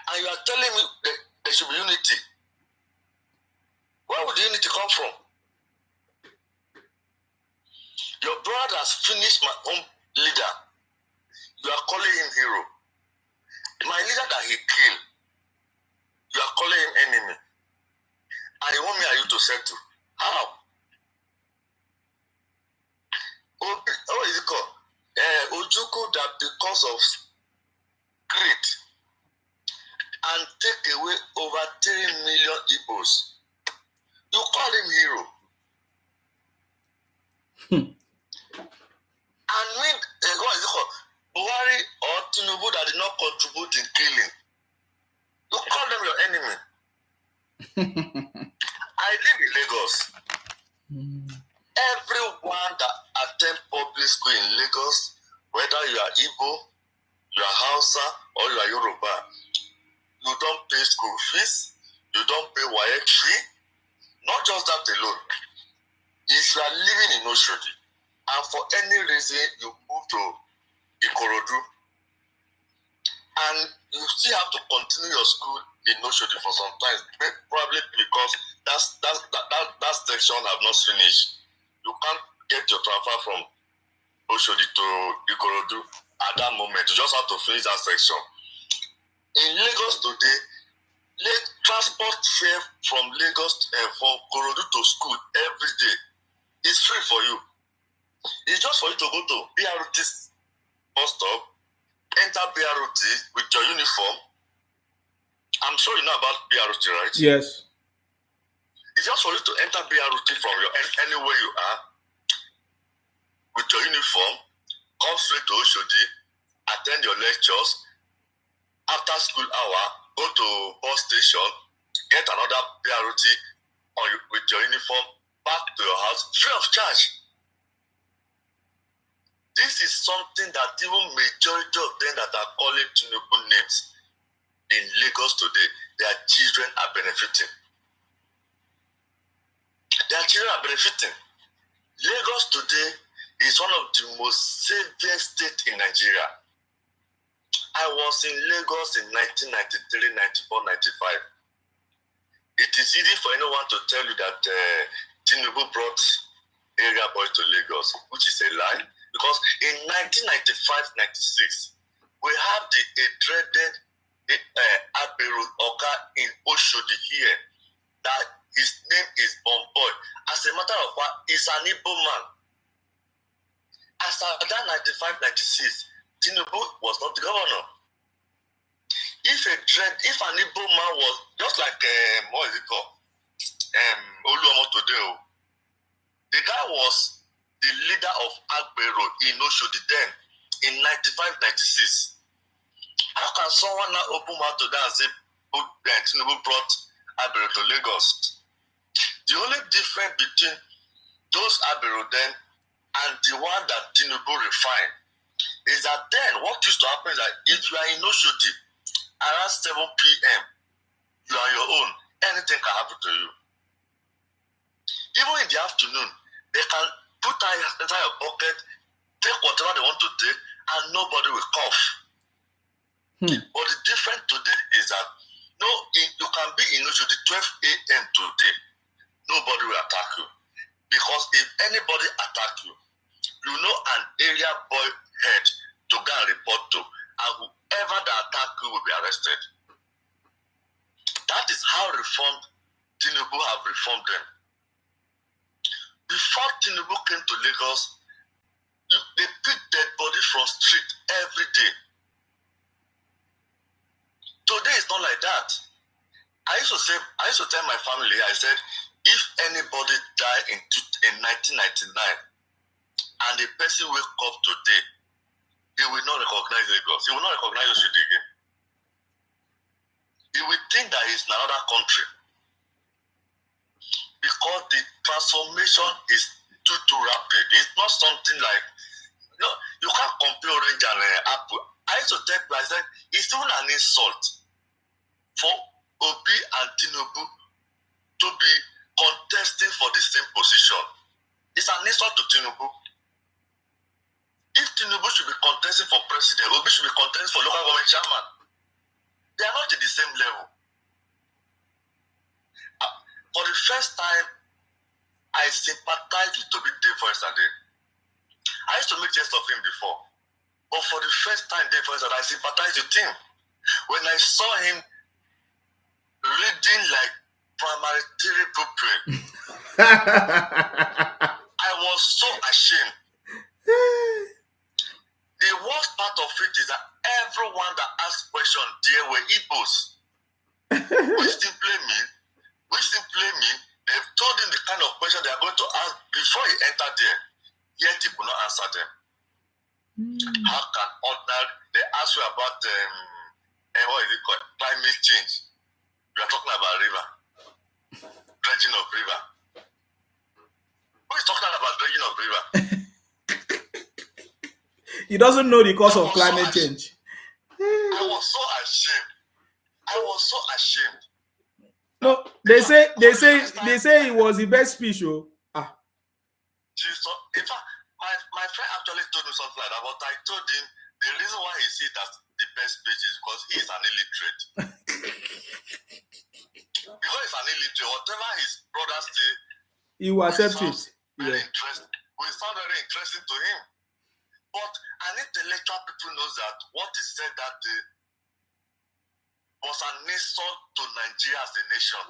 And you are telling me that there should be unity. Where would the unity come from? Your brother has finished my own leader. You are calling him hero. My leader that he killed, you are calling him enemy. And you want me and you to settle. How? What is it called? Ojukwu, that because of greed and take away over 3 million Igbos, you call him hero. And when what is it called? Buhari or Tinubu that did not contribute in killing, you call them your enemy. I live in Lagos. Everyone that attend public school in Lagos, whether you are Igbo, you are Hausa, or you are Yoruba, you don't pay school fees, you don't pay WAEC fee. Not just that alone. If you are living in Oshodi, and for any reason you move to Ikorodu, and you still have to continue your school in Oshodi for some time, probably because that section have not finished. You can't get your transfer from Oshodi to Ikorodu at that moment. You just have to finish that section. In Lagos today, transport fare from Lagos from Ikorodu to school every day is free for you. It's just for you to go to BRT bus stop, enter BRT with your uniform. I'm sure you know about BRT, right? Yes. It's just for you to enter BRT from anywhere you are with your uniform, come straight to Oshodi, attend your lectures. After school hour, go to bus station, get another BRT with your uniform, back to your house, free of charge. This is something that even majority of them that are calling Tinubu names in Lagos today, their children are benefiting. Their children are benefiting. Lagos today is one of the most safest states in Nigeria. I was in Lagos in 1993, 94, 95. It is easy for anyone to tell you that Tinubu brought area boys to Lagos, which is a lie. Because in 1995-96, we have the dreaded Abiru Oka in Oshodi here. That his name is Bomboy. As a matter of fact, he's an Igbo man. As of that 95-96, Tinubu was not the governor. If an Igbo man was just like what is it called? Oluomo Todeo, the guy was the leader of Agbero in Oshodi then in 95-96. How can someone now open mouth to that and say Tinubu brought Agbero to Lagos? The only difference between those Agbero then and the one that Tinubu refined is that then what used to happen is that if you are in Oshodi around 7 p.m., you are your own. Anything can happen to you. Even in the afternoon, they can put inside your pocket, take whatever they want to take, and nobody will cough. But the difference today is that you can be in Oshodi 12 a.m. today. Nobody will attack you. Because if anybody attack you, you know an area boy head to go and report to, and whoever that attack you will be arrested. That is how reformed Tinubu have reformed them. before Tinubu came to Lagos, they pick dead body from street every day. Today it's not like that. I used to tell my family, I said, if anybody died in 1999 and the person wake up today, he will not recognize Lagos. He will not recognize Oshodi again. He will think that he's in another country. Because the transformation is too rapid. It's not something like, no, you can't compare orange and apple. I used to tell people, I said, it's even an insult for Obi and Tinubu to be contesting for the same position. It's an insult to Tinubu. If Tinubu should be contesting for president, Obi should be contesting for local government chairman. They are not at the same level. For the first time, I sympathized with Toby Davo yesterday. I used to make jest of him before. But for the first time, I sympathized with him. When I saw him reading like primary theory blueprint, I was so ashamed. The worst part of it is that everyone that asked questions there were Igbos. Which simply mean they've told him the kind of question they are going to ask before he entered there, yet he could not answer them. How can they ask you about what is it called? Climate change. You are talking about river, dredging of river. Who is talking about dredging of river? He doesn't know the cause of climate change. I was so ashamed. No, they say it was the best speech. Oh. Jesus. In fact, my friend actually told me something like that, but I told him the reason why he said that the best speech is because he is an illiterate. Because he's an illiterate, whatever his brothers say, he will accept it. Very interesting. Will sound very interesting to him. But an intellectual people knows that what he said that day was an insult to Nigeria as a nation.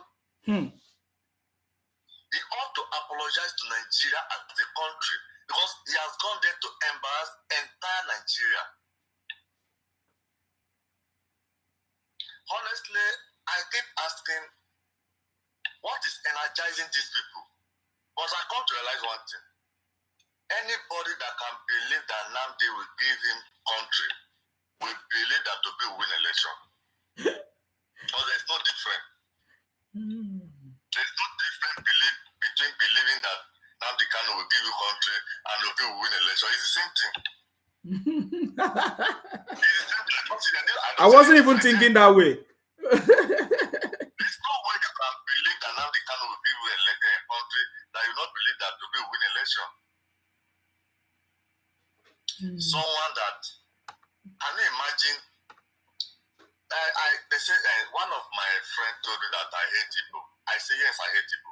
He ought to apologize to Nigeria as a country because he has gone there to embarrass entire Nigeria. Honestly, I keep asking, what is energizing these people? But I come to realize one thing. Anybody that can believe that Nnamdi will give him country will believe that to be win election. But there's no difference. There's no difference between believing that Nnamdi Kanu will give you country and Obi will win election. It's the same thing. I wasn't even thinking that way. There's no way you can believe that Nnamdi Kanu will give you a country that you not believe that Obi will win election. Someone that, can you imagine? They say one of my friends told me that I hate Igbo. I say yes, I hate Igbo.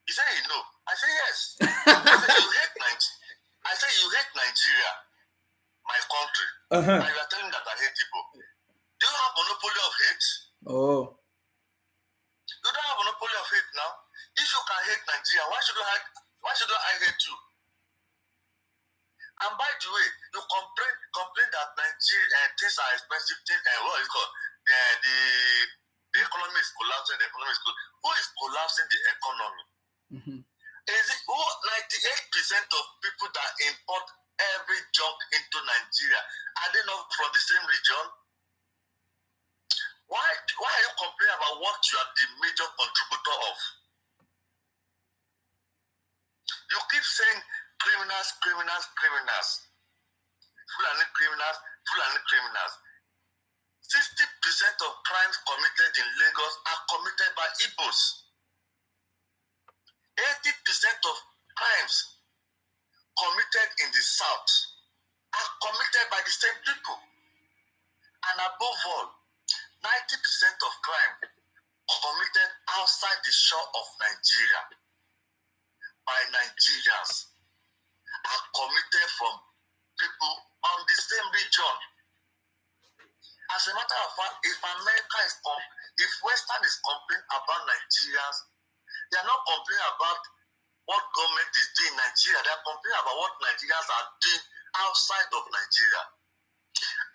He said no. I say yes. I say you hate Nigeria. I say you hate Nigeria, my country. And you are telling me that I hate Igbo. Do you have monopoly of hate? Oh. You don't have monopoly of hate now. If you can hate Nigeria, why should I hate you? And by the way, you complain that Nigeria things are expensive. What is it called? The economy is collapsing. Who is collapsing the economy? Is it 98% of people that import every junk into Nigeria are they not from the same region? Why are you complaining about what you are the major contributor of? You keep saying criminals. Fulani criminals. 60% of crimes committed in Lagos are committed by Igbos. 80% of crimes committed in the South are committed by the same people. And above all, 90% of crime committed outside the shore of Nigeria by Nigerians are committed from people on the same region. As a matter of fact, if Western is complaining about Nigerians, they are not complaining about what government is doing in Nigeria. They are complaining about what Nigerians are doing outside of Nigeria.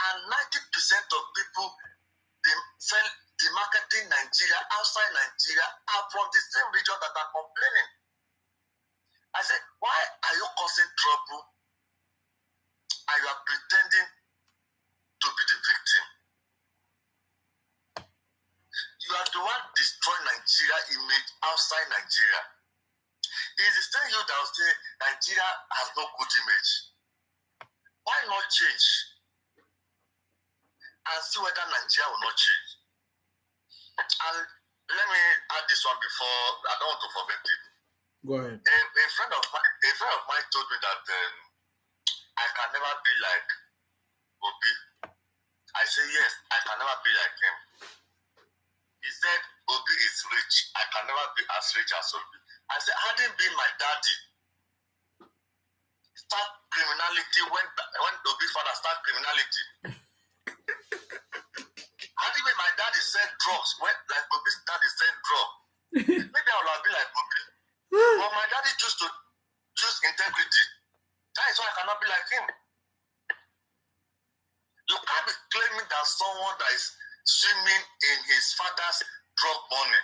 And 90% of people the marketing Nigeria outside Nigeria are from the same region that are complaining. I said, why are you causing trouble and you are pretending to be the victim? You are the one destroying Nigeria image outside Nigeria. It is still you that will say Nigeria has no good image. Why not change? And see whether Nigeria will not change. And let me add this one before, I don't want to forget it. Go ahead. A friend of mine told me that I can never be like Obi. I say yes, I can never be like him. He said Obi is rich. I can never be as rich as Obi. I said, hadn't been my daddy start criminality when Obi's father started criminality. Hadn't been my daddy sell drugs when like Obi's daddy sell drugs. Maybe I would have been like Obi. But my daddy choose integrity. That is why I cannot be like him. You can't be claiming that someone that is swimming in his father's drug money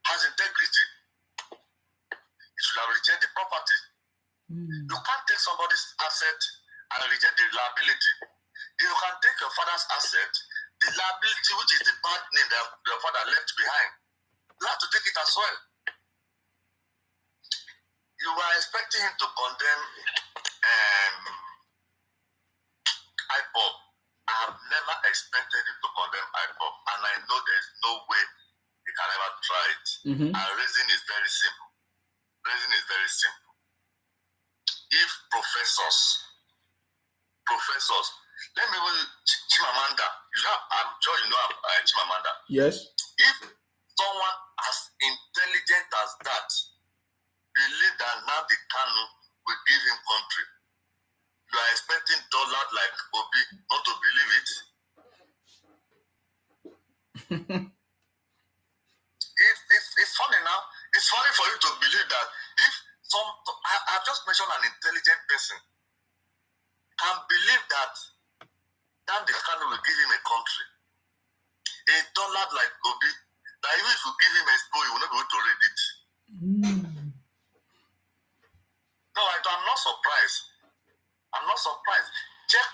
has integrity. He should have rejected the property. You can't take somebody's asset and reject the liability. If you can take your father's asset, the liability, which is the bad name that your father left behind, you have to take it as well. You were expecting him to condemn IPOB. I have never expected him to condemn IPOB, and I know there's no way he can ever try it. And reason is very simple. If professors, let me even Chimamanda, I'm sure you know Chimamanda. Yes. If someone as intelligent as that believe that Nnamdi Kanu will give him country, you are expecting dollar like Obi not to believe it? It's funny now. It's funny for you to believe that if I've just mentioned an intelligent person can believe that Nnamdi Kanu will give him a country. A dollar like Obi, that even if you give him a spoon, he will not be able to read it. No, I'm not surprised. Check.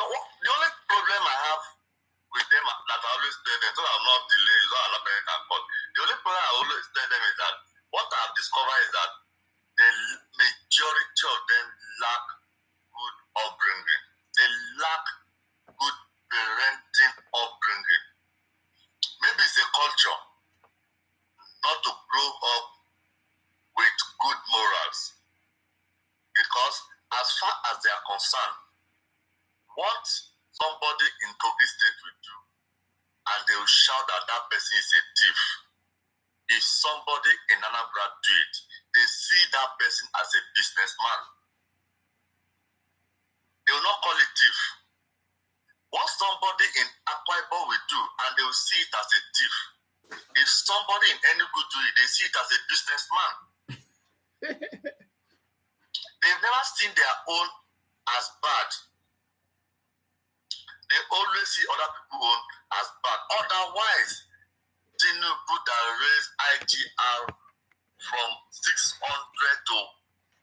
The only problem I have with them that I always tell them, so I'm not delayed, so I'm not paying that cost. The only problem I always tell them is that what I've discovered is that the majority of them lack good upbringing. They lack good parenting upbringing. Maybe it's a culture not to grow up with good morals. Because as far as they are concerned, what somebody in Kogi State will do, and they will shout that that person is a thief. If somebody in Anambra do it, they see that person as a businessman. They will not call it thief. What somebody in Akwa Ibom will do, and they will see it as a thief. If somebody in Enugu do it, they see it as a businessman. They've never seen their own as bad. They always see other people's own as bad. Otherwise, Tinubu that raised IGR from 600 to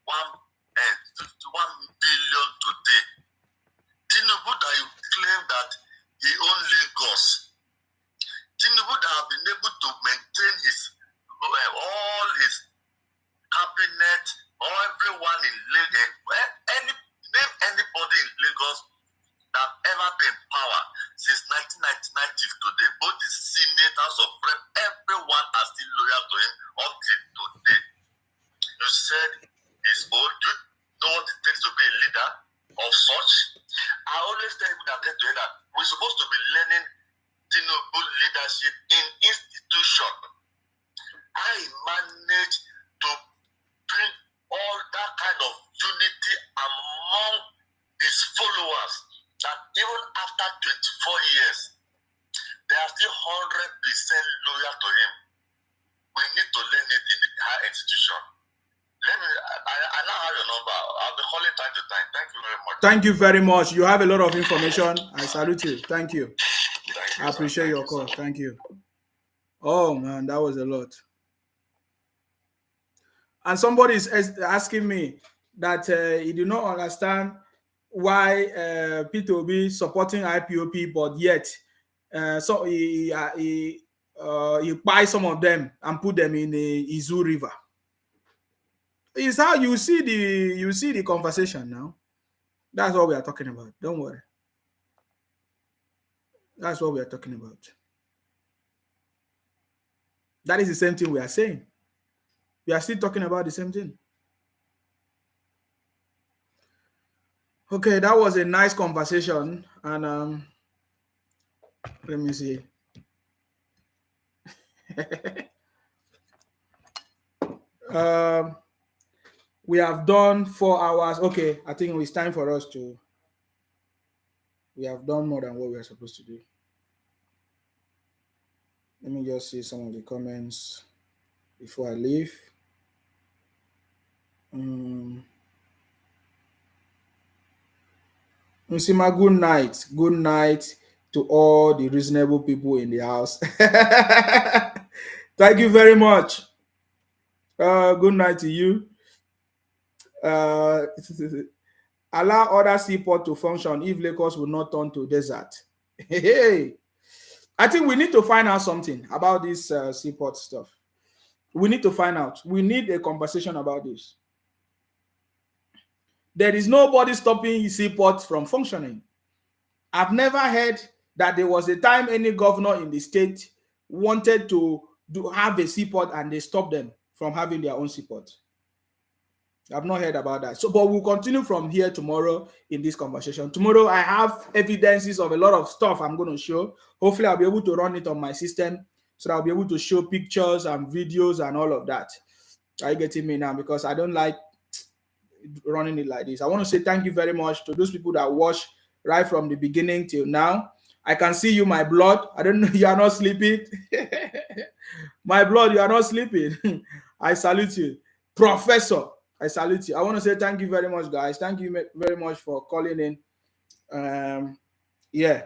51 billion today. Tinubu that you claim that he owned Lagos. Tinubu that have been able to maintain all his cabinet, or everyone in Lagos, name anybody in Lagos that have ever been in power since 1999 till today. Both the Senate, House of Rep, everyone are still loyal to him up till today. You said he's old. Do you know what it takes to be a leader of such? I always tell people that we're supposed to be learning Tinubu leadership in institution. I managed to bring all that kind of unity among his followers that even after 24 years, they are still 100% loyal to him. we need to learn it in the higher institution. Let me, I now have your number. I'll be calling time to time. Thank you very much. Thank you very much. You have a lot of information. I salute you. Thank you. I appreciate your call. Thank you. Oh man, that was a lot. And somebody is asking me that he do not understand why P2B supporting IPOP, but yet so he buys some of them and put them in the Izu River. Is how you see the conversation now. That's what we are talking about. Don't worry. That's what we are talking about. That is the same thing we are saying. We are still talking about the same thing. Okay, that was a nice conversation. And let me see. We have done 4 hours. Okay, I think it's time for us to. We have done more than what we are supposed to do. Let me just see some of the comments before I leave. Nsima, good night. Good night to all the reasonable people in the house. Thank you very much. Good night to you. Allow other seaport to function if Lagos will not turn to desert. Hey, I think we need to find out something about this seaport stuff. We need to find out. We need a conversation about this. There is nobody stopping seaport from functioning. I've never heard that there was a time any governor in the state wanted to have a seaport and they stopped them from having their own seaport. I've not heard about that. So, but we'll continue from here tomorrow in this conversation. Tomorrow, I have evidences of a lot of stuff I'm going to show. Hopefully, I'll be able to run it on my system so that I'll be able to show pictures and videos and all of that. Are you getting me now? Because I don't like running it like this. I want to say thank you very much to those people that watch right from the beginning till now. I can see you, my blood. I don't know, you are not sleeping. My blood, you are not sleeping. I salute you. Professor, I salute you. I want to say thank you very much, guys. Thank you very much for calling in. Yeah.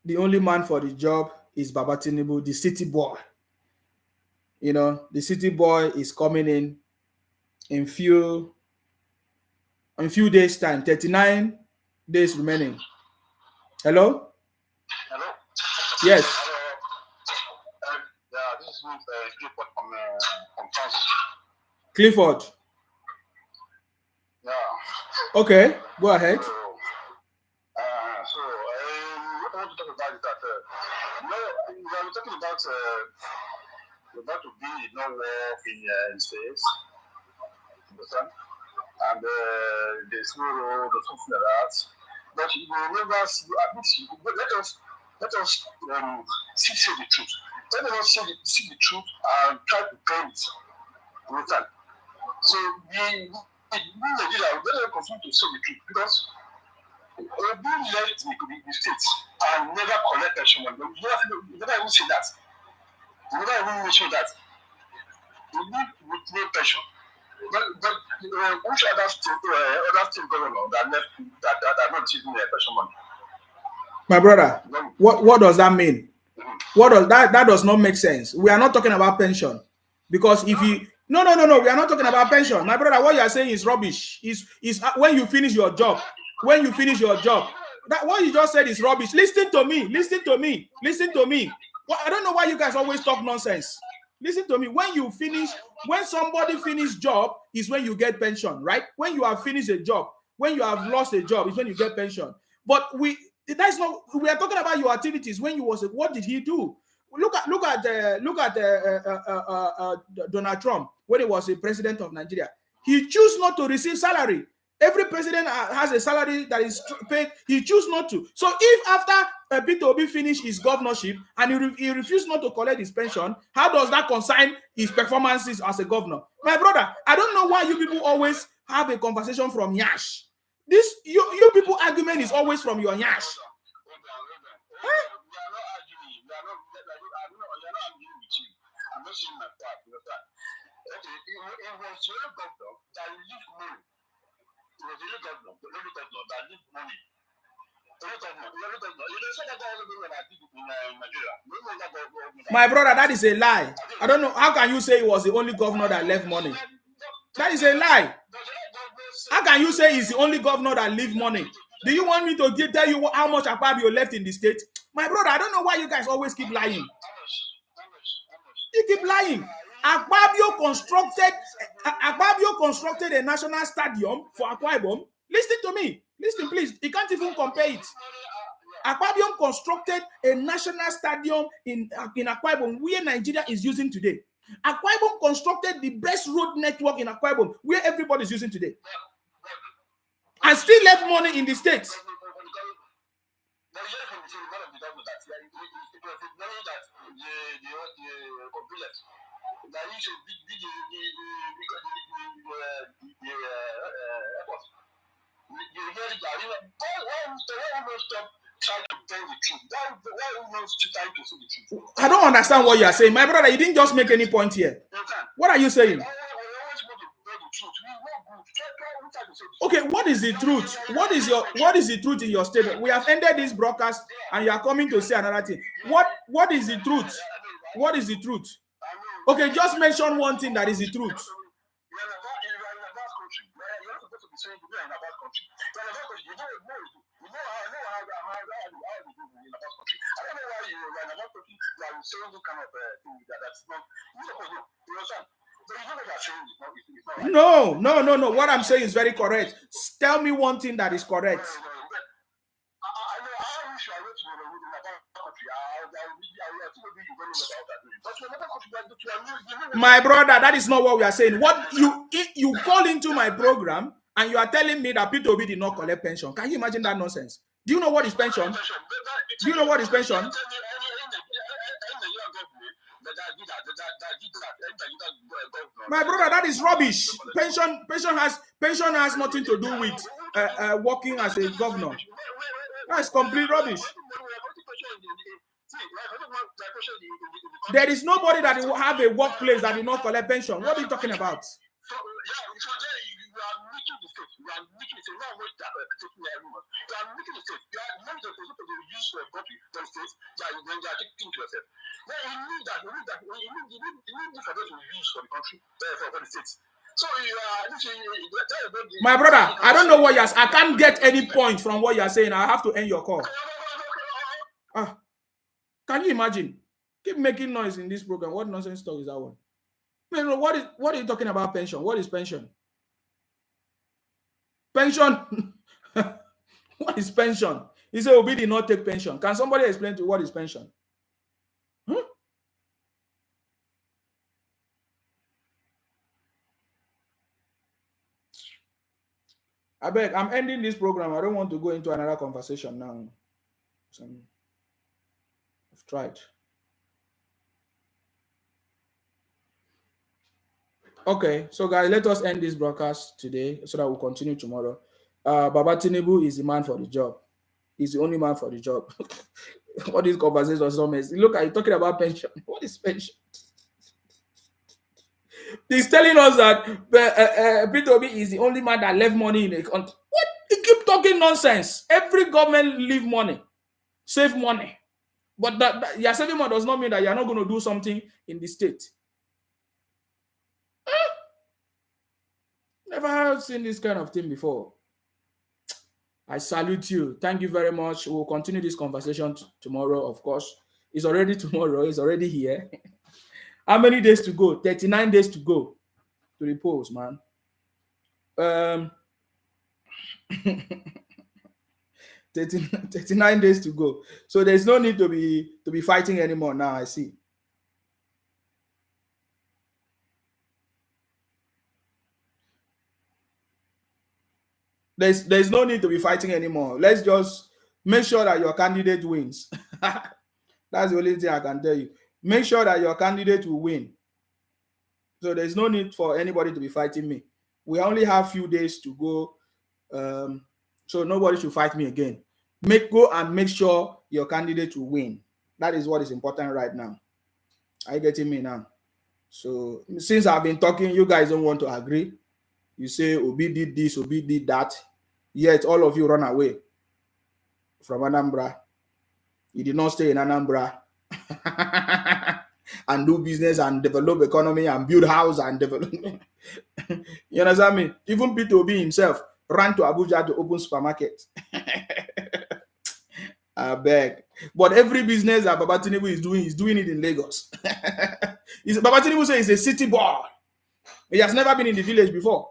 The only man for the job is Baba Tinubu, the city boy. You know, the city boy is coming in few days' time. 39 days remaining. Hello? Hello? Yes. Yeah, this is Clifford from France. Clifford. Yeah. Okay, go ahead. What I want to talk about is that, we are talking about to be no war in space, understand? And there's no road or something like that. But you will never see, at least let us see the truth. Let us see the truth and try to claim it. Understand? So in Nigeria, we don't continue to say the truth because we left the states and never collect pension money. We never even say that. We never even mention that. We need withdraw pension. But which other state governor that left that are not receiving their pension money? My brother, what does that mean? What does that does not make sense. We are not talking about pension. Because if you no, we are not talking about pension. My brother, what you are saying is rubbish. Is when you finish your job. When you finish your job. That what you just said is rubbish. Listen to me. Well, I don't know why you guys always talk nonsense. Listen to me. When somebody finish job is when you get pension, right? When you have finished a job, when you have lost a job is when you get pension. But we are talking about your activities. When you was, what did he do? Look at Donald Trump when he was the president of Nigeria. He chose not to receive salary. Every president has a salary that is paid. He chose not to. So if after P2B finished his governorship and he refused not to collect his pension, how does that concern his performances as a governor? My brother, I don't know why you people always have a conversation from Yash. This you people argument is always from your Yash. just saying my part. You understand? Okay, it was your governor that leave money. It was your governor, the only governor that leave money. My brother, that is a lie. I don't know. How can you say he was the only governor that left money? That is a lie. How can you say he's the only governor that leave money? Do you want me to tell you how much Akpabio left in the state? My brother, I don't know why you guys always keep lying. You keep lying. Akpabio constructed a national stadium for Akwa Ibom. Listen to me. Listen, please. You can't even compare it. Akpabio constructed a national stadium in Akwa Ibom where Nigeria is using today. Akwa Ibom constructed the best road network in Akwa Ibom where everybody is using today. And still left money in the states. I don't understand what you are saying. My brother, you didn't just make any point here. What are you saying? Okay, what is the truth? What is the truth in your statement? We have ended this broadcast and you are coming to say another thing. What is the truth? What is the truth? Okay, just mention one thing that is the truth. No. What I'm saying is very correct. Tell me one thing that is correct. My brother, that is not what we are saying. What you call into my program and you are telling me that P2B did not collect pension. Can you imagine that nonsense? Do you know what is pension? Do you know what is pension? My brother, that is rubbish. Pension has nothing to do with working as a governor. That is complete rubbish. There is nobody that will have a workplace that will not collect pension. What are you talking about? My brother, I don't know what you're saying. I can't get any point from what you're saying. I have to end your call. Can you imagine? Keep making noise in this program. What nonsense talk is that one? Man, what are you talking about pension? What is pension? Pension? What is pension? He said Obi did not take pension. Can somebody explain to what is pension? I beg, I'm ending this program. I don't want to go into another conversation now. I've tried. Okay, so guys, let us end this broadcast today so that we'll continue tomorrow. Baba Tinubu is the man for the job. He's the only man for the job. All these conversations are so messy. Look, are you talking about pension? What is pension? He's telling us that P2B is the only man that left money in the country. What? You keep talking nonsense. Every government leave money, save money. But that you're saving money does not mean that you're not going to do something in the state. Never seen this kind of thing before. I salute you. Thank you very much. We'll continue this conversation tomorrow, of course. It's already tomorrow. It's already here. How many days to go? 39 days to go to the polls, man. 39 days to go. So there's no need to be fighting anymore now, I see. There's no need to be fighting anymore. Let's just make sure that your candidate wins. That's the only thing I can tell you. Make sure that your candidate will win. So there's no need for anybody to be fighting me. We only have few days to go. So nobody should fight me again. Go and make sure your candidate will win. That is what is important right now. Are you getting me now? So since I've been talking, you guys don't want to agree. You say Obi did this, Obi did that. Yet all of you run away from Anambra. You did not stay in Anambra and do business and develop economy and build house and develop. You understand me? Even Peter Obi himself ran to Abuja to open supermarket. I beg. But every business that Baba Tinubu is doing it in Lagos. Baba Tinubu says he's a city boy. He has never been in the village before.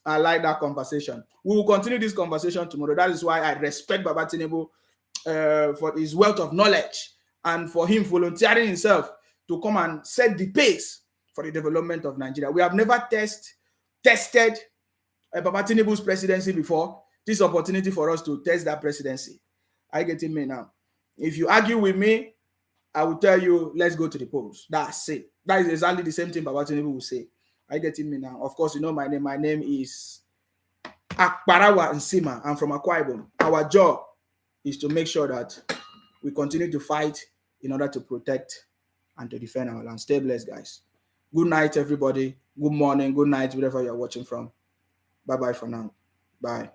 I like that conversation. We will continue this conversation tomorrow. That is why I respect Baba Tinubu for his wealth of knowledge and for him volunteering himself to come and set the pace for the development of Nigeria. We have never tested Baba Tinubu's presidency before. This opportunity for us to test that presidency. Are you getting me now? If you argue with me, I will tell you, let's go to the polls. That's it. That is exactly the same thing Baba Tinubu will say. Are you getting me now? Of course, you know my name. My name is Akparawa Nsima. I'm from Akwa Ibom. Our job is to make sure that we continue to fight in order to protect and to defend our land. Stay blessed, guys. Good night, everybody. Good morning, good night, wherever you're watching from. Bye-bye for now. Bye.